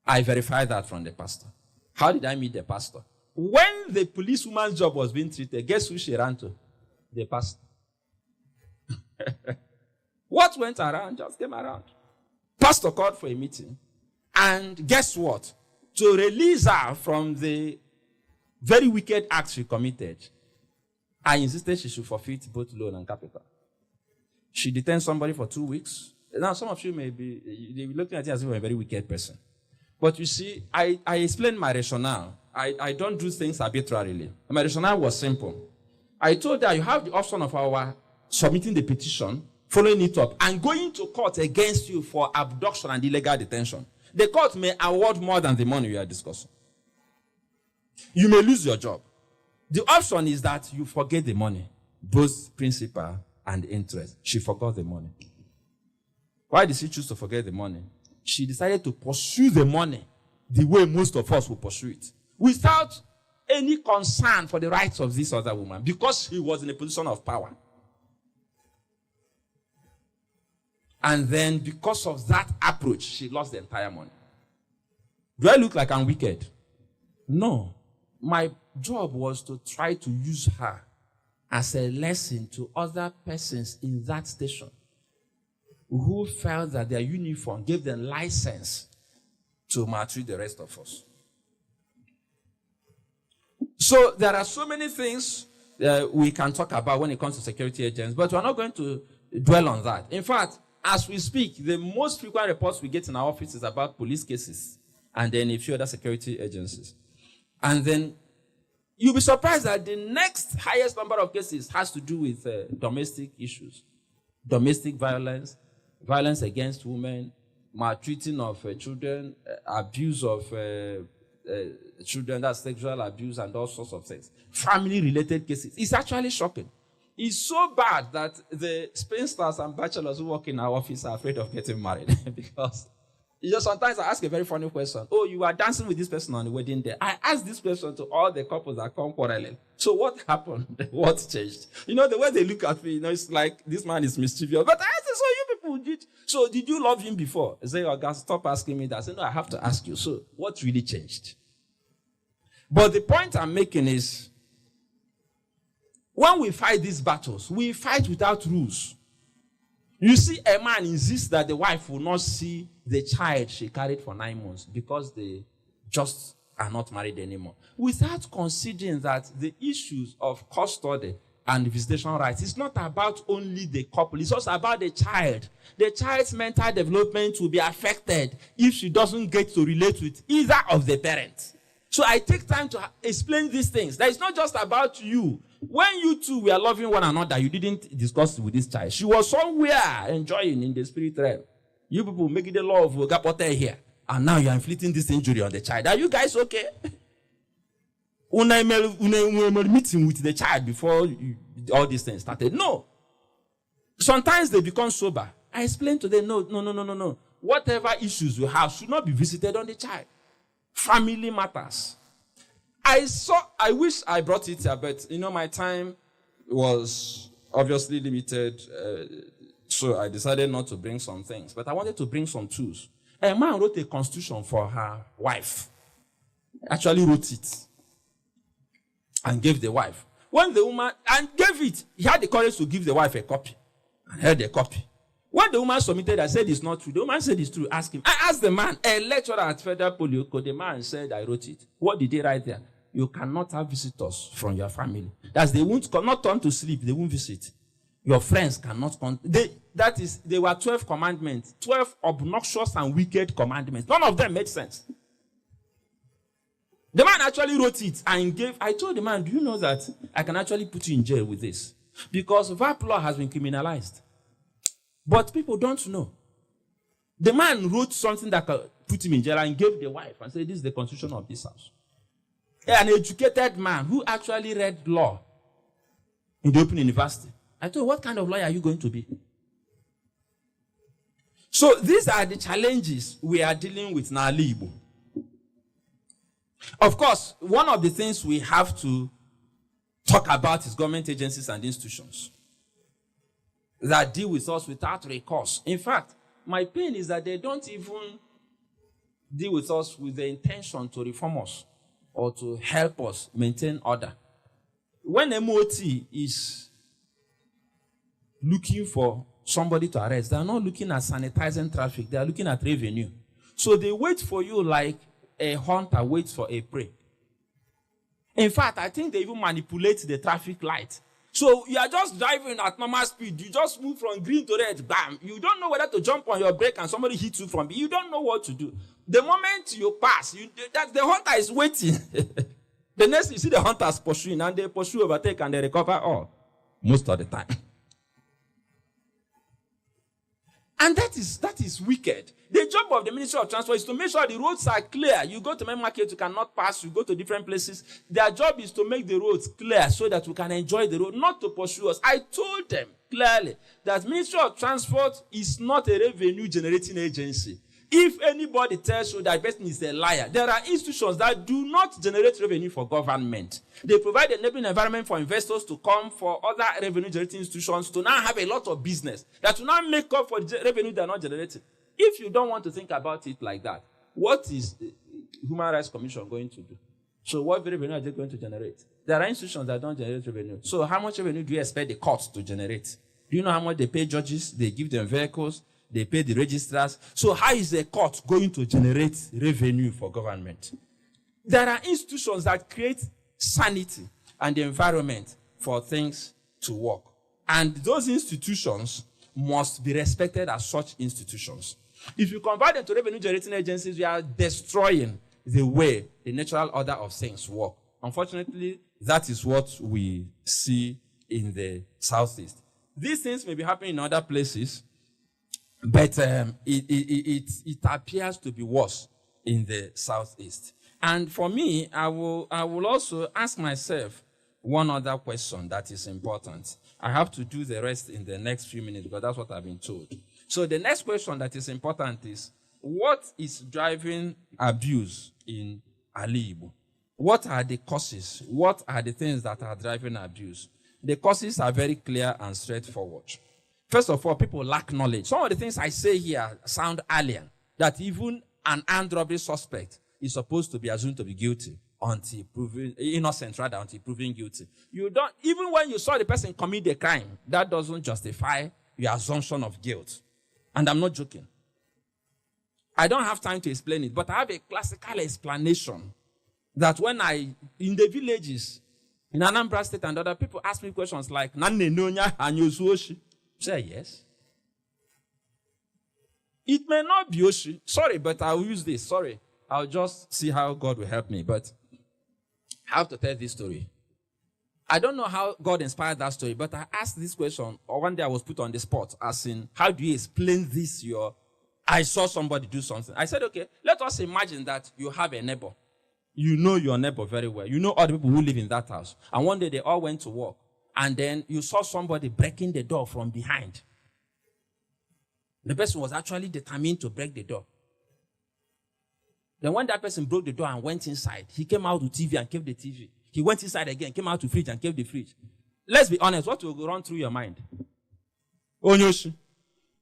I verified that from the pastor. How did I meet the pastor? When the policewoman's job was being treated, guess who she ran to? The pastor. What went around just came around. Pastor called for a meeting. And guess what? To release her from the very wicked acts she committed, I insisted she should forfeit both loan and capital. She detained somebody for 2 weeks. Now, some of you may be looking at it as if you're a very wicked person. But you see, I explained my rationale. I don't do things arbitrarily. My rationale was simple. I told her you have the option of our submitting the petition, following it up, and going to court against you for abduction and illegal detention. The court may award more than the money we are discussing. You may lose your job. The option is that you forget the money, both principal and interest. She forgot the money. Why did she choose to forget the money? She decided to pursue the money the way most of us will pursue it, without any concern for the rights of this other woman, because she was in a position of power. And then because of that approach, she lost the entire money. Do I look like I'm wicked? No. My job was to try to use her as a lesson to other persons in that station who felt that their uniform gave them license to maltreat the rest of us. So there are so many things we can talk about when it comes to security agents, but we're not going to dwell on that. In fact, as we speak, the most frequent reports we get in our office is about police cases and then a few other security agencies. And then you'll be surprised that the next highest number of cases has to do with domestic issues. Domestic violence, violence against women, maltreating of children, abuse of children, that's sexual abuse and all sorts of things. Family-related cases. It's actually shocking. It's so bad that the spinsters and bachelors who work in our office are afraid of getting married. Because sometimes I ask a very funny question. Oh, you are dancing with this person on the wedding day. I ask this question to all the couples that come quarreling. So what happened? What changed? The way they look at me, it's like this man is mischievous. But I say, so you people did. So did you love him before? I say, oh, God, stop asking me that. I say, no, I have to ask you. So what really changed? But the point I'm making is, when we fight these battles, we fight without rules. You see, a man insists that the wife will not see the child she carried for 9 months because they just are not married anymore, without considering that the issues of custody and visitation rights is not about only the couple, it's also about the child. The child's mental development will be affected if she doesn't get to relate with either of the parents. So I take time to explain these things. That it's not just about you. When you two were loving one another, you didn't discuss with this child. She was somewhere enjoying in the spirit realm. You people making the law of Gapote here. And now you are inflicting this injury on the child. Are you guys okay? Meeting with the child before all these things started. No. Sometimes they become sober. I explained to them, no. Whatever issues you have should not be visited on the child. Family matters. I wish I brought it here, but my time was obviously limited, so I decided not to bring some things. But I wanted to bring some tools. A man wrote a constitution for her wife. Actually wrote it and gave the wife. When the woman, and gave it, he had the courage to give the wife a copy. And held a copy. When the woman submitted, I said it's not true. The woman said it's true. Ask him. I asked the man, a lecturer at Federal Polyoko, the man said, I wrote it. What did he write there? You cannot have visitors from your family. That's they won't not turn to sleep, they won't visit. Your friends cannot come. They were 12 commandments, 12 obnoxious and wicked commandments. None of them made sense. The man actually wrote it and gave. I told the man, do you know that I can actually put you in jail with this? Because VAP law has been criminalized. But people don't know. The man wrote something that could put him in jail and gave the wife and said, this is the constitution of this house. An educated man who actually read law in the Open University. I told him, what kind of lawyer are you going to be? So these are the challenges we are dealing with now, Igbo. Of course, one of the things we have to talk about is government agencies and institutions that deal with us without recourse. In fact, my pain is that they don't even deal with us with the intention to reform us or to help us maintain order. When MOT is looking for somebody to arrest, they are not looking at sanitizing traffic, they are looking at revenue. So they wait for you like a hunter waits for a prey. In fact, I think they even manipulate the traffic light. So you are just driving at normal speed. You just move from green to red, bam. You don't know whether to jump on your brake and somebody hits you from behind. You don't know what to do. The moment you pass, the hunter is waiting. The next, you see the hunters pursuing, and they pursue, overtake, and they recover all. Most of the time. And that is wicked. The job of the Ministry of Transport is to make sure the roads are clear. You go to main market, you cannot pass. You go to different places. Their job is to make the roads clear so that we can enjoy the road, not to pursue us. I told them clearly that Ministry of Transport is not a revenue generating agency. If anybody tells you that person is a liar, there are institutions that do not generate revenue for government. They provide an enabling environment for investors to come, for other revenue generating institutions to now have a lot of business that will now make up for the revenue they are not generating. If you don't want to think about it like that, what is the Human Rights Commission going to do? So what revenue are they going to generate? There are institutions that don't generate revenue. So how much revenue do you expect the courts to generate? Do you know how much they pay judges? They give them vehicles. They pay the registrars. So how is a court going to generate revenue for government? There are institutions that create sanity and the environment for things to work. And those institutions must be respected as such institutions. If you convert them to revenue generating agencies, you are destroying the way the natural order of things work. Unfortunately, that is what we see in the Southeast. These things may be happening in other places, but it appears to be worse in the Southeast. And for me, I will also ask myself one other question that is important. I have to do the rest in the next few minutes because that's what I've been told. So the next question that is important is, what is driving abuse in Ali Igbo? What are the causes? What are the things that are driving abuse? The causes are very clear and straightforward. First of all, people lack knowledge. Some of the things I say here sound alien, that even an armed robbery suspect is supposed to be assumed to be guilty until proven innocent, rather, until proven guilty. You don't, even when you saw the person commit the crime, that doesn't justify your assumption of guilt. And I'm not joking. I don't have time to explain it, but I have a classical explanation that when in the villages, in Anambra State and other people ask me questions like, say yes. It may not be Oshi. Sorry, but I'll use this. Sorry. I'll just see how God will help me. But I have to tell this story. I don't know how God inspired that story, but I asked this question, or one day I was put on the spot, as in, how do you explain this? I saw somebody do something. I said, okay, let us imagine that you have a neighbor. You know your neighbor very well. You know all the people who live in that house. And one day they all went to work. And then you saw somebody breaking the door from behind. The person was actually determined to break the door. Then when that person broke the door and went inside, he came out with TV and kept the TV. He went inside again, came out to fridge and kept the fridge. let's be honest, what will go run through your mind? Onyoshi,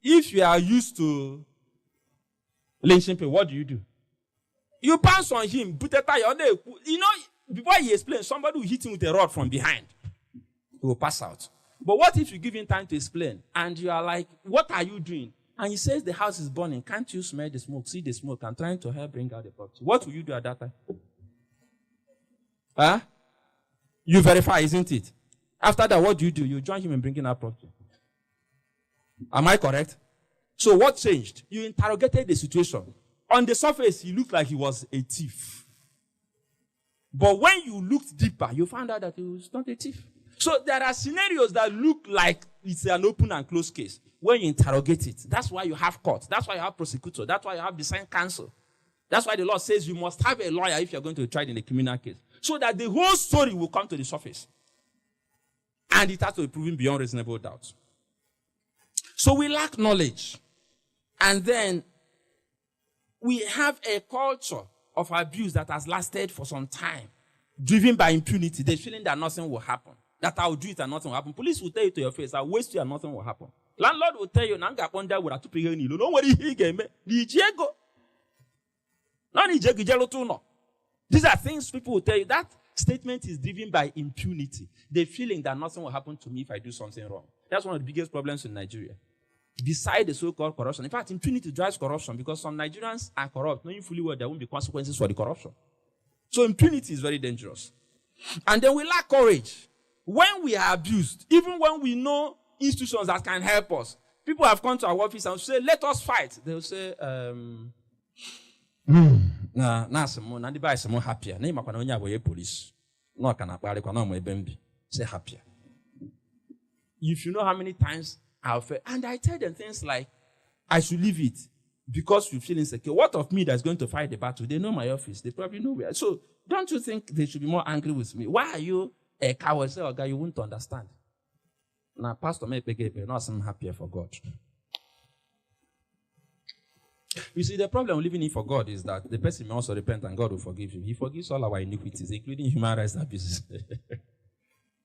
if you are used to lynching people, what do? You pounce on him, put a tire on the, before he explains, somebody will hit him with a rod from behind. He will pass out. But what if you give him time to explain and you are like, what are you doing? And he says the house is burning. Can't you smell the smoke? See the smoke. I'm trying to help bring out the property. What will you do at that time? Huh? You verify, isn't it? After that, what do? You join him in bringing out property. Am I correct? So what changed? You interrogated the situation. On the surface, he looked like he was a thief. But when you looked deeper, you found out that he was not a thief. So there are scenarios that look like it's an open and closed case. When you interrogate it, that's why you have court. That's why you have prosecutor. That's why you have defense counsel. That's why the law says you must have a lawyer if you're going to be tried in a criminal case. So that the whole story will come to the surface. And it has to be proven beyond reasonable doubt. So we lack knowledge. And then we have a culture of abuse that has lasted for some time. Driven by impunity. The feeling that nothing will happen. That I'll do it and nothing will happen. Police will tell you to your face, I'll waste you and nothing will happen. Landlord will tell you, Nanga Ponda would have to pay you. Don't worry, he gave me. These are things people will tell you. That statement is driven by impunity. The feeling that nothing will happen to me if I do something wrong. That's one of the biggest problems in Nigeria. Beside the so-called corruption. In fact, impunity drives corruption because some Nigerians are corrupt, knowing fully well there won't be consequences for the corruption. So impunity is very dangerous. And then we lack courage. When we are abused, even when we know institutions that can help us, people have come to our office and say, let us fight. They'll say, happier. Police. Say happier. If you know how many times I've felt, and I tell them things like, I should leave it because you feel insecure. What of me that's going to fight the battle? They know my office. They probably know where. So don't you think they should be more angry with me? Why are you a coward? Say, oh, God, you won't understand. Now, Pastor, not some happier for God. You see, the problem living in for God is that the person may also repent and God will forgive him. He forgives all our iniquities, including human rights abuses.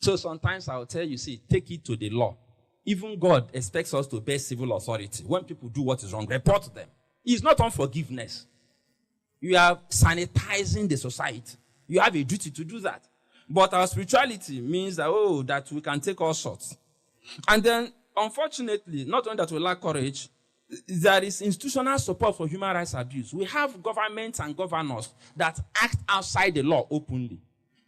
So sometimes I'll tell you, see, take it to the law. Even God expects us to obey civil authority. When people do what is wrong, report them. It's not unforgiveness. You are sanitizing the society. You have a duty to do that. But our spirituality means that, that we can take all sorts. And then, unfortunately, not only that we lack courage, there is institutional support for human rights abuse. We have governments and governors that act outside the law openly.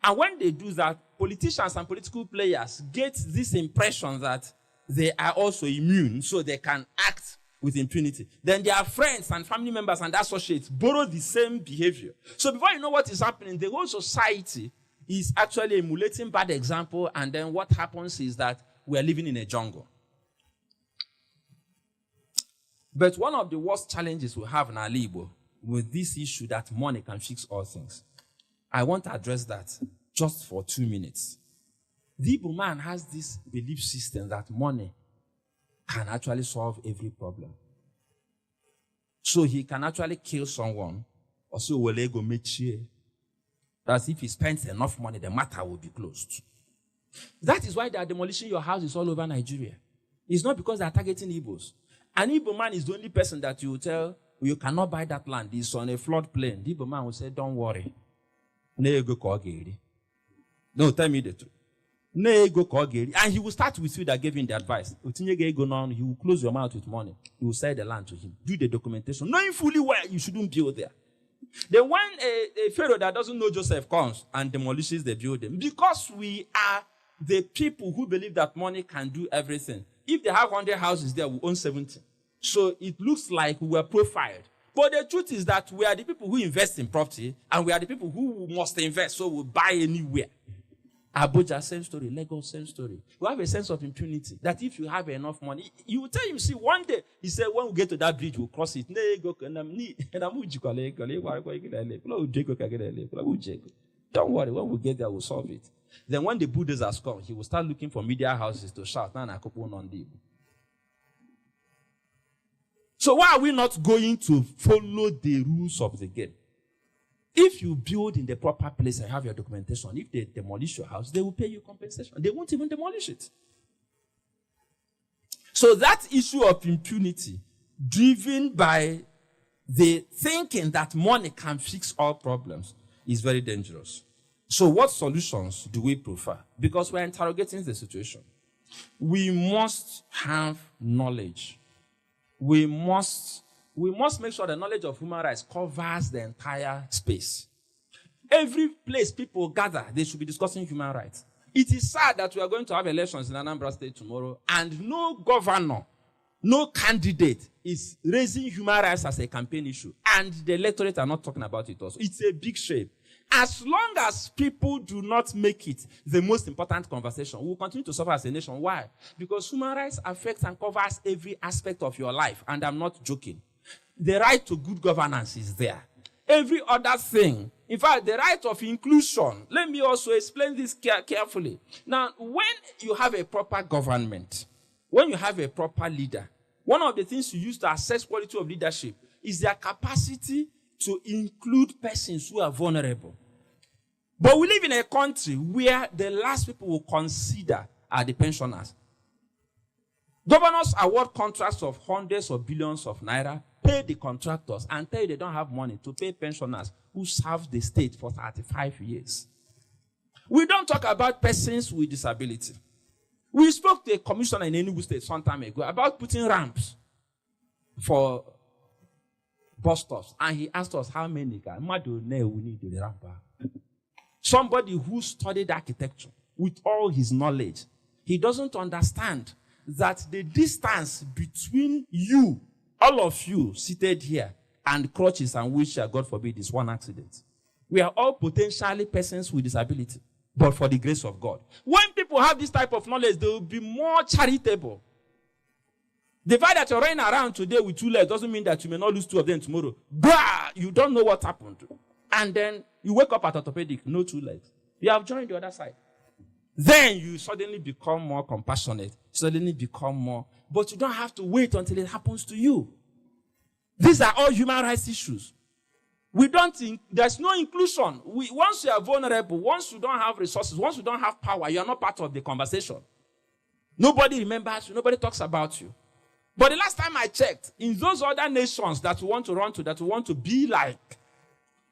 And when they do that, politicians and political players get this impression that they are also immune, so they can act with impunity. Then their friends and family members and associates borrow the same behavior. So before you know what is happening, the whole society is actually emulating bad example, and then what happens is that we are living in a jungle. But one of the worst challenges we have in our Igbo with this issue that money can fix all things, I want to address that just for 2 minutes. The Igbo man has this belief system that money can actually solve every problem. So he can actually kill someone, or so will ego mechi. That's if he spends enough money, the matter will be closed. That is why they are demolishing your houses all over Nigeria. It's not because they are targeting Igbos. An Igbo man is the only person that you tell, you cannot buy that land. It's on a floodplain. The Igbo man will say, don't worry. No, tell me the truth. And he will start with you that gave him the advice. He will close your mouth with money. He will sell the land to him. Do the documentation. Knowing fully well you shouldn't build there. Then when a pharaoh that doesn't know Joseph comes and demolishes the building, because we are the people who believe that money can do everything. If they have 100 houses there, we own 70. So it looks like we were profiled. But the truth is that we are the people who invest in property, and we are the people who must invest, so we'll buy anywhere. Abuja, same story. Lagos, same story. We have a sense of impunity that if you have enough money, you will tell him, see, one day, he said, when we get to that bridge, we'll cross it. Don't worry, when we get there, we'll solve it. Then when the bulldozers come, he will start looking for media houses to shout, so why are we not going to follow the rules of the game? If you build in the proper place and have your documentation, if they demolish your house, they will pay you compensation. They won't even demolish it. So that issue of impunity, driven by the thinking that money can fix all problems, is very dangerous. So what solutions do we prefer? Because we're interrogating the situation. We must have knowledge. We must make sure the knowledge of human rights covers the entire space. Every place people gather, they should be discussing human rights. It is sad that we are going to have elections in Anambra State tomorrow, and no governor, no candidate is raising human rights as a campaign issue. And the electorate are not talking about it also. It's a big shame. As long as people do not make it the most important conversation, we will continue to suffer as a nation. Why? Because human rights affects and covers every aspect of your life. And I'm not joking. The right to good governance is there. Every other thing, in fact, the right of inclusion. Let me also explain this carefully. Now, when you have a proper government, when you have a proper leader, one of the things you use to assess quality of leadership is their capacity to include persons who are vulnerable. But we live in a country where the last people will consider are the pensioners. Governors award contracts of hundreds of billions of naira, pay the contractors, and tell you they don't have money to pay pensioners who served the state for 35 years. We don't talk about persons with disability. We spoke to a commissioner in ENUGU State some time ago about putting ramps for bus stops, and he asked us how many we need the ramp. Somebody who studied architecture with all his knowledge, he doesn't understand that the distance between you, all of you seated here, and crutches and wheelchair, God forbid, is one accident. We are all potentially persons with disability, but for the grace of God. When people have this type of knowledge, they will be more charitable. The fact that you're running around today with 2 legs doesn't mean that you may not lose 2 of them tomorrow. Bah! You don't know what happened. And then you wake up at orthopedic, no 2 legs. You have joined the other side. Then you suddenly become more compassionate, suddenly become more. But you don't have to wait until it happens to you. These are all human rights issues. There's no inclusion. Once you are vulnerable, once you don't have resources, once you don't have power, you are not part of the conversation. Nobody remembers you, nobody talks about you. But the last time I checked, in those other nations that we want to run to, that we want to be like,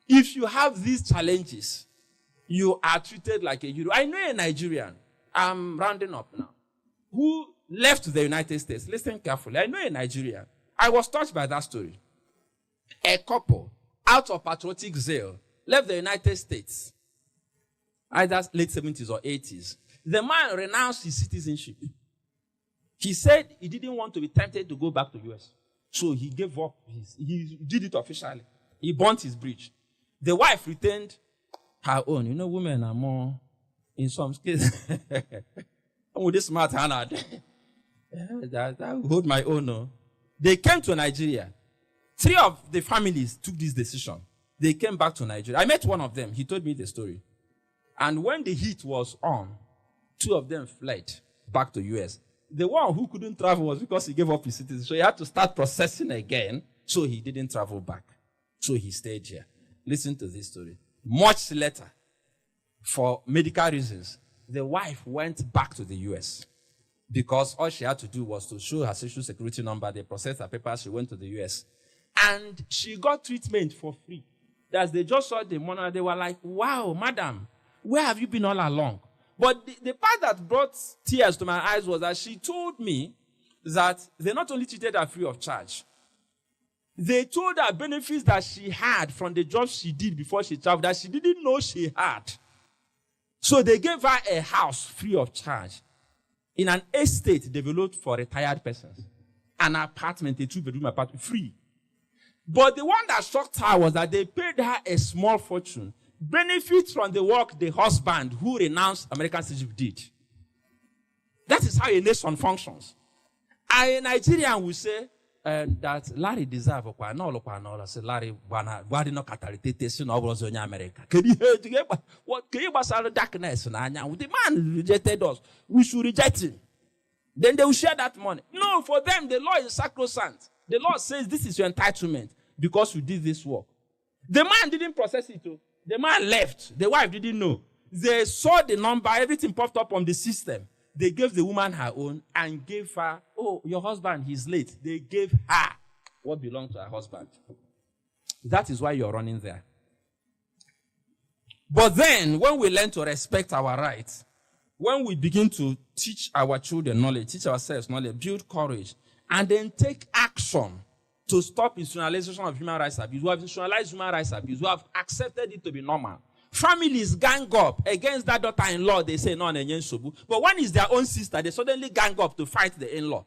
if you have these challenges, you are treated like a hero. I know a Nigerian, I'm rounding up now, who left the United States. Listen carefully. I know a Nigerian. I was touched by that story. A couple, out of patriotic zeal, left the United States, either late 70s or 80s. The man renounced his citizenship. He said he didn't want to be tempted to go back to the US. So he gave up. He did it officially. He burnt his bridge. The wife retained her own. You know, women are more, in some cases, I'm with this smart hand. I hold my own. No. They came to Nigeria. 3 of the families took this decision. They came back to Nigeria. I met one of them. He told me the story. And when the heat was on, 2 of them fled back to US. The one who couldn't travel was because he gave up his citizenship. So he had to start processing again. So he didn't travel back. So he stayed here. Listen to this story. Much later, for medical reasons, the wife went back to the US because all she had to do was to show her social security number. They processed her papers. She went to the US. And she got treatment for free. As they just saw the money, they were like, wow, madam, where have you been all along? But the part that brought tears to my eyes was that she told me that they not only treated her free of charge, they told her benefits that she had from the job she did before she traveled that she didn't know she had. So they gave her a house free of charge in an estate developed for retired persons. An apartment, a 2-bedroom apartment, free. But the one that shocked her was that they paid her a small fortune. Benefits from the work the husband who renounced American citizenship did. That is how a nation functions. A Nigerian will say that Larry deserves no say Larry no catalytic no was in America. What can you darkness the man rejected us. We should reject him. Then they will share that money. No, for them the law is sacrosanct. The law says this is your entitlement because you did this work. The man didn't process it. The man left. The wife didn't know. They saw the number, everything popped up on the system. They gave the woman her own and gave her, oh, your husband, he's late. They gave her what belonged to her husband. That is why you're running there. But then, when we learn to respect our rights, when we begin to teach our children knowledge, teach ourselves knowledge, build courage, and then take action to stop institutionalization of human rights abuse. We have institutionalized human rights abuse. We have accepted it to be normal. Families gang up against that daughter-in-law. They say, no, but when it's their own sister, they suddenly gang up to fight the in-law.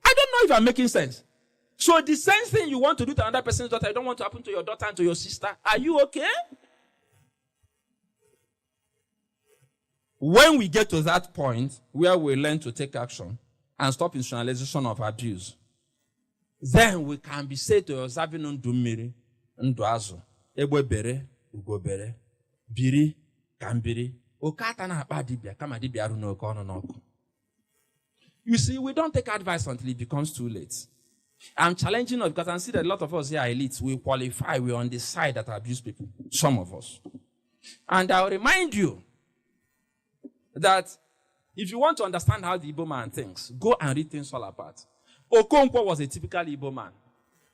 I don't know if I'm making sense. So the same thing you want to do to another person's daughter, you don't want to happen to your daughter and to your sister. Are you okay? When we get to that point where we learn to take action and stop institutionalization of abuse, then we can be said to observing ndumiri, nduazu, ebwebere, ugobere, biri, kambiri, okata na akpa dibia, kama dibia aru n'oke ọnụ n'ọkụ. You see, we don't take advice until it becomes too late. I'm challenging us because I see that a lot of us here are elites. We qualify, we're on the side that abuse people, some of us. And I'll remind you that if you want to understand how the Igbo man thinks, go and read things all apart. Okonkwo was a typical Igbo man.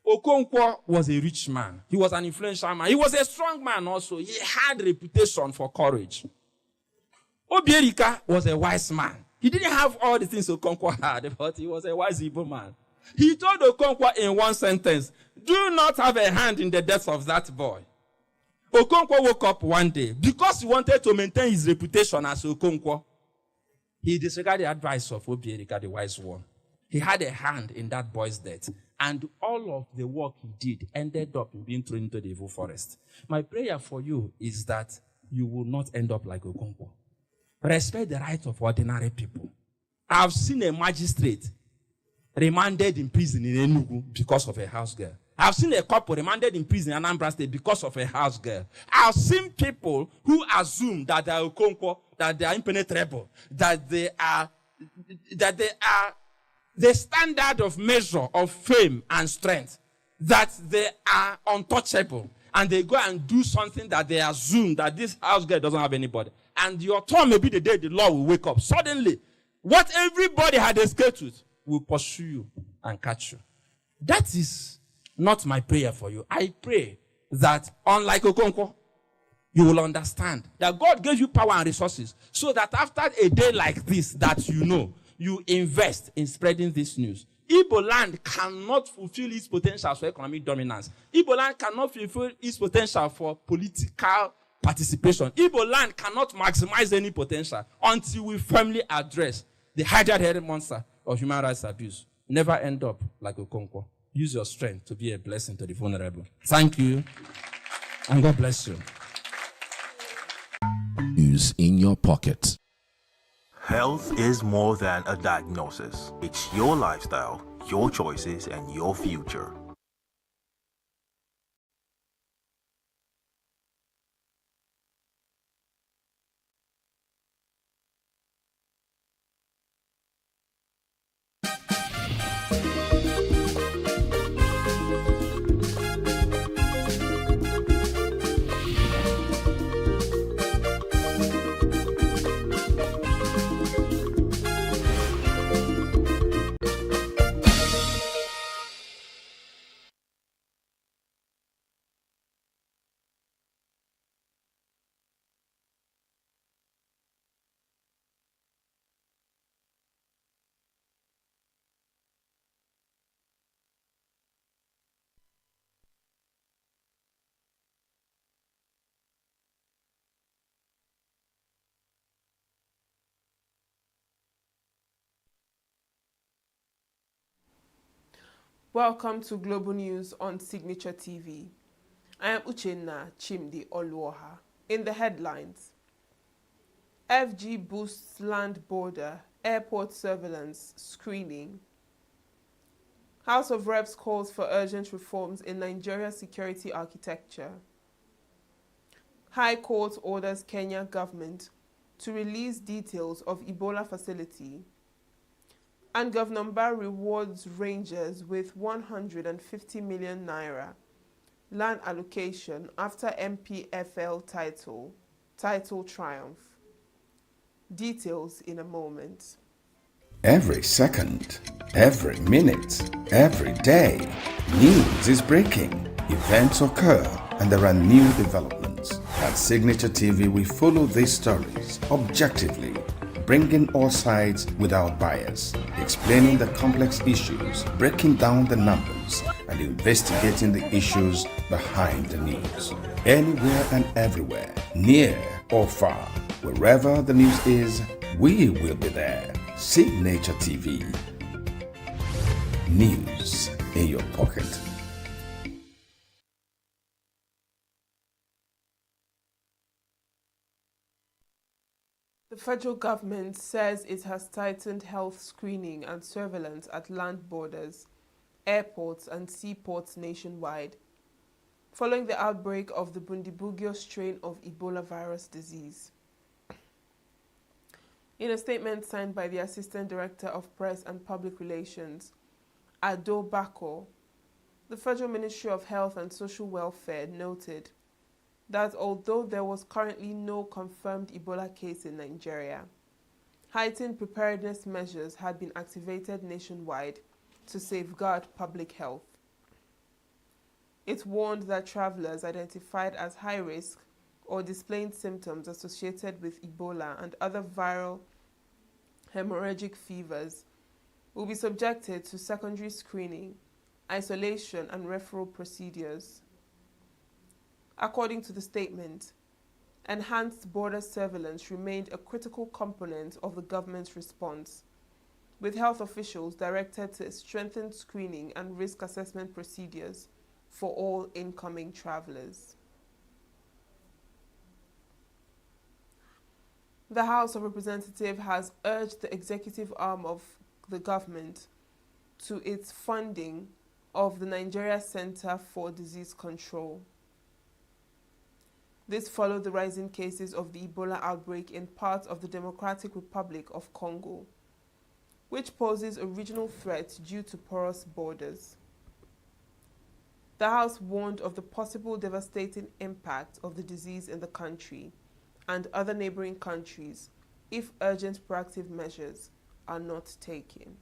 Okonkwo was a rich man. He was an influential man. He was a strong man also. He had a reputation for courage. Obierika was a wise man. He didn't have all the things Okonkwo had, but he was a wise Igbo man. He told Okonkwo in one sentence, do not have a hand in the death of that boy. Okonkwo woke up one day, because he wanted to maintain his reputation as Okonkwo, he disregarded the advice of Obierika, the wise one. He had a hand in that boy's death. And all of the work he did ended up in being thrown into the evil forest. My prayer for you is that you will not end up like Okonkwo. Respect the rights of ordinary people. I've seen a magistrate remanded in prison in ENUGU because of a house girl. I've seen a couple remanded in prison in Anambra State because of a house girl. I've seen people who assume that they are Okonkwo, that they are impenetrable, that they are the standard of measure of fame and strength, that they are untouchable, and they go and do something that they assume that this house girl doesn't have anybody. And your turn may be the day the law will wake up. Suddenly, what everybody had escaped with will pursue you and catch you. That is not my prayer for you. I pray that, unlike Okonkwo, you will understand that God gave you power and resources so that after a day like this, that you invest in spreading this news. Igbo land cannot fulfill its potential for economic dominance. Igbo land cannot fulfill its potential for political participation. Igbo land cannot maximize any potential until we firmly address the hydra-headed monster of human rights abuse. Never end up like Okonkwo. Use your strength to be a blessing to the vulnerable. Thank you, and God bless you. News in your pocket. Health is more than a diagnosis. It's your lifestyle, your choices, and your future. Welcome to Global News on Signature TV. I am Uchenna Chimdi Oluoha. In the headlines, FG boosts land border, airport surveillance, screening. House of Reps calls for urgent reforms in Nigeria's security architecture. High Court orders Kenya government to release details of Ebola facility. And Governor Mba rewards rangers with 150 million naira land allocation after MPFL title triumph. Details in a moment. Every second, every minute, every day, news is breaking, events occur, and there are new developments. At Signature TV, we follow these stories objectively, bringing all sides without bias, explaining the complex issues, breaking down the numbers, and investigating the issues behind the news. Anywhere and everywhere, near or far, wherever the news is, we will be there. Signature TV. News in your pocket. The federal government says it has tightened health screening and surveillance at land borders, airports and seaports nationwide, following the outbreak of the Bundibugyo strain of Ebola virus disease. In a statement signed by the Assistant Director of Press and Public Relations, Ado Bako, the Federal Ministry of Health and Social Welfare noted that although there was currently no confirmed Ebola case in Nigeria, heightened preparedness measures had been activated nationwide to safeguard public health. It warned that travelers identified as high risk or displaying symptoms associated with Ebola and other viral hemorrhagic fevers will be subjected to secondary screening, isolation, and referral procedures. According to the statement, enhanced border surveillance remained a critical component of the government's response, with health officials directed to strengthen screening and risk assessment procedures for all incoming travelers. The House of Representatives has urged the executive arm of the government to its funding of the Nigeria Center for Disease Control. This followed the rising cases of the Ebola outbreak in parts of the Democratic Republic of Congo, which poses a regional threat due to porous borders. The House warned of the possible devastating impact of the disease in the country and other neighboring countries if urgent proactive measures are not taken.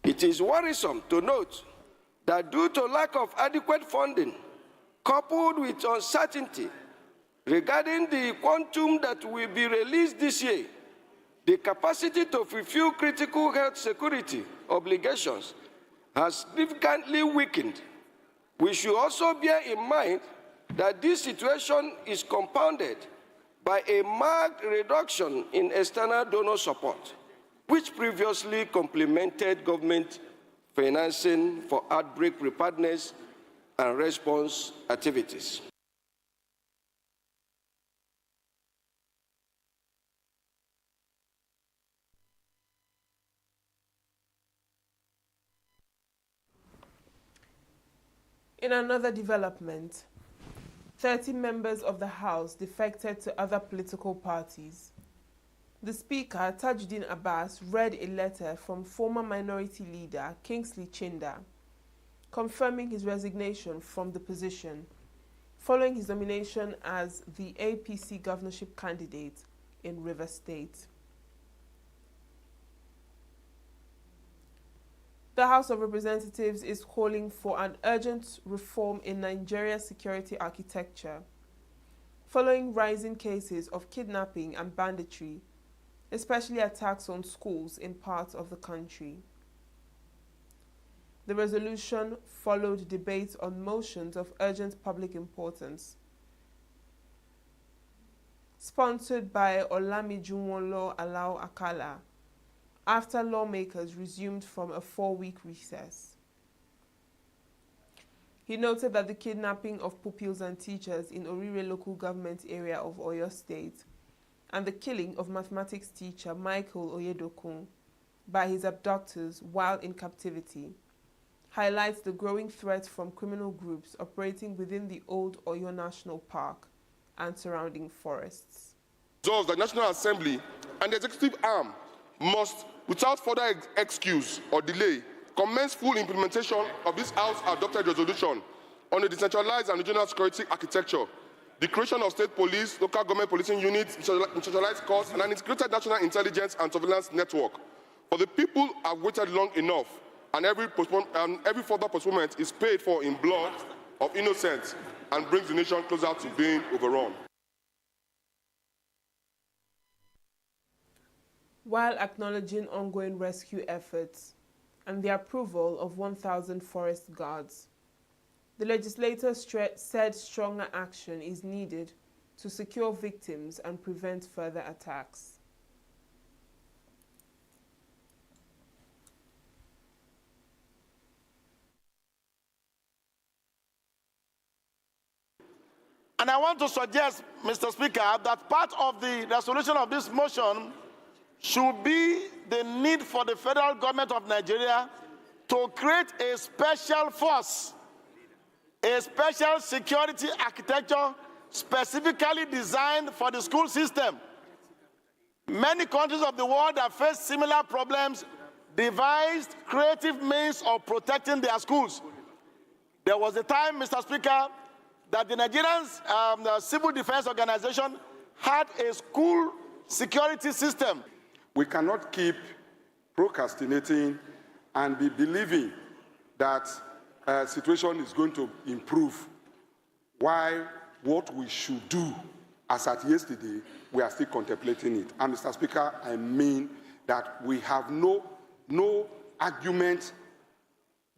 It is worrisome to note that due to lack of adequate funding, coupled with uncertainty regarding the quantum that will be released this year, the capacity to fulfill critical health security obligations has significantly weakened. We should also bear in mind that this situation is compounded by a marked reduction in external donor support, which previously complemented government financing for outbreak preparedness and response activities. In another development, 30 members of the House defected to other political parties. The Speaker, Tajuddin Abbas, read a letter from former Minority Leader Kingsley Chinda, confirming his resignation from the position, following his nomination as the APC governorship candidate in Rivers State. The House of Representatives is calling for an urgent reform in Nigeria's security architecture, following rising cases of kidnapping and banditry, especially attacks on schools in parts of the country. The resolution followed debates on motions of urgent public importance, sponsored by Olamijunwolo Alao Akala, after lawmakers resumed from a 4-week recess. He noted that the kidnapping of pupils and teachers in Orire local government area of Oyo State and the killing of mathematics teacher Michael Oyedokun by his abductors while in captivity highlights the growing threat from criminal groups operating within the old Oyo National Park and surrounding forests. Resolves the National Assembly and the executive arm must, without further excuse or delay, commence full implementation of this House-adopted resolution on a decentralized and regional security architecture, the creation of state police, local government policing units, institutionalized courts, and an integrated national intelligence and surveillance network. For the people have waited long enough, and every further postponement is paid for in blood of innocence and brings the nation closer to being overrun. While acknowledging ongoing rescue efforts and the approval of 1,000 forest guards, the legislators said stronger action is needed to secure victims and prevent further attacks. And I want to suggest, Mr. Speaker, that part of the resolution of this motion should be the need for the federal government of Nigeria to create a special force, a special security architecture specifically designed for the school system. Many countries of the world that face similar problems devised creative means of protecting their schools. There was a time, Mr. Speaker, that the Nigerian Civil Defense Organization had a school security system. We cannot keep procrastinating and be believing that situation is going to improve, while what we should do, as at yesterday, we are still contemplating it. And Mr. Speaker, I mean that we have no argument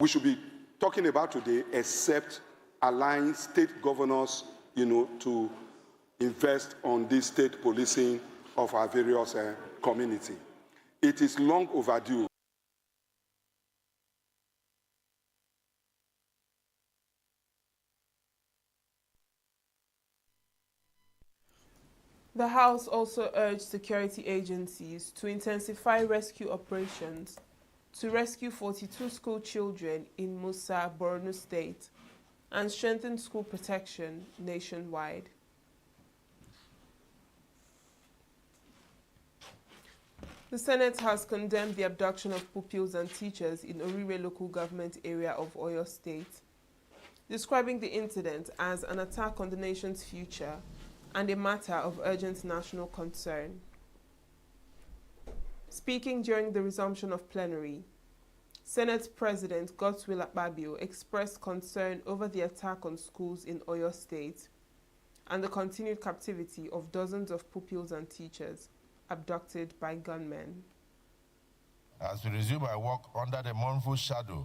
we should be talking about today except allowing state governors, to invest on this state policing of our various community. It is long overdue. The House also urged security agencies to intensify rescue operations to rescue 42 school children in Musa, Borno State, and strengthen school protection nationwide. The Senate has condemned the abduction of pupils and teachers in Orire local government area of Oyo State, describing the incident as an attack on the nation's future and a matter of urgent national concern. Speaking during the resumption of plenary, Senate President Godswill Akpabio expressed concern over the attack on schools in Oyo State and the continued captivity of dozens of pupils and teachers abducted by gunmen. As we resume our work under the mournful shadow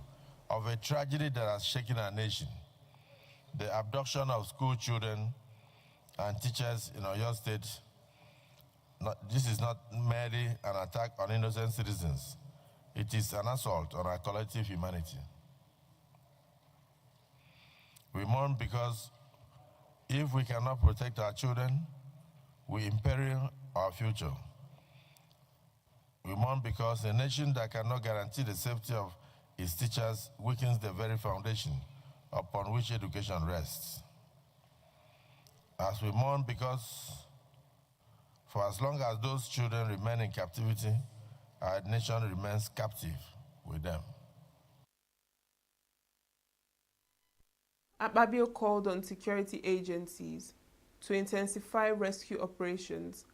of a tragedy that has shaken our nation, the abduction of school children and teachers in Oyo State, this is not merely an attack on innocent citizens. It is an assault on our collective humanity. We mourn because if we cannot protect our children, we imperil our future. We mourn because a nation that cannot guarantee the safety of its teachers weakens the very foundation upon which education rests. As we mourn because for as long as those children remain in captivity, our nation remains captive with them. Akpabio called on security agencies to intensify rescue operations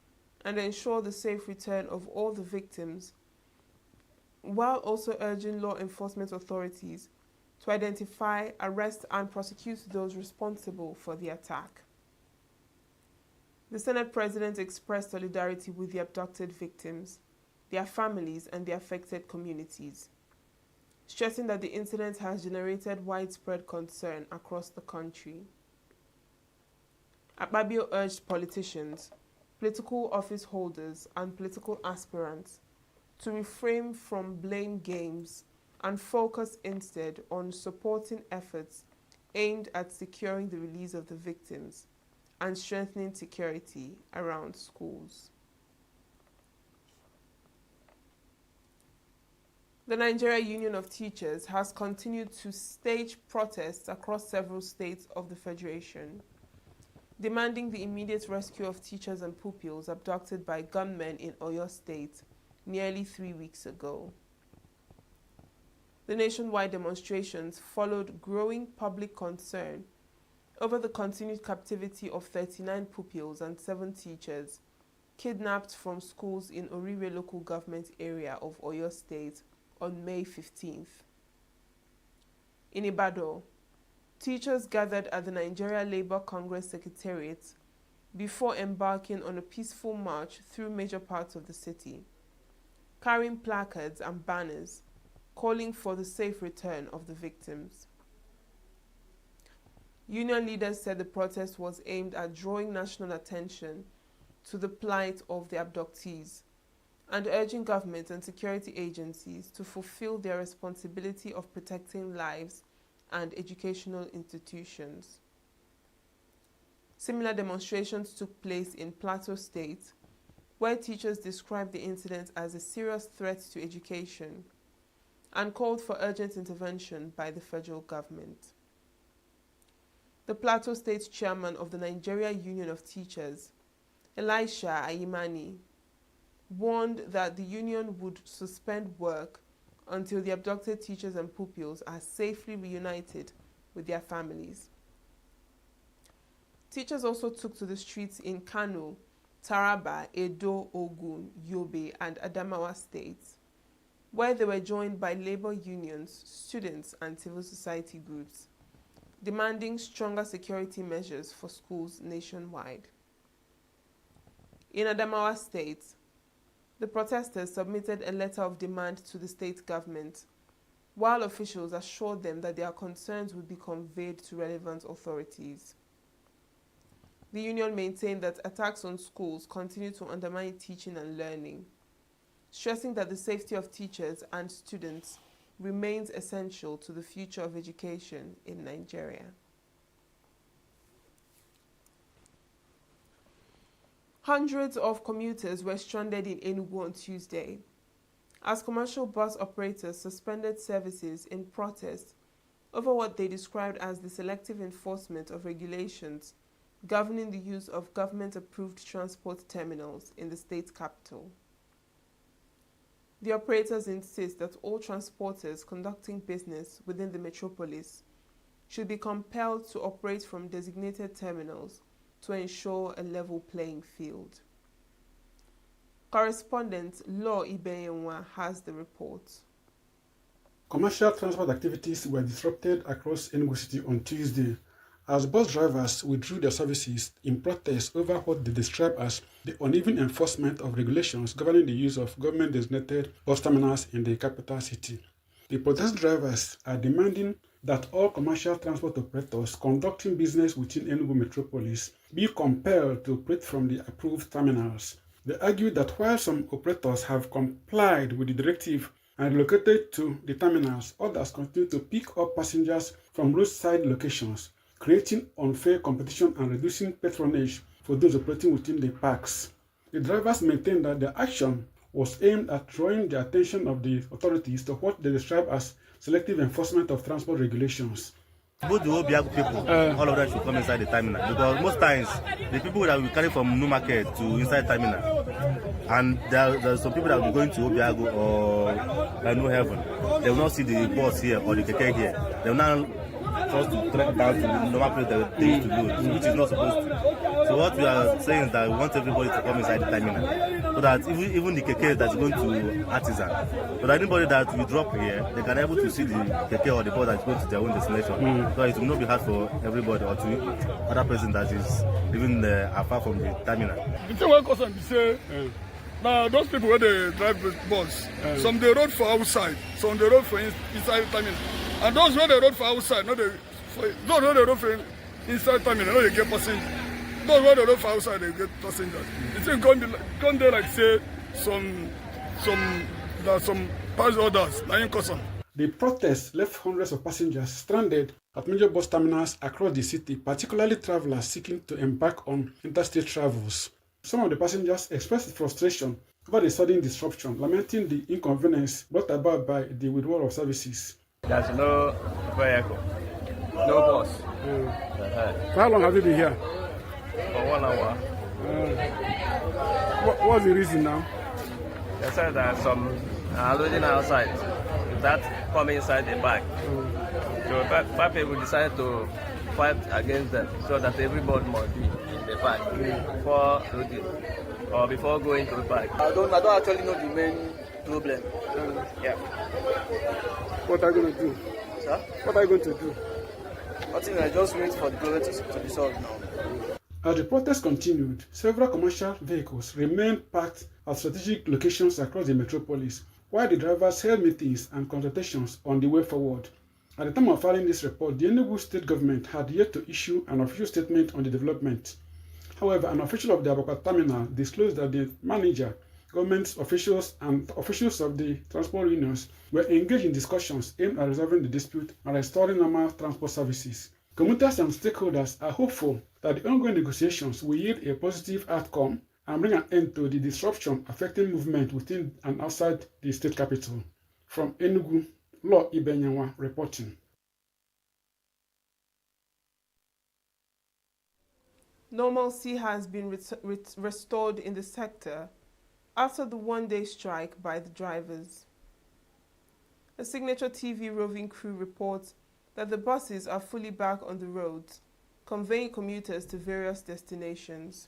and ensure the safe return of all the victims, while also urging law enforcement authorities to identify, arrest, and prosecute those responsible for the attack. The Senate President expressed solidarity with the abducted victims, their families, and the affected communities, stressing that the incident has generated widespread concern across the country. Akpabio urged politicians, political office holders, and political aspirants to refrain from blame games and focus instead on supporting efforts aimed at securing the release of the victims and strengthening security around schools. The Nigeria Union of Teachers has continued to stage protests across several states of the Federation, demanding the immediate rescue of teachers and pupils abducted by gunmen in Oyo State nearly 3 weeks ago. The nationwide demonstrations followed growing public concern over the continued captivity of 39 pupils and 7 teachers kidnapped from schools in Orire local government area of Oyo State on May 15th. In Ibadan, teachers gathered at the Nigeria Labour Congress Secretariat before embarking on a peaceful march through major parts of the city, carrying placards and banners calling for the safe return of the victims. Union leaders said the protest was aimed at drawing national attention to the plight of the abductees and urging government and security agencies to fulfill their responsibility of protecting lives and educational institutions. Similar demonstrations took place in Plateau State, where teachers described the incident as a serious threat to education and called for urgent intervention by the federal government. The Plateau State chairman of the Nigeria Union of Teachers, Elisha Ayimani, warned that the union would suspend work until the abducted teachers and pupils are safely reunited with their families. Teachers also took to the streets in Kano, Taraba, Edo, Ogun, Yobe, and Adamawa states, where they were joined by labor unions, students, and civil society groups, demanding stronger security measures for schools nationwide. In Adamawa State, the protesters submitted a letter of demand to the state government, while officials assured them that their concerns would be conveyed to relevant authorities. The union maintained that attacks on schools continue to undermine teaching and learning, stressing that the safety of teachers and students remains essential to the future of education in Nigeria. Hundreds of commuters were stranded in ENUGU on Tuesday, as commercial bus operators suspended services in protest over what they described as the selective enforcement of regulations governing the use of government-approved transport terminals in the state capital. The operators insist that all transporters conducting business within the metropolis should be compelled to operate from designated terminals to ensure a level playing field. Correspondent Law Ibeyenwa has the report. Commercial transport activities were disrupted across Enugu City on Tuesday as bus drivers withdrew their services in protest over what they describe as the uneven enforcement of regulations governing the use of government-designated bus terminals in the capital city. The protest drivers are demanding that all commercial transport operators conducting business within Enugu metropolis be compelled to operate from the approved terminals. They argue that while some operators have complied with the directive and relocated to the terminals, others continue to pick up passengers from roadside locations, creating unfair competition and reducing patronage for those operating within the parks. The drivers maintain that the action was aimed at drawing the attention of the authorities to what they describe as selective enforcement of transport regulations. Both the Obiago people, all of them should come inside the terminal, because most times the people that will carry from New Market to inside terminal, and there's some people that will be going to Obiago or New Heaven, they will not see the bus here or the keke here. They will now forced to trek down to the normal place that they used to load, which is not supposed to. So what we are saying is that we want everybody to come inside the terminal, so that even the keke that's going to artisan, so that anybody that we drop here, they can be able to see the keke or the bus that's going to their own destination. So it will not be hard for everybody or to other person that is living afar from the terminal. The thing what cause them say, now those people where they drive the bus, some they rode for outside, some they rode for inside the terminal. And those where they rode for outside, those where they rode for inside terminal, no, they get passengers. Those where they rode for outside, they get passengers. It's going there like say some pass orders, like custom. The protest left hundreds of passengers stranded at major bus terminals across the city, particularly travelers seeking to embark on interstate travels. Some of the passengers expressed frustration over the sudden disruption, lamenting the inconvenience brought about by the withdrawal of services. There's no vehicle, no bus. How long have you been here? For 1 hour. What's the reason now? They said that some are loading outside without coming inside the bag. So five people decided to fight against them so that everybody must be in the bag before loading or before going to the bag. I don't actually know the main problem. Yeah. What are you going to do? Sir? What are you going to do? I think I just wait for the problem to be solved now. As the protest continued, several commercial vehicles remained parked at strategic locations across the metropolis, while the drivers held meetings and consultations on the way forward. At the time of filing this report, the ENUGU state government had yet to issue an official statement on the development. However, an official of the Abakat terminal disclosed that the manager, government officials, and officials of the transport unions were engaged in discussions aimed at resolving the dispute and restoring normal transport services. Commuters and stakeholders are hopeful that the ongoing negotiations will yield a positive outcome and bring an end to the disruption affecting movement within and outside the state capital. From Enugu, Law Ibenyanwa reporting. Normalcy has been restored in the sector after the one-day strike by the drivers. A Signature TV roving crew reports that the buses are fully back on the roads, conveying commuters to various destinations.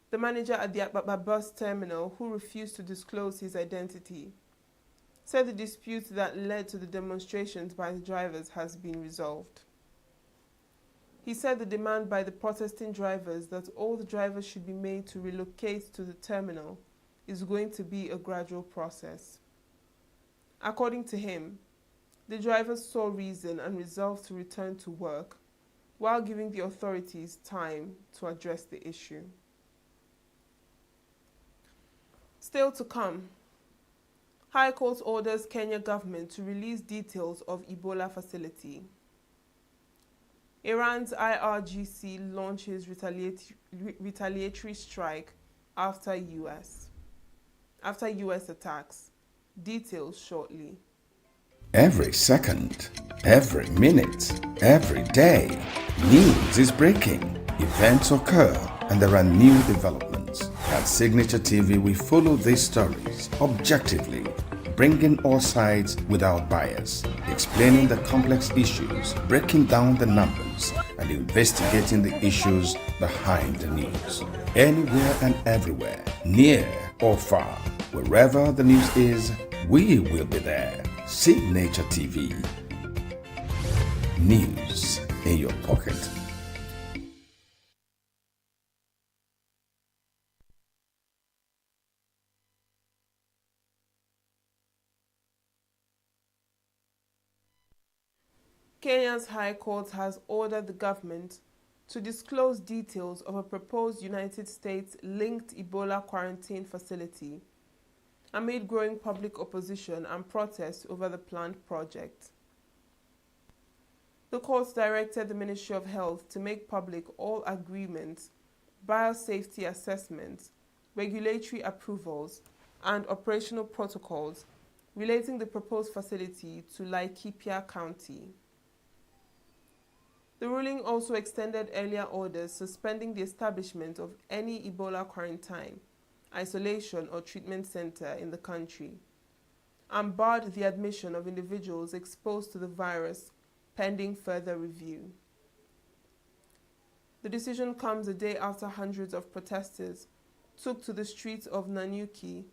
The manager at the Akbaba bus terminal, who refused to disclose his identity, said the dispute that led to the demonstrations by the drivers has been resolved. He said the demand by the protesting drivers that all the drivers should be made to relocate to the terminal is going to be a gradual process. According to him, the drivers saw reason and resolved to return to work while giving the authorities time to address the issue. Still to come, High Court orders Kenya government to release details of Ebola facility. Iran's IRGC launches retaliatory strike after US attacks. Details shortly. Every second, every minute, every day, news is breaking. Events occur and there are new developments. At Signature TV, we follow these stories objectively, bringing all sides without bias, explaining the complex issues, breaking down the numbers, and investigating the issues behind the news. Anywhere and everywhere, near or far, wherever the news is, we will be there. Signature TV. News in your pocket. Kenya's High Court has ordered the government to disclose details of a proposed United States-linked Ebola quarantine facility amid growing public opposition and protests over the planned project. The court directed the Ministry of Health to make public all agreements, biosafety assessments, regulatory approvals, and operational protocols relating the proposed facility to Laikipia County. The ruling also extended earlier orders suspending the establishment of any Ebola quarantine, isolation, or treatment center in the country, and barred the admission of individuals exposed to the virus pending further review. The decision comes a day after hundreds of protesters took to the streets of Nanyuki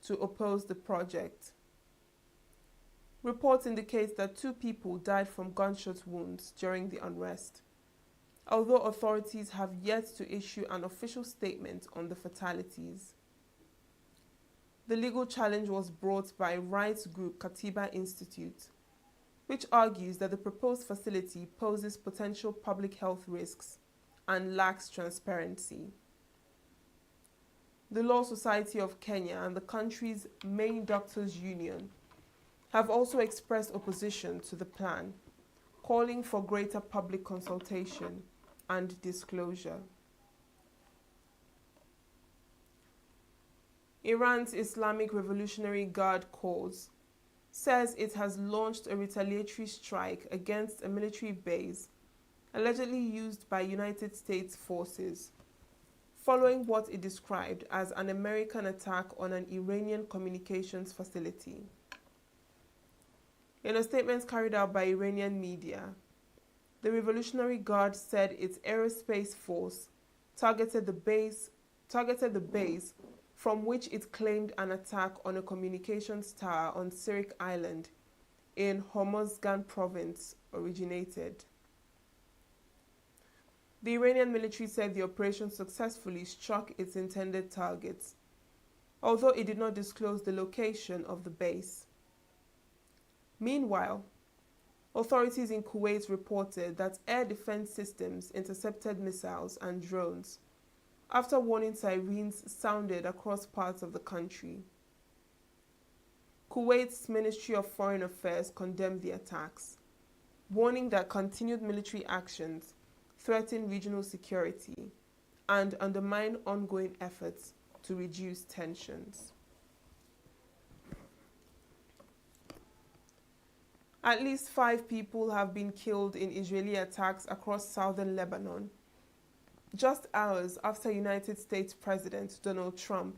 to oppose the project. Reports indicate that 2 people died from gunshot wounds during the unrest, although authorities have yet to issue an official statement on the fatalities. The legal challenge was brought by rights group Katiba Institute, which argues that the proposed facility poses potential public health risks and lacks transparency. The Law Society of Kenya and the country's main doctors' union have also expressed opposition to the plan, calling for greater public consultation and disclosure. Iran's Islamic Revolutionary Guard Corps says it has launched a retaliatory strike against a military base allegedly used by United States forces, following what it described as an American attack on an Iranian communications facility. In a statement carried out by Iranian media, the Revolutionary Guard said its aerospace force targeted the base from which it claimed an attack on a communications tower on Sirik Island in Hormozgan province originated. The Iranian military said the operation successfully struck its intended targets, although it did not disclose the location of the base. Meanwhile, authorities in Kuwait reported that air defense systems intercepted missiles and drones after warning sirens sounded across parts of the country. Kuwait's Ministry of Foreign Affairs condemned the attacks, warning that continued military actions threaten regional security and undermine ongoing efforts to reduce tensions. At least 5 people have been killed in Israeli attacks across southern Lebanon, just hours after United States President Donald Trump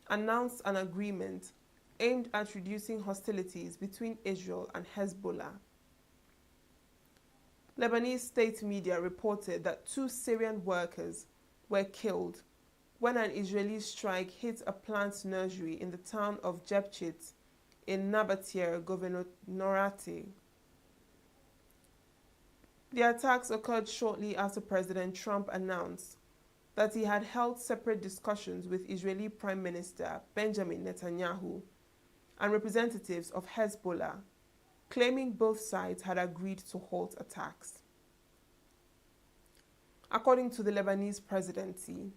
announced an agreement aimed at reducing hostilities between Israel and Hezbollah. Lebanese state media reported that 2 Syrian workers were killed when an Israeli strike hit a plant nursery in the town of Jebchit in Nabatir Governorate. The attacks occurred shortly after President Trump announced that he had held separate discussions with Israeli Prime Minister Benjamin Netanyahu and representatives of Hezbollah, claiming both sides had agreed to halt attacks. According to the Lebanese presidency,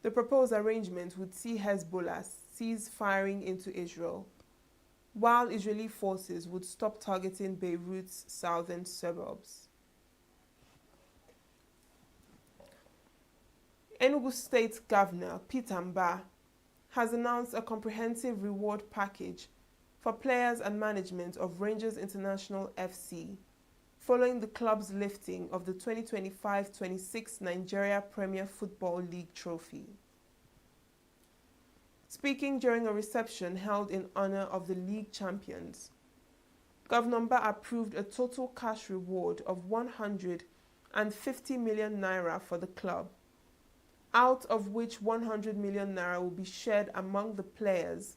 the proposed arrangement would see Hezbollah cease firing into Israel, while Israeli forces would stop targeting Beirut's southern suburbs. ENUGU State Governor Peter Mbah has announced a comprehensive reward package for players and management of Rangers International FC, following the club's lifting of the 2025-26 Nigeria Premier Football League trophy. Speaking during a reception held in honor of the league champions, Governor Mbah approved a total cash reward of 150 million naira for the club, out of which 100 million naira will be shared among the players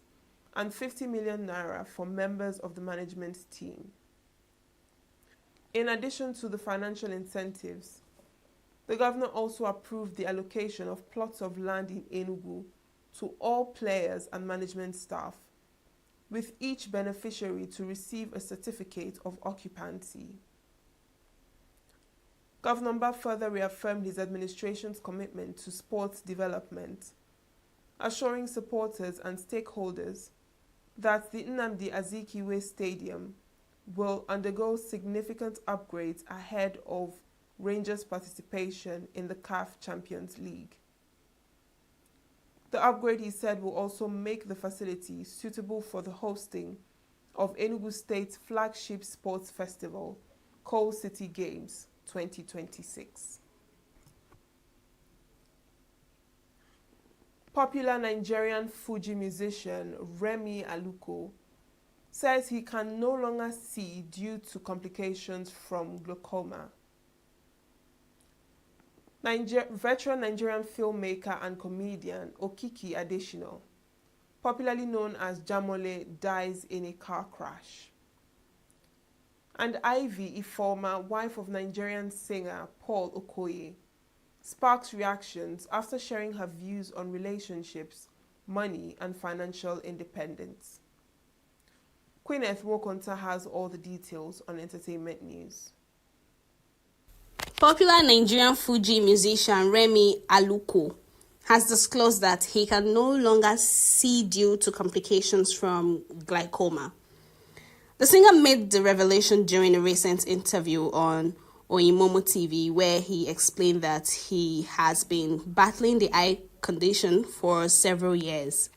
and 50 million naira for members of the management team. In addition to the financial incentives, the governor also approved the allocation of plots of land in ENUGU to all players and management staff, with each beneficiary to receive a certificate of occupancy. Governor Mbah further reaffirmed his administration's commitment to sports development, assuring supporters and stakeholders that the Nnamdi Azikiwe Stadium will undergo significant upgrades ahead of Rangers' participation in the CAF Champions League. The upgrade, he said, will also make the facility suitable for the hosting of Enugu State's flagship sports festival, Coal City Games 2026. Popular Nigerian Fuji musician Remi Aluko says he can no longer see due to complications from glaucoma. Veteran Nigerian filmmaker and comedian Okiki Adeshino, popularly known as Jamole, dies in a car crash. And Ivy Ifeoma, wife of Nigerian singer Paul Okoye, sparks reactions after sharing her views on relationships, money, and financial independence. Queeneth Wokonta has all the details on entertainment news. Popular Nigerian Fuji musician Remi Aluko has disclosed that he can no longer see due to complications from glaucoma. The singer made the revelation during a recent interview on Oyinmomo TV, where he explained that he has been battling the eye condition for several years.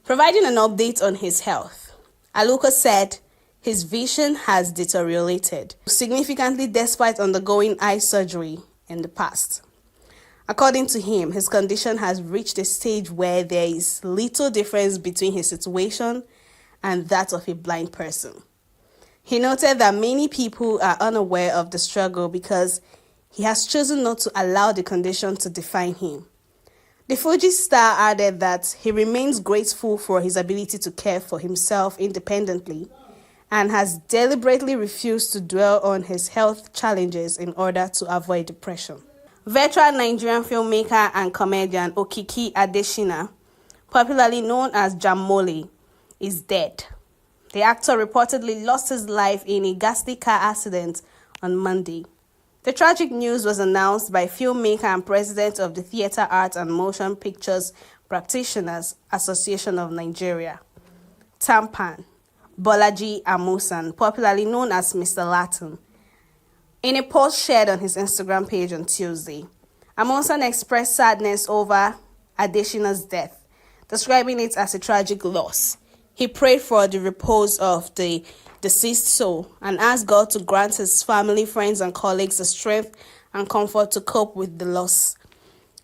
Providing an update on his health, Aluko said his vision has deteriorated significantly despite undergoing eye surgery in the past. According to him, his condition has reached a stage where there is little difference between his situation and that of a blind person. He noted that many people are unaware of the struggle because he has chosen not to allow the condition to define him. The Fuji star added that he remains grateful for his ability to care for himself independently and has deliberately refused to dwell on his health challenges in order to avoid depression. Veteran Nigerian filmmaker and comedian Okiki Adeshina, popularly known as Jamole, is dead. The actor reportedly lost his life in a ghastly car accident on Monday. The tragic news was announced by filmmaker and president of the Theatre Arts and Motion Pictures Practitioners Association of Nigeria, TAMPAN, Bolaji Amusan, popularly known as Mr. Latin. In a post shared on his Instagram page on Tuesday, Amusan expressed sadness over Adeshina's death, describing it as a tragic loss. He prayed for the repose of the deceased soul and asked God to grant his family, friends, and colleagues the strength and comfort to cope with the loss.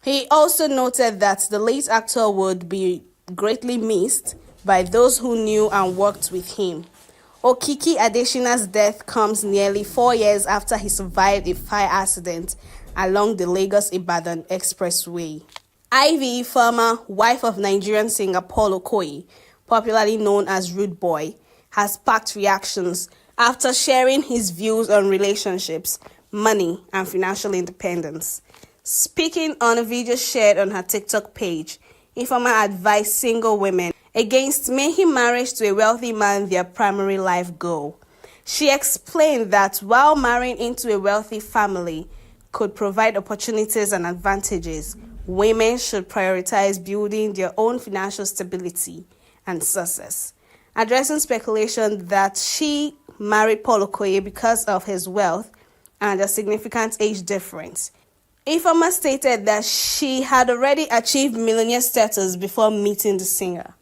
He also noted that the late actor would be greatly missed by those who knew and worked with him. Okiki Adeshina's death comes nearly 4 years after he survived a fire accident along the Lagos-Ibadan Expressway. Ivy, former wife of Nigerian singer Paul Okoye, popularly known as Rude Boy, has sparked reactions after sharing his views on relationships, money, and financial independence. Speaking on a video shared on her TikTok page, Ifeoma advised single women against making marriage to a wealthy man their primary life goal. She explained that while marrying into a wealthy family could provide opportunities and advantages, women should prioritize building their own financial stability and success. Addressing speculation that she married Paul Okoye because of his wealth and a significant age difference, Ifeoma stated that she had already achieved millionaire status before meeting the singer.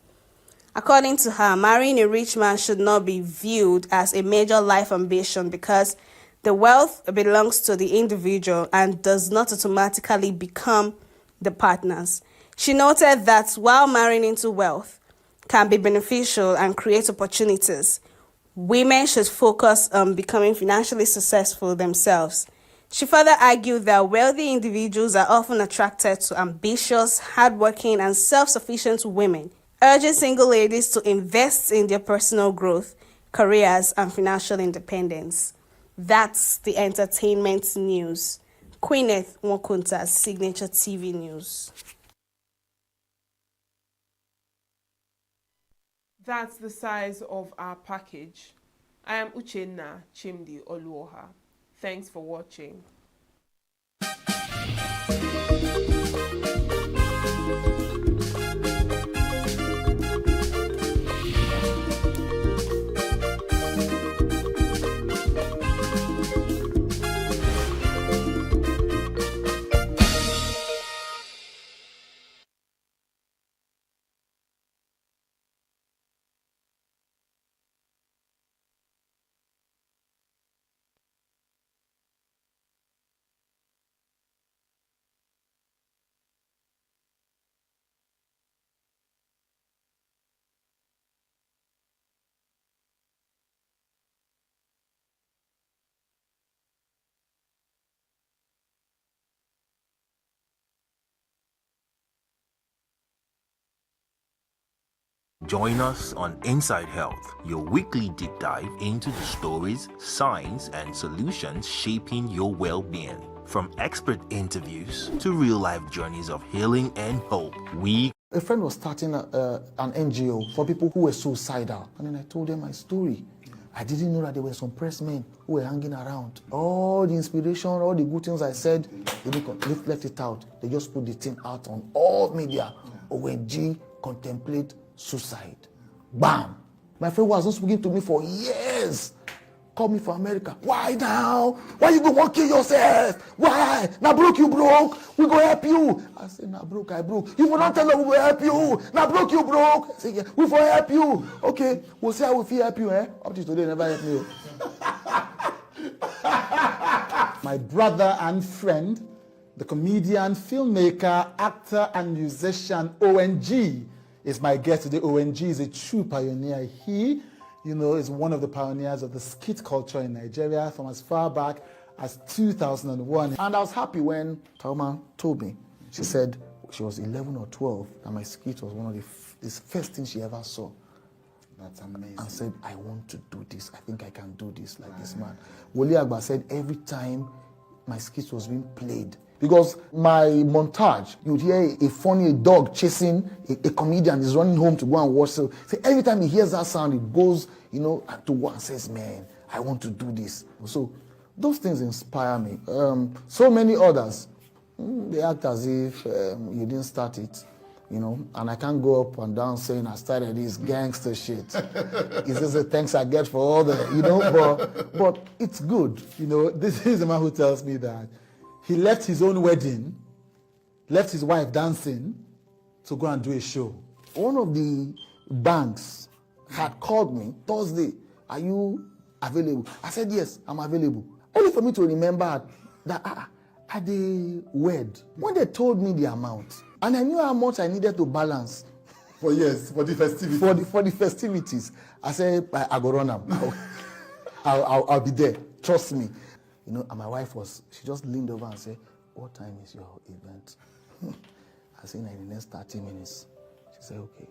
According to her, marrying a rich man should not be viewed as a major life ambition because the wealth belongs to the individual and does not automatically become the partners. She noted that while marrying into wealth can be beneficial and create opportunities, women should focus on becoming financially successful themselves. She further argued that wealthy individuals are often attracted to ambitious, hardworking, and self-sufficient women, urging single ladies to invest in their personal growth, careers, and financial independence. That's the entertainment news. Queeneth Nwokunta's Signature TV News. That's the size of our package. I am Uchenna Chimdi Oluoha. Thanks for watching. Join us on Inside Health, your weekly deep dive into the stories, science, and solutions shaping your well-being. From expert interviews to real-life journeys of healing and hope, A friend was starting an NGO for people who were suicidal, and then I told them my story. I didn't know that there were some press men who were hanging around. All the inspiration, all the good things I said, they left it out. They just put the thing out on all media. ONG contemplate suicide. Bam! My friend was not speaking to me for years. Called me from America. Why now? Why you go want kill yourself? Why? Now broke you broke. We go help you. I said, now broke, I broke. You will not tell them we will help you. Now broke you broke. I said, yeah, we will help you. Okay, we'll see how we feel help you, eh? Up to today, never help me. My brother and friend, the comedian, filmmaker, actor, and musician ONG is my guest today. ONG is a true pioneer. He is one of the pioneers of the skit culture in Nigeria from as far back as 2001. And I was happy when Tauma told me. She said she was 11 or 12, and my skit was one of the first things she ever saw. That's amazing. And said, I want to do this. I think I can do this like this man. Wole Agba said every time my skit was being played, because my montage, you'd hear a dog chasing a comedian is running home to go and watch. So every time he hears that sound, it goes, to go and says, man, I want to do this. So those things inspire me. So many others, they act as if you didn't start it. And I can't go up and down saying I started this gangster shit. It's just the thanks I get for all the, but it's good. This is a man who tells me that he left his own wedding, left his wife dancing to go and do a show. One of the banks had called me Thursday, are you available? I said, yes, I'm available. Only for me to remember that at the wed, when they told me the amount, and I knew how much I needed to balance. For the festivities. For the festivities. I said, I go run them. I'll be there. Trust me. And my wife she just leaned over and said, what time is your event? I said, in the next 30 minutes. She said, okay.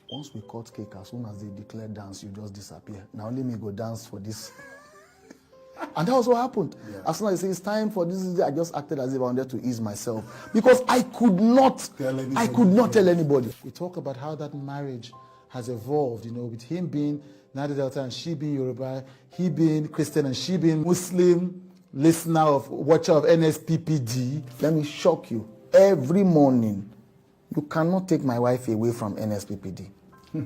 Once we cut cake, as soon as they declare dance, you just disappear. Now let me go dance for this. And that was what happened. Yeah. As soon as I say it's time for this, I just acted as if I wanted to ease myself. Because I could not tell anybody. We talk about how that marriage has evolved, with him being Niger Delta and she being Yoruba, he being Christian and she being Muslim, watcher of NSPPD. Let me shock you. Every morning, you cannot take my wife away from NSPPD. 7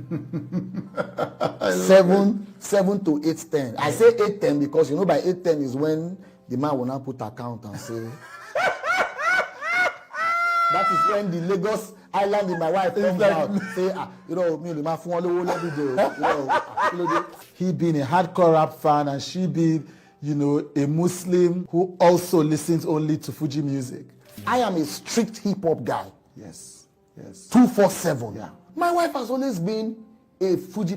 to 8:10. I say 8:10 because by 8:10 is when the man will now put account and say. That is when the Lagos Island in my wife comes out. Say, me the man phone every day. He being a hardcore rap fan and she being, a Muslim who also listens only to Fuji music. I am a strict hip hop guy. Yes. 247. Yeah. My wife has always been a Fuji